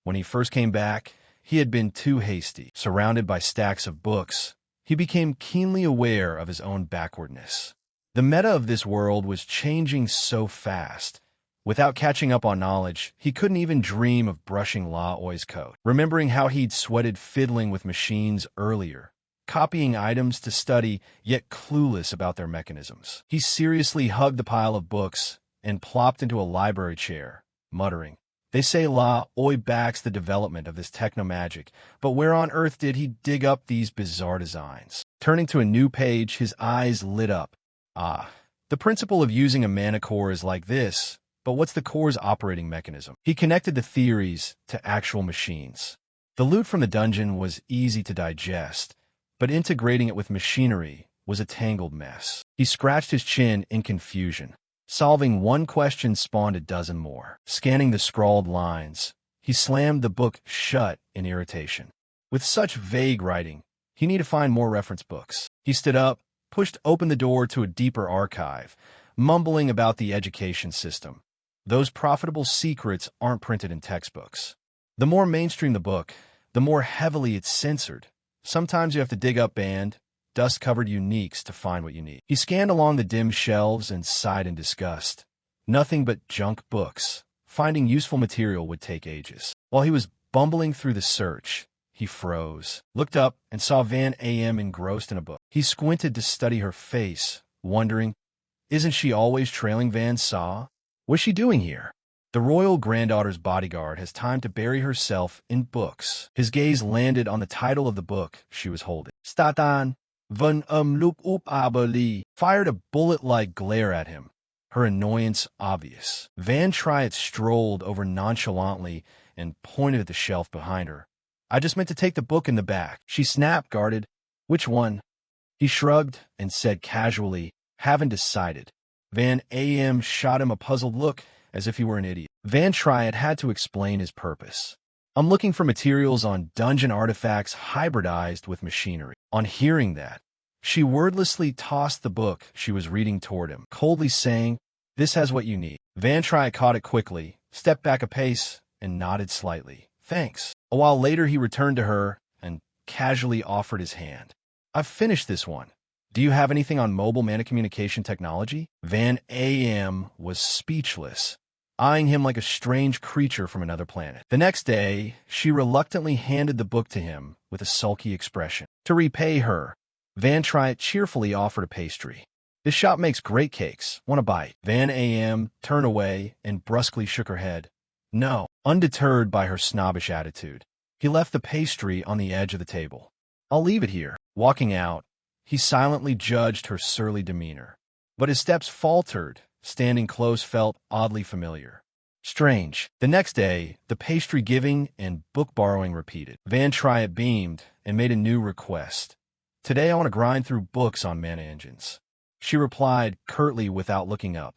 When he first came back, he had been too hasty. Surrounded by stacks of books, he became keenly aware of his own backwardness. The meta of this world was changing so fast. Without catching up on knowledge, he couldn't even dream of brushing La Oi's code. Remembering how he'd sweated fiddling with machines earlier, copying items to study, yet clueless about their mechanisms. He seriously hugged the pile of books and plopped into a library chair, muttering, They say La Oi backs the development of this techno-magic, but where on earth did he dig up these bizarre designs? Turning to a new page, his eyes lit up. Ah, the principle of using a mana core is like this, but what's the core's operating mechanism? He connected the theories to actual machines. The loot from the dungeon was easy to digest, but integrating it with machinery was a tangled mess. He scratched his chin in confusion. Solving one question spawned a dozen more. Scanning the scrawled lines, he slammed the book shut in irritation. With such vague writing, he needed to find more reference books. He stood up, pushed open the door to a deeper archive, mumbling about the education system. Those profitable secrets aren't printed in textbooks. The more mainstream the book, the more heavily it's censored. Sometimes you have to dig up banned, dust-covered uniques to find what you need. He scanned along the dim shelves and sighed in disgust. Nothing but junk books. Finding useful material would take ages. While he was bumbling through the search, he froze, looked up, and saw Van A.M. engrossed in a book. He squinted to study her face, wondering, isn't she always trailing Van Saw? What's she doing here? The royal granddaughter's bodyguard has time to bury herself in books. His gaze landed on the title of the book she was holding. Statan Van Look Up Abeli fired a bullet-like glare at him, her annoyance obvious. Van Triet strolled over nonchalantly and pointed at the shelf behind her. I just meant to take the book in the back. She snapped, guarded. Which one? He shrugged and said casually, haven't decided. Van A.M. shot him a puzzled look as if he were an idiot. Van Triet had to explain his purpose. I'm looking for materials on dungeon artifacts hybridized with machinery. On hearing that, she wordlessly tossed the book she was reading toward him, coldly saying, this has what you need. Van Triet caught it quickly, stepped back a pace, and nodded slightly. Thanks. A while later, he returned to her and casually offered his hand. I've finished this one. Do you have anything on mobile mana communication technology? Van A.M. was speechless, eyeing him like a strange creature from another planet. The next day, she reluctantly handed the book to him with a sulky expression. To repay her, Van Triet cheerfully offered a pastry. This shop makes great cakes. Want a bite? Van A.M. turned away and brusquely shook her head. No. Undeterred by her snobbish attitude, he left the pastry on the edge of the table. I'll leave it here. Walking out, he silently judged her surly demeanor. But his steps faltered. Standing close felt oddly familiar. Strange. The next day, the pastry giving and book borrowing repeated. Van Triet beamed and made a new request. Today I want to grind through books on mana engines. She replied curtly without looking up.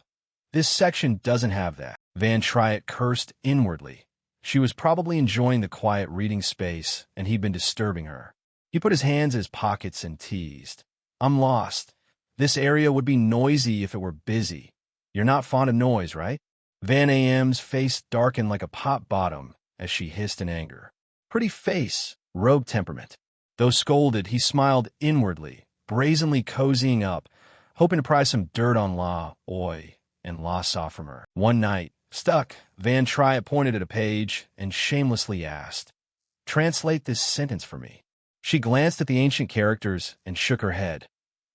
This section doesn't have that. Van Triet cursed inwardly. She was probably enjoying the quiet reading space, and he'd been disturbing her. He put his hands in his pockets and teased. I'm lost. This area would be noisy if it were busy. You're not fond of noise, right? Van A.M.'s face darkened like a pot bottom as she hissed in anger. Pretty face, rogue temperament. Though scolded, he smiled inwardly, brazenly cozying up, hoping to pry some dirt on La Oi and La Saw from her. One night, stuck, Van Triet pointed at a page and shamelessly asked, translate this sentence for me. She glanced at the ancient characters and shook her head.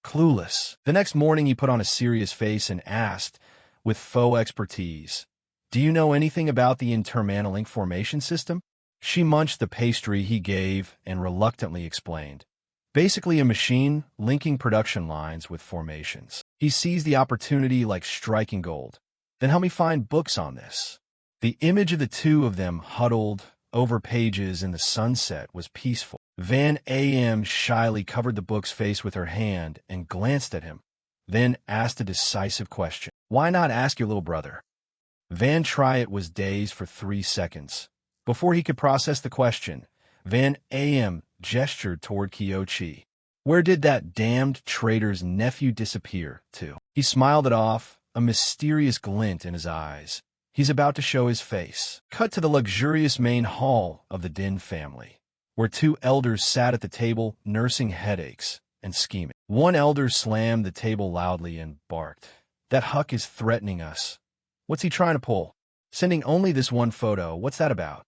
Clueless. The next morning he put on a serious face and asked, with faux expertise, do you know anything about the intermana-link formation system? She munched the pastry he gave and reluctantly explained. Basically a machine linking production lines with formations. He seized the opportunity like striking gold. Then help me find books on this. The image of the two of them huddled over pages in the sunset was peaceful. Van A.M. shyly covered the book's face with her hand and glanced at him, then asked a decisive question. Why not ask your little brother? Van Triet was dazed for 3 seconds. Before he could process the question, Van A.M. gestured toward Kyochi. Where did that damned traitor's nephew disappear to? He smiled it off, a mysterious glint in his eyes. He's about to show his face. Cut to the luxurious main hall of the Din family, where 2 elders sat at the table nursing headaches and scheming. One elder slammed the table loudly and barked. That Huck is threatening us. What's he trying to pull? Sending only this one photo. What's that about?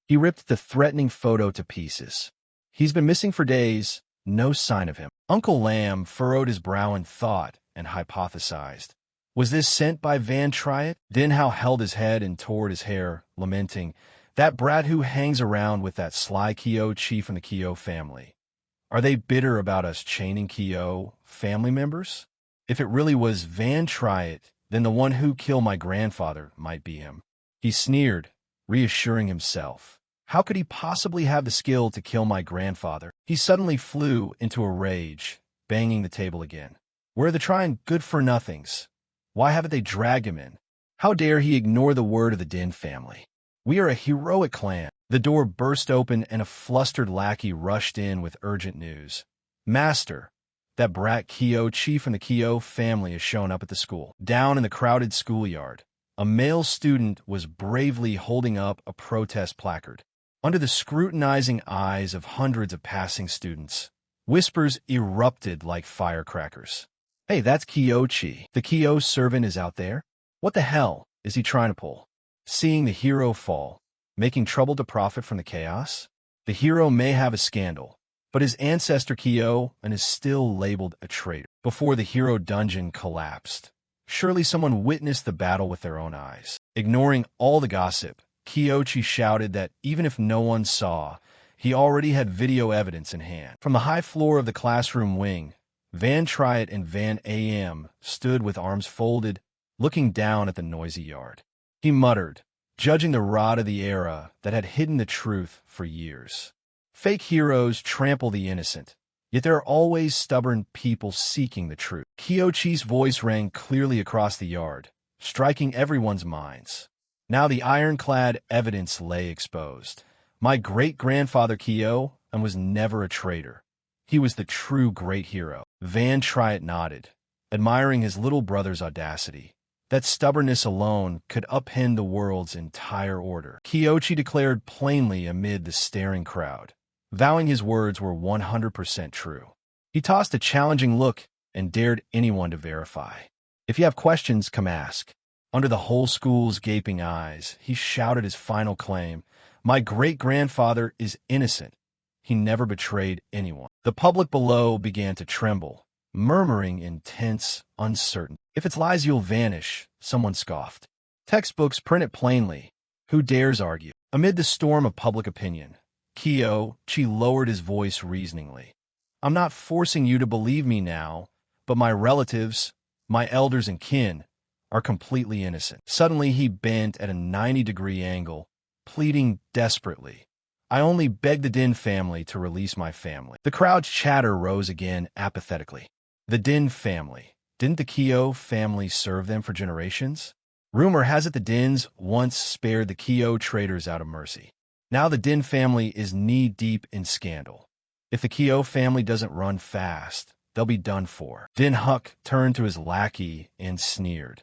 He ripped the threatening photo to pieces. He's been missing for days. No sign of him. Uncle Lamb furrowed his brow in thought and hypothesized. Was this sent by Van Triet? Dinhao held his head and tore his hair, lamenting, "That brat who hangs around with that sly Kyo chief from the Kyo family. Are they bitter about us chaining Kyo family members? If it really was Van Triet, then the one who killed my grandfather might be him." He sneered, reassuring himself. How could he possibly have the skill to kill my grandfather? He suddenly flew into a rage, banging the table again. Where are the trying good-for-nothings? Why haven't they dragged him in? How dare he ignore the word of the Din family? We are a heroic clan. The door burst open and a flustered lackey rushed in with urgent news. "Master, that brat Kyo chief from the Kyo family has shown up at the school." Down in the crowded schoolyard, a male student was bravely holding up a protest placard. Under the scrutinizing eyes of hundreds of passing students, whispers erupted like firecrackers. "Hey, that's Kyochi. The Kyo servant is out there? What the hell is he trying to pull? Seeing the hero fall, making trouble to profit from the chaos? The hero may have a scandal, but his ancestor Kyo and is still labeled a traitor." Before the hero dungeon collapsed, surely someone witnessed the battle with their own eyes. Ignoring all the gossip, Kyochi shouted that even if no one saw, he already had video evidence in hand. From the high floor of the classroom wing, Van Triet and Van Am stood with arms folded, looking down at the noisy yard. He muttered, judging the rot of the era that had hidden the truth for years. Fake heroes trample the innocent, yet there are always stubborn people seeking the truth. Kyochi's voice rang clearly across the yard, striking everyone's minds. Now the ironclad evidence lay exposed. My great-grandfather Kyo and was never a traitor. He was the true great hero. Van Triet nodded, admiring his little brother's audacity. That stubbornness alone could upend the world's entire order. Kyochi declared plainly amid the staring crowd, vowing his words were 100% true. He tossed a challenging look and dared anyone to verify. "If you have questions, come ask." Under the whole school's gaping eyes, he shouted his final claim. "My great-grandfather is innocent. He never betrayed anyone." The public below began to tremble, murmuring in tense uncertainty. "If it's lies, you'll vanish," someone scoffed. "Textbooks print it plainly. Who dares argue?" Amid the storm of public opinion, Kyochi lowered his voice reasoningly. "I'm not forcing you to believe me now, but my relatives, my elders and kin, are completely innocent." Suddenly he bent at a 90-degree angle, pleading desperately. "I only beg the Din family to release my family." The crowd's chatter rose again apathetically. The Din family. Didn't the Kyo family serve them for generations? Rumor has it the Dins once spared the Kyo traitors out of mercy. Now the Din family is knee-deep in scandal. If the Kyo family doesn't run fast, they'll be done for. Din Huck turned to his lackey and sneered.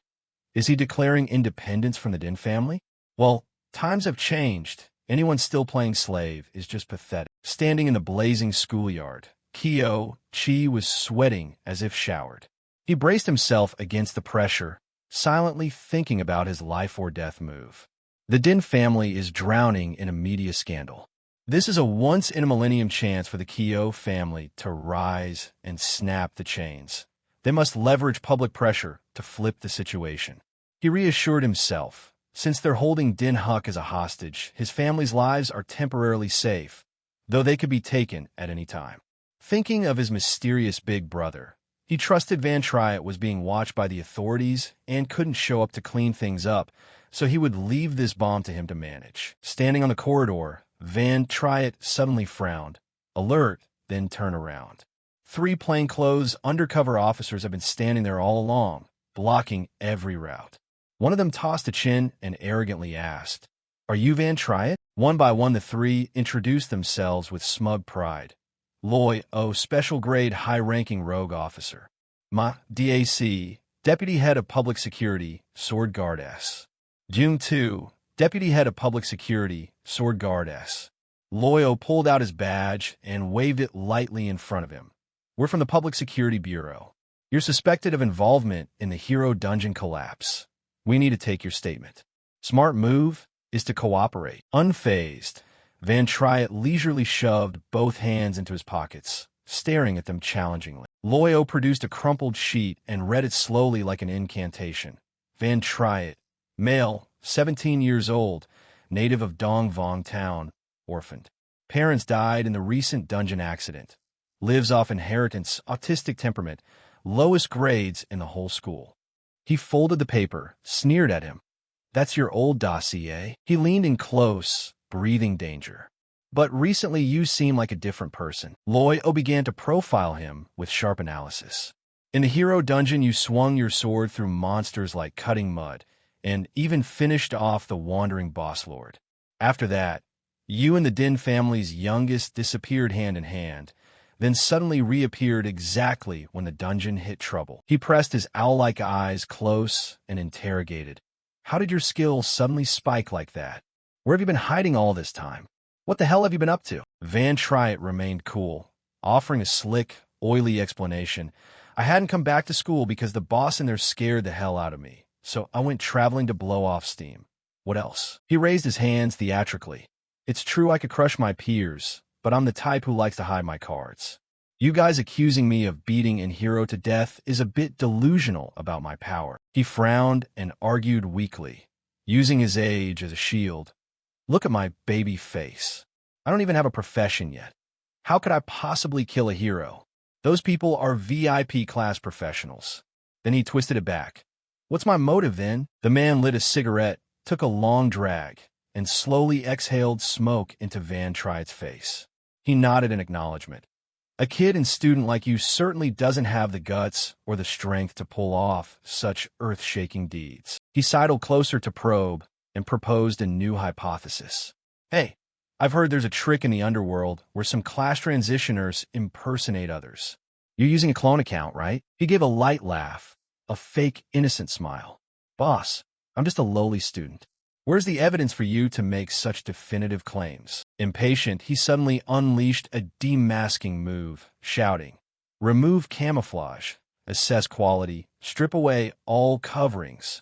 Is he declaring independence from the Din family? Well, times have changed. Anyone still playing slave is just pathetic. Standing in the blazing schoolyard, Kyochi was sweating as if showered. He braced himself against the pressure, silently thinking about his life-or-death move. The Din family is drowning in a media scandal. This is a once-in-a-millennium chance for the Kyo family to rise and snap the chains. They must leverage public pressure to flip the situation. He reassured himself. Since they're holding Din Huck as a hostage, his family's lives are temporarily safe, though they could be taken at any time. Thinking of his mysterious big brother, he trusted Van Triet was being watched by the authorities and couldn't show up to clean things up, so he would leave this bomb to him to manage. Standing on the corridor, Van Triet suddenly frowned, alert, then turned around. 3 plainclothes undercover officers have been standing there all along, blocking every route. One of them tossed a chin and arrogantly asked, "Are you Van Triet?" One by one, the 3 introduced themselves with smug pride. Loy O, special grade high-ranking rogue officer. Ma, DAC, deputy head of public security, sword guard S. Jung 2, deputy head of public security, sword guard S. Loyo pulled out his badge and waved it lightly in front of him. "We're from the Public Security Bureau. You're suspected of involvement in the hero dungeon collapse. We need to take your statement." Smart move is to cooperate. Unfazed, Van Triet leisurely shoved both hands into his pockets, staring at them challengingly. Loyo produced a crumpled sheet and read it slowly like an incantation. Van Triet, male, 17 years old, native of Dongvong Town, orphaned. Parents died in the recent dungeon accident. Lives off inheritance, autistic temperament, lowest grades in the whole school. He folded the paper, sneered at him. That's your old dossier. He leaned in close, breathing danger. But recently you seem like a different person. Loyo began to profile him with sharp analysis. In the hero dungeon you swung your sword through monsters like cutting mud, and even finished off the wandering boss lord. After that, you and the Din family's youngest disappeared hand in hand, then suddenly reappeared exactly when the dungeon hit trouble. He pressed his owl-like eyes close and interrogated. How did your skills suddenly spike like that? Where have you been hiding all this time? What the hell have you been up to? Van Triet remained cool, offering a slick, oily explanation. I hadn't come back to school because the boss in there scared the hell out of me, so I went traveling to blow off steam. What else? He raised his hands theatrically. It's true I could crush my peers, but I'm the type who likes to hide my cards. You guys accusing me of beating an hero to death is a bit delusional about my power. He frowned and argued weakly, using his age as a shield. Look at my baby face. I don't even have a profession yet. How could I possibly kill a hero? Those people are VIP class professionals. Then he twisted it back. What's my motive then? The man lit a cigarette, took a long drag, and slowly exhaled smoke into Van Triet's face. He nodded in acknowledgement. A kid and student like you certainly doesn't have the guts or the strength to pull off such earth-shaking deeds. He sidled closer to probe and proposed a new hypothesis. Hey, I've heard there's a trick in the underworld where some class transitioners impersonate others. You're using a clone account, right? He gave a light laugh, a fake, innocent smile. Boss, I'm just a lowly student. Where's the evidence for you to make such definitive claims? Impatient, he suddenly unleashed a demasking move, shouting, Remove camouflage, assess quality, strip away all coverings.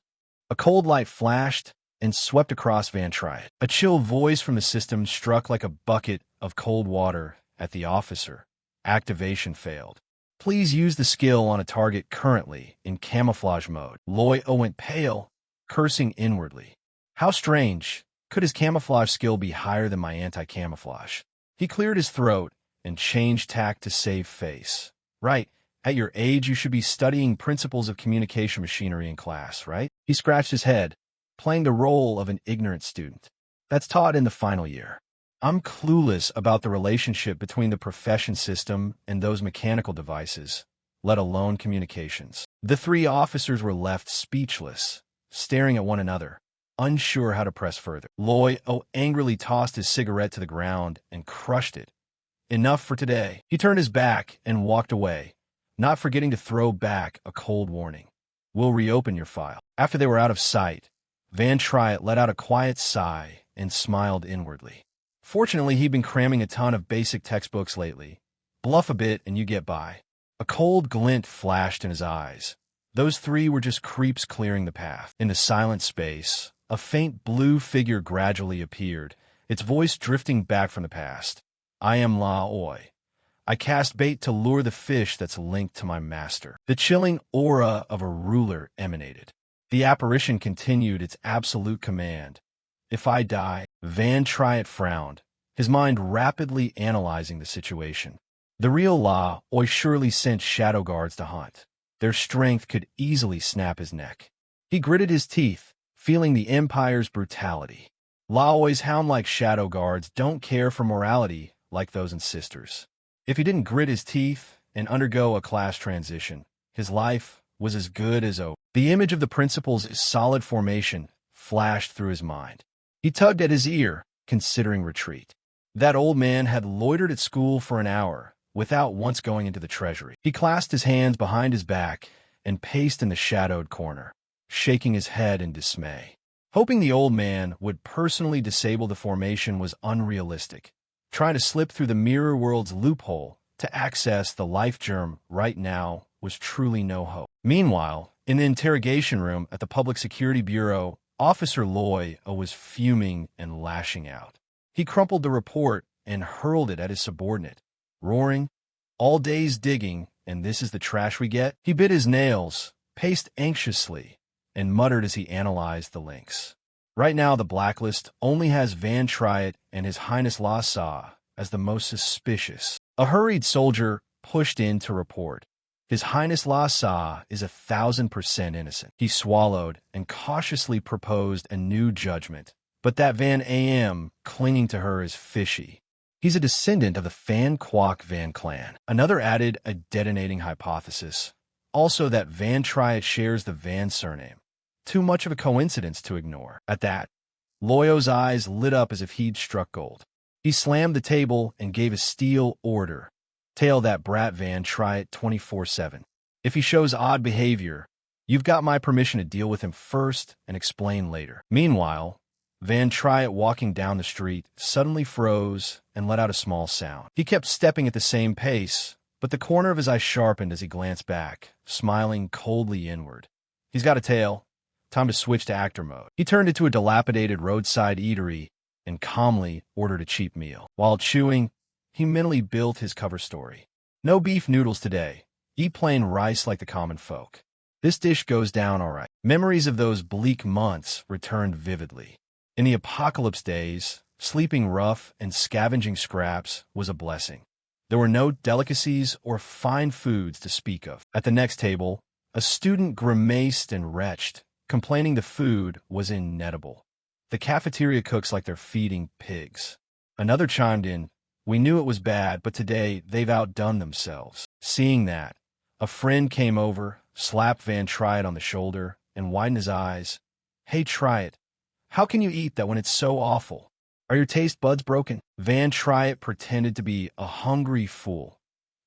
A cold light flashed and swept across Van Triet. A chill voice from the system struck like a bucket of cold water at the officer. Activation failed. Please use the skill on a target currently in camouflage mode. Loyo went pale, cursing inwardly. How strange. Could his camouflage skill be higher than my anti-camouflage? He cleared his throat and changed tack to save face. Right, at your age you should be studying principles of communication machinery in class, right? He scratched his head, playing the role of an ignorant student. That's taught in the final year. I'm clueless about the relationship between the profession system and those mechanical devices, let alone communications. The three officers were left speechless, staring at one another, unsure how to press further. Loyo angrily tossed his cigarette to the ground and crushed it. Enough for today. He turned his back and walked away, not forgetting to throw back a cold warning. We'll reopen your file. After they were out of sight, Van Triet let out a quiet sigh and smiled inwardly. Fortunately, he'd been cramming a ton of basic textbooks lately. Bluff a bit and you get by. A cold glint flashed in his eyes. Those three were just creeps clearing the path. In the silent space, a faint blue figure gradually appeared, its voice drifting back from the past. I am Laoi. I cast bait to lure the fish that's linked to my master. The chilling aura of a ruler emanated. The apparition continued its absolute command. If I die, Van Triet frowned, his mind rapidly analyzing the situation. The real Laoi surely sent shadow guards to hunt. Their strength could easily snap his neck. He gritted his teeth, feeling the Empire's brutality. Laoi's hound-like shadow guards don't care for morality like those in Sisters. If he didn't grit his teeth and undergo a class transition, his life was as good as over. The image of the principal's solid formation flashed through his mind. He tugged at his ear, considering retreat. That old man had loitered at school for an hour, without once going into the treasury. He clasped his hands behind his back and paced in the shadowed corner, shaking his head in dismay. Hoping the old man would personally disable the formation was unrealistic. Trying to slip through the mirror world's loophole to access the life germ right now was truly no hope. Meanwhile, in the interrogation room at the Public Security Bureau, Officer Loyo was fuming and lashing out. He crumpled the report and hurled it at his subordinate, roaring, "All day's digging, and this is the trash we get? He bit his nails, paced anxiously, and muttered as he analyzed the links. Right now, the blacklist only has Van Triet and His Highness La Sa as the most suspicious. A hurried soldier pushed in to report. His Highness La Sa is 1,000% innocent. He swallowed and cautiously proposed a new judgment. But that Van A.M. clinging to her is fishy. He's a descendant of the Fan Kwok Van clan. Another added a detonating hypothesis. Also that Van Triet shares the Van surname. Too much of a coincidence to ignore. At that, Loyo's eyes lit up as if he'd struck gold. He slammed the table and gave a steel order. Tail that brat Van Triet 24/7. If he shows odd behavior, you've got my permission to deal with him first and explain later. Meanwhile, Van Triet, walking down the street, suddenly froze and let out a small sound. He kept stepping at the same pace, but the corner of his eye sharpened as he glanced back, smiling coldly inward. He's got a tail. Time to switch to actor mode. He turned into a dilapidated roadside eatery and calmly ordered a cheap meal. While chewing, he mentally built his cover story. No beef noodles today. Eat plain rice like the common folk. This dish goes down all right. Memories of those bleak months returned vividly. In the apocalypse days, sleeping rough and scavenging scraps was a blessing. There were no delicacies or fine foods to speak of. At the next table, a student grimaced and retched, complaining the food was inedible. The cafeteria cooks like they're feeding pigs. Another chimed in, we knew it was bad, but today they've outdone themselves. Seeing that, a friend came over, slapped Van Triet on the shoulder, and widened his eyes. Hey, Triet, how can you eat that when it's so awful? Are your taste buds broken? Van Triet pretended to be a hungry fool,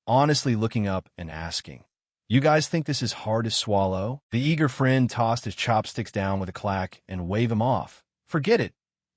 honestly looking up and asking, you guys think this is hard to swallow? The eager friend tossed his chopsticks down with a clack and waved him off. Forget it.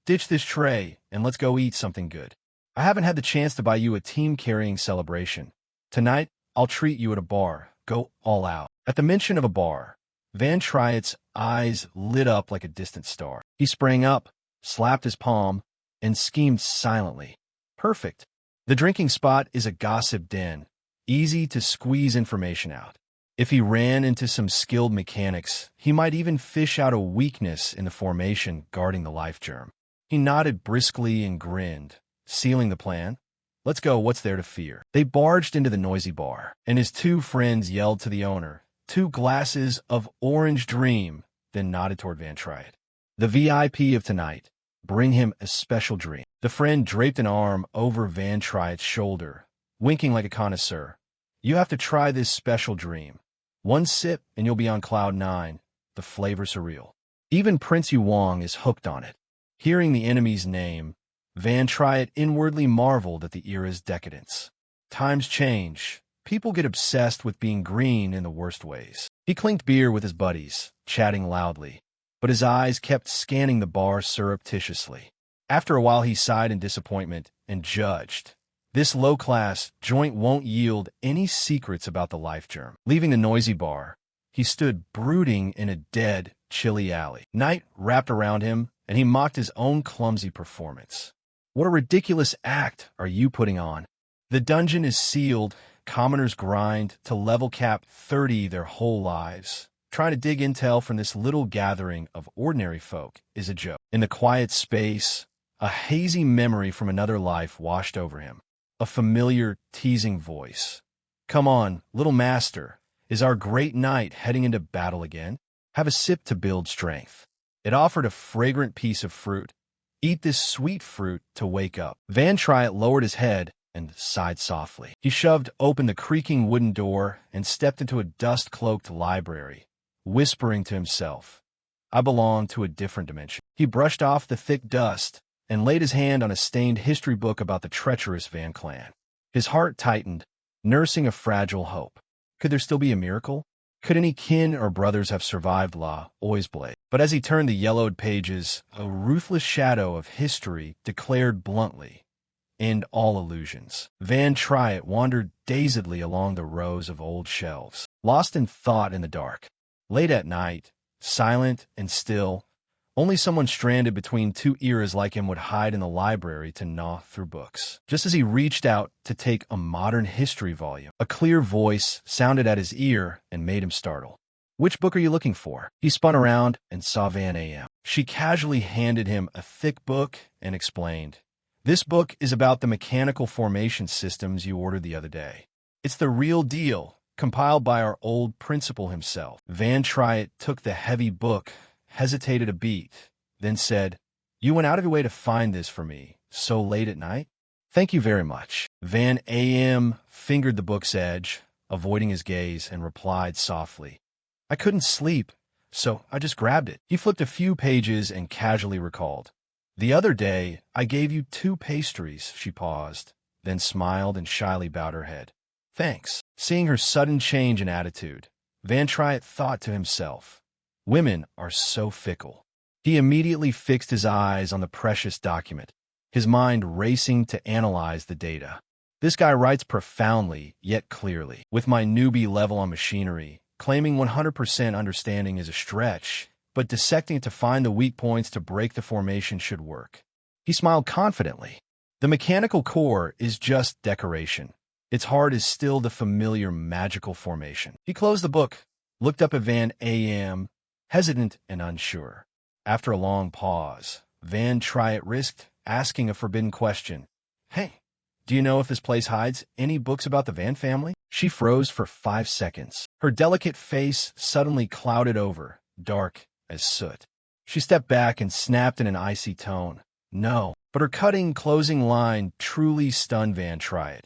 Ditch this tray and let's go eat something good. I haven't had the chance to buy you a team-carrying celebration. Tonight, I'll treat you at a bar. Go all out. At the mention of a bar, Van Triet's eyes lit up like a distant star. He sprang up, slapped his palm, and schemed silently. Perfect. The drinking spot is a gossip den, easy to squeeze information out. If he ran into some skilled mechanics, he might even fish out a weakness in the formation guarding the life germ. He nodded briskly and grinned, sealing the plan. Let's go, what's there to fear? They barged into the noisy bar, and his two friends yelled to the owner, 2 glasses of Orange Dream, then nodded toward Van Triet. The VIP of tonight, bring him a special dream. The friend draped an arm over Van Triet's shoulder, winking like a connoisseur. You have to try this special dream. 1 sip and you'll be on cloud 9. The flavor's surreal. Even Prince Yu Wong is hooked on it. Hearing the enemy's name, Van Triet inwardly marveled at the era's decadence. Times change. People get obsessed with being green in the worst ways. He clinked beer with his buddies, chatting loudly, but his eyes kept scanning the bar surreptitiously. After a while he sighed in disappointment and judged. This low-class joint won't yield any secrets about the life germ. Leaving the noisy bar, he stood brooding in a dead, chilly alley. Night wrapped around him, and he mocked his own clumsy performance. What a ridiculous act are you putting on? The dungeon is sealed. Commoners grind to level cap 30 their whole lives. Trying to dig intel from this little gathering of ordinary folk is a joke. In the quiet space, a hazy memory from another life washed over him. A familiar, teasing voice. Come on, little master. Is our great knight heading into battle again? Have a sip to build strength. It offered a fragrant piece of fruit. Eat this sweet fruit to wake up. Van Triet lowered his head and sighed softly. He shoved open the creaking wooden door and stepped into a dust-cloaked library, whispering to himself, I belong to a different dimension. He brushed off the thick dust and laid his hand on a stained history book about the treacherous Van clan. His heart tightened, nursing a fragile hope. Could there still be a miracle? Could any kin or brothers have survived La Oi's blade? But as he turned the yellowed pages, a ruthless shadow of history declared bluntly, End all illusions. Van Triet wandered dazedly along the rows of old shelves, lost in thought in the dark. Late at night, silent and still, Only someone stranded between two eras like him would hide in the library to gnaw through books. Just as he reached out to take a modern history volume, a clear voice sounded at his ear and made him startle. "Which book are you looking for?" He spun around and saw Van A.M. She casually handed him a thick book and explained, "This book is about the mechanical formation systems you ordered the other day. It's the real deal, compiled by our old principal himself." Van Triet took the heavy book, hesitated a beat, then said, "You went out of your way to find this for me, so late at night?" "Thank you very much." Van A.M. fingered the book's edge, avoiding his gaze, and replied softly, "I couldn't sleep, so I just grabbed it." He flipped a few pages and casually recalled, "The other day, I gave you 2 pastries." She paused, then smiled and shyly bowed her head. "Thanks." Seeing her sudden change in attitude, Van Triet thought to himself, women are so fickle. He immediately fixed his eyes on the precious document, his mind racing to analyze the data. This guy writes profoundly, yet clearly. With my newbie level on machinery, claiming 100% understanding is a stretch, but dissecting it to find the weak points to break the formation should work. He smiled confidently. The mechanical core is just decoration. Its heart is still the familiar magical formation. He closed the book, looked up at Van A.M., hesitant and unsure. After a long pause, Van Triet risked asking a forbidden question. "Hey, do you know if this place hides any books about the Van family?" She froze for 5 seconds. Her delicate face suddenly clouded over, dark as soot. She stepped back and snapped in an icy tone, "No." But her cutting closing line truly stunned Van Triet.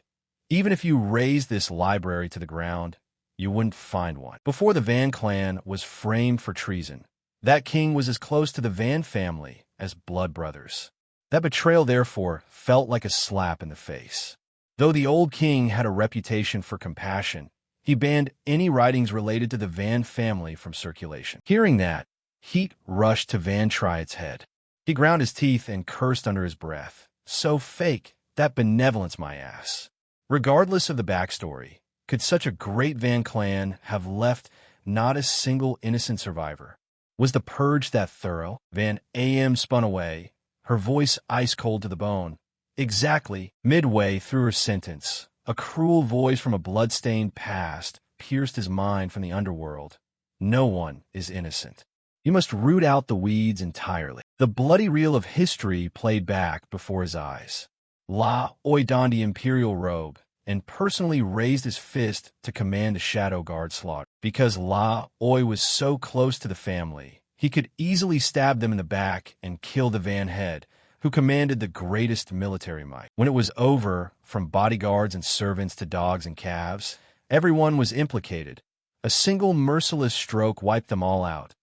"Even if you razed this library to the ground, you wouldn't find one." Before the Van clan was framed for treason, that king was as close to the Van family as blood brothers. That betrayal, therefore, felt like a slap in the face. Though the old king had a reputation for compassion, he banned any writings related to the Van family from circulation. Hearing that, heat rushed to Van Triet's head. He ground his teeth and cursed under his breath. "So fake, that benevolence, my ass." Regardless of the backstory, could such a great Van clan have left not a single innocent survivor? Was the purge that thorough? Van A.M. spun away, her voice ice-cold to the bone. Exactly, midway through her sentence, a cruel voice from a blood-stained past pierced his mind from the underworld. "No one is innocent. You must root out the weeds entirely." The bloody reel of history played back before his eyes. La Oi donned the imperial robe and personally raised his fist to command a shadow guard slaughter. Because La Oi was so close to the family, he could easily stab them in the back and kill the Van head, who commanded the greatest military might. When it was over, from bodyguards and servants to dogs and calves, everyone was implicated. A single merciless stroke wiped them all out,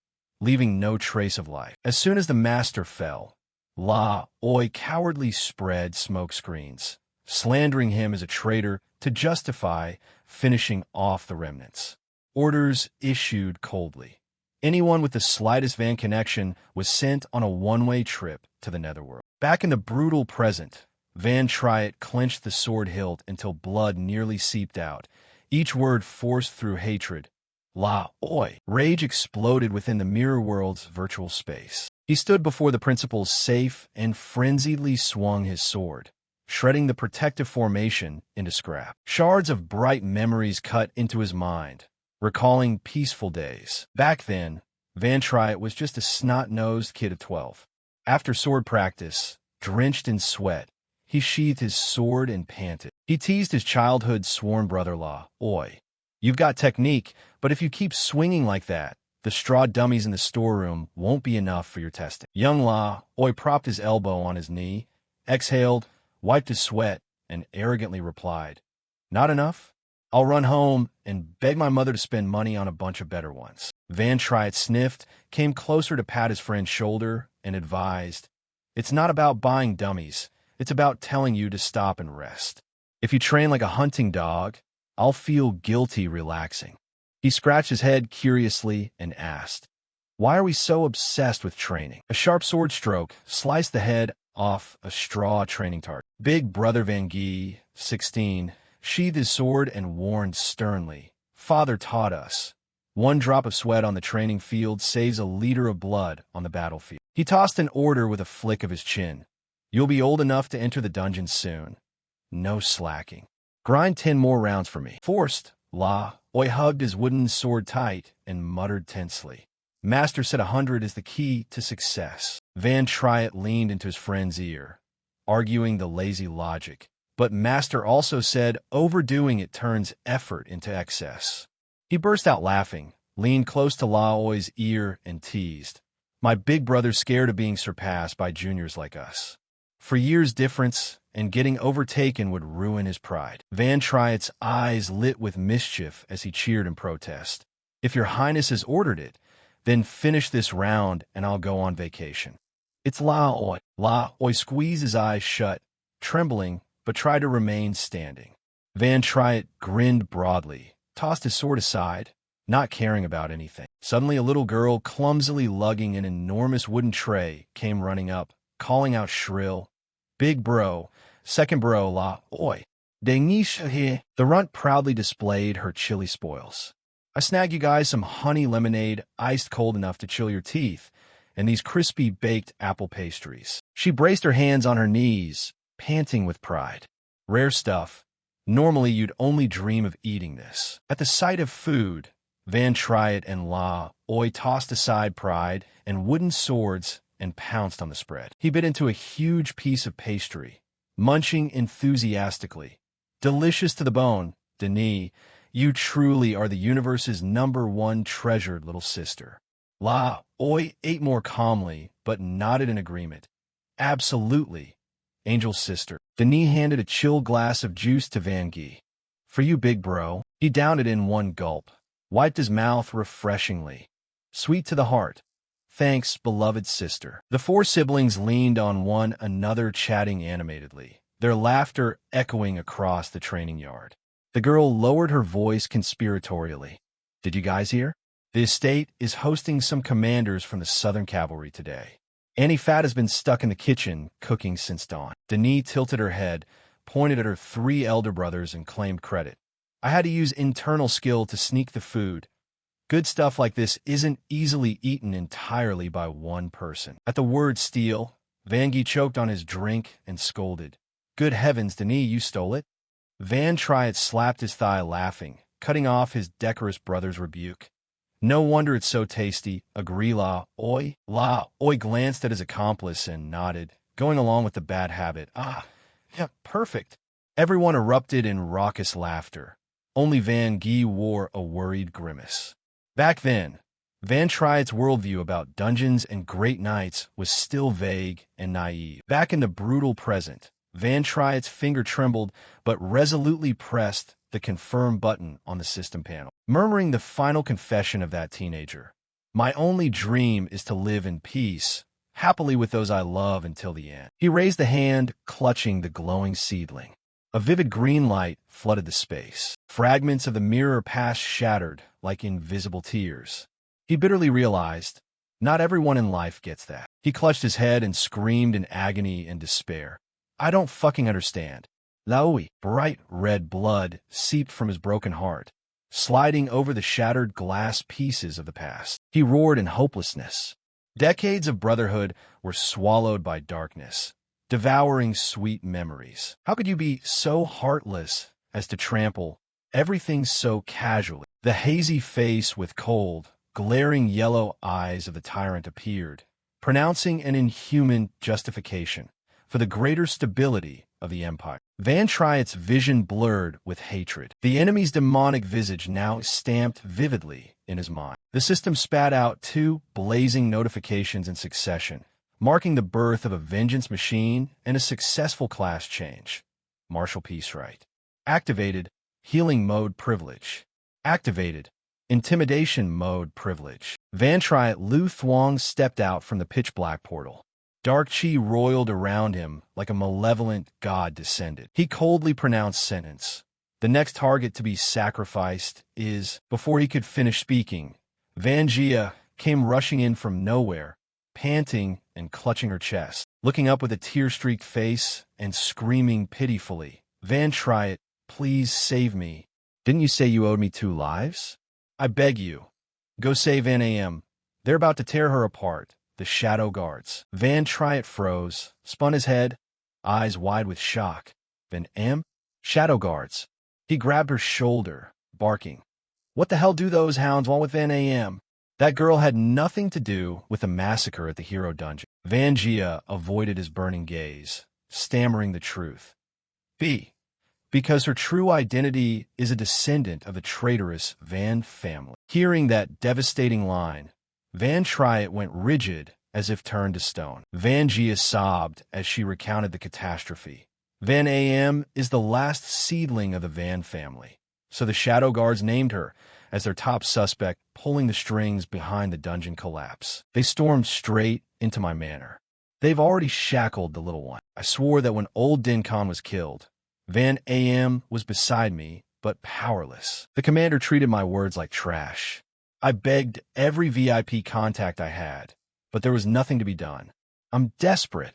leaving no trace of life. As soon as the master fell, La Oi cowardly spread smoke screens, slandering him as a traitor to justify finishing off the remnants. Orders issued coldly. Anyone with the slightest Van connection was sent on a one-way trip to the netherworld. Back in the brutal present, Van Triet clenched the sword hilt until blood nearly seeped out, each word forced through hatred. La Oi! Rage exploded within the mirror world's virtual space. He stood before the principal's safe and frenziedly swung his sword, shredding the protective formation into scrap. Shards of bright memories cut into his mind, recalling peaceful days. Back then, Van Triet was just a snot-nosed kid of 12. After sword practice, drenched in sweat, he sheathed his sword and panted. He teased his childhood sworn brother La Oi. "You've got technique, but if you keep swinging like that, the straw dummies in the storeroom won't be enough for your testing." Young La Oi propped his elbow on his knee, exhaled, wiped his sweat, and arrogantly replied, "Not enough? I'll run home and beg my mother to spend money on a bunch of better ones." Van Triet sniffed, came closer to pat his friend's shoulder, and advised, "It's not about buying dummies. It's about telling you to stop and rest. If you train like a hunting dog, I'll feel guilty relaxing." He scratched his head curiously and asked, "Why are we so obsessed with training?" A sharp sword stroke sliced the head off a straw training target. Big Brother Van Gee, 16, sheathed his sword and warned sternly, "Father taught us, one drop of sweat on the training field saves a liter of blood on the battlefield." He tossed an order with a flick of his chin. You'll be old enough to enter the dungeon soon. No slacking. Grind 10 more rounds for me. Forced, La Oi hugged his wooden sword tight and muttered tensely. Master said 100 is the key to success. Van Triet leaned into his friend's ear, arguing the lazy logic. But Master also said overdoing it turns effort into excess. He burst out laughing, leaned close to Laoi's ear and teased. My big brother's scared of being surpassed by juniors like us. For years difference, and getting overtaken would ruin his pride. Van Triet's eyes lit with mischief as he cheered in protest. If your highness has ordered it, then finish this round and I'll go on vacation. It's Laoi. Laoi squeezed his eyes shut, trembling, but tried to remain standing. Van Triet grinned broadly, tossed his sword aside, not caring about anything. Suddenly a little girl, clumsily lugging an enormous wooden tray, came running up, calling out shrill, Big bro, second bro la, oi. Dengisha here. The runt proudly displayed her chili spoils. I snagged you guys some honey lemonade, iced cold enough to chill your teeth, and these crispy baked apple pastries. She braced her hands on her knees, panting with pride. Rare stuff. Normally you'd only dream of eating this. At the sight of food, Van Triet and La Oi tossed aside pride and wooden swords and pounced on the spread. He bit into a huge piece of pastry, munching enthusiastically. Delicious to the bone, Denis, you truly are the universe's #1 treasured little sister. La Oi ate more calmly, but nodded in agreement. Absolutely, Angel's sister. Denis handed a chilled glass of juice to Van Guy. For you, big bro. He downed it in one gulp, wiped his mouth refreshingly. Sweet to the heart. Thanks, beloved sister. The four siblings leaned on one another, chatting animatedly, their laughter echoing across the training yard. The girl lowered her voice conspiratorially. Did you guys hear? The estate is hosting some commanders from the Southern Cavalry today. Annie Fat has been stuck in the kitchen, cooking since dawn. Denis tilted her head, pointed at her 3 elder brothers, and claimed credit. I had to use internal skill to sneak the food. Good stuff like this isn't easily eaten entirely by one person. At the word steal, Van Guy choked on his drink and scolded. Good heavens, Denis, you stole it? Van Triet slapped his thigh, laughing, cutting off his decorous brother's rebuke. No wonder it's so tasty, agree La Oi. La Oi glanced at his accomplice and nodded, going along with the bad habit. Ah, yeah, perfect. Everyone erupted in raucous laughter. Only Van Guy wore a worried grimace. Back then, Van Triet's worldview about dungeons and great knights was still vague and naive. Back in the brutal present, Van Triet's finger trembled but resolutely pressed the confirm button on the system panel, murmuring the final confession of that teenager. My only dream is to live in peace, happily with those I love until the end. He raised the hand, clutching the glowing seedling. A vivid green light flooded the space. Fragments of the mirror past shattered like invisible tears. He bitterly realized, not everyone in life gets that. He clutched his head and screamed in agony and despair. I don't fucking understand. Laoi, bright red blood seeped from his broken heart, sliding over the shattered glass pieces of the past. He roared in hopelessness. Decades of brotherhood were swallowed by darkness, devouring sweet memories. How could you be so heartless as to trample everything so casually? The hazy face with cold, glaring yellow eyes of the tyrant appeared, pronouncing an inhuman justification for the greater stability of the empire. Van Triet's vision blurred with hatred. The enemy's demonic visage now stamped vividly in his mind. The system spat out 2 blazing notifications in succession, marking the birth of a vengeance machine and a successful class change. Martial peace right. Activated, healing mode privilege. Activated, intimidation mode privilege. Van Triet Lu Thuong stepped out from the pitch-black portal. Dark chi roiled around him like a malevolent god descended. He coldly pronounced sentence. The next target to be sacrificed is... Before he could finish speaking, Van Gia came rushing in from nowhere, panting and clutching her chest. Looking up with a tear-streaked face and screaming pitifully, Van Triet, please save me. Didn't you say you owed me 2 lives? I beg you. Go save NAM. They're about to tear her apart. The Shadow Guards. Van Triet froze, spun his head, eyes wide with shock. Van Am? Shadow Guards. He grabbed her shoulder, barking. What the hell do those hounds want with Van Am? That girl had nothing to do with the massacre at the Hero Dungeon. Vanjia avoided his burning gaze, stammering the truth. Because her true identity is a descendant of the traitorous Van family. Hearing that devastating line, Van Triet went rigid as if turned to stone. Vanjia sobbed as she recounted the catastrophe. Van Am is the last seedling of the Van family, so the Shadow Guards named her as their top suspect, pulling the strings behind the dungeon collapse. They stormed straight into my manor. They've already shackled the little one. I swore that when old Dinkon was killed, Van Am was beside me, but powerless. The commander treated my words like trash. I begged every VIP contact I had, but there was nothing to be done. I'm desperate.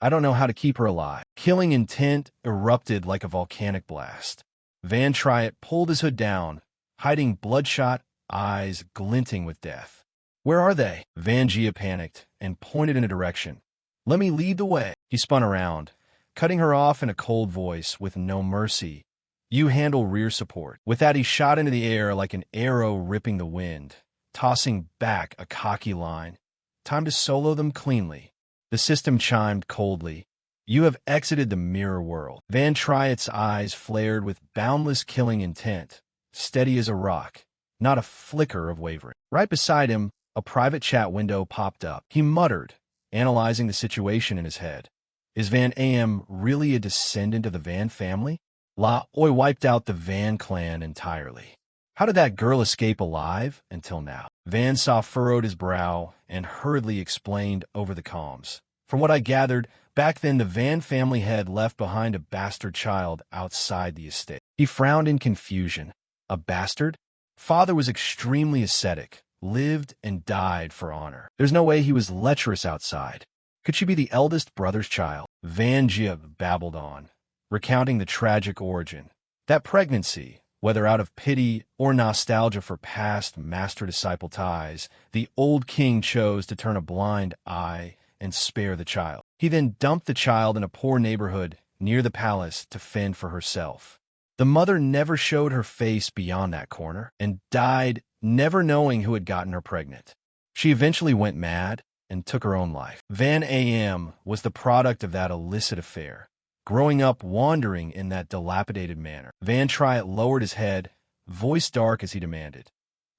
I don't know how to keep her alive. Killing intent erupted like a volcanic blast. Van Triet pulled his hood down, hiding bloodshot eyes glinting with death. Where are they? Vanjia panicked and pointed in a direction. Let me lead the way. He spun around, cutting her off in a cold voice with no mercy. You handle rear support. With that, he shot into the air like an arrow ripping the wind, tossing back a cocky line. Time to solo them cleanly. The system chimed coldly. You have exited the mirror world. Van Triet's eyes flared with boundless killing intent, steady as a rock, not a flicker of wavering. Right beside him, a private chat window popped up. He muttered, analyzing the situation in his head. Is Van Am really a descendant of the Van family? La Oi wiped out the Van clan entirely. How did that girl escape alive until now? Van Saw furrowed his brow and hurriedly explained over the comms. From what I gathered, back then the Van family had left behind a bastard child outside the estate. He frowned in confusion. A bastard? Father was extremely ascetic, lived and died for honor. There's no way he was lecherous outside. Could she be the eldest brother's child? Vanjia babbled on, recounting the tragic origin. That pregnancy, whether out of pity or nostalgia for past master-disciple ties, the old king chose to turn a blind eye and spare the child. He then dumped the child in a poor neighborhood near the palace to fend for herself. The mother never showed her face beyond that corner and died never knowing who had gotten her pregnant. She eventually went mad and took her own life. Van Am was the product of that illicit affair, growing up wandering in that dilapidated manner. Van Triet lowered his head, voice dark as he demanded.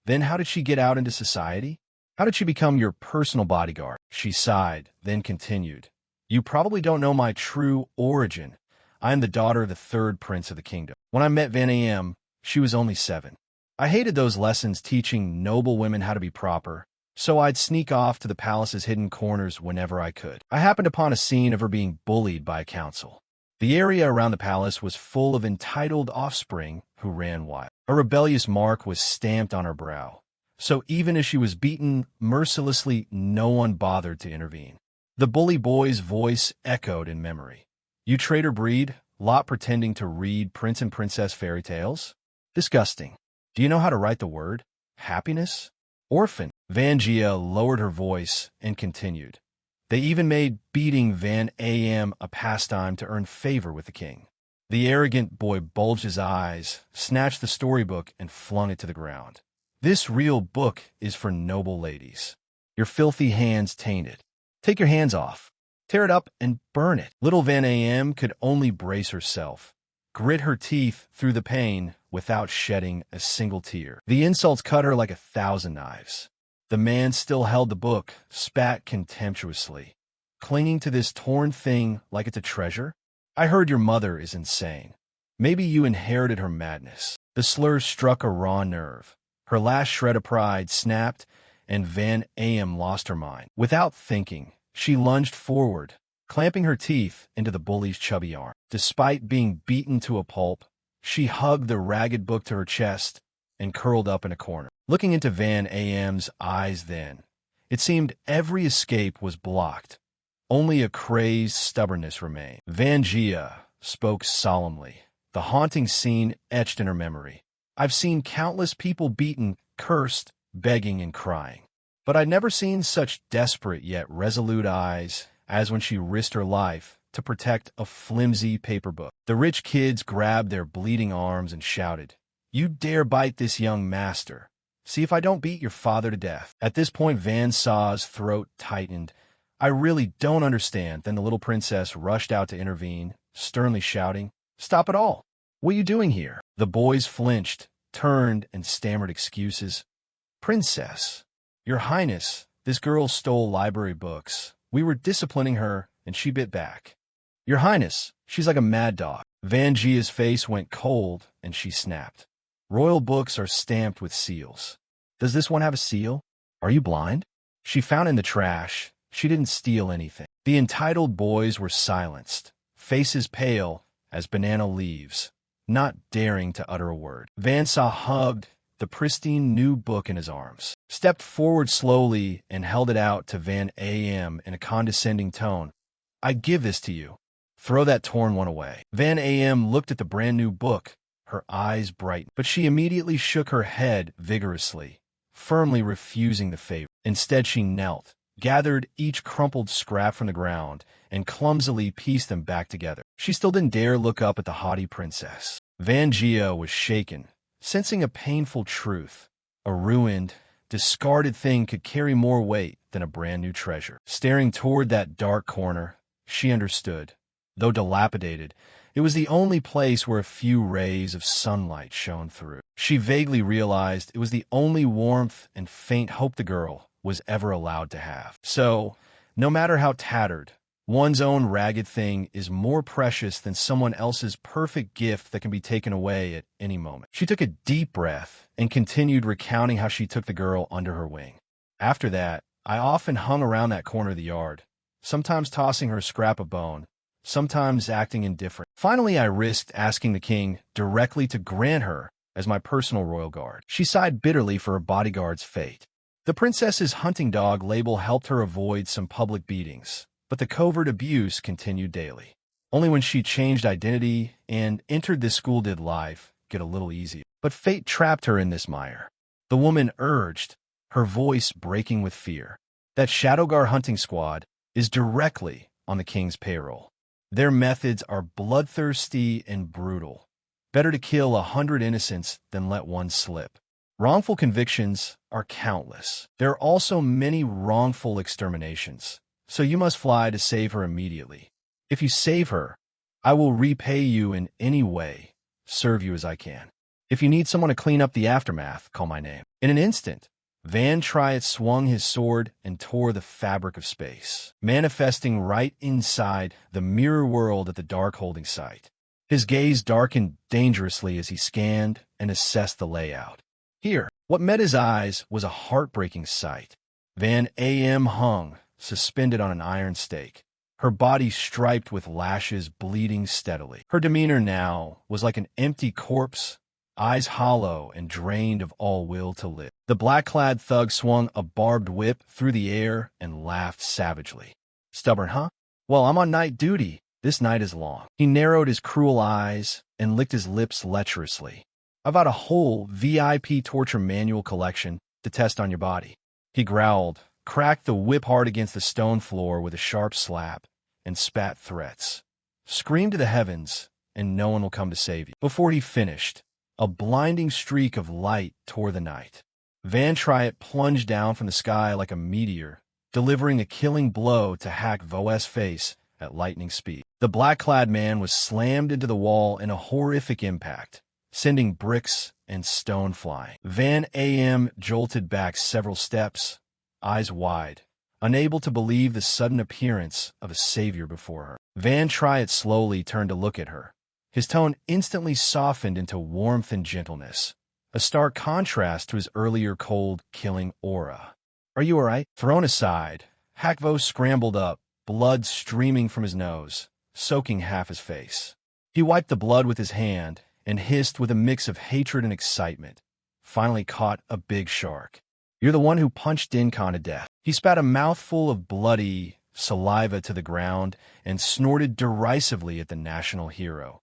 Then how did she get out into society? How did she become your personal bodyguard? She sighed, then continued. You probably don't know my true origin. I am the daughter of the third prince of the kingdom. When I met Van Am, she was only 7. I hated those lessons teaching noble women how to be proper, so I'd sneak off to the palace's hidden corners whenever I could. I happened upon a scene of her being bullied by a council. The area around the palace was full of entitled offspring who ran wild. A rebellious mark was stamped on her brow, so even as she was beaten mercilessly, no one bothered to intervene. The bully boy's voice echoed in memory. You traitor breed, lot pretending to read prince and princess fairy tales? Disgusting. Do you know how to write the word? Happiness? Orphan. Vanjia lowered her voice and continued. They even made beating Van Am a pastime to earn favor with the king. The arrogant boy bulged his eyes, snatched the storybook, and flung it to the ground. This real book is for noble ladies. Your filthy hands taint it. Take your hands off. Tear it up and burn it. Little Van Am could only brace herself, grit her teeth through the pain without shedding a single tear. The insults cut her like 1,000 knives. The man still held the book, spat contemptuously. Clinging to this torn thing like it's a treasure? I heard your mother is insane. Maybe you inherited her madness. The slur struck a raw nerve. Her last shred of pride snapped, and Van Am lost her mind. Without thinking, she lunged forward, clamping her teeth into the bully's chubby arm. Despite being beaten to a pulp, she hugged the ragged book to her chest and curled up in a corner. Looking into Van Am's eyes then, it seemed every escape was blocked. Only a crazed stubbornness remained. Vanjia spoke solemnly, the haunting scene etched in her memory. I've seen countless people beaten, cursed, begging, and crying. But I'd never seen such desperate yet resolute eyes as when she risked her life to protect a flimsy paper book. The rich kids grabbed their bleeding arms and shouted, "You dare bite this young master. See if I don't beat your father to death." At this point, Van Saw's throat tightened. "I really don't understand." Then the little princess rushed out to intervene, sternly shouting, "Stop it all! What are you doing here?" The boys flinched, turned, and stammered excuses. "Princess, Your Highness, this girl stole library books. We were disciplining her, and she bit back." "Your Highness, she's like a mad dog." Van Gia's face went cold, and she snapped. "Royal books are stamped with seals. Does this one have a seal? Are you blind?" "She found it in the trash. She didn't steal anything." The entitled boys were silenced, faces pale as banana leaves, not daring to utter a word. Van Saw hugged the pristine new book in his arms, stepped forward slowly, and held it out to Van A.M. in a condescending tone. "I give this to you. Throw that torn one away." Van A.M. looked at the brand new book. Her eyes brightened, but she immediately shook her head vigorously, firmly refusing the favor. Instead, she knelt, gathered each crumpled scrap from the ground, and clumsily pieced them back together. She still didn't dare look up at the haughty princess. Van Gia was shaken, sensing a painful truth. A ruined, discarded thing could carry more weight than a brand new treasure. Staring toward that dark corner, she understood. Though dilapidated, it was the only place where a few rays of sunlight shone through. She vaguely realized it was the only warmth and faint hope the girl was ever allowed to have. So, no matter how tattered, one's own ragged thing is more precious than someone else's perfect gift that can be taken away at any moment. She took a deep breath and continued recounting how she took the girl under her wing. "After that, I often hung around that corner of the yard, sometimes tossing her a scrap of bone, sometimes acting indifferent. Finally, I risked asking the king directly to grant her as my personal royal guard." She sighed bitterly for her bodyguard's fate. The princess's hunting dog label helped her avoid some public beatings, but the covert abuse continued daily. Only when she changed identity and entered this school did life get a little easier. But fate trapped her in this mire. The woman urged, her voice breaking with fear. "That Shadowgar hunting squad is directly on the king's payroll. Their methods are bloodthirsty and brutal. Better to kill 100 innocents than let one slip. Wrongful convictions are countless. There are also many wrongful exterminations, so you must fly to save her immediately. If you save her, I will repay you in any way, serve you as I can. If you need someone to clean up the aftermath, call my name." In an instant, Van Triet swung his sword and tore the fabric of space, manifesting right inside the mirror world at the dark holding site. His gaze darkened dangerously as he scanned and assessed the layout. Here, what met his eyes was a heartbreaking sight. Van A.M. hung, suspended on an iron stake, her body striped with lashes bleeding steadily. Her demeanor now was like an empty corpse, eyes hollow and drained of all will to live. The black-clad thug swung a barbed whip through the air and laughed savagely. "Stubborn, huh? Well, I'm on night duty. This night is long." He narrowed his cruel eyes and licked his lips lecherously. "I've got a whole VIP torture manual collection to test on your body." He growled, cracked the whip hard against the stone floor with a sharp slap, and spat threats. "Scream to the heavens, and no one will come to save you." Before he finished, a blinding streak of light tore the night. Van Triet plunged down from the sky like a meteor, delivering a killing blow to hack Vo's face at lightning speed. The black-clad man was slammed into the wall in a horrific impact, sending bricks and stone flying. Van A.M. jolted back several steps, eyes wide, unable to believe the sudden appearance of a savior before her. Van Triet slowly turned to look at her. His tone instantly softened into warmth and gentleness, a stark contrast to his earlier cold, killing aura. "Are you all right?" Thrown aside, Hakvo scrambled up, blood streaming from his nose, soaking half his face. He wiped the blood with his hand and hissed with a mix of hatred and excitement. Finally caught a big shark. "You're the one who punched Dinkon to death." He spat a mouthful of bloody saliva to the ground and snorted derisively at the national hero.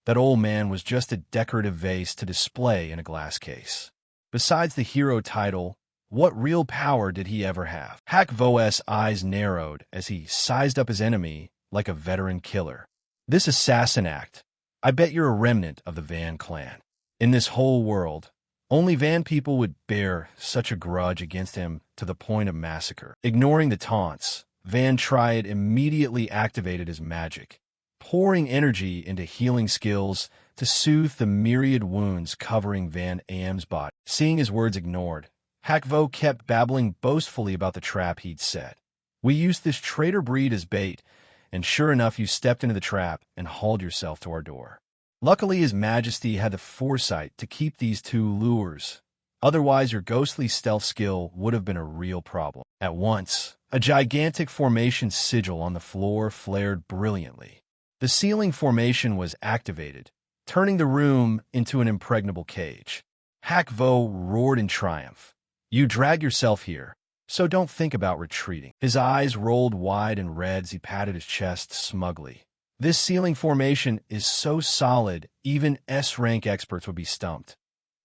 That old man was just a decorative vase to display in a glass case. Besides the hero title, What real power did he ever have? Hak Vo's eyes narrowed as he sized up his enemy like a veteran killer. This assassin act, I bet you're a remnant of the Van clan. In this whole world, only Van people would bear such a grudge against him to the point of massacre. Ignoring the taunts, Van Triad immediately activated his magic, pouring energy into healing skills to soothe the myriad wounds covering Van Am's body. Seeing his words ignored, Hak Vo kept babbling boastfully about the trap he'd set. We used this traitor breed as bait, and sure enough you stepped into the trap and hauled yourself to our door. Luckily, His Majesty had the foresight to keep these two lures. Otherwise, your ghostly stealth skill would have been a real problem. At once, a gigantic formation sigil on the floor flared brilliantly. The ceiling formation was activated, turning the room into an impregnable cage. Hak Vo roared in triumph. You drag yourself here, so don't think about retreating. His eyes rolled wide and red as he patted his chest smugly. This ceiling formation is so solid, even S-rank experts would be stumped.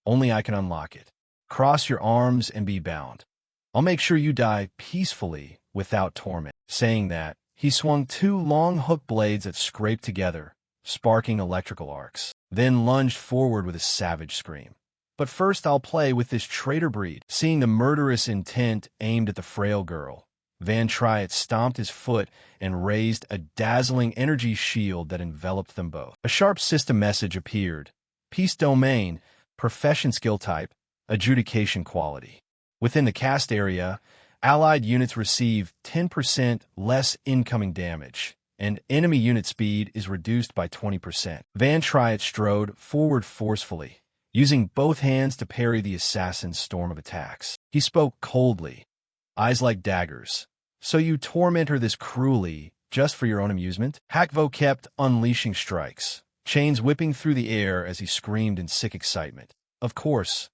Only I can unlock it. Cross your arms and be bound. I'll make sure you die peacefully without torment. Saying that, he swung two long hook blades that scraped together, sparking electrical arcs, then lunged forward with a savage scream. But first I'll play with this traitor breed. Seeing the murderous intent aimed at the frail girl, Van Triad stomped his foot and raised a dazzling energy shield that enveloped them both. A sharp system message appeared. Peace domain, profession skill type, adjudication quality. Within the cast area, allied units receive 10% less incoming damage, and enemy unit speed is reduced by 20%. Van Triad strode forward forcefully, using both hands to parry the assassin's storm of attacks. He spoke coldly, eyes like daggers. So you torment her this cruelly, just for your own amusement? Hak Vo kept unleashing strikes, chains whipping through the air as he screamed in sick excitement. Of course,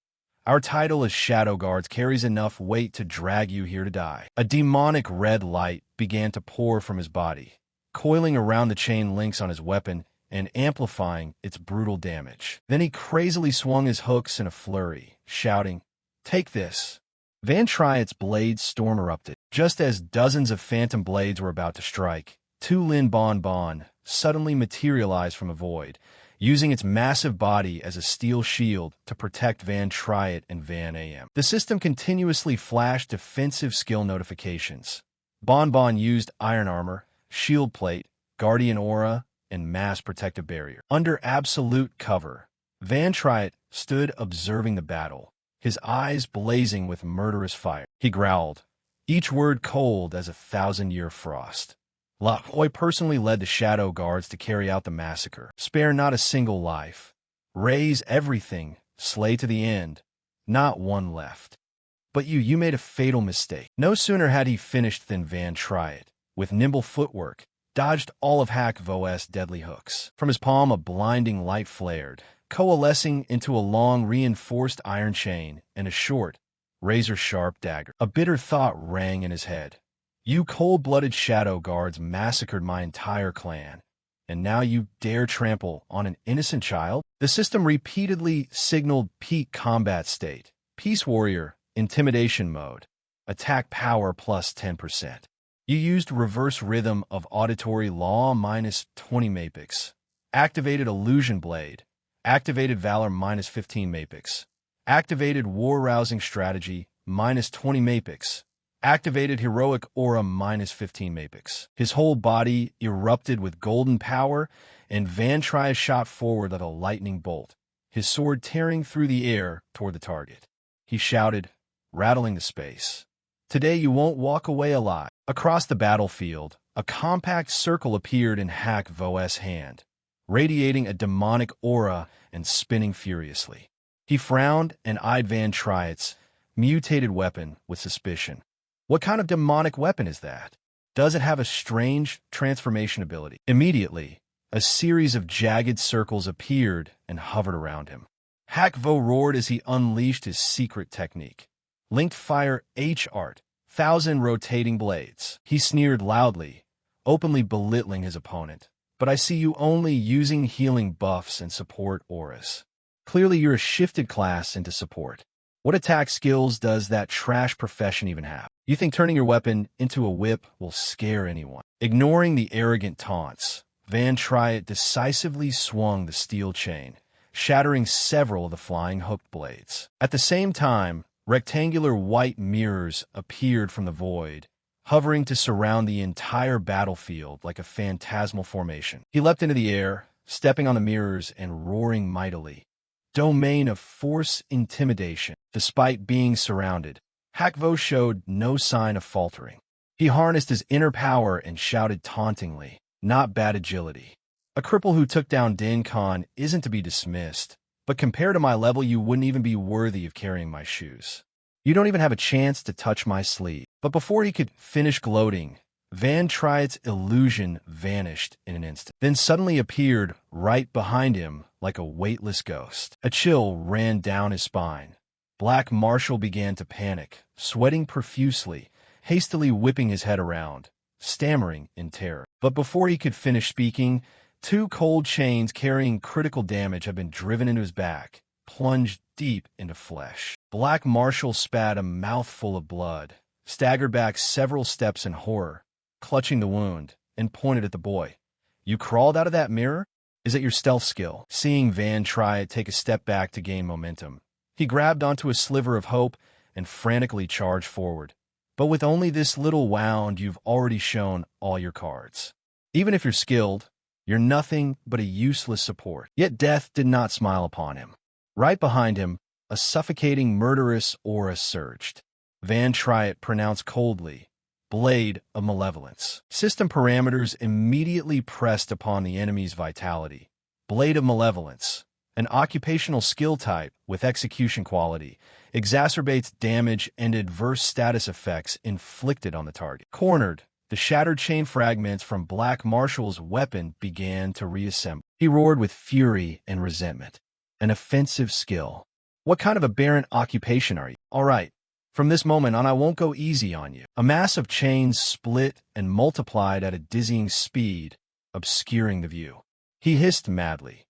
our title as Shadow Guards carries enough weight to drag you here to die. A demonic red light began to pour from his body, coiling around the chain links on his weapon and amplifying its brutal damage. Then he crazily swung his hooks in a flurry, shouting, "Take this!" Van Triad's blades storm erupted. Just as dozens of phantom blades were about to strike, Tu Lin Bon Bon suddenly materialized from a void, using its massive body as a steel shield to protect Van Triad and Van Am. The system continuously flashed defensive skill notifications. Bon Bon used iron armor, shield plate, guardian aura, and mass protective barrier. Under absolute cover, Van Triad stood observing the battle, his eyes blazing with murderous fire. He growled, each word cold as a 1,000-year frost. La Hoi personally led the Shadow Guards to carry out the massacre. Spare not a single life. Raise everything, slay to the end. Not one left. But you made a fatal mistake. No sooner had he finished than Van Triad, with nimble footwork, dodged all of Hak Vo's deadly hooks. From his palm a blinding light flared, coalescing into a long reinforced iron chain and a short, razor-sharp dagger. A bitter thought rang in his head. You cold-blooded Shadow Guards massacred my entire clan, and now you dare trample on an innocent child? The system repeatedly signaled peak combat state, Peace Warrior, intimidation mode, attack power plus 10%. You used reverse rhythm of auditory law minus 20 mapics, activated illusion blade, activated valor minus 15 mapics, activated war-rousing strategy minus 20 mapics, activated heroic aura minus 15 mapics. His whole body erupted with golden power, and Van Triad shot forward like a lightning bolt, his sword tearing through the air toward the target. He shouted, rattling the space, "Today you won't walk away alive." Across the battlefield, a compact circle appeared in Hak Vo's hand, radiating a demonic aura and spinning furiously. He frowned and eyed Van Triad's mutated weapon with suspicion. What kind of demonic weapon is that? Does it have a strange transformation ability? Immediately, a series of jagged circles appeared and hovered around him. Hak Vo roared as he unleashed his secret technique. Linked Fire H-Art, 1,000 rotating blades. He sneered loudly, openly belittling his opponent. But I see you only using healing buffs and support auras. Clearly you're a shifted class into support. What attack skills does that trash profession even have? You think turning your weapon into a whip will scare anyone? Ignoring the arrogant taunts, Van Triet decisively swung the steel chain, shattering several of the flying hooked blades. At the same time, rectangular white mirrors appeared from the void, hovering to surround the entire battlefield like a phantasmal formation. He leapt into the air, stepping on the mirrors and roaring mightily. Domain of force intimidation. Despite being surrounded, Hakvo showed no sign of faltering. He harnessed his inner power and shouted tauntingly, "Not bad agility. A cripple who took down Din Khan isn't to be dismissed, but compared to my level you wouldn't even be worthy of carrying my shoes. You don't even have a chance to touch my sleeve." But before he could finish gloating, Van Triet's illusion vanished in an instant, then suddenly appeared right behind him like a weightless ghost. A chill ran down his spine. Black Marshal began to panic, sweating profusely, hastily whipping his head around, stammering in terror. But before he could finish speaking, two cold chains carrying critical damage had been driven into his back, plunged deep into flesh. Black Marshal spat a mouthful of blood, staggered back several steps in horror, clutching the wound, and pointed at the boy. "You crawled out of that mirror? Is it your stealth skill?" Seeing Van Triet take a step back to gain momentum, he grabbed onto a sliver of hope and frantically charged forward. "But with only this little wound, you've already shown all your cards. Even if you're skilled, you're nothing but a useless support." Yet death did not smile upon him. Right behind him, a suffocating, murderous aura surged. Van Triet pronounced coldly, "Blade of Malevolence." System parameters immediately pressed upon the enemy's vitality. Blade of Malevolence, an occupational skill type with execution quality, exacerbates damage and adverse status effects inflicted on the target. Cornered, the shattered chain fragments from Black Marshal's weapon began to reassemble. He roared with fury and resentment. "An offensive skill. What kind of aberrant occupation are you? All right. From this moment on, I won't go easy on you." A mass of chains split and multiplied at a dizzying speed, obscuring the view. He hissed madly.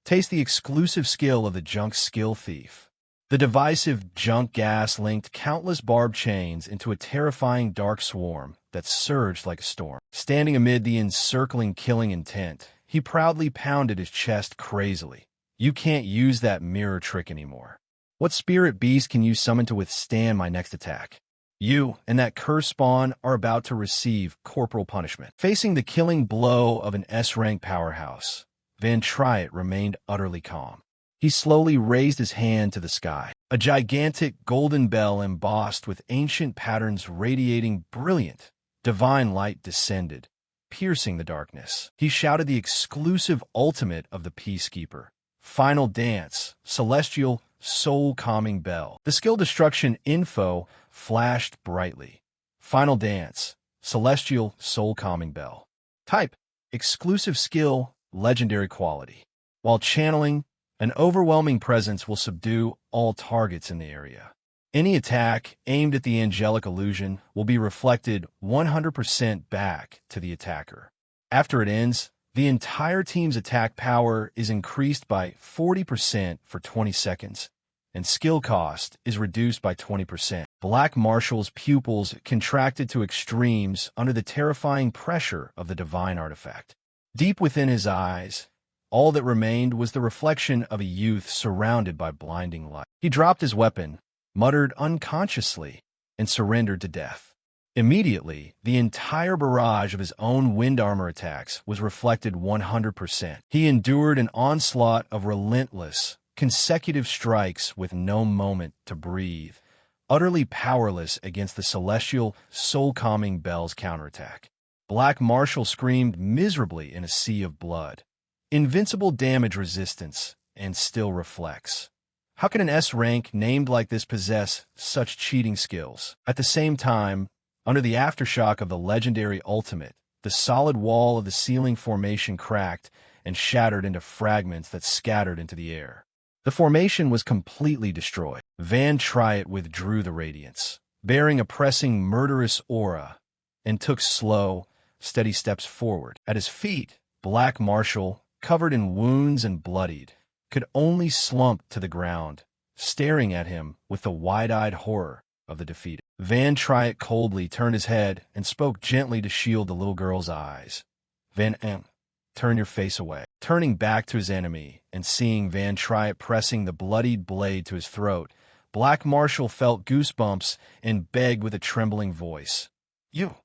"Taste the exclusive skill of the junk skill thief." The divisive junk gas linked countless barbed chains into a terrifying dark swarm that surged like a storm. Standing amid the encircling killing intent, he proudly pounded his chest crazily. "You can't use that mirror trick anymore. What spirit beast can you summon to withstand my next attack? You and that cursed spawn are about to receive corporal punishment." Facing the killing blow of an S-rank powerhouse, Van Triet remained utterly calm. He slowly raised his hand to the sky. A gigantic golden bell embossed with ancient patterns radiating brilliant, divine light descended, piercing the darkness. He shouted the exclusive ultimate of the Peacekeeper. "Final Dance, Celestial Soul Calming Bell." The skill destruction info flashed brightly. "Final Dance, Celestial Soul Calming Bell." Type: exclusive skill, legendary quality. While channeling, an overwhelming presence will subdue all targets in the area. Any attack aimed at the angelic illusion will be reflected 100% back to the attacker. After it ends, the entire team's attack power is increased by 40% for 20 seconds, and skill cost is reduced by 20%. Black Marshal's pupils contracted to extremes under the terrifying pressure of the divine artifact. Deep within his eyes, all that remained was the reflection of a youth surrounded by blinding light. He dropped his weapon, muttered unconsciously, and surrendered to death. Immediately, the entire barrage of his own wind armor attacks was reflected 100%. He endured an onslaught of relentless, consecutive strikes with no moment to breathe, utterly powerless against the celestial, soul-calming bell's counterattack. Black Marshal screamed miserably in a sea of blood. Invincible damage resistance, and still reflects. How can an S rank named like this possess such cheating skills? At the same time, under the aftershock of the legendary ultimate, the solid wall of the ceiling formation cracked and shattered into fragments that scattered into the air. The formation was completely destroyed. Van Triet withdrew the radiance, bearing a pressing murderous aura, and took slow, steady steps forward. At his feet, Black Marshal, covered in wounds and bloodied, could only slump to the ground, staring at him with the wide-eyed horror of the defeated. Van Triet coldly turned his head and spoke gently to shield the little girl's eyes. Van Em, turn your face away. Turning back to his enemy and seeing Van Triet pressing the bloodied blade to his throat, Black Marshal felt goosebumps and begged with a trembling voice. You,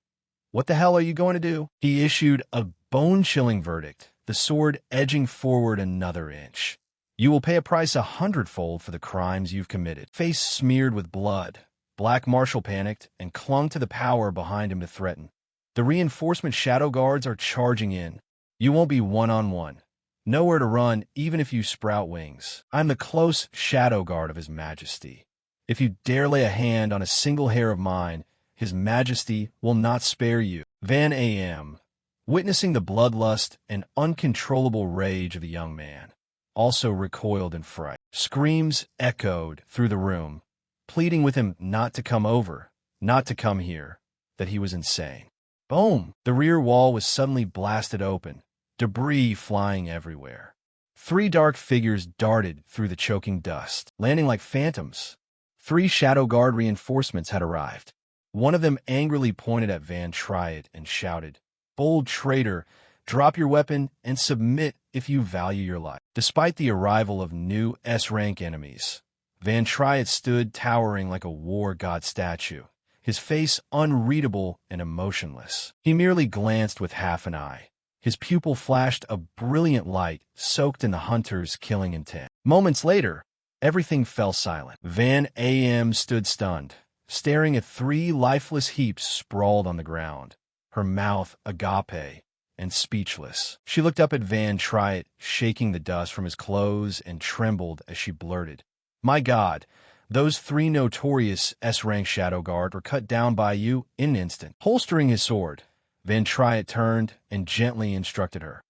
what the hell are you going to do? He issued a bone-chilling verdict, the sword edging forward another inch. You will pay a price 100-fold for the crimes you've committed. Face smeared with blood, Black Marshal panicked and clung to the power behind him to threaten. The reinforcement shadow guards are charging in. You won't be one-on-one. Nowhere to run, even if you sprout wings. I'm the close shadow guard of His Majesty. If you dare lay a hand on a single hair of mine, His Majesty will not spare you. Van Am, witnessing the bloodlust and uncontrollable rage of the young man, also recoiled in fright. Screams echoed through the room, pleading with him not to come over, not to come here, that he was insane. Boom! The rear wall was suddenly blasted open, debris flying everywhere. 3 dark figures darted through the choking dust, landing like phantoms. 3 Shadow Guard reinforcements had arrived. One of them angrily pointed at Van Triet and shouted, "Bold traitor, drop your weapon and submit if you value your life." Despite the arrival of new S-rank enemies, Van Triet stood towering like a war god statue, his face unreadable and emotionless. He merely glanced with half an eye. His pupil flashed a brilliant light soaked in the hunter's killing intent. Moments later, everything fell silent. Van Am stood stunned, staring at 3 lifeless heaps sprawled on the ground, her mouth agape and speechless. She looked up at Van Triet, shaking the dust from his clothes, and trembled as she blurted, "My God, those 3 notorious S-rank Shadow Guard were cut down by you in an instant." Holstering his sword, Van Triet turned and gently instructed her.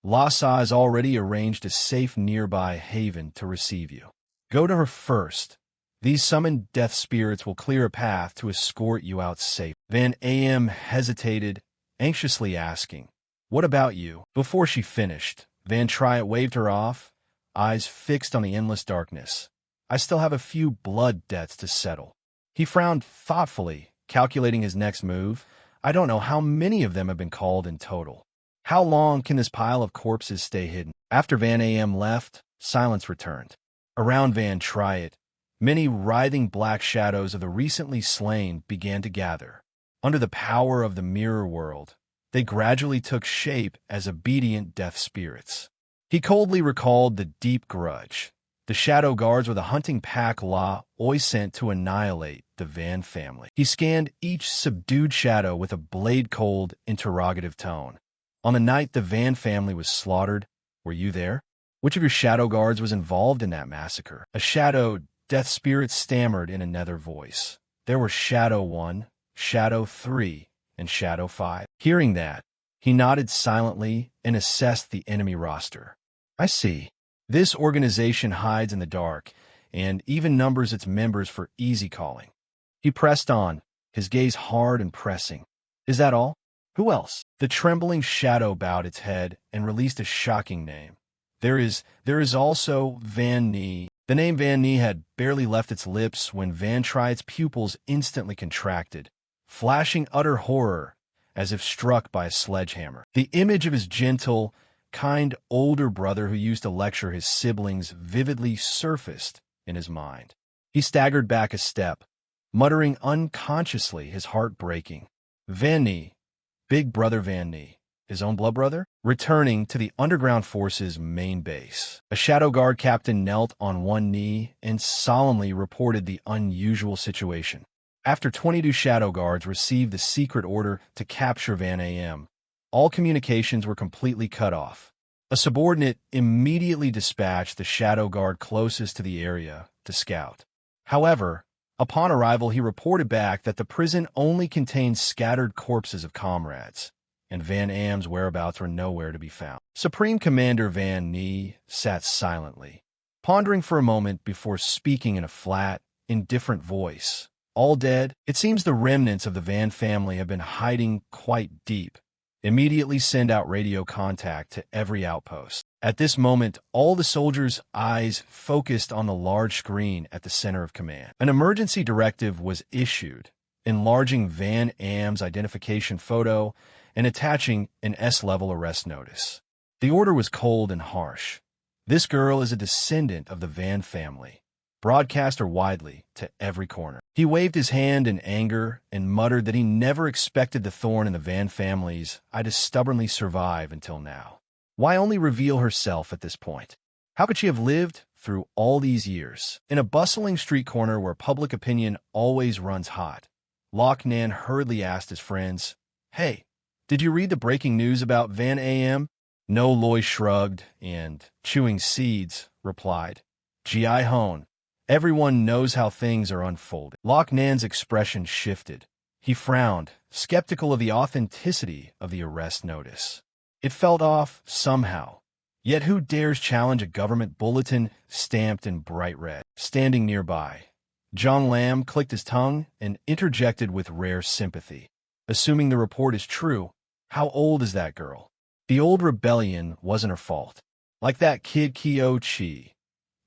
"Lhasa has already arranged a safe nearby haven to receive you. Go to her first. These summoned death spirits will clear a path to escort you out safe." Van Am hesitated, anxiously asking, "What about you?" Before she finished, Van Triet waved her off, eyes fixed on the endless darkness. "I still have a few blood debts to settle." He frowned thoughtfully, calculating his next move. "I don't know how many of them have been called in total. How long can this pile of corpses stay hidden?" After Van Am left, silence returned. Around Van Triet, many writhing black shadows of the recently slain began to gather. Under the power of the mirror world, they gradually took shape as obedient death spirits. He coldly recalled the deep grudge. The Shadow Guards were the hunting pack La Oi sent to annihilate the Van family. He scanned each subdued shadow with a blade-cold, interrogative tone. "On the night the Van family was slaughtered, were you there? Which of your Shadow Guards was involved in that massacre?" A shadowed death spirit stammered in another voice. "There were Shadow 1, Shadow 3, and Shadow 5. Hearing that, he nodded silently and assessed the enemy roster. "I see. This organization hides in the dark and even numbers its members for easy calling." He pressed on, his gaze hard and pressing. "Is that all? Who else?" The trembling shadow bowed its head and released a shocking name. There is also Van Nee." The name Van Nee had barely left its lips when Van Triet's pupils instantly contracted, flashing utter horror as if struck by a sledgehammer. The image of his gentle, kind older brother who used to lecture his siblings vividly surfaced in his mind. He staggered back a step, muttering unconsciously, his heart breaking. Van Nee, big brother Van Nee, his own blood brother? Returning to the underground force's main base, a Shadow Guard captain knelt on one knee and solemnly reported the unusual situation. After 22 Shadow Guards received the secret order to capture Van Am, all communications were completely cut off. A subordinate immediately dispatched the Shadow Guard closest to the area to scout. However, upon arrival, he reported back that the prison only contained scattered corpses of comrades, and Van Am's whereabouts were nowhere to be found. Supreme Commander Van Nee sat silently, pondering for a moment before speaking in a flat, indifferent voice. "All dead? It seems the remnants of the Van family have been hiding quite deep Immediately send out radio contact to every outpost. At this moment, all the soldiers' eyes focused on the large screen at the center of command. An emergency directive was issued, enlarging Van Am's identification photo and attaching an S-level arrest notice. The order was cold and harsh. This girl is a descendant of the Van family. Broadcast her widely to every corner. He waved his hand in anger and muttered that he never expected the thorn in the Van family's eye to stubbornly survive until now. Why only reveal herself at this point? How could she have lived through all these years? In a bustling street corner where public opinion always runs hot, Loch Nan hurriedly asked his friends, "Hey, did you read the breaking news about Van Am?" No Loy shrugged and, chewing seeds, replied, "Gi Hone. Everyone knows how things are unfolding." Loch Nan's expression shifted. He frowned, skeptical of the authenticity of the arrest notice. It felt off somehow. Yet who dares challenge a government bulletin stamped in bright red? Standing nearby, Zhang Lam clicked his tongue and interjected with rare sympathy. "Assuming the report is true, how old is that girl?" The old rebellion wasn't her fault. Like that kid Kyo Chi.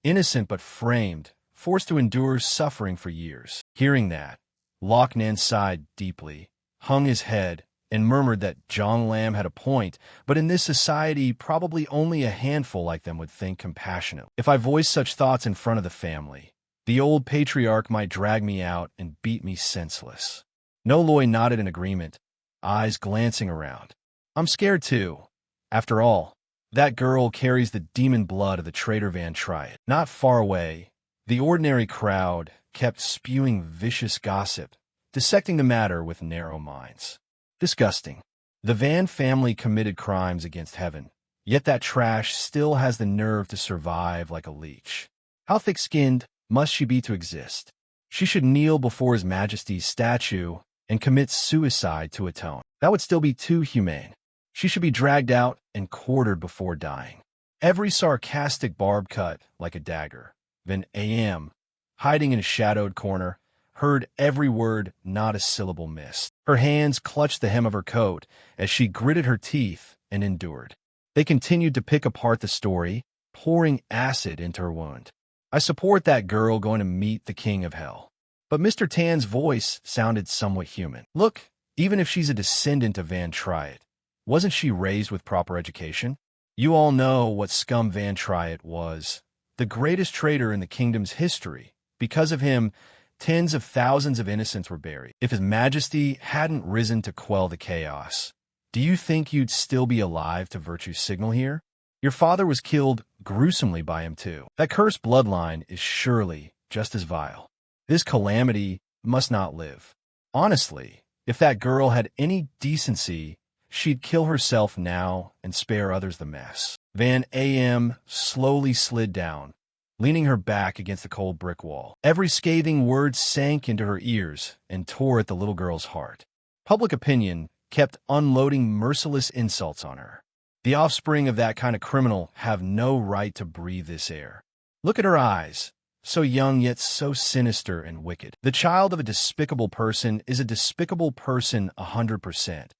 Innocent but framed, forced to endure suffering for years. Hearing that, Loch Nan sighed deeply, hung his head, and murmured that Zhang Lam had a point, but in this society probably only a handful like them would think compassionate. If I voiced such thoughts in front of the family, the old patriarch might drag me out and beat me senseless. Noloy nodded in agreement, eyes glancing around. "I'm scared too. After all, that girl carries the demon blood of the traitor Van Triet." Not far away, the ordinary crowd kept spewing vicious gossip, dissecting the matter with narrow minds. Disgusting. The Van family committed crimes against heaven, yet that trash still has the nerve to survive like a leech. How thick-skinned must she be to exist? She should kneel before His Majesty's statue and commit suicide to atone. That would still be too humane. She should be dragged out and quartered before dying. Every sarcastic barb cut like a dagger. Van Am, hiding in a shadowed corner, heard every word, not a syllable missed. Her hands clutched the hem of her coat as she gritted her teeth and endured. They continued to pick apart the story, pouring acid into her wound. "I support that girl going to meet the king of hell." But Mr. Tan's voice sounded somewhat human. "Look, even if she's a descendant of Van Triet, wasn't she raised with proper education? You all know what scum Van Triet was. The greatest traitor in the kingdom's history. Because of him, tens of thousands of innocents were buried. If His Majesty hadn't risen to quell the chaos, do you think you'd still be alive to virtue signal here? Your father was killed gruesomely by him too. That cursed bloodline is surely just as vile. This calamity must not live. Honestly, if that girl had any decency, she'd kill herself now and spare others the mess." Van Am slowly slid down, leaning her back against the cold brick wall. Every scathing word sank into her ears and tore at the little girl's heart. Public opinion kept unloading merciless insults on her. The offspring of that kind of criminal have no right to breathe this air. Look at her eyes, so young yet so sinister and wicked. The child of a despicable person is a despicable person 100%.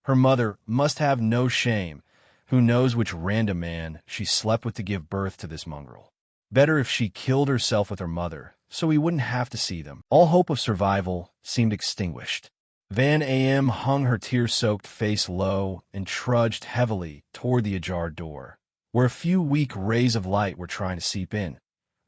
Her mother must have no shame. Who knows which random man she slept with to give birth to this mongrel. Better if she killed herself with her mother, so he wouldn't have to see them. All hope of survival seemed extinguished. Van Am hung her tear-soaked face low and trudged heavily toward the ajar door, where a few weak rays of light were trying to seep in,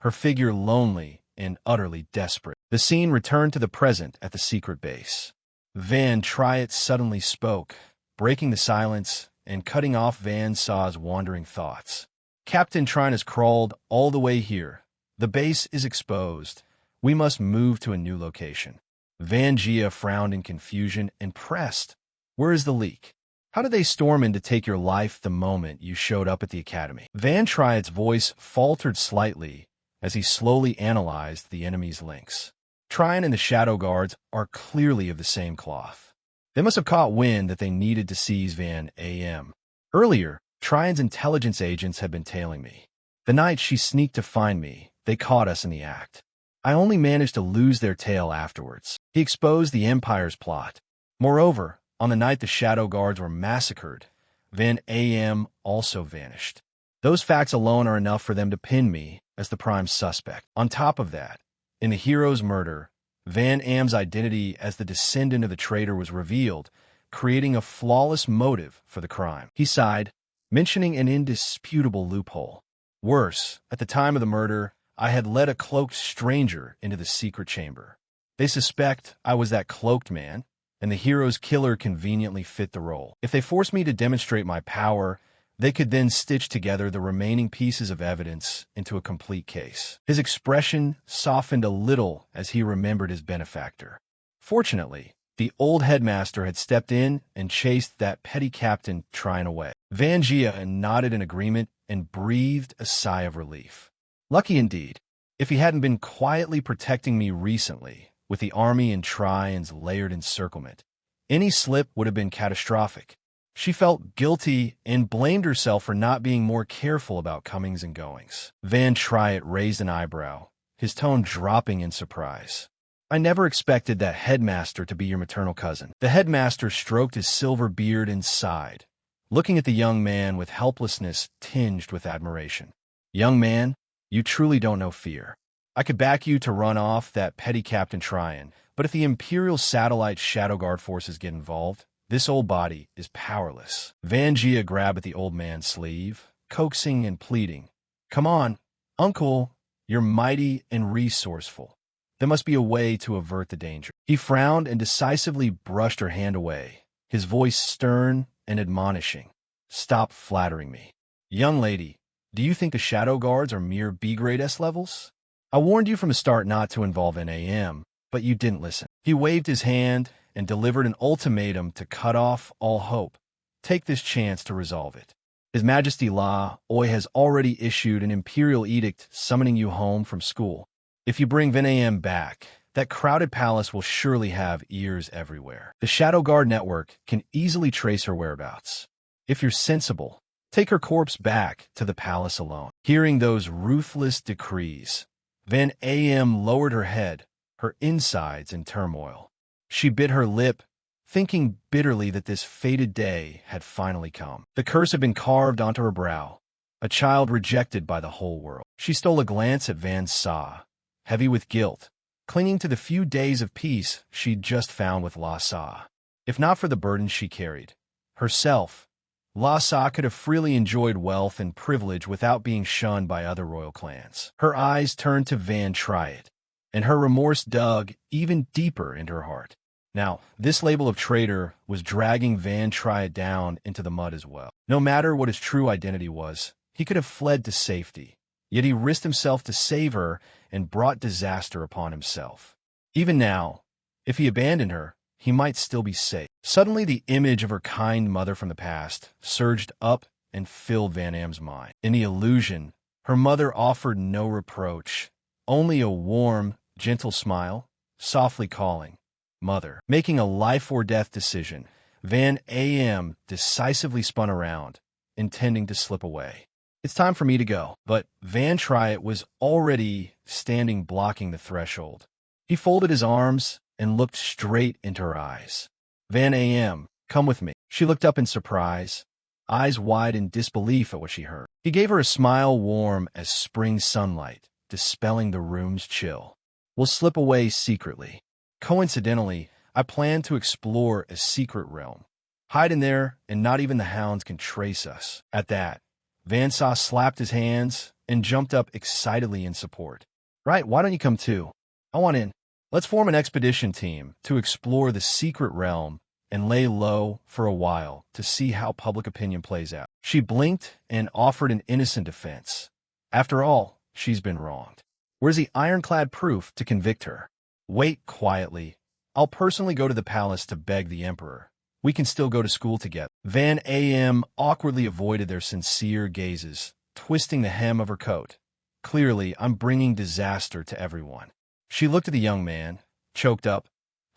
her figure lonely and utterly desperate. The scene returned to the present at the secret base. Van Triet suddenly spoke, breaking the silence and cutting off Van Saw's wandering thoughts. "Captain Trine has crawled all the way here. The base is exposed. We must move to a new location." Van Gia frowned in confusion and pressed, "Where is the leak? How did they storm in to take your life the moment you showed up at the academy?" Van Triet's voice faltered slightly as he slowly analyzed the enemy's links. Trine and the Shadow Guards are clearly of the same cloth. They must have caught wind that they needed to seize Van Am. Earlier, Trine's intelligence agents had been tailing me. The night she sneaked to find me, they caught us in the act. I only managed to lose their tail afterwards. He exposed the Empire's plot. Moreover, On the night the Shadow Guards were massacred, Van AM also vanished. Those facts alone are enough for them to pin me as the prime suspect. On top of that, in the hero's murder, Van Am's identity as the descendant of the traitor was revealed, creating a flawless motive for the crime. He sighed, mentioning an indisputable loophole. Worse, at the time of the murder, I had led a cloaked stranger into the secret chamber. They suspect I was that cloaked man, and the hero's killer conveniently fit the role. If they forced me to demonstrate my power, they could then stitch together the remaining pieces of evidence into a complete case. His expression softened a little as he remembered his benefactor. Fortunately, the old headmaster had stepped in and chased that petty captain Trine away. Van Gia nodded in agreement and breathed a sigh of relief. Lucky indeed. If he hadn't been quietly protecting me recently, with the army and Trine's layered encirclement, any slip would have been catastrophic. She felt guilty and blamed herself for not being more careful about comings and goings. Van Triet raised an eyebrow, his tone dropping in surprise. I never expected that headmaster to be your maternal cousin. The headmaster stroked his silver beard and sighed, looking at the young man with helplessness tinged with admiration. Young man, you truly don't know fear. I could back you to run off that petty Captain Tryon, but if the Imperial Satellite Shadow Guard forces get involved, this old body is powerless. Van Gia grabbed at the old man's sleeve, coaxing and pleading. Come on, uncle, you're mighty and resourceful. There must be a way to avert the danger. He frowned and decisively brushed her hand away, his voice stern and admonishing. Stop flattering me. Young lady, do you think the Shadow Guards are mere B-grade S levels? I warned you from the start not to involve NAM, but you didn't listen. He waved his hand and delivered an ultimatum to cut off all hope. Take this chance to resolve it. His Majesty La Oi has already issued an imperial edict summoning you home from school. If you bring Vinayam back, that crowded palace will surely have ears everywhere. The Shadow Guard network can easily trace her whereabouts. If you're sensible, take her corpse back to the palace alone. Hearing those ruthless decrees, Van AM lowered her head, her insides in turmoil. She bit her lip, thinking bitterly that this fated day had finally come. The curse had been carved onto her brow, a child rejected by the whole world. She stole a glance at Van Sa, heavy with guilt, clinging to the few days of peace she'd just found with La Sa. If not for the burden she carried, herself, La Sa could have freely enjoyed wealth and privilege without being shunned by other royal clans. Her eyes turned to Van Triet, and her remorse dug even deeper into her heart. Now, this label of traitor was dragging Van Triet down into the mud as well. No matter what his true identity was, he could have fled to safety, yet he risked himself to save her and brought disaster upon himself. Even now, if he abandoned her, he might still be safe. Suddenly, the image of her kind mother from the past surged up and filled Van Am's mind. In the illusion, her mother offered no reproach, only a warm, gentle smile, softly calling, Mother. Making a life-or-death decision, Van AM decisively spun around, intending to slip away. It's time for me to go. But Van Triet was already standing blocking the threshold. He folded his arms and looked straight into her eyes. Van AM, come with me. She looked up in surprise, eyes wide in disbelief at what she heard. He gave her a smile warm as spring sunlight, dispelling the room's chill. We'll slip away secretly. Coincidentally, I plan to explore a secret realm. Hide in there, and not even the hounds can trace us. At that, Van Sa slapped his hands and jumped up excitedly in support. Right, why don't you come too? I want in. Let's form an expedition team to explore the secret realm and lay low for a while to see how public opinion plays out. She blinked and offered an innocent defense. After all, she's been wronged. Where's the ironclad proof to convict her? Wait quietly. I'll personally go to the palace to beg the emperor. We can still go to school together. Van AM awkwardly avoided their sincere gazes, twisting the hem of her coat. Clearly, I'm bringing disaster to everyone. She looked at the young man, choked up.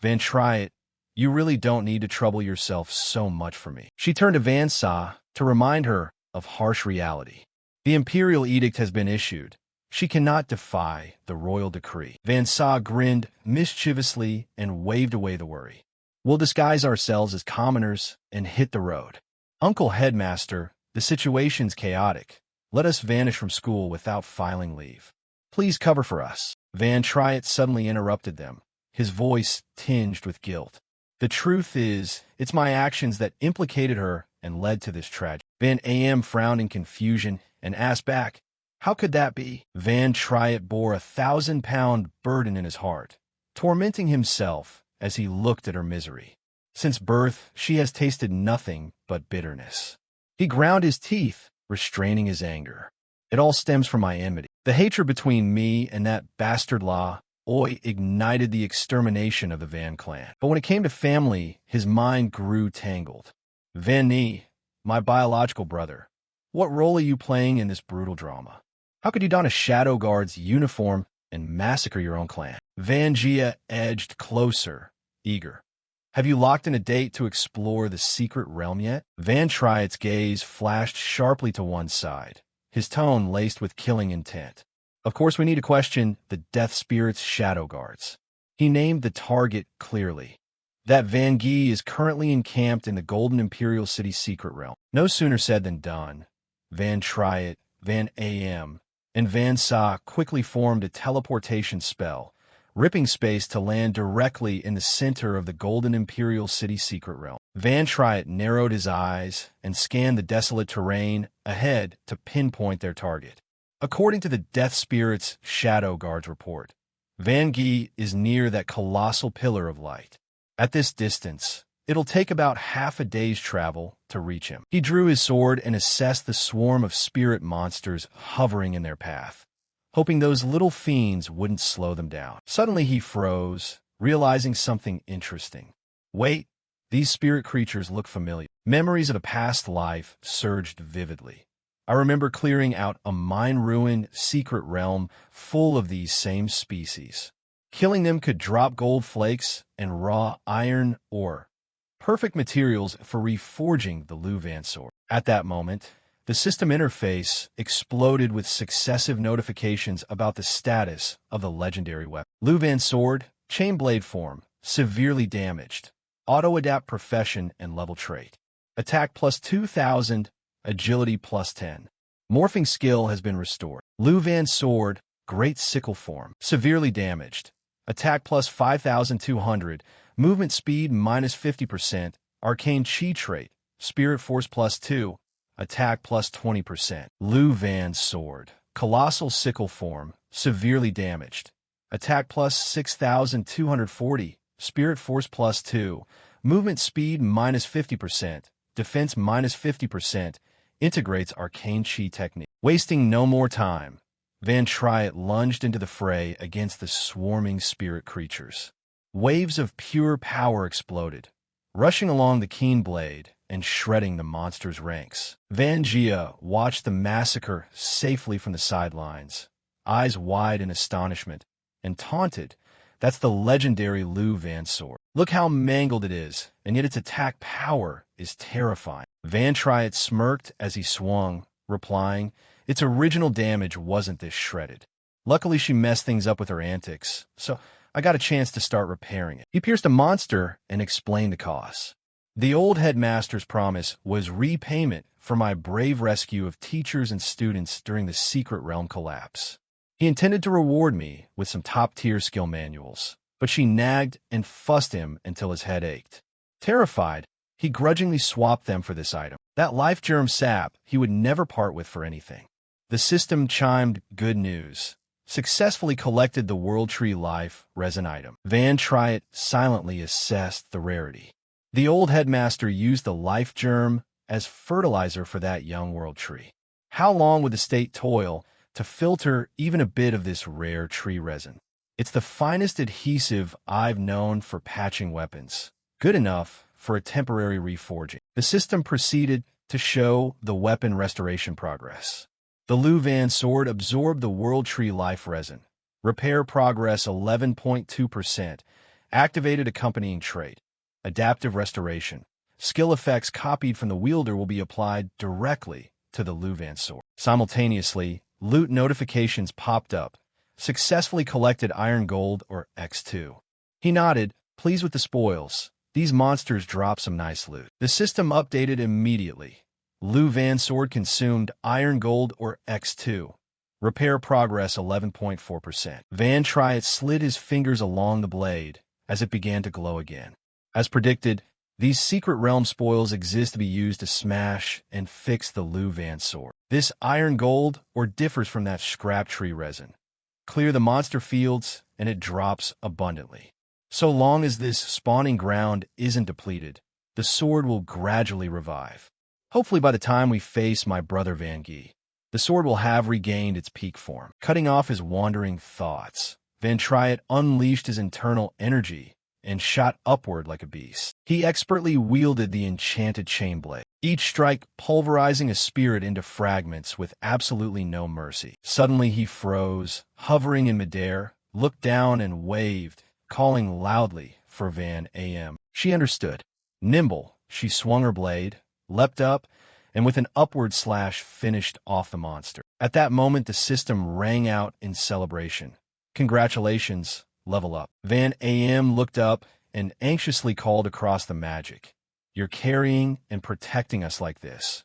Van Triet, you really don't need to trouble yourself so much for me. She turned to Van Sa to remind her of harsh reality. The imperial edict has been issued. She cannot defy the royal decree. Van Sa grinned mischievously and waved away the worry. We'll disguise ourselves as commoners and hit the road. Uncle Headmaster, the situation's chaotic. Let us vanish from school without filing leave. Please cover for us. Van Triet suddenly interrupted them, his voice tinged with guilt. The truth is, it's my actions that implicated her and led to this tragedy. Van Am frowned in confusion and asked back, how could that be? Van Triet bore a 1,000-pound burden in his heart, tormenting himself as he looked at her misery. Since birth, she has tasted nothing but bitterness. He ground his teeth, restraining his anger. It all stems from my enmity. The hatred between me and that bastard La Oi ignited the extermination of the Van clan. But when it came to family, his mind grew tangled. Van Nie, my biological brother, what role are you playing in this brutal drama? How could you don a Shadow Guard's uniform and massacre your own clan? Van Gia edged closer, eager. Have you locked in a date to explore the secret realm yet? Van Triet's gaze flashed sharply to one side, his tone laced with killing intent. Of course, we need to question the Death Spirit's Shadow Guards. He named the target clearly. That Van Gie is currently encamped in the Golden Imperial City secret realm. No sooner said than done. Van Triet, Van Am, and Van Sa quickly formed a teleportation spell, ripping space to land directly in the center of the Golden Imperial City secret realm. Van Triet narrowed his eyes and scanned the desolate terrain ahead to pinpoint their target. According to the Death Spirit's Shadow Guards report, Van Gie is near that colossal pillar of light. At this distance, it'll take about half a day's travel to reach him. He drew his sword and assessed the swarm of spirit monsters hovering in their path, hoping those little fiends wouldn't slow them down. Suddenly he froze, realizing something interesting. Wait, these spirit creatures look familiar. Memories of a past life surged vividly. I remember clearing out a mine-ruined secret realm full of these same species. Killing them could drop gold flakes and raw iron ore, perfect materials for reforging the Luvan sword. At that moment, the system interface exploded with successive notifications about the status of the legendary weapon. Luvan sword, chain blade form, severely damaged. Auto-adapt profession and level trait. Attack plus 2,000, agility plus 10. Morphing skill has been restored. Luvan sword, great sickle form, severely damaged. Attack plus 5,200, movement speed minus 50%, arcane chi trait, spirit force plus 2, attack plus 20%. Luvan sword, colossal sickle form, severely damaged. Attack plus 6,240, spirit force plus 2, movement speed minus 50%, defense minus 50%, integrates arcane chi technique. Wasting no more time, Van Triet lunged into the fray against the swarming spirit creatures. Waves of pure power exploded, rushing along the keen blade and shredding the monster's ranks. Van Gia watched the massacre safely from the sidelines, eyes wide in astonishment, and taunted, "That's the legendary Luvan sword. Look how mangled it is, and yet its attack power is terrifying." Van Triet smirked as he swung, replying, "Its original damage wasn't this shredded. Luckily, she messed things up with her antics, so I got a chance to start repairing it." He pierced a monster and explained the cause. "The old headmaster's promise was repayment for my brave rescue of teachers and students during the secret realm collapse. He intended to reward me with some top-tier skill manuals, but she nagged and fussed him until his head ached. Terrified, he grudgingly swapped them for this item. That life germ sap he would never part with for anything." The system chimed good news. Successfully collected the World Tree Life resin item. Van Triet silently assessed the rarity. The old headmaster used the life germ as fertilizer for that young World Tree. How long would the state toil to filter even a bit of this rare tree resin? It's the finest adhesive I've known for patching weapons. Good enough for a temporary reforging. The system proceeded to show the weapon restoration progress. The Luvan sword absorbed the World Tree Life resin. Repair progress 11.2%. Activated accompanying trait. Adaptive restoration. Skill effects copied from the wielder will be applied directly to the Luvan sword. Simultaneously, loot notifications popped up. Successfully collected iron gold or X2. He nodded, pleased with the spoils, these monsters drop some nice loot. The system updated immediately. Lu Van sword consumed iron gold or X2. Repair progress 11.4%. Van Triet slid his fingers along the blade as it began to glow again. As predicted, these secret realm spoils exist to be used to smash and fix the Lu Van sword. This iron gold or differs from that scrap tree resin. Clear the monster fields and it drops abundantly. So long as this spawning ground isn't depleted, the sword will gradually revive. Hopefully by the time we face my brother Van Gee, the sword will have regained its peak form. Cutting off his wandering thoughts, Van Triet unleashed his internal energy and shot upward like a beast. He expertly wielded the enchanted chain blade, each strike pulverizing a spirit into fragments with absolutely no mercy. Suddenly he froze, hovering in midair, looked down and waved, calling loudly for Van Am. She understood. Nimble, she swung her blade, leapt up, and with an upward slash finished off the monster. At that moment, the system rang out in celebration. Congratulations, level up. Van Am looked up and anxiously called across the magic. You're carrying and protecting us like this.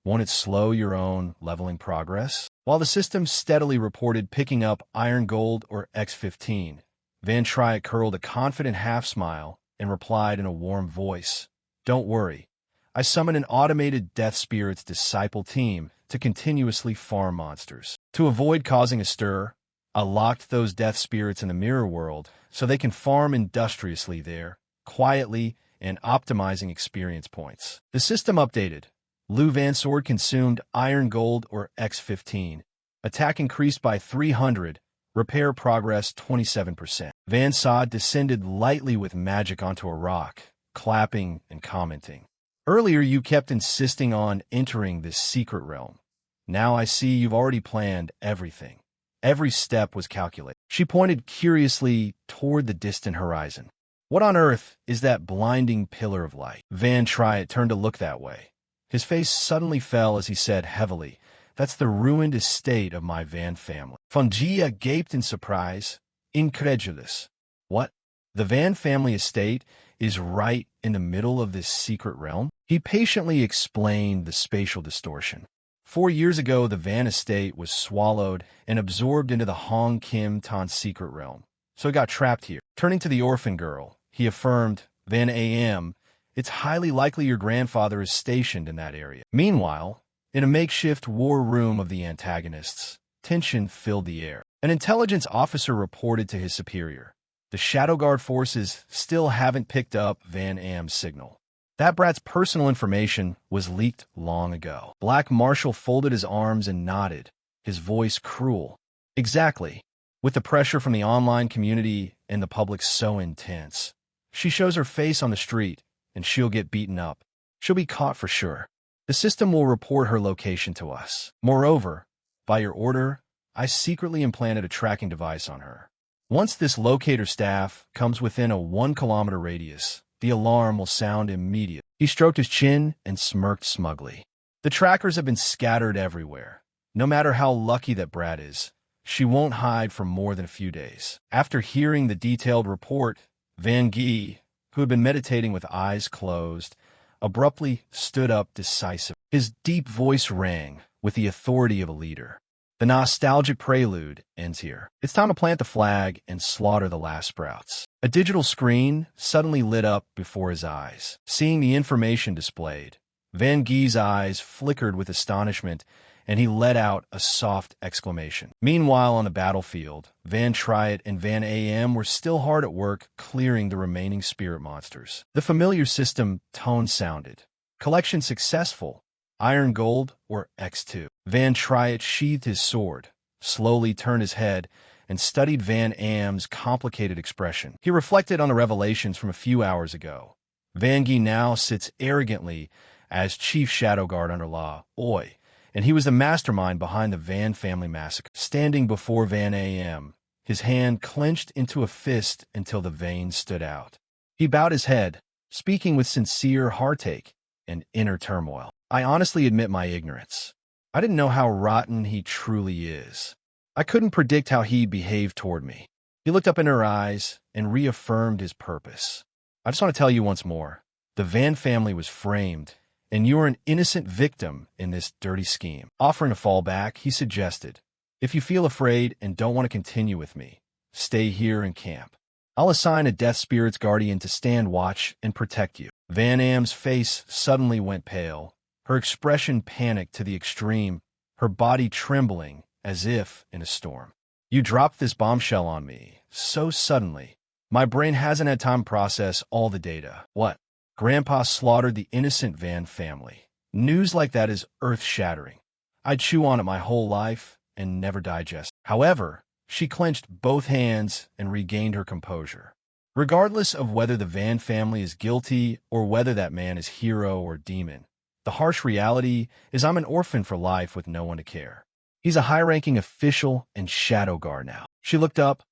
Won't it slow your own leveling progress? While the system steadily reported picking up iron gold or X15, Van Triet curled a confident half-smile and replied in a warm voice, Don't worry. I summon an automated Death Spirit's disciple team to continuously farm monsters. To avoid causing a stir, I locked those Death Spirits in the mirror world so they can farm industriously there, quietly and optimizing experience points. The system updated. Lu Van sword consumed iron gold or X15. Attack increased by 300. Repair progress 27%. Van Sod descended lightly with magic onto a rock, clapping and commenting. Earlier you kept insisting on entering this secret realm. Now I see you've already planned everything. Every step was calculated. She pointed curiously toward the distant horizon. What on earth is that blinding pillar of light? Van Triet turned to look that way. His face suddenly fell as he said heavily, That's the ruined estate of my Van family. Fungia gaped in surprise, incredulous. What? The Van family estate is right in the middle of this secret realm? He patiently explained the spatial distortion. 4 years ago, the Van estate was swallowed and absorbed into the Hong Kim Tan secret realm, so it got trapped here. Turning to the orphan girl, he affirmed, Van Am, it's highly likely your grandfather is stationed in that area. Meanwhile, in a makeshift war room of the antagonists, tension filled the air. An intelligence officer reported to his superior. The Shadow Guard forces still haven't picked up Van Am's signal. That brat's personal information was leaked long ago. Black Marshal folded his arms and nodded, his voice cruel. Exactly. With the pressure from the online community and the public so intense. She shows her face on the street, and she'll get beaten up. She'll be caught for sure. The system will report her location to us. Moreover, by your order, I secretly implanted a tracking device on her. Once this locator staff comes within a 1-kilometer radius, the alarm will sound immediately. He stroked his chin and smirked smugly. The trackers have been scattered everywhere. No matter how lucky that brat is, she won't hide for more than a few days. After hearing the detailed report, Van Gee, who had been meditating with eyes closed, abruptly stood up decisive. His deep voice rang with the authority of a leader. The nostalgic prelude ends here. It's time to plant the flag and slaughter the last sprouts. A digital screen suddenly lit up before his eyes. Seeing the information displayed, Van Gee's eyes flickered with astonishment, and he let out a soft exclamation. Meanwhile, on the battlefield, Van Triet and Van Am were still hard at work clearing the remaining spirit monsters. The familiar system tone sounded. Collection successful. Iron gold or X2. Van Triet sheathed his sword, slowly turned his head, and studied Van Am's complicated expression. He reflected on the revelations from a few hours ago. Van Gee now sits arrogantly as Chief Shadow Guard under law, Oi, and he was the mastermind behind the Van family massacre. Standing before Van Am, his hand clenched into a fist until the veins stood out. He bowed his head, speaking with sincere heartache and inner turmoil. I honestly admit my ignorance. I didn't know how rotten he truly is. I couldn't predict how he'd behave toward me. He looked up in her eyes and reaffirmed his purpose. I just want to tell you once more, the Van family was framed, and you are an innocent victim in this dirty scheme. Offering a fallback, he suggested, if you feel afraid and don't want to continue with me, stay here and camp. I'll assign a Death Spirit's guardian to stand watch and protect you. Van Am's face suddenly went pale, her expression panicked to the extreme, her body trembling as if in a storm. You dropped this bombshell on me so suddenly. My brain hasn't had time to process all the data. What? Grandpa slaughtered the innocent Van family. News like that is earth-shattering. I'd chew on it my whole life and never digest. However, she clenched both hands and regained her composure. Regardless of whether the Van family is guilty or whether that man is hero or demon, the harsh reality is I'm an orphan for life with no one to care. He's a high-ranking official and shadow guard now. She looked up,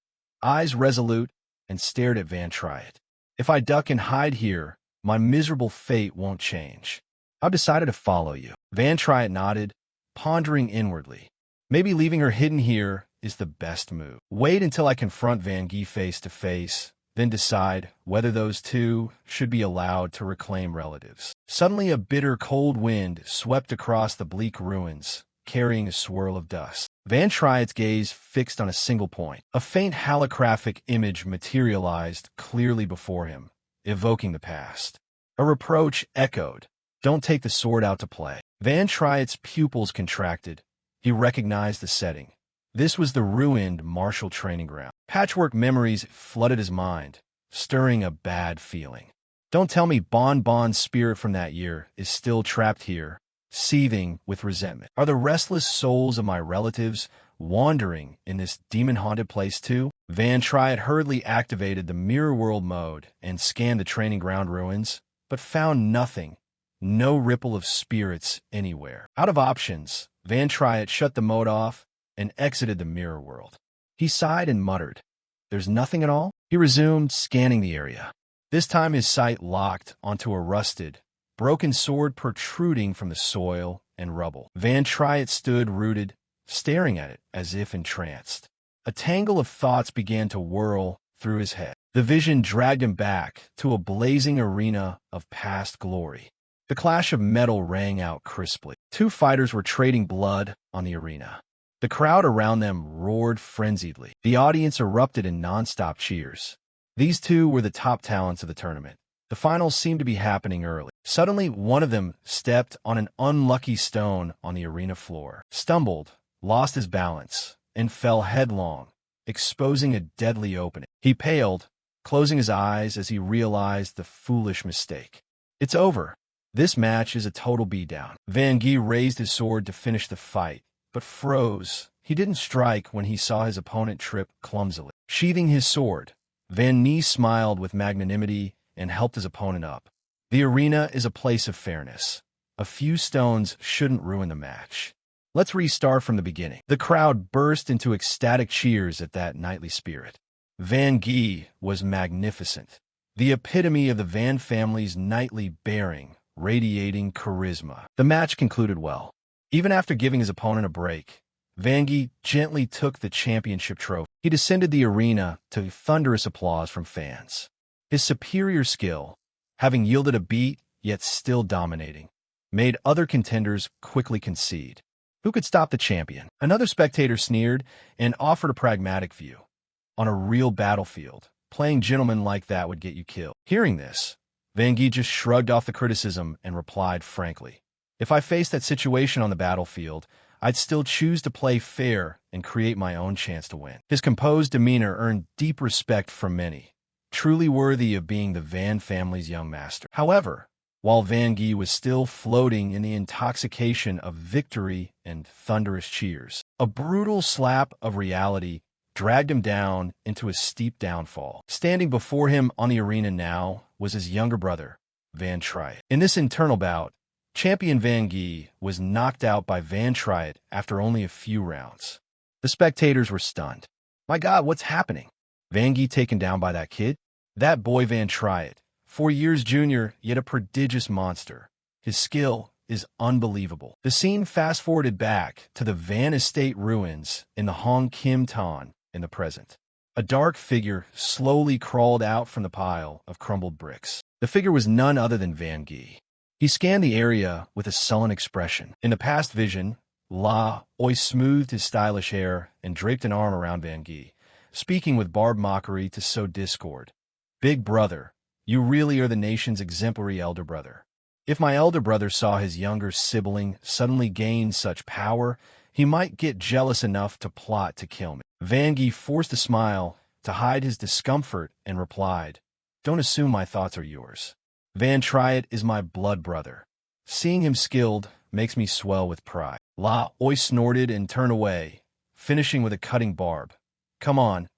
eyes resolute, and stared at Van Triet. If I duck and hide here, my miserable fate won't change. I've decided to follow you. Van Triet nodded, pondering inwardly. Maybe leaving her hidden here is the best move. Wait until I confront Van Gee face to face, then decide whether those two should be allowed to reclaim relatives. Suddenly a bitter cold wind swept across the bleak ruins, carrying a swirl of dust. Van Triet's gaze fixed on a single point. A faint holographic image materialized clearly before him, evoking the past. A reproach echoed, "Don't take the sword out to play." Van Triet's pupils contracted. He recognized the setting. This was the ruined martial training ground. Patchwork memories flooded his mind, stirring a bad feeling. Don't tell me Bon Bon's spirit from that year is still trapped here, seething with resentment. Are the restless souls of my relatives wandering in this demon-haunted place too? Van Triet hurriedly activated the mirror world mode and scanned the training ground ruins, but found nothing, no ripple of spirits anywhere. Out of options, Van Triet shut the mode off and exited the mirror world. He sighed and muttered, "There's nothing at all?" He resumed scanning the area. This time his sight locked onto a rusted, broken sword protruding from the soil and rubble. Van Triet stood rooted, staring at it as if entranced. A tangle of thoughts began to whirl through his head. The vision dragged him back to a blazing arena of past glory. The clash of metal rang out crisply. Two fighters were trading blood on the arena. The crowd around them roared frenziedly. The audience erupted in nonstop cheers. These two were the top talents of the tournament. The finals seemed to be happening early. Suddenly, one of them stepped on an unlucky stone on the arena floor, stumbled, lost his balance, and fell headlong, exposing a deadly opening. He paled, closing his eyes as he realized the foolish mistake. It's over. This match is a total beatdown. Van Gee raised his sword to finish the fight, but froze. He didn't strike when he saw his opponent trip clumsily. Sheathing his sword, Van Gee smiled with magnanimity and helped his opponent up. The arena is a place of fairness. A few stones shouldn't ruin the match. Let's restart from the beginning. The crowd burst into ecstatic cheers at that knightly spirit. Van Gee was magnificent, the epitome of the Van family's knightly bearing, radiating charisma. The match concluded well. Even after giving his opponent a break, Van Gee gently took the championship trophy. He descended the arena to thunderous applause from fans. His superior skill, having yielded a beat yet still dominating, made other contenders quickly concede. Who could stop the champion? Another spectator sneered and offered a pragmatic view. On a real battlefield, playing gentleman like that would get you killed. Hearing this, Van Gee just shrugged off the criticism and replied frankly, "If I faced that situation on the battlefield, I'd still choose to play fair and create my own chance to win." His composed demeanor earned deep respect from many, truly worthy of being the Van family's young master. However, while Van Gee was still floating in the intoxication of victory and thunderous cheers, a brutal slap of reality dragged him down into a steep downfall. Standing before him on the arena now was his younger brother, Van Triet. In this internal bout, champion Van Gee was knocked out by Van Triet after only a few rounds. The spectators were stunned. My God, what's happening? Van Gee taken down by that kid? That boy Van Triet, 4 years junior, yet a prodigious monster. His skill is unbelievable. The scene fast-forwarded back to the Van estate ruins in the Hong Kim Ton in the present. A dark figure slowly crawled out from the pile of crumbled bricks. The figure was none other than Van Gee. He scanned the area with a sullen expression. In the past vision, La Oi smoothed his stylish hair and draped an arm around Van Gee, speaking with barbed mockery to sow discord. Big brother, you really are the nation's exemplary elder brother. If my elder brother saw his younger sibling suddenly gain such power, he might get jealous enough to plot to kill me. Van Gee forced a smile to hide his discomfort and replied, Don't assume my thoughts are yours. Van Triet is my blood brother. Seeing him skilled makes me swell with pride. La Oi snorted and turned away, finishing with a cutting barb. Come on,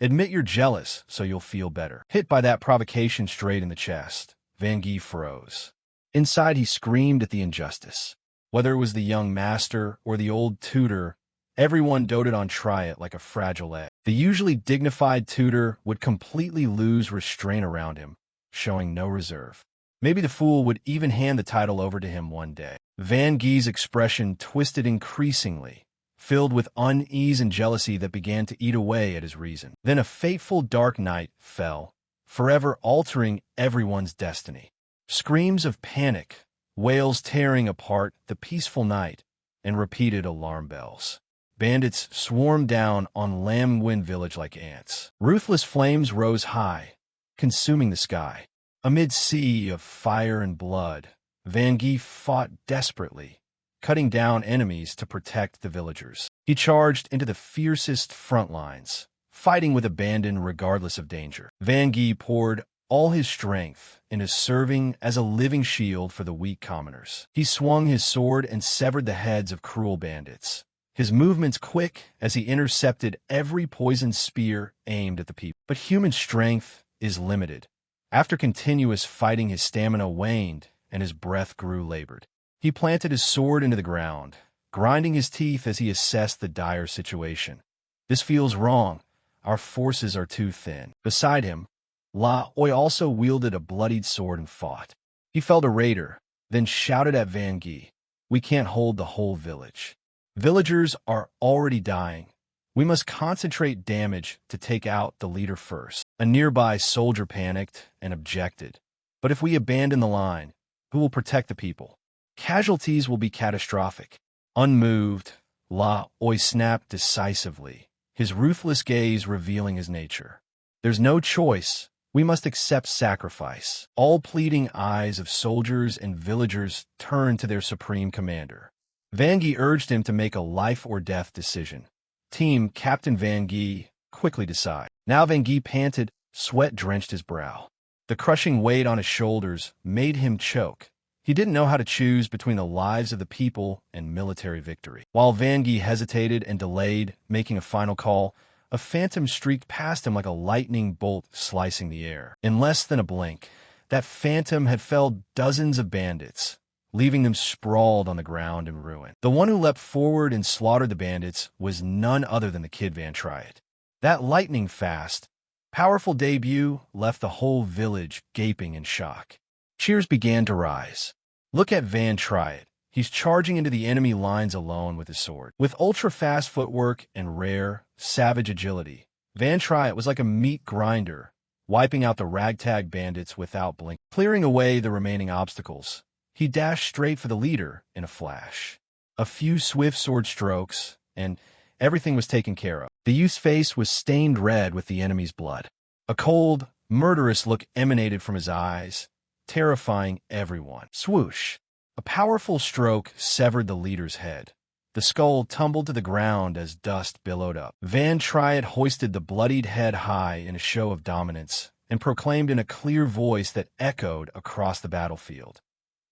admit you're jealous so you'll feel better. Hit by that provocation straight in the chest, Van Gee froze. Inside he screamed at the injustice. Whether it was the young master or the old tutor, everyone doted on Triet like a fragile egg. The usually dignified tutor would completely lose restraint around him, showing no reserve. Maybe the fool would even hand the title over to him one day. Van Gee's expression twisted increasingly, filled with unease and jealousy that began to eat away at his reason. Then a fateful dark night fell, forever altering everyone's destiny. Screams of panic, wails tearing apart the peaceful night, and repeated alarm bells. Bandits swarmed down on Lam Nguyen village like ants. Ruthless flames rose high, consuming the sky. Amid sea of fire and blood, Van Gee fought desperately, cutting down enemies to protect the villagers. He charged into the fiercest front lines, fighting with abandon regardless of danger. Van Gee poured all his strength into serving as a living shield for the weak commoners. He swung his sword and severed the heads of cruel bandits, his movements quick as he intercepted every poisoned spear aimed at the people. But human strength is limited. After continuous fighting, his stamina waned and his breath grew labored. He planted his sword into the ground, grinding his teeth as he assessed the dire situation. This feels wrong. Our forces are too thin. Beside him, La Oi also wielded a bloodied sword and fought. He felled a raider, then shouted at Van Gee, We can't hold the whole village. Villagers are already dying. We must concentrate damage to take out the leader first. A nearby soldier panicked and objected. But if we abandon the line, who will protect the people? Casualties will be catastrophic. Unmoved, La Oi snapped decisively, his ruthless gaze revealing his nature. There's no choice. We must accept sacrifice. All pleading eyes of soldiers and villagers turned to their supreme commander. Van Gee urged him to make a life-or-death decision. Team Captain Van Gee, quickly decide. Now Van Gee panted, sweat drenched his brow. The crushing weight on his shoulders made him choke. He didn't know how to choose between the lives of the people and military victory. While Van Gee hesitated and delayed, making a final call, a phantom streaked past him like a lightning bolt slicing the air. In less than a blink, that phantom had felled dozens of bandits, leaving them sprawled on the ground in ruin. The one who leapt forward and slaughtered the bandits was none other than the Kid Van Triet. That lightning-fast, powerful debut left the whole village gaping in shock. Cheers began to rise. Look at Van Triet. He's charging into the enemy lines alone with his sword. With ultra-fast footwork and rare, savage agility, Van Triet was like a meat grinder, wiping out the ragtag bandits without blinking. Clearing away the remaining obstacles, he dashed straight for the leader in a flash. A few swift sword strokes, and everything was taken care of. The youth's face was stained red with the enemy's blood. A cold, murderous look emanated from his eyes, terrifying everyone. Swoosh! A powerful stroke severed the leader's head. The skull tumbled to the ground as dust billowed up. Van Triet hoisted the bloodied head high in a show of dominance and proclaimed in a clear voice that echoed across the battlefield,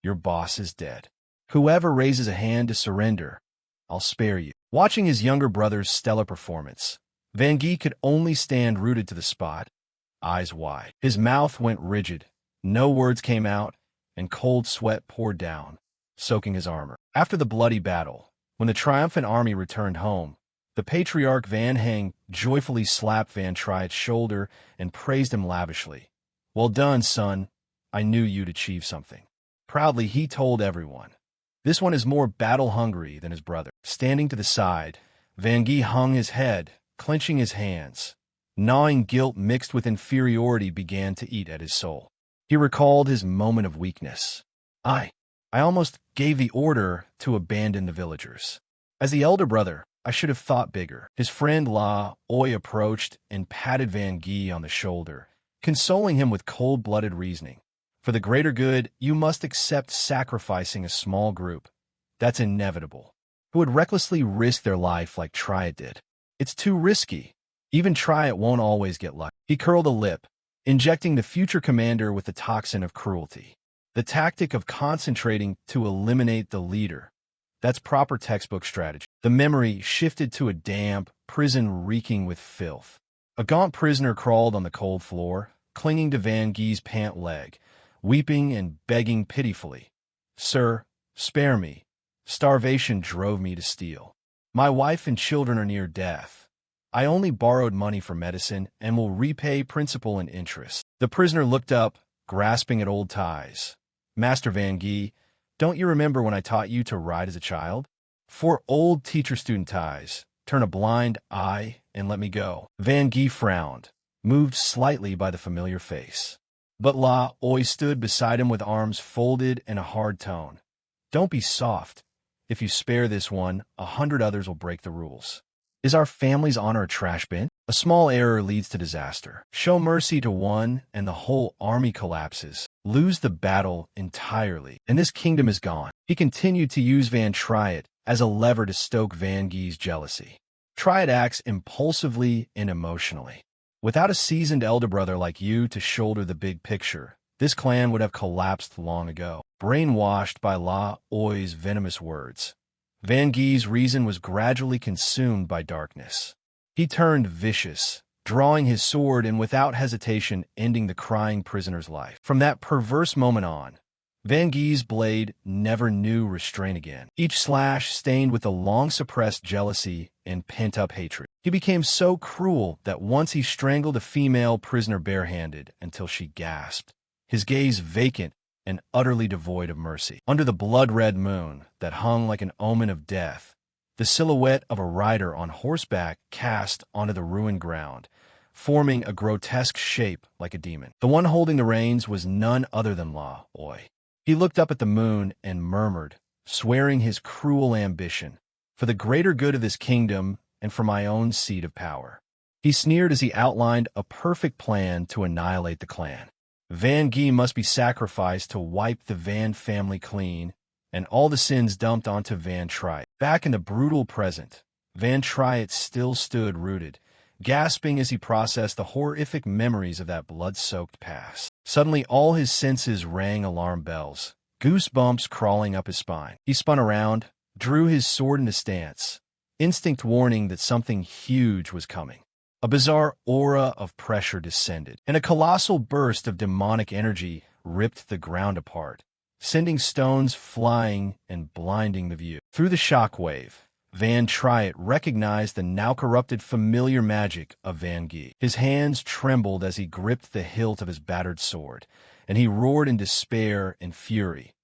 Your boss is dead. Whoever raises a hand to surrender, I'll spare you. Watching his younger brother's stellar performance, Van Gee could only stand rooted to the spot, eyes wide. His mouth went rigid, no words came out, and cold sweat poured down, soaking his armor. After the bloody battle, when the triumphant army returned home, the patriarch Van Heng joyfully slapped Van Triet's shoulder and praised him lavishly. Well done, son. I knew you'd achieve something. Proudly, he told everyone. This one is more battle-hungry than his brother. Standing to the side, Van Gee hung his head, clenching his hands. Gnawing guilt mixed with inferiority began to eat at his soul. He recalled his moment of weakness. I almost gave the order to abandon the villagers. As the elder brother, I should have thought bigger. His friend La Oi approached and patted Van Guy on the shoulder, consoling him with cold-blooded reasoning. For the greater good, you must accept sacrificing a small group. That's inevitable. Who would recklessly risk their life like Triet did? It's too risky. Even Triet won't always get lucky. He curled a lip, injecting the future commander with the toxin of cruelty. The tactic of concentrating to eliminate the leader. That's proper textbook strategy. The memory shifted to a damp prison reeking with filth. A gaunt prisoner crawled on the cold floor, clinging to Van Guy's pant leg, weeping and begging pitifully. "Sir, spare me. Starvation drove me to steal. My wife and children are near death. I only borrowed money for medicine and will repay principal and interest." The prisoner looked up, grasping at old ties. "Master Van Guy, don't you remember when I taught you to ride as a child? 4 old teacher-student ties. Turn a blind eye and let me go." Van Guy frowned, moved slightly by the familiar face. But La Oi stood beside him with arms folded and a hard tone. "Don't be soft. If you spare this one, 100 others will break the rules. Is our family's honor a trash bin? A small error leads to disaster. Show mercy to one, and the whole army collapses. Lose the battle entirely, and this kingdom is gone." He continued to use Van Triet as a lever to stoke Van Guy's jealousy. Triet acts impulsively and emotionally. Without a seasoned elder brother like you to shoulder the big picture, this clan would have collapsed long ago. Brainwashed by La Oi's venomous words, Van Guy's reason was gradually consumed by darkness. He turned vicious, drawing his sword and without hesitation ending the crying prisoner's life. From that perverse moment on, Van Guy's blade never knew restraint again, each slash stained with a long-suppressed jealousy and pent-up hatred. He became so cruel that once he strangled a female prisoner barehanded until she gasped, his gaze vacant and utterly devoid of mercy. Under the blood-red moon that hung like an omen of death, the silhouette of a rider on horseback cast onto the ruined ground, forming a grotesque shape like a demon. The one holding the reins was none other than La Oi. He looked up at the moon and murmured, swearing his cruel ambition, "For the greater good of this kingdom and for my own seat of power." He sneered as he outlined a perfect plan to annihilate the clan. Van Guy must be sacrificed to wipe the Van family clean, and all the sins dumped onto Van Triet. Back in the brutal present, Van Triet still stood rooted, gasping as he processed the horrific memories of that blood-soaked past. Suddenly, all his senses rang alarm bells, goosebumps crawling up his spine. He spun around, drew his sword into stance, instinct warning that something huge was coming. A bizarre aura of pressure descended, and a colossal burst of demonic energy ripped the ground apart, sending stones flying and blinding the view. Through the shockwave, Van Triet recognized the now-corrupted familiar magic of Van Guy. His hands trembled as he gripped the hilt of his battered sword, and he roared in despair and fury.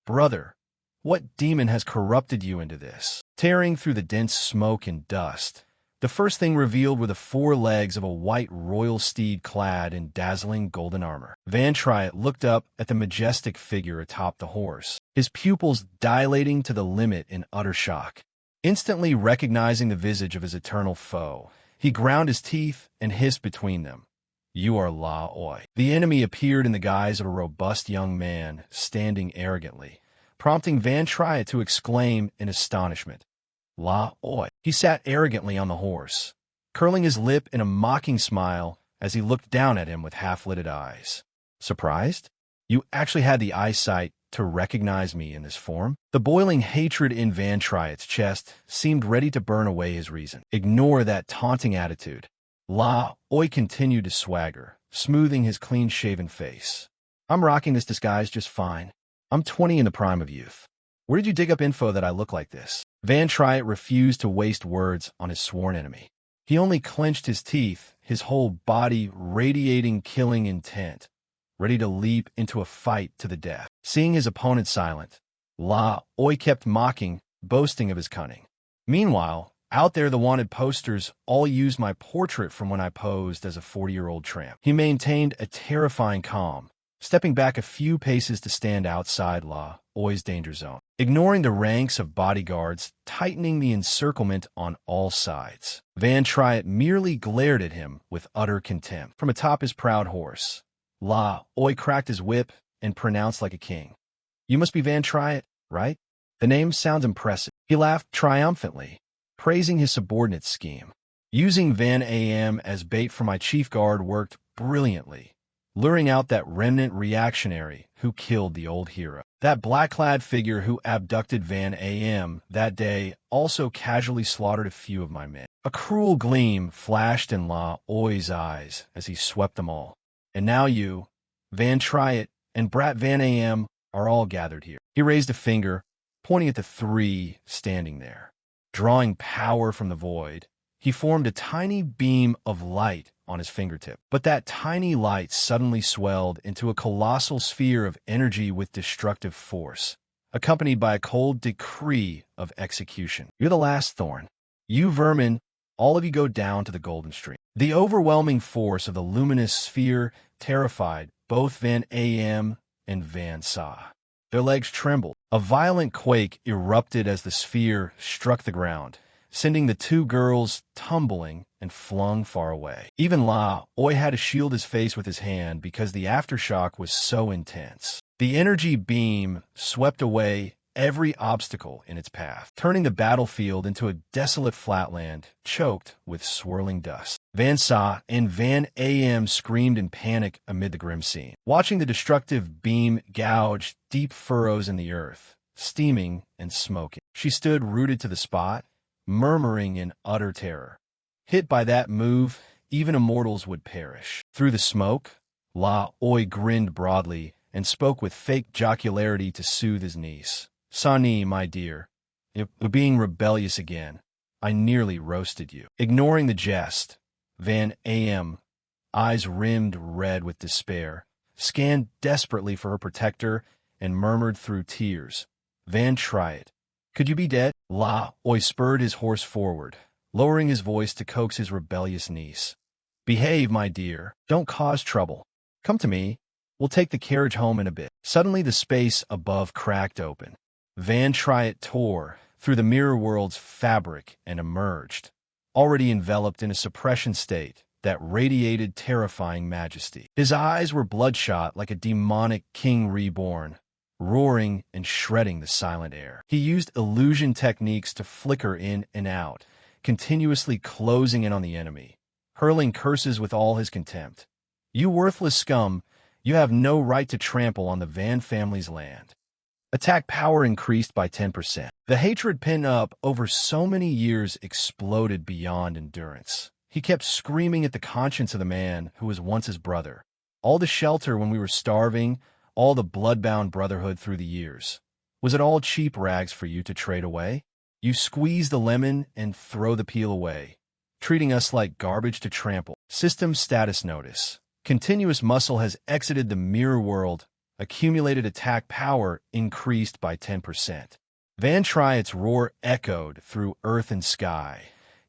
"Brother, what demon has corrupted you into this?" Tearing through the dense smoke and dust, the first thing revealed were the 4 legs of a white royal steed clad in dazzling golden armor. Van Triet looked up at the majestic figure atop the horse, his pupils dilating to the limit in utter shock. Instantly recognizing the visage of his eternal foe, he ground his teeth and hissed between them, "You are La Oi." The enemy appeared in the guise of a robust young man, standing arrogantly, prompting Van Triet to exclaim in astonishment, "La Oi." He sat arrogantly on the horse, curling his lip in a mocking smile as he looked down at him with half-lidded eyes. "Surprised? You actually had the eyesight to recognize me in this form?" The boiling hatred in Van Triet's chest seemed ready to burn away his reason. "Ignore that taunting attitude." La Oi continued to swagger, smoothing his clean-shaven face. "I'm rocking this disguise just fine. I'm 20 in the prime of youth. Where did you dig up info that I look like this?" Van Triet refused to waste words on his sworn enemy. He only clenched his teeth, his whole body radiating killing intent, ready to leap into a fight to the death. Seeing his opponent silent, La Oi kept mocking, boasting of his cunning. Meanwhile, Out there, the wanted posters all used my portrait from when I posed as a 40-year-old tramp. He maintained a terrifying calm, stepping back a few paces to stand outside La Oi's danger zone, ignoring the ranks of bodyguards, tightening the encirclement on all sides. Van Triet merely glared at him with utter contempt. From atop his proud horse, La Oi cracked his whip and pronounced like a king, "You must be Van Triet, right? The name sounds impressive." He laughed triumphantly, praising his subordinate's scheme. Using Van AM as bait for my chief guard worked brilliantly, luring out that remnant reactionary who killed the old hero. That black-clad figure who abducted Van AM that day also casually slaughtered a few of my men. A cruel gleam flashed in La Oi's eyes as he swept them all. "And now you, Van Triet, and Brat Van AM are all gathered here." He raised a finger, pointing at the three standing there. Drawing power from the void, he formed a tiny beam of light on his fingertip. But that tiny light suddenly swelled into a colossal sphere of energy with destructive force, accompanied by a cold decree of execution. "You're the last thorn. You vermin, all of you go down to the golden stream." The overwhelming force of the luminous sphere terrified both Van AM and Van Sa. Their legs trembled. A violent quake erupted as the sphere struck the ground, sending the two girls tumbling and flung far away. Even La Oi had to shield his face with his hand because the aftershock was so intense. The energy beam swept away every obstacle in its path, turning the battlefield into a desolate flatland choked with swirling dust. Van Sa and Van AM screamed in panic amid the grim scene, watching the destructive beam gouge deep furrows in the earth, steaming and smoking. She stood rooted to the spot, murmuring in utter terror. Hit by that move, even immortals would perish. Through the smoke, La Oi grinned broadly and spoke with fake jocularity to soothe his niece. "Sani, my dear, you're being rebellious again. I nearly roasted you." Ignoring the jest, Van AM, eyes rimmed red with despair, scanned desperately for her protector and murmured through tears, "Van Triet, could you be dead?" La Oi spurred his horse forward, lowering his voice to coax his rebellious niece. "Behave, my dear. Don't cause trouble. Come to me. We'll take the carriage home in a bit." Suddenly the space above cracked open. Van Triet tore through the mirror world's fabric and emerged, already enveloped in a suppression state that radiated terrifying majesty. His eyes were bloodshot like a demonic king reborn, roaring and shredding the silent air. He used illusion techniques to flicker in and out, continuously closing in on the enemy, hurling curses with all his contempt. "You worthless scum, you have no right to trample on the Van family's land." Attack power increased by 10%. The hatred pent up over so many years exploded beyond endurance. He kept screaming at the conscience of the man who was once his brother. All the shelter when we were starving, all the blood-bound brotherhood through the years. Was it all cheap rags for you to trade away? You squeeze the lemon and throw the peel away, treating us like garbage to trample. System status notice. Continuous muscle has exited the mirror world. Accumulated attack power increased by 10%. Van Triet's roar echoed through earth and sky,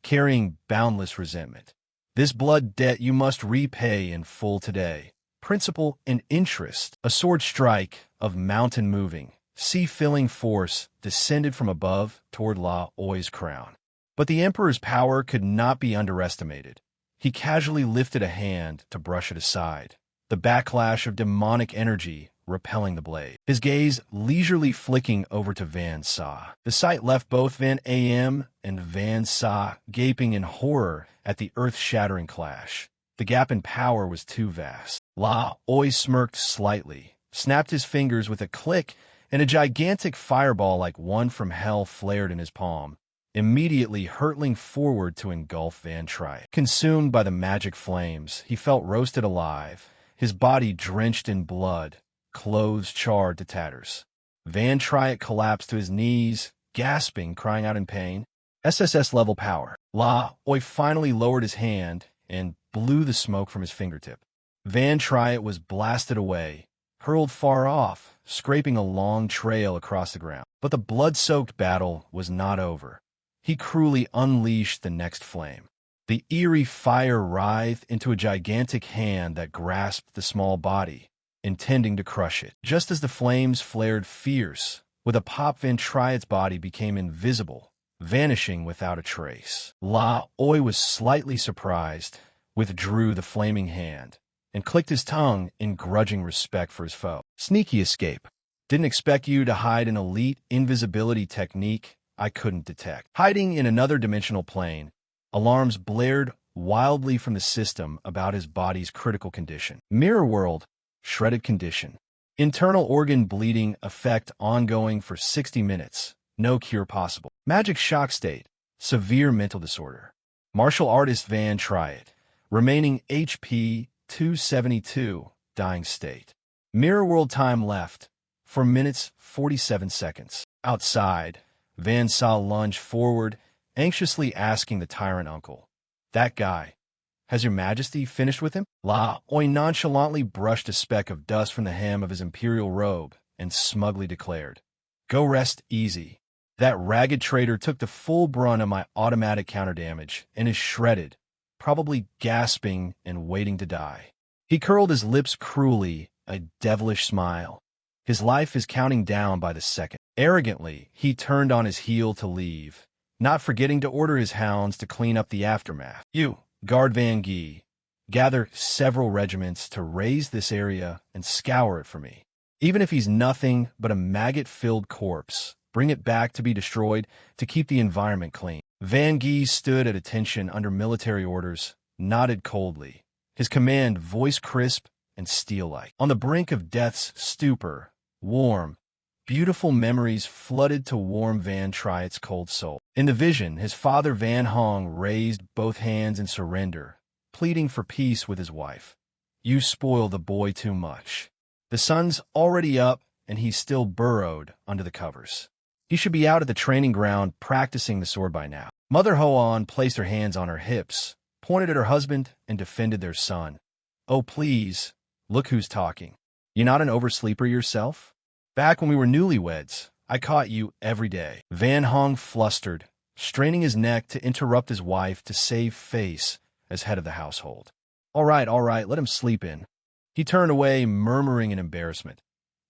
carrying boundless resentment. "This blood debt you must repay in full today. Principal and interest." A sword strike of mountain-moving, sea-filling force descended from above toward La Oi's crown. But the Emperor's power could not be underestimated. He casually lifted a hand to brush it aside, the backlash of demonic energy repelling the blade. His gaze leisurely flicking over to Van Sa. The sight left both Van AM and Van Sa gaping in horror at the earth-shattering clash. The gap in power was too vast. La Oi smirked slightly, snapped his fingers with a click, and a gigantic fireball like one from hell flared in his palm, immediately hurtling forward to engulf Van Triet. Consumed by the magic flames, he felt roasted alive, his body drenched in blood, clothes charred to tatters. Van Triet collapsed to his knees, gasping, crying out in pain. SSS-level power. La Oi finally lowered his hand and blew the smoke from his fingertip. Van Triet was blasted away, hurled far off, scraping a long trail across the ground. But the blood-soaked battle was not over. he cruelly unleashed the next flame. The eerie fire writhed into a gigantic hand that grasped the small body, intending to crush it. Just as the flames flared fierce, with a pop, Van Triet's body became invisible, vanishing without a trace. La Oi was slightly surprised, withdrew the flaming hand, and clicked his tongue in grudging respect for his foe. Sneaky escape. Didn't expect you to hide an elite invisibility technique I couldn't detect. Hiding in another dimensional plane, alarms blared wildly from the system about his body's critical condition. Mirror world, shredded condition. Internal organ bleeding effect ongoing for 60 minutes. No cure possible. Magic shock state, severe mental disorder. Martial artist Van Triet, remaining HP 272, dying state. Mirror world time left, 4 minutes 47 seconds. Outside, Van saw lunge forward, anxiously asking the tyrant uncle, "That guy, has your majesty finished with him?" La Oi nonchalantly brushed a speck of dust from the hem of his imperial robe and smugly declared, "Go rest easy. That ragged traitor took the full brunt of my automatic counter damage and is shredded, probably gasping and waiting to die." He curled his lips cruelly, a devilish smile. His life is counting down by the second. Arrogantly, he turned on his heel to leave, not forgetting to order his hounds to clean up the aftermath. "You, guard Van Guy, gather several regiments to raise this area and scour it for me. Even if he's nothing but a maggot-filled corpse, bring it back to be destroyed to keep the environment clean." Van Guy stood at attention under military orders, nodded coldly, his command voice crisp and steel-like. On the brink of death's stupor, warm, beautiful memories flooded to warm Van Triet's cold soul. In the vision, his father Van Hong raised both hands in surrender, pleading for peace with his wife. "You spoil the boy too much. The sun's already up, and he's still burrowed under the covers. He should be out at the training ground practicing the sword by now." Mother Hoan placed her hands on her hips, pointed at her husband, and defended their son. "Oh, please, look who's talking. You not an oversleeper yourself? Back when we were newlyweds, I caught you every day." Van Hong flustered, straining his neck to interrupt his wife to save face as head of the household. All right, let him sleep in." He turned away, murmuring in embarrassment.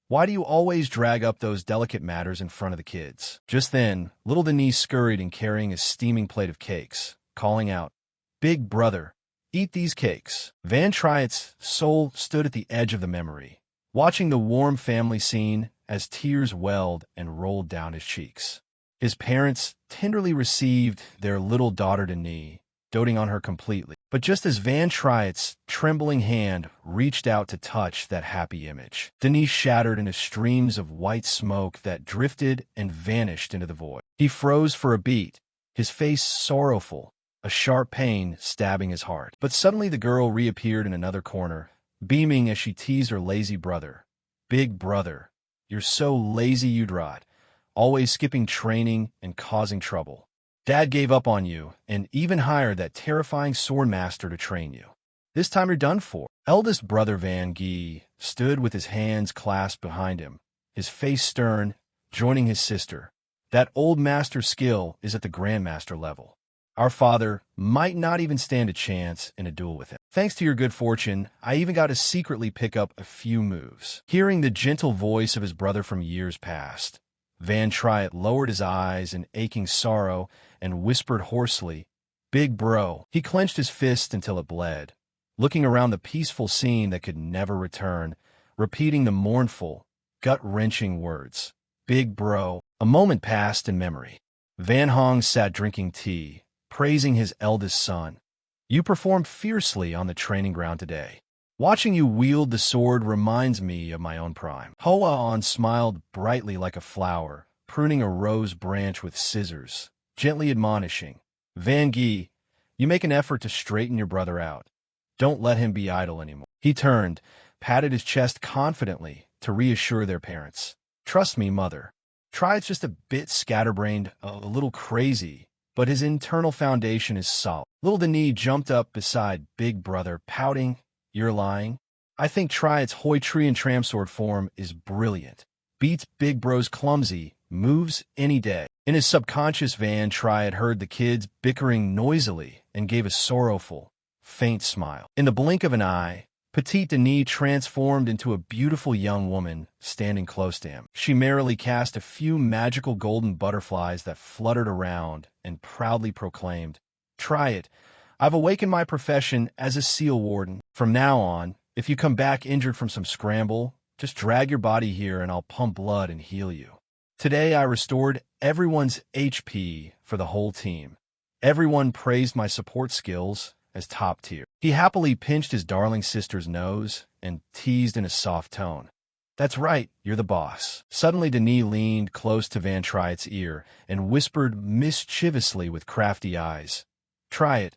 "Why do you always drag up those delicate matters in front of the kids?" Just then, little Denise scurried in carrying a steaming plate of cakes, calling out, "Big brother, eat these cakes." Van Triet's soul stood at the edge of the memory, watching the warm family scene as tears welled and rolled down his cheeks. His parents tenderly received their little daughter Denise, doting on her completely. But just as Van Triet's trembling hand reached out to touch that happy image, Denise shattered into streams of white smoke that drifted and vanished into the void. He froze for a beat, his face sorrowful, a sharp pain stabbing his heart. But suddenly the girl reappeared in another corner, beaming as she teased her lazy brother. "Big brother, you're so lazy you'd rot, always skipping training and causing trouble. Dad gave up on you and even hired that terrifying sword master to train you. This time you're done for." Eldest brother Van Guy stood with his hands clasped behind him, his face stern, joining his sister. "That old master's skill is at the grandmaster level. Our father might not even stand a chance in a duel with him. Thanks to your good fortune, I even got to secretly pick up a few moves." Hearing the gentle voice of his brother from years past, Van Triet lowered his eyes in aching sorrow and whispered hoarsely, "Big bro." He clenched his fist until it bled, looking around the peaceful scene that could never return, repeating the mournful, gut-wrenching words, "Big bro." A moment passed in memory. Van Hong sat drinking tea, praising his eldest son. "You performed fiercely on the training ground today. Watching you wield the sword reminds me of my own prime." Hoan smiled brightly like a flower, pruning a rose branch with scissors, gently admonishing, "Van Guy, you make an effort to straighten your brother out. Don't let him be idle anymore." He turned, patted his chest confidently to reassure their parents. "Trust me, mother. Triet's just a bit scatterbrained, a little crazy, but his internal foundation is solid." Little Denise jumped up beside Big Brother, pouting, "You're lying. I think Triet's Hoi Tree and Tramsword form is brilliant. Beats Big Bro's clumsy Moves any day. In his subconscious, Van Triad heard the kids bickering noisily and gave a sorrowful, faint smile. In the blink of an eye, Petite Denis transformed into a beautiful young woman standing close to him. She merrily cast a few magical golden butterflies that fluttered around and proudly proclaimed, "Try it. I've awakened my profession as a seal warden. From now on, if you come back injured from some scramble, just drag your body here and I'll pump blood and heal you." Today I restored everyone's HP for the whole team. Everyone praised my support skills as top tier. He happily pinched his darling sister's nose and teased in a soft tone, "That's right, you're the boss." Suddenly Denis leaned close to Van Triet's ear and whispered mischievously with crafty eyes, "Try it.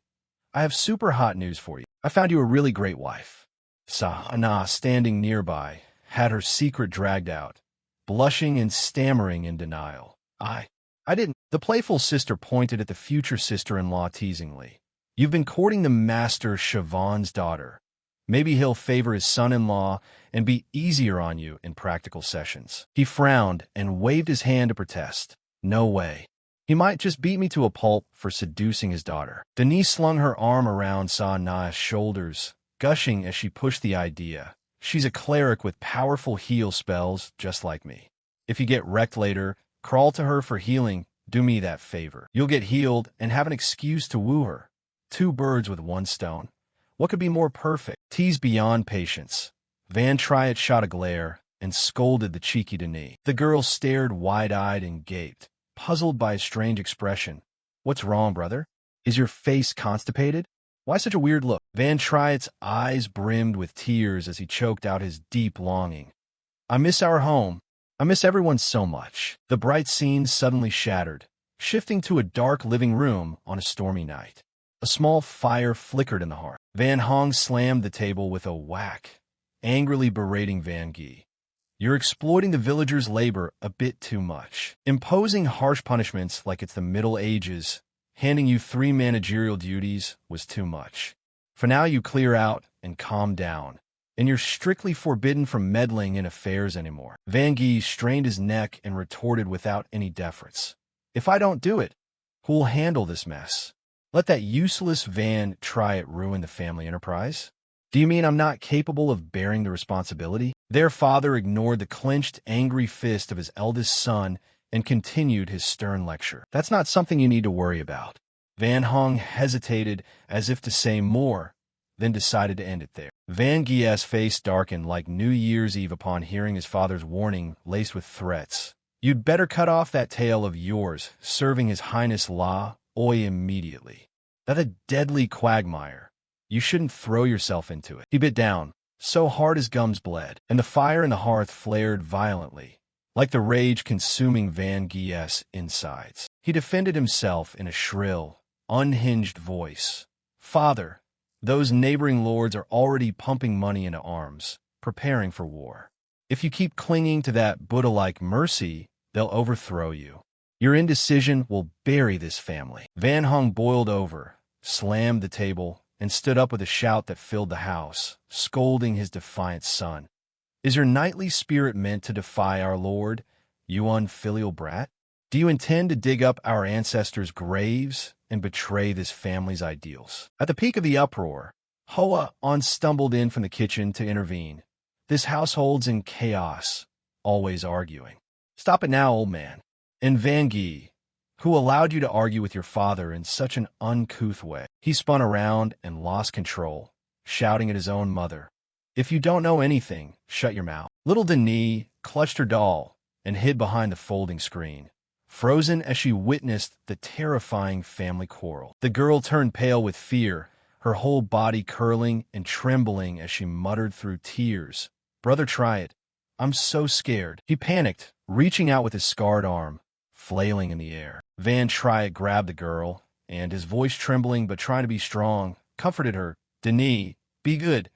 I have super hot news for you. I found you a really great wife." Sahana, standing nearby, had her secret dragged out, blushing and stammering in denial. I didn't." The playful sister pointed at the future sister-in-law teasingly. "You've been courting the master Siobhan's daughter. Maybe he'll favor his son-in-law and be easier on you in practical sessions." He frowned and waved his hand to protest. "No way. He might just beat me to a pulp for seducing his daughter." Denise slung her arm around Sahana's shoulders, gushing as she pushed the idea. "She's a cleric with powerful heal spells just like me. If you get wrecked later, crawl to her for healing. Do me that favor. You'll get healed and have an excuse to woo her. 2 birds with 1 stone. What could be more perfect?" Teased beyond patience, Van Triet shot a glare and scolded the cheeky Denis. The girl stared wide-eyed and gaped, puzzled by his strange expression. "What's wrong, brother? Is your face constipated? Why such a weird look?" Van Triet's eyes brimmed with tears as he choked out his deep longing. "I miss our home. I miss everyone so much." The bright scene suddenly shattered, shifting to a dark living room on a stormy night. A small fire flickered in the hearth. Van Hong slammed the table with a whack, angrily berating Van Guy. "You're exploiting the villagers' labor a bit too much. Imposing harsh punishments like it's the Middle Ages, handing you 3 managerial duties was too much. For now you clear out and calm down, and you're strictly forbidden from meddling in affairs anymore." Van Guy strained his neck and retorted without any deference, "If I don't do it, who'll handle this mess? Let that useless Van Triet ruin the family enterprise? Do you mean I'm not capable of bearing the responsibility?" Their father ignored the clenched, angry fist of his eldest son and continued his stern lecture. "That's not something you need to worry about." Van Hong hesitated as if to say more, then decided to end it there. Van Guy's face darkened like New Year's Eve upon hearing his father's warning laced with threats. "You'd better cut off that tail of yours, serving His Highness La Oi immediately. That's a deadly quagmire. You shouldn't throw yourself into it." He bit down, so hard his gums bled, and the fire in the hearth flared violently, like the rage consuming Van Guy's insides. He defended himself in a shrill, unhinged voice. "Father, those neighboring lords are already pumping money into arms, preparing for war. If you keep clinging to that Buddha-like mercy, they'll overthrow you. Your indecision will bury this family." Van Hong boiled over, slammed the table, and stood up with a shout that filled the house, scolding his defiant son. "Is your knightly spirit meant to defy our lord, you unfilial brat? Do you intend to dig up our ancestors' graves and betray this family's ideals?" At the peak of the uproar, Hoa On stumbled in from the kitchen to intervene. "This household's in chaos, always arguing. Stop it now, old man." And Van Guy, "Who allowed you to argue with your father in such an uncouth way?" He spun around and lost control, shouting at his own mother, "If you don't know anything, shut your mouth." Little Denis clutched her doll and hid behind the folding screen, frozen as she witnessed the terrifying family quarrel. The girl turned pale with fear, her whole body curling and trembling as she muttered through tears, "Brother Triet, I'm so scared." He panicked, reaching out with his scarred arm, flailing in the air. Van Triet grabbed the girl, and, his voice trembling but trying to be strong, comforted her. "Denis, be good.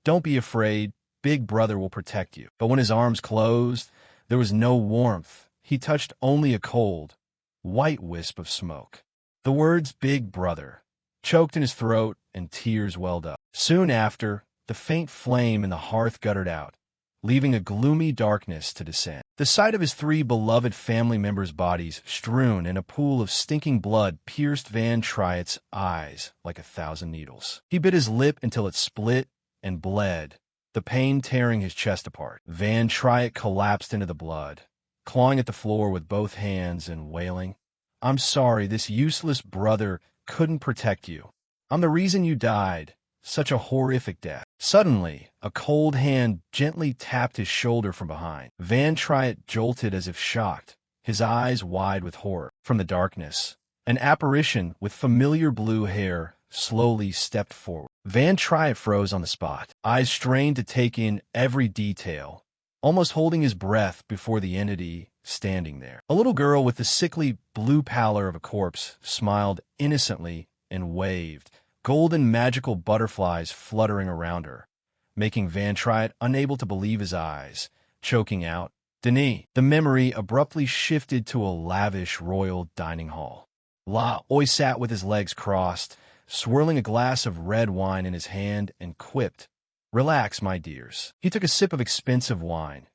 Don't be afraid. Big Brother will protect you." But when his arms closed, there was no warmth. He touched only a cold, white wisp of smoke. The words "Big Brother" choked in his throat and tears welled up. Soon after, the faint flame in the hearth guttered out, leaving a gloomy darkness to descend. The sight of his three beloved family members' bodies strewn in a pool of stinking blood pierced Van Triet's eyes like 1,000 needles. He bit his lip until it split and bled, the pain tearing his chest apart. Van Triet collapsed into the blood, clawing at the floor with both hands and wailing, "I'm sorry, this useless brother couldn't protect you. I'm the reason you died. Such a horrific death." Suddenly, a cold hand gently tapped his shoulder from behind. Van Triet jolted as if shocked, his eyes wide with horror. From the darkness, an apparition with familiar blue hair slowly stepped forward. Van Triet froze on the spot, eyes strained to take in every detail, almost holding his breath before the entity standing there. A little girl with the sickly blue pallor of a corpse smiled innocently and waved, golden magical butterflies fluttering around her, making Van Triet unable to believe his eyes, choking out, "Denis." The memory abruptly shifted to a lavish royal dining hall. La Oi sat with his legs crossed, swirling a glass of red wine in his hand, and quipped, "Relax, my dears." He took a sip of expensive wine,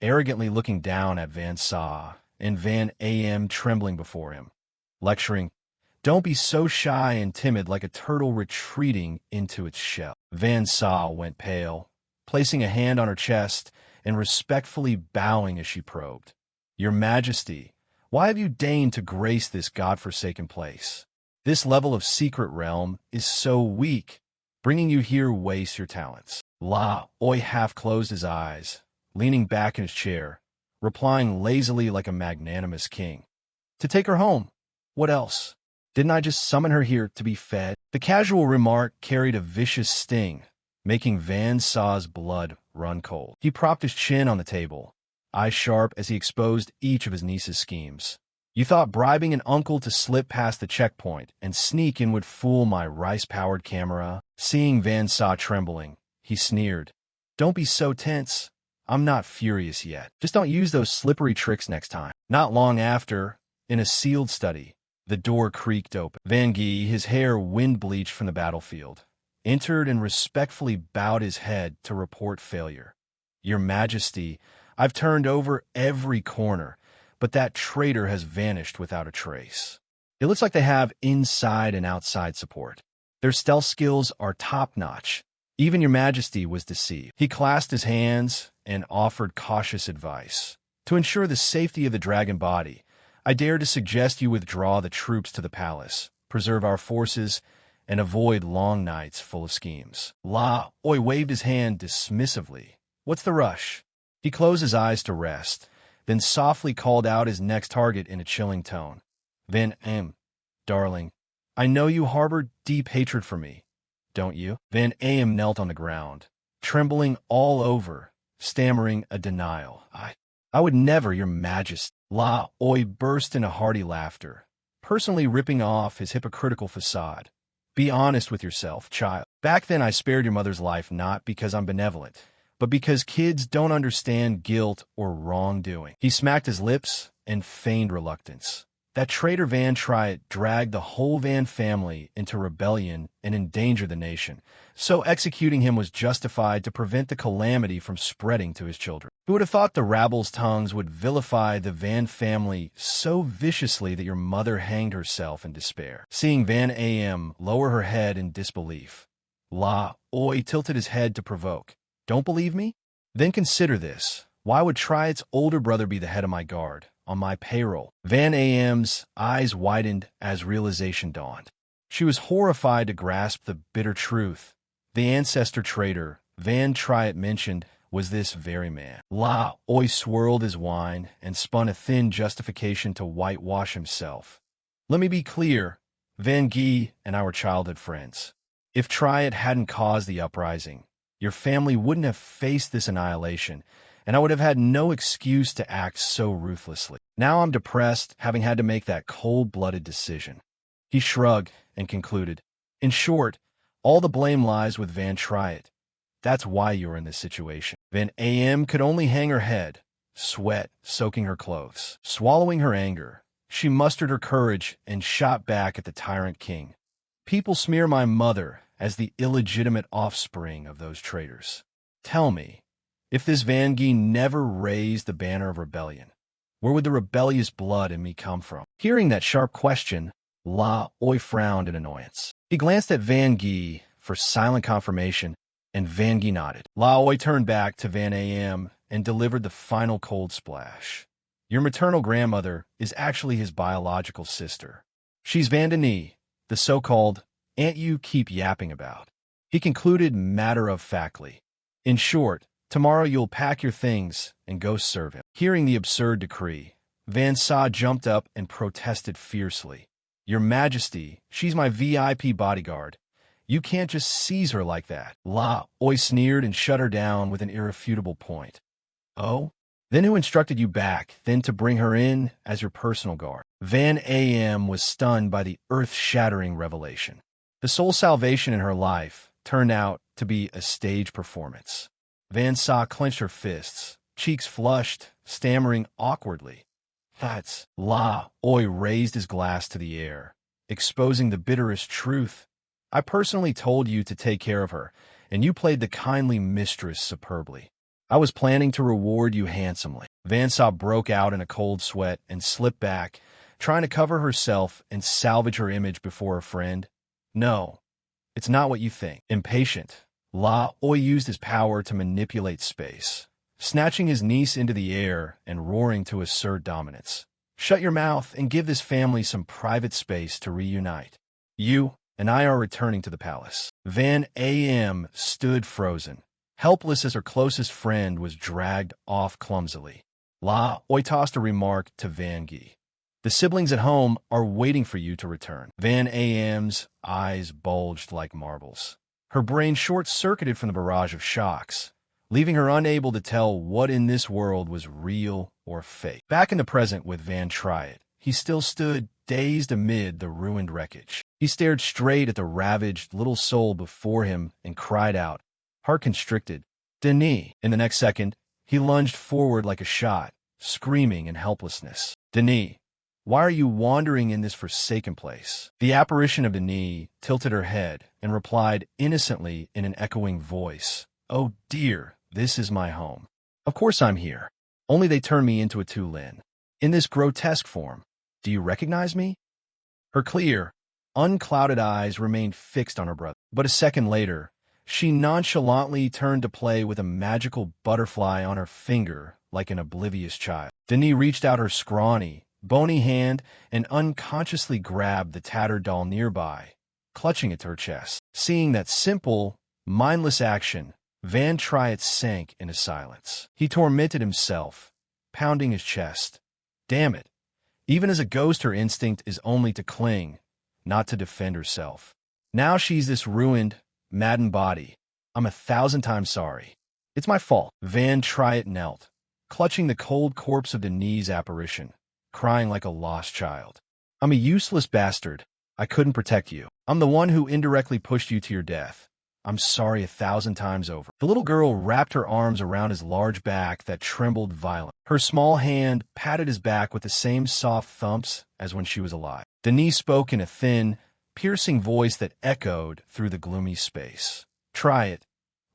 arrogantly looking down at Van Sa and Van Am trembling before him, lecturing, "Don't be so shy and timid like a turtle retreating into its shell." Van Sa went pale, placing a hand on her chest and respectfully bowing as she probed, "Your Majesty, why have you deigned to grace this godforsaken place? This level of secret realm is so weak. Bringing you here wastes your talents." La Oi half closed his eyes, leaning back in his chair, replying lazily like a magnanimous king, "To take her home. What else? Didn't I just summon her here to be fed?" The casual remark carried a vicious sting, making Van Sa's blood run cold. He propped his chin on the table, eyes sharp as he exposed each of his niece's schemes. "You thought bribing an uncle to slip past the checkpoint and sneak in would fool my rice-powered camera?" Seeing Van Sa trembling, he sneered, "Don't be so tense. I'm not furious yet. Just don't use those slippery tricks next time." Not long after, in a sealed study, the door creaked open. Van Guy, his hair wind-bleached from the battlefield, entered and respectfully bowed his head to report failure. "Your Majesty, I've turned over every corner, but that traitor has vanished without a trace. It looks like they have inside and outside support. Their stealth skills are top-notch. Even your Majesty was deceived." He clasped his hands and offered cautious advice. "To ensure the safety of the dragon body, I dare to suggest you withdraw the troops to the palace, preserve our forces, and avoid long nights full of schemes." La Oi waved his hand dismissively. "What's the rush?" He closed his eyes to rest, then softly called out his next target in a chilling tone. "Van Am, darling, I know you harbor deep hatred for me, don't you?" Van Am knelt on the ground, trembling all over, stammering a denial. I would never, your Majesty." La Oi burst into hearty laughter, personally ripping off his hypocritical facade. "Be honest with yourself, child. Back then I spared your mother's life not because I'm benevolent, but because kids don't understand guilt or wrongdoing." He smacked his lips and feigned reluctance. "That traitor Van Triet dragged the whole Van family into rebellion and endangered the nation, so executing him was justified to prevent the calamity from spreading to his children. Who would have thought the rabble's tongues would vilify the Van family so viciously that your mother hanged herself in despair?" Seeing Van Am lower her head in disbelief, La Oi tilted his head to provoke. "Don't believe me? Then consider this. Why would Triet's older brother be the head of my guard, on my payroll?" Van Am's eyes widened as realization dawned. She was horrified to grasp the bitter truth. The ancestor traitor Van Triet mentioned was this very man. La Oi swirled his wine and spun a thin justification to whitewash himself. "Let me be clear, Van Guy and I were childhood friends. If Triet hadn't caused the uprising, your family wouldn't have faced this annihilation, and I would have had no excuse to act so ruthlessly. Now I'm depressed, having had to make that cold-blooded decision." He shrugged and concluded, "In short, all the blame lies with Van Triet. That's why you're in this situation." Van Am could only hang her head, sweat soaking her clothes. Swallowing her anger, she mustered her courage and shot back at the tyrant king. "People smear my mother as the illegitimate offspring of those traitors. Tell me, If this Van Gee never raised the banner of rebellion, where would the rebellious blood in me come from? Hearing that sharp question, La Oi frowned in annoyance. He glanced at Van Gee for silent confirmation, and Van Gee nodded. La Oi turned back to Van Am and delivered the final cold splash. Your maternal grandmother is actually his biological sister. She's Van Denie, the so-called aunt you keep yapping about. He concluded matter-of-factly. In short, tomorrow you'll pack your things and go serve him. Hearing the absurd decree, Van Sa jumped up and protested fiercely. Your Majesty, she's my VIP bodyguard. You can't just seize her like that. La Oi sneered and shut her down with an irrefutable point. Oh? Then who instructed you back then to bring her in as your personal guard? Van Am was stunned by the earth-shattering revelation. The sole salvation in her life turned out to be a stage performance. Van Sa clenched her fists, cheeks flushed, stammering awkwardly. That's... La Oi raised his glass to the air, exposing the bitterest truth. I personally told you to take care of her, and you played the kindly mistress superbly. I was planning to reward you handsomely. Van Sa broke out in a cold sweat and slipped back, trying to cover herself and salvage her image before her friend. No, it's not what you think. Impatient, La Oi used his power to manipulate space, snatching his niece into the air and roaring to assert dominance. Shut your mouth and give this family some private space to reunite. You and I are returning to the palace. Van Am stood frozen, helpless as her closest friend was dragged off clumsily. La Oi tossed a remark to Van Gee. The siblings at home are waiting for you to return. Van Am's eyes bulged like marbles. Her brain short-circuited from the barrage of shocks, leaving her unable to tell what in this world was real or fake. Back in the present with Van Triet, he still stood dazed amid the ruined wreckage. He stared straight at the ravaged little soul before him and cried out, heart constricted, Denis. In the next second, he lunged forward like a shot, screaming in helplessness. Denis, why are you wandering in this forsaken place? The apparition of Denis tilted her head and replied innocently in an echoing voice, oh dear, this is my home. Of course I'm here. Only they turned me into a Tulin. In this grotesque form. Do you recognize me? Her clear, unclouded eyes remained fixed on her brother. But a second later, she nonchalantly turned to play with a magical butterfly on her finger like an oblivious child. Denis reached out her scrawny, bony hand and unconsciously grabbed the tattered doll nearby, clutching it to her chest. Seeing that simple, mindless action, Van Triet sank into silence. He tormented himself, pounding his chest. Damn it. Even as a ghost, her instinct is only to cling, not to defend herself. Now she's this ruined, maddened body. I'm 1,000 times sorry. It's my fault. Van Triet knelt, clutching the cold corpse of Denis' apparition, crying like a lost child. I'm a useless bastard. I couldn't protect you. I'm the one who indirectly pushed you to your death. I'm sorry 1,000 times over. The little girl wrapped her arms around his large back that trembled violently. Her small hand patted his back with the same soft thumps as when she was alive. Denis spoke in a thin, piercing voice that echoed through the gloomy space. Try it.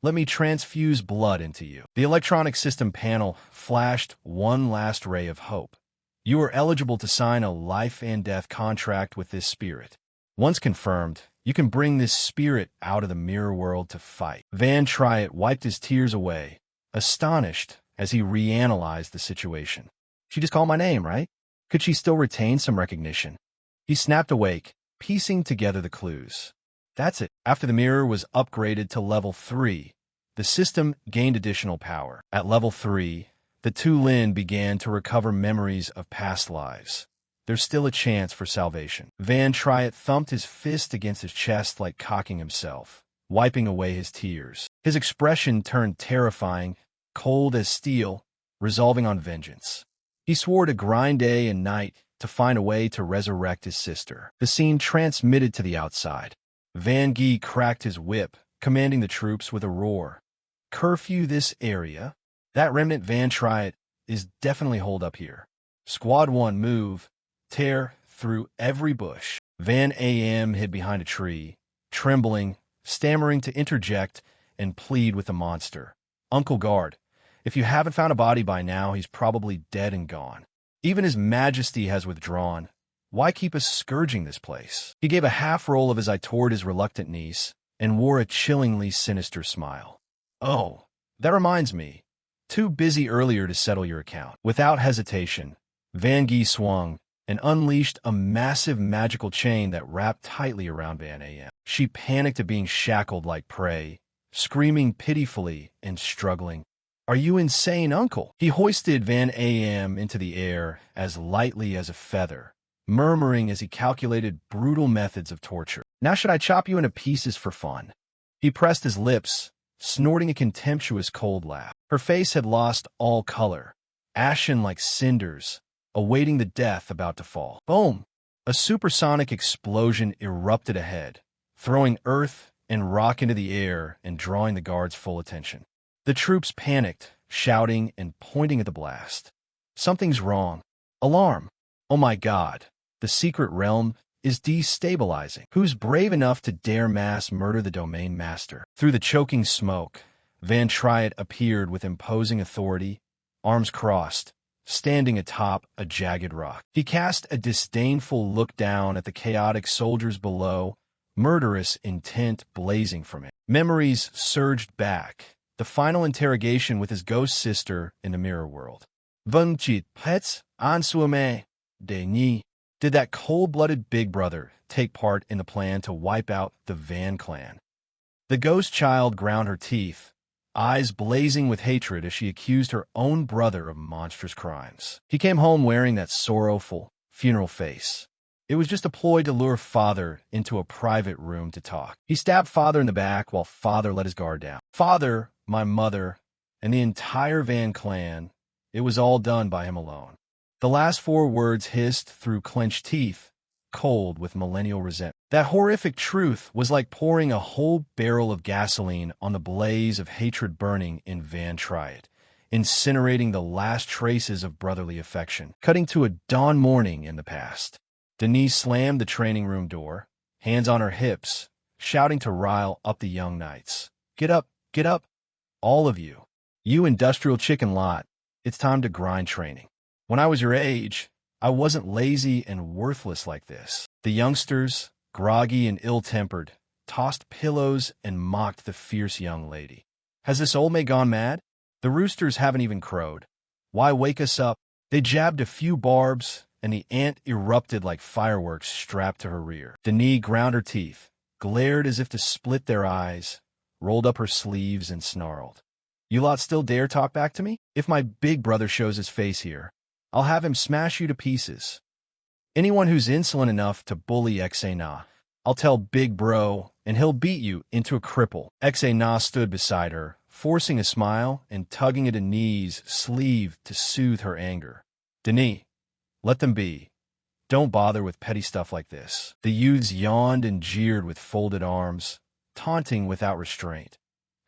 Let me transfuse blood into you. The electronic system panel flashed one last ray of hope. You are eligible to sign a life and death contract with this spirit. Once confirmed, you can bring this spirit out of the mirror world to fight. Van Triet wiped his tears away, astonished as he reanalyzed the situation. She just called my name, right? Could she still retain some recognition? He snapped awake, piecing together the clues. That's it. After the mirror was upgraded to level 3, the system gained additional power. At level 3, the Tulin began to recover memories of past lives. There's still a chance for salvation. Van Triet thumped his fist against his chest like cocking himself, wiping away his tears. His expression turned terrifying, cold as steel, resolving on vengeance. He swore to grind day and night to find a way to resurrect his sister. The scene transmitted to the outside. Van Gee cracked his whip, commanding the troops with a roar. Curfew this area. That remnant Van Triet is definitely holed up here. Squad 1, move. Tear through every bush. Van Am hid behind a tree, trembling, stammering to interject and plead with the monster. Uncle Guard, If you haven't found a body by now, he's probably dead and gone. Even his majesty has withdrawn. Why keep us scourging this place? He gave a half-roll of his eye toward his reluctant niece and wore a chillingly sinister smile. Oh, that reminds me. Too busy earlier to settle your account. Without hesitation, Van Gee swung and unleashed a massive magical chain that wrapped tightly around Van Am. She panicked at being shackled like prey, screaming pitifully and struggling. Are you insane, uncle? He hoisted Van Am into the air as lightly as a feather, murmuring as he calculated brutal methods of torture. Now should I chop you into pieces for fun? He pressed his lips, snorting a contemptuous cold laugh. Her face had lost all color, ashen like cinders, awaiting the death about to fall. Boom! A supersonic explosion erupted ahead, throwing earth and rock into the air and drawing the guards' full attention. The troops panicked, shouting and pointing at the blast. Something's wrong. Alarm! Oh my God! The secret realm is destabilizing. Who's brave enough to dare mass murder the domain master? Through the choking smoke, Van Triet appeared with imposing authority, arms crossed, standing atop a jagged rock. He cast a disdainful look down at the chaotic soldiers below, murderous intent blazing from it. Memories surged back, the final interrogation with his ghost sister in the mirror world. Vungchit pets ansuame de ni. Did that cold-blooded big brother take part in the plan to wipe out the Van clan? The ghost child ground her teeth, eyes blazing with hatred as she accused her own brother of monstrous crimes. He came home wearing that sorrowful, funeral face. It was just a ploy to lure Father into a private room to talk. He stabbed Father in the back while Father let his guard down. Father, my mother, and the entire Van clan, it was all done by him alone. The last 4 words hissed through clenched teeth, cold with millennial resentment. That horrific truth was like pouring a whole barrel of gasoline on the blaze of hatred burning in Van Triet, incinerating the last traces of brotherly affection, cutting to a dawn morning in the past. Denise slammed the training room door, hands on her hips, shouting to rile up the young knights. Get up, all of you. You industrial chicken lot, it's time to grind training. When I was your age, I wasn't lazy and worthless like this. The youngsters, groggy and ill-tempered, tossed pillows and mocked the fierce young lady. Has this old maid gone mad? The roosters haven't even crowed. Why wake us up? They jabbed a few barbs, and the ant erupted like fireworks strapped to her rear. Denis ground her teeth, glared as if to split their eyes, rolled up her sleeves and snarled. You lot still dare talk back to me? If my big brother shows his face here, I'll have him smash you to pieces. Anyone who's insolent enough to bully Xena, I'll tell Big Bro, and he'll beat you into a cripple. Xena stood beside her, forcing a smile and tugging at Denis' sleeve to soothe her anger. Denis, let them be. Don't bother with petty stuff like this. The youths yawned and jeered with folded arms, taunting without restraint.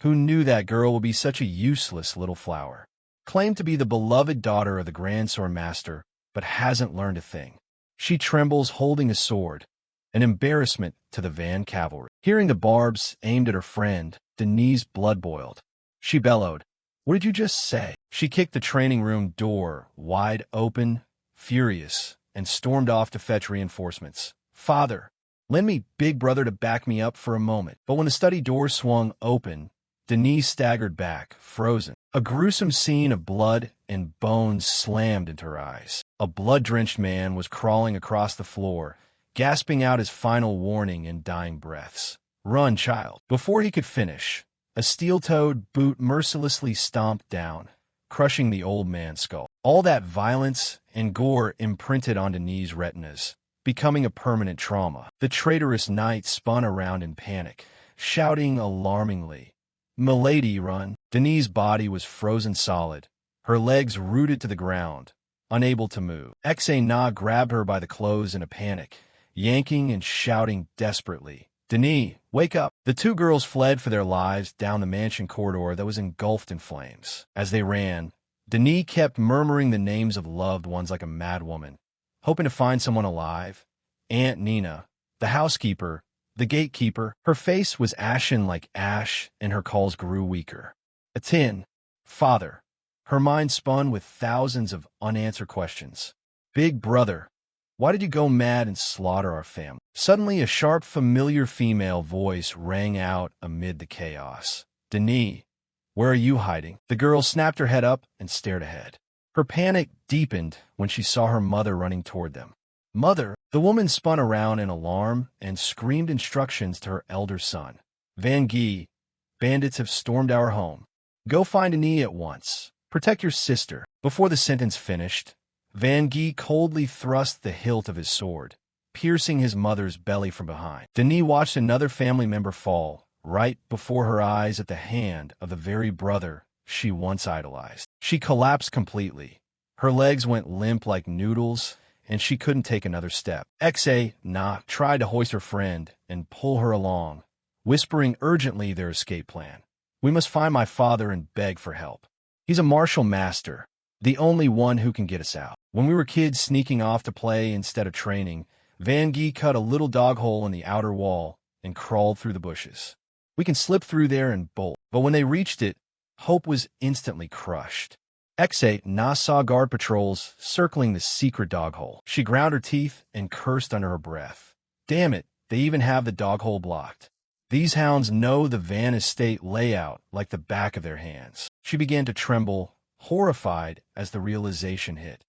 Who knew that girl would be such a useless little flower? Claimed to be the beloved daughter of the Grand Sword Master, but hasn't learned a thing. She trembles holding a sword, an embarrassment to the Van cavalry. Hearing the barbs aimed at her friend, Denise blood boiled. She bellowed, "What did you just say?" She kicked the training room door wide open, furious, and stormed off to fetch reinforcements. Father, lend me Big Brother to back me up for a moment. But when the study door swung open, Denise staggered back, frozen. A gruesome scene of blood and bones slammed into her eyes. A blood-drenched man was crawling across the floor, gasping out his final warning in dying breaths. Run, child. Before he could finish, a steel-toed boot mercilessly stomped down, crushing the old man's skull. All that violence and gore imprinted on Denise's retinas, becoming a permanent trauma. The traitorous knight spun around in panic, shouting alarmingly, "Milady, run!" Denise's body was frozen solid, her legs rooted to the ground, unable to move. Xena grabbed her by the clothes in a panic, yanking and shouting desperately, "Denise, wake up!" The 2 girls fled for their lives down the mansion corridor that was engulfed in flames. As they ran, Denise kept murmuring the names of loved ones like a madwoman, hoping to find someone alive. Aunt Nina, the housekeeper, the gatekeeper. Her face was ashen like ash, and her calls grew weaker. A tin. Father. Her mind spun with thousands of unanswered questions. Big brother, why did you go mad and slaughter our family? Suddenly, a sharp, familiar female voice rang out amid the chaos. Denis, where are you hiding? The girl snapped her head up and stared ahead. Her panic deepened when she saw her mother running toward them. Mother! The woman spun around in alarm and screamed instructions to her elder son. Van Guy, bandits have stormed our home. Go find Denis at once. Protect your sister. Before the sentence finished, Van Guy coldly thrust the hilt of his sword, piercing his mother's belly from behind. Denis watched another family member fall, right before her eyes at the hand of the very brother she once idolized. She collapsed completely. Her legs went limp like noodles, and she couldn't take another step. Na tried to hoist her friend and pull her along, whispering urgently their escape plan. We must find my father and beg for help. He's a martial master, the only one who can get us out. When we were kids sneaking off to play instead of training, Van Guy cut a little dog hole in the outer wall and crawled through the bushes. We can slip through there and bolt. But when they reached it, hope was instantly crushed. Na saw guard patrols circling the secret dog hole. She ground her teeth and cursed under her breath. Damn it, they even have the dog hole blocked. These hounds know the Van estate layout like the back of their hands. She began to tremble, horrified as the realization hit.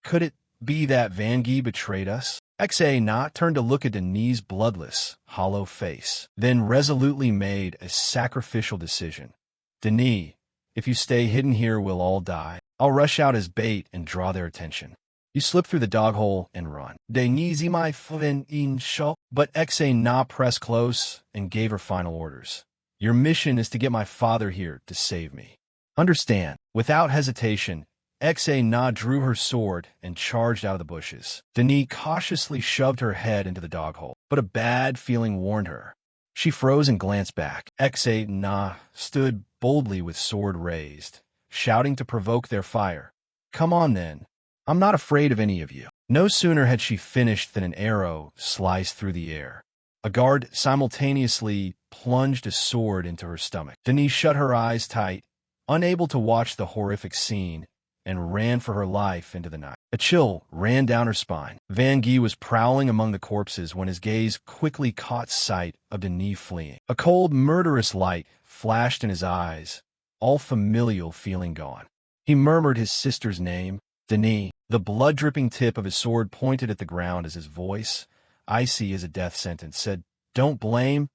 Could it be that Van Guy betrayed us? Na turned to look at Denis' bloodless, hollow face, then resolutely made a sacrificial decision. Denis, if you stay hidden here, we'll all die. I'll rush out as bait and draw their attention. You slip through the dog hole and run. Denis my friend in show. But Na pressed close and gave her final orders. Your mission is to get my father here to save me. Understand? Without hesitation, Na drew her sword and charged out of the bushes. Denis cautiously shoved her head into the dog hole, but a bad feeling warned her. She froze and glanced back. Na stood boldly with sword raised, shouting to provoke their fire. Come on then. I'm not afraid of any of you. No sooner had she finished than an arrow sliced through the air. A guard simultaneously plunged a sword into her stomach. Denis shut her eyes tight, unable to watch the horrific scene, and ran for her life into the night. A chill ran down her spine. Van Guy was prowling among the corpses when his gaze quickly caught sight of Denis fleeing. A cold, murderous light flashed in his eyes, all familial feeling gone. He murmured his sister's name, Denis. The blood-dripping tip of his sword pointed at the ground as his voice, icy as a death sentence, said, Don't blame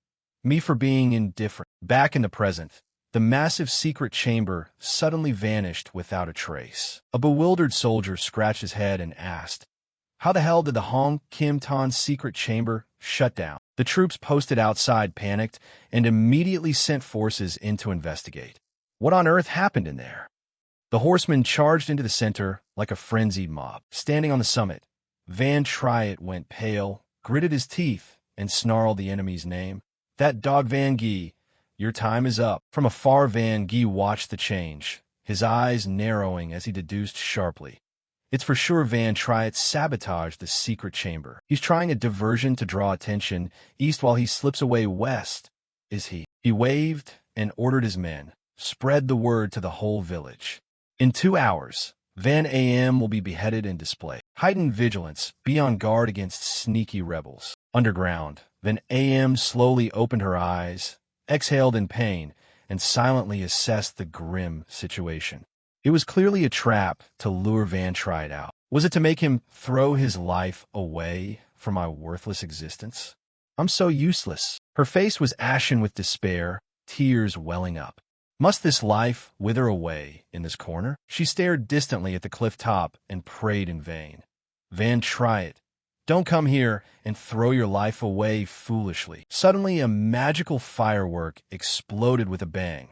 me for being indifferent. Back in the present, the massive secret chamber suddenly vanished without a trace. A bewildered soldier scratched his head and asked, How the hell did the Hong Kim Tan's secret chamber shut down? The troops posted outside panicked and immediately sent forces in to investigate. What on earth happened in there? The horsemen charged into the center like a frenzied mob. Standing on the summit, Van Triet went pale, gritted his teeth, and snarled the enemy's name. That dog Van Guy, your time is up. From afar, Van Guy watched the change, his eyes narrowing as he deduced sharply. It's for sure Van Triet sabotaged the secret chamber. He's trying a diversion to draw attention east while he slips away west, is he? He waved and ordered his men, spread the word to the whole village. In 2 hours, Van Am will be beheaded and displayed. Heightened vigilance, be on guard against sneaky rebels. Underground, Van Am slowly opened her eyes, exhaled in pain, and silently assessed the grim situation. It was clearly a trap to lure Van Triet out. Was it to make him throw his life away for my worthless existence? I'm so useless. Her face was ashen with despair, tears welling up. Must this life wither away in this corner? She stared distantly at the cliff top and prayed in vain. Van Triet, don't come here and throw your life away foolishly. Suddenly, a magical firework exploded with a bang,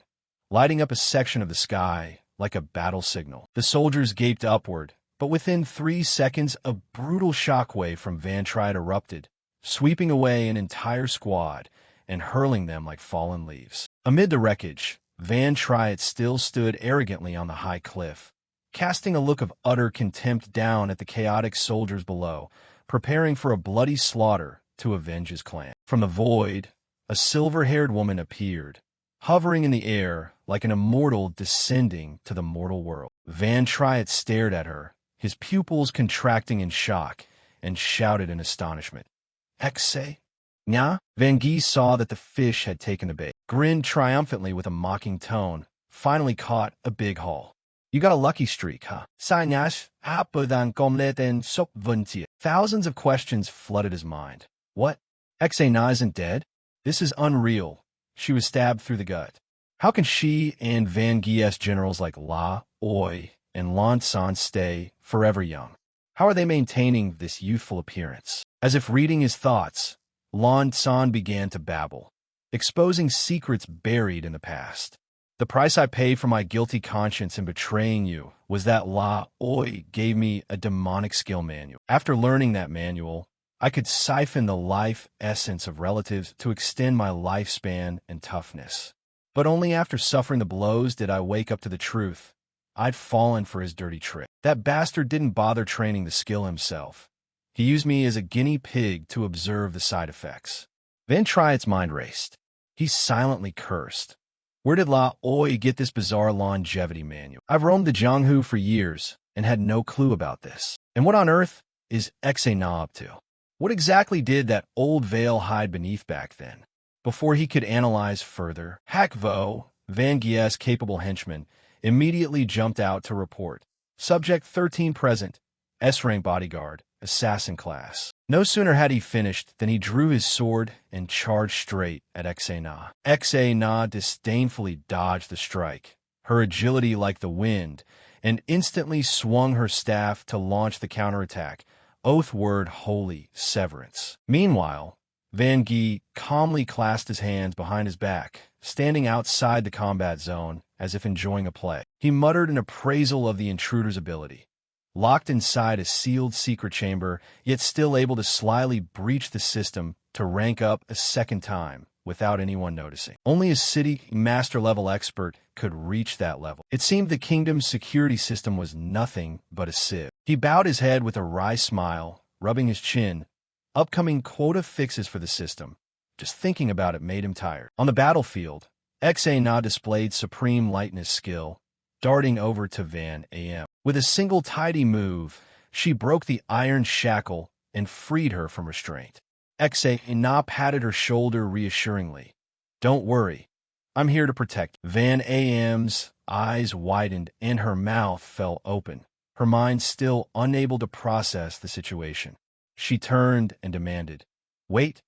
lighting up a section of the sky like a battle signal. The soldiers gaped upward, but within 3 seconds, a brutal shockwave from Van Triet erupted, sweeping away an entire squad and hurling them like fallen leaves. Amid the wreckage, Van Triet still stood arrogantly on the high cliff, casting a look of utter contempt down at the chaotic soldiers below, preparing for a bloody slaughter to avenge his clan. From the void, a silver-haired woman appeared, hovering in the air like an immortal descending to the mortal world. Van Triet stared at her, his pupils contracting in shock, and shouted in astonishment. Exe? Nya? Van Gee saw that the fish had taken the bait, grinned triumphantly with a mocking tone, finally caught a big haul. You got a lucky streak, huh? Thousands of questions flooded his mind. What? Exe Na isn't dead? This is unreal. She was stabbed through the gut. How can she and Van Gie's generals like La, Oi, and Lan San stay forever young? How are they maintaining this youthful appearance? As if reading his thoughts, Lan San began to babble, exposing secrets buried in the past. The price I paid for my guilty conscience in betraying you was that La Oi gave me a demonic skill manual. After learning that manual, I could siphon the life essence of relatives to extend my lifespan and toughness. But only after suffering the blows did I wake up to the truth. I'd fallen for his dirty trick. That bastard didn't bother training the skill himself. He used me as a guinea pig to observe the side effects. Van Triet's mind raced. He silently cursed. Where did La Oi get this bizarre longevity manual? I've roamed the Jianghu for years and had no clue about this. And what on earth is Exe Na up to? What exactly did that old veil hide beneath back then? Before he could analyze further, Hak Vo, Van Gie's capable henchman, immediately jumped out to report. Subject 13 present, S-rank bodyguard, assassin class. No sooner had he finished than he drew his sword and charged straight at Exe Na. Exe Na disdainfully dodged the strike, her agility like the wind, and instantly swung her staff to launch the counterattack, oath-word holy severance. Meanwhile, Van Gie calmly clasped his hands behind his back, standing outside the combat zone as if enjoying a play. He muttered an appraisal of the intruder's ability. Locked inside a sealed secret chamber, yet still able to slyly breach the system to rank up a second time without anyone noticing. Only a city master-level expert could reach that level. It seemed the kingdom's security system was nothing but a sieve. He bowed his head with a wry smile, rubbing his chin. Upcoming quota fixes for the system. Just thinking about it made him tired. On the battlefield, Exe Na displayed supreme lightness skill, darting over to Van Am. With a single tidy move, she broke the iron shackle and freed her from restraint. Exe Na patted her shoulder reassuringly. Don't worry, I'm here to protect you. Van Am's eyes widened and her mouth fell open, her mind still unable to process the situation. She turned and demanded, Wait,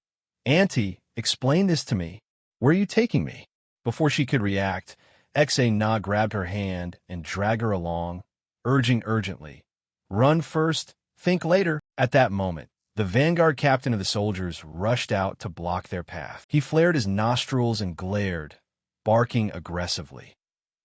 Auntie, explain this to me. Where are you taking me? Before she could react, Exe Na grabbed her hand and dragged her along, urging urgently, Run first, think later. At that moment, the vanguard captain of the soldiers rushed out to block their path. He flared his nostrils and glared, barking aggressively.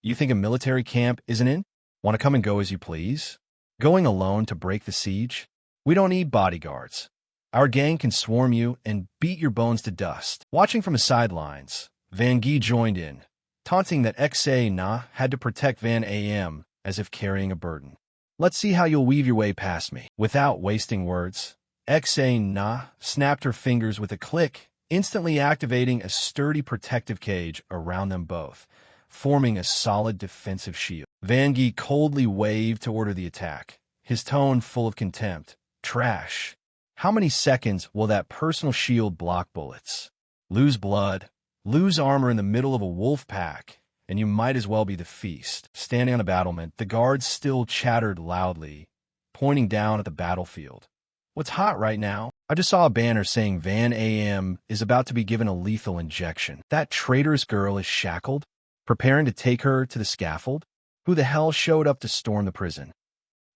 You think a military camp isn't in? Want to come and go as you please? Going alone to break the siege? We don't need bodyguards. Our gang can swarm you and beat your bones to dust. Watching from the sidelines, Van Gie joined in, taunting that Exe Na had to protect Van Am as if carrying a burden. Let's see how you'll weave your way past me. Without wasting words, Exe Na snapped her fingers with a click, instantly activating a sturdy protective cage around them both, forming a solid defensive shield. Van Gie coldly waved to order the attack, his tone full of contempt. Trash. How many seconds will that personal shield block bullets? Lose blood, lose armor in the middle of a wolf pack, and you might as well be the feast. Standing on a battlement, the guards still chattered loudly, pointing down at the battlefield. What's hot right now? I just saw a banner saying Van Am is about to be given a lethal injection. That traitorous girl is shackled, preparing to take her to the scaffold? Who the hell showed up to storm the prison?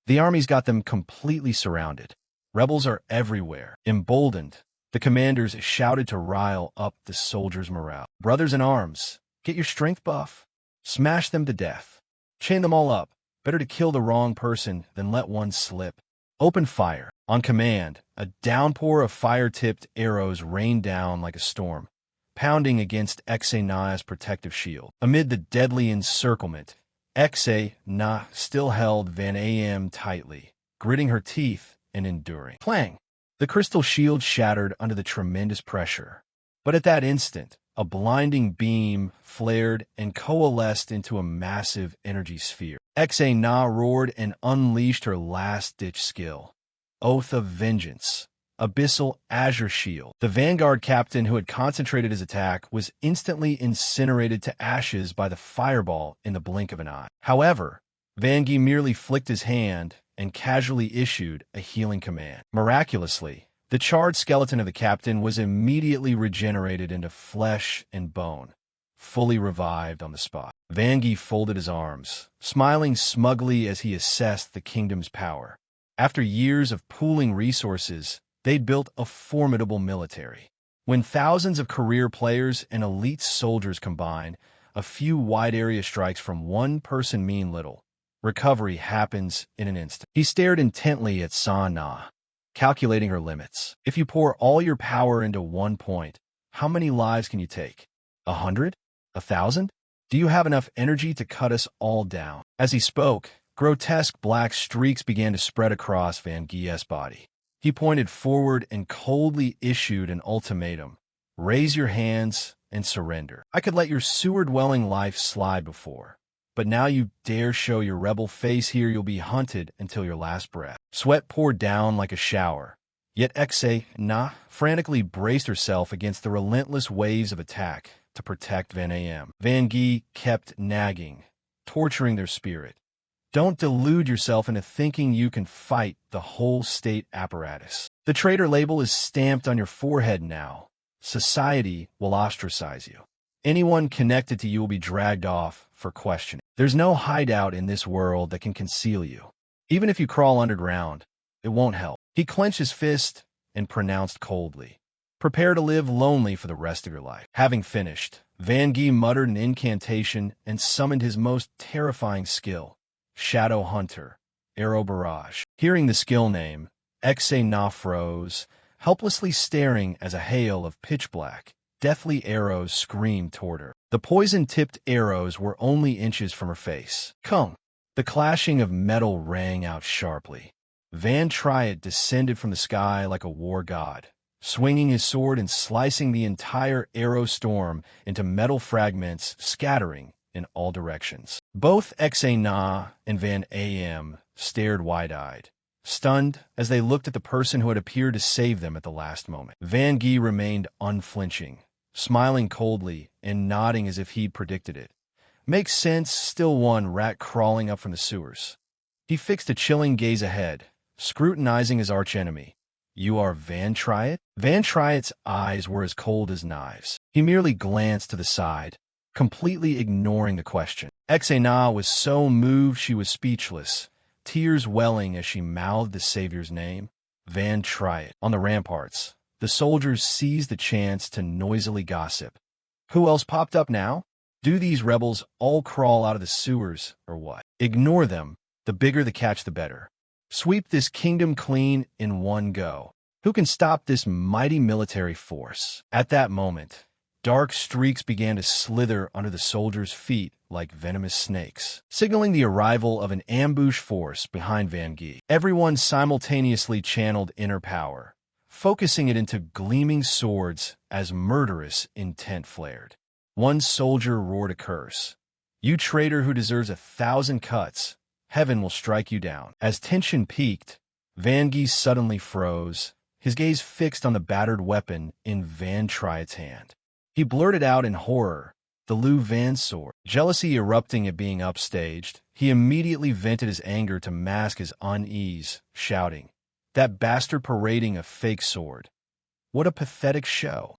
The army's got them completely surrounded. Rebels are everywhere. Emboldened, the commanders shouted to rile up the soldiers' morale. Brothers in arms, get your strength buff. Smash them to death. Chain them all up. Better to kill the wrong person than let one slip. Open fire. On command, a downpour of fire-tipped arrows rained down like a storm, pounding against Exe Na's protective shield. Amid the deadly encirclement, Exe Na still held Van Am tightly, gritting her teeth and enduring. Clang! The crystal shield shattered under the tremendous pressure. But at that instant, a blinding beam flared and coalesced into a massive energy sphere. Xa Na roared and unleashed her last-ditch skill. Oath of Vengeance. Abyssal Azure Shield. The Vanguard captain who had concentrated his attack was instantly incinerated to ashes by the fireball in the blink of an eye. However, Vangi merely flicked his hand and casually issued a healing command. Miraculously, the charred skeleton of the captain was immediately regenerated into flesh and bone, fully revived on the spot. Vangi folded his arms, smiling smugly as he assessed the kingdom's power. After years of pooling resources, they'd built a formidable military. When thousands of career players and elite soldiers combine, a few wide-area strikes from one person mean little. Recovery happens in an instant. He stared intently at Sana, calculating her limits. If you pour all your power into one point, how many lives can you take? 100? 1,000? Do you have enough energy to cut us all down? As he spoke, grotesque black streaks began to spread across Van Gie's body. He pointed forward and coldly issued an ultimatum. Raise your hands and surrender. I could let your sewer-dwelling life slide before, but now you dare show your rebel face here, you'll be hunted until your last breath. Sweat poured down like a shower, yet Xa Na frantically braced herself against the relentless waves of attack to protect Van Am. Van Gie kept nagging, torturing their spirit. Don't delude yourself into thinking you can fight the whole state apparatus. The traitor label is stamped on your forehead now. Society will ostracize you. Anyone connected to you will be dragged off for questioning. There's no hideout in this world that can conceal you. Even if you crawl underground, it won't help. He clenched his fist and pronounced coldly, prepare to live lonely for the rest of your life. Having finished, Van Gie muttered an incantation and summoned his most terrifying skill, Shadow Hunter, Arrow Barrage. Hearing the skill name, Xa Na froze, helplessly staring as a hail of pitch-black, deathly arrows screamed toward her. The poison-tipped arrows were only inches from her face. Kung! The clashing of metal rang out sharply. Van Triet descended from the sky like a war god, swinging his sword and slicing the entire arrow storm into metal fragments, scattering in all directions. Both Xa Na and Van Am stared wide-eyed, stunned as they looked at the person who had appeared to save them at the last moment. Van Gie remained unflinching, smiling coldly and nodding as if he'd predicted it. Makes sense, still one rat crawling up from the sewers. He fixed a chilling gaze ahead, scrutinizing his archenemy. You are Van Triet? Van Triet's eyes were as cold as knives. He merely glanced to the side, completely ignoring the question. Xa Na was so moved she was speechless, tears welling as she mouthed the savior's name, Van Triet. On the ramparts, the soldiers seized the chance to noisily gossip. Who else popped up now? Do these rebels all crawl out of the sewers, or what? Ignore them. The bigger the catch, the better. Sweep this kingdom clean in one go. Who can stop this mighty military force? At that moment, dark streaks began to slither under the soldiers' feet like venomous snakes, signaling the arrival of an ambush force behind Van Gie. Everyone simultaneously channeled inner power, focusing it into gleaming swords as murderous intent flared. One soldier roared a curse. You traitor who deserves 1,000 cuts, heaven will strike you down. As tension peaked, Van Gie suddenly froze, his gaze fixed on the battered weapon in Van Triet's hand. He blurted out in horror, the Lu Van sword. Jealousy erupting at being upstaged, he immediately vented his anger to mask his unease, shouting, that bastard parading a fake sword. What a pathetic show.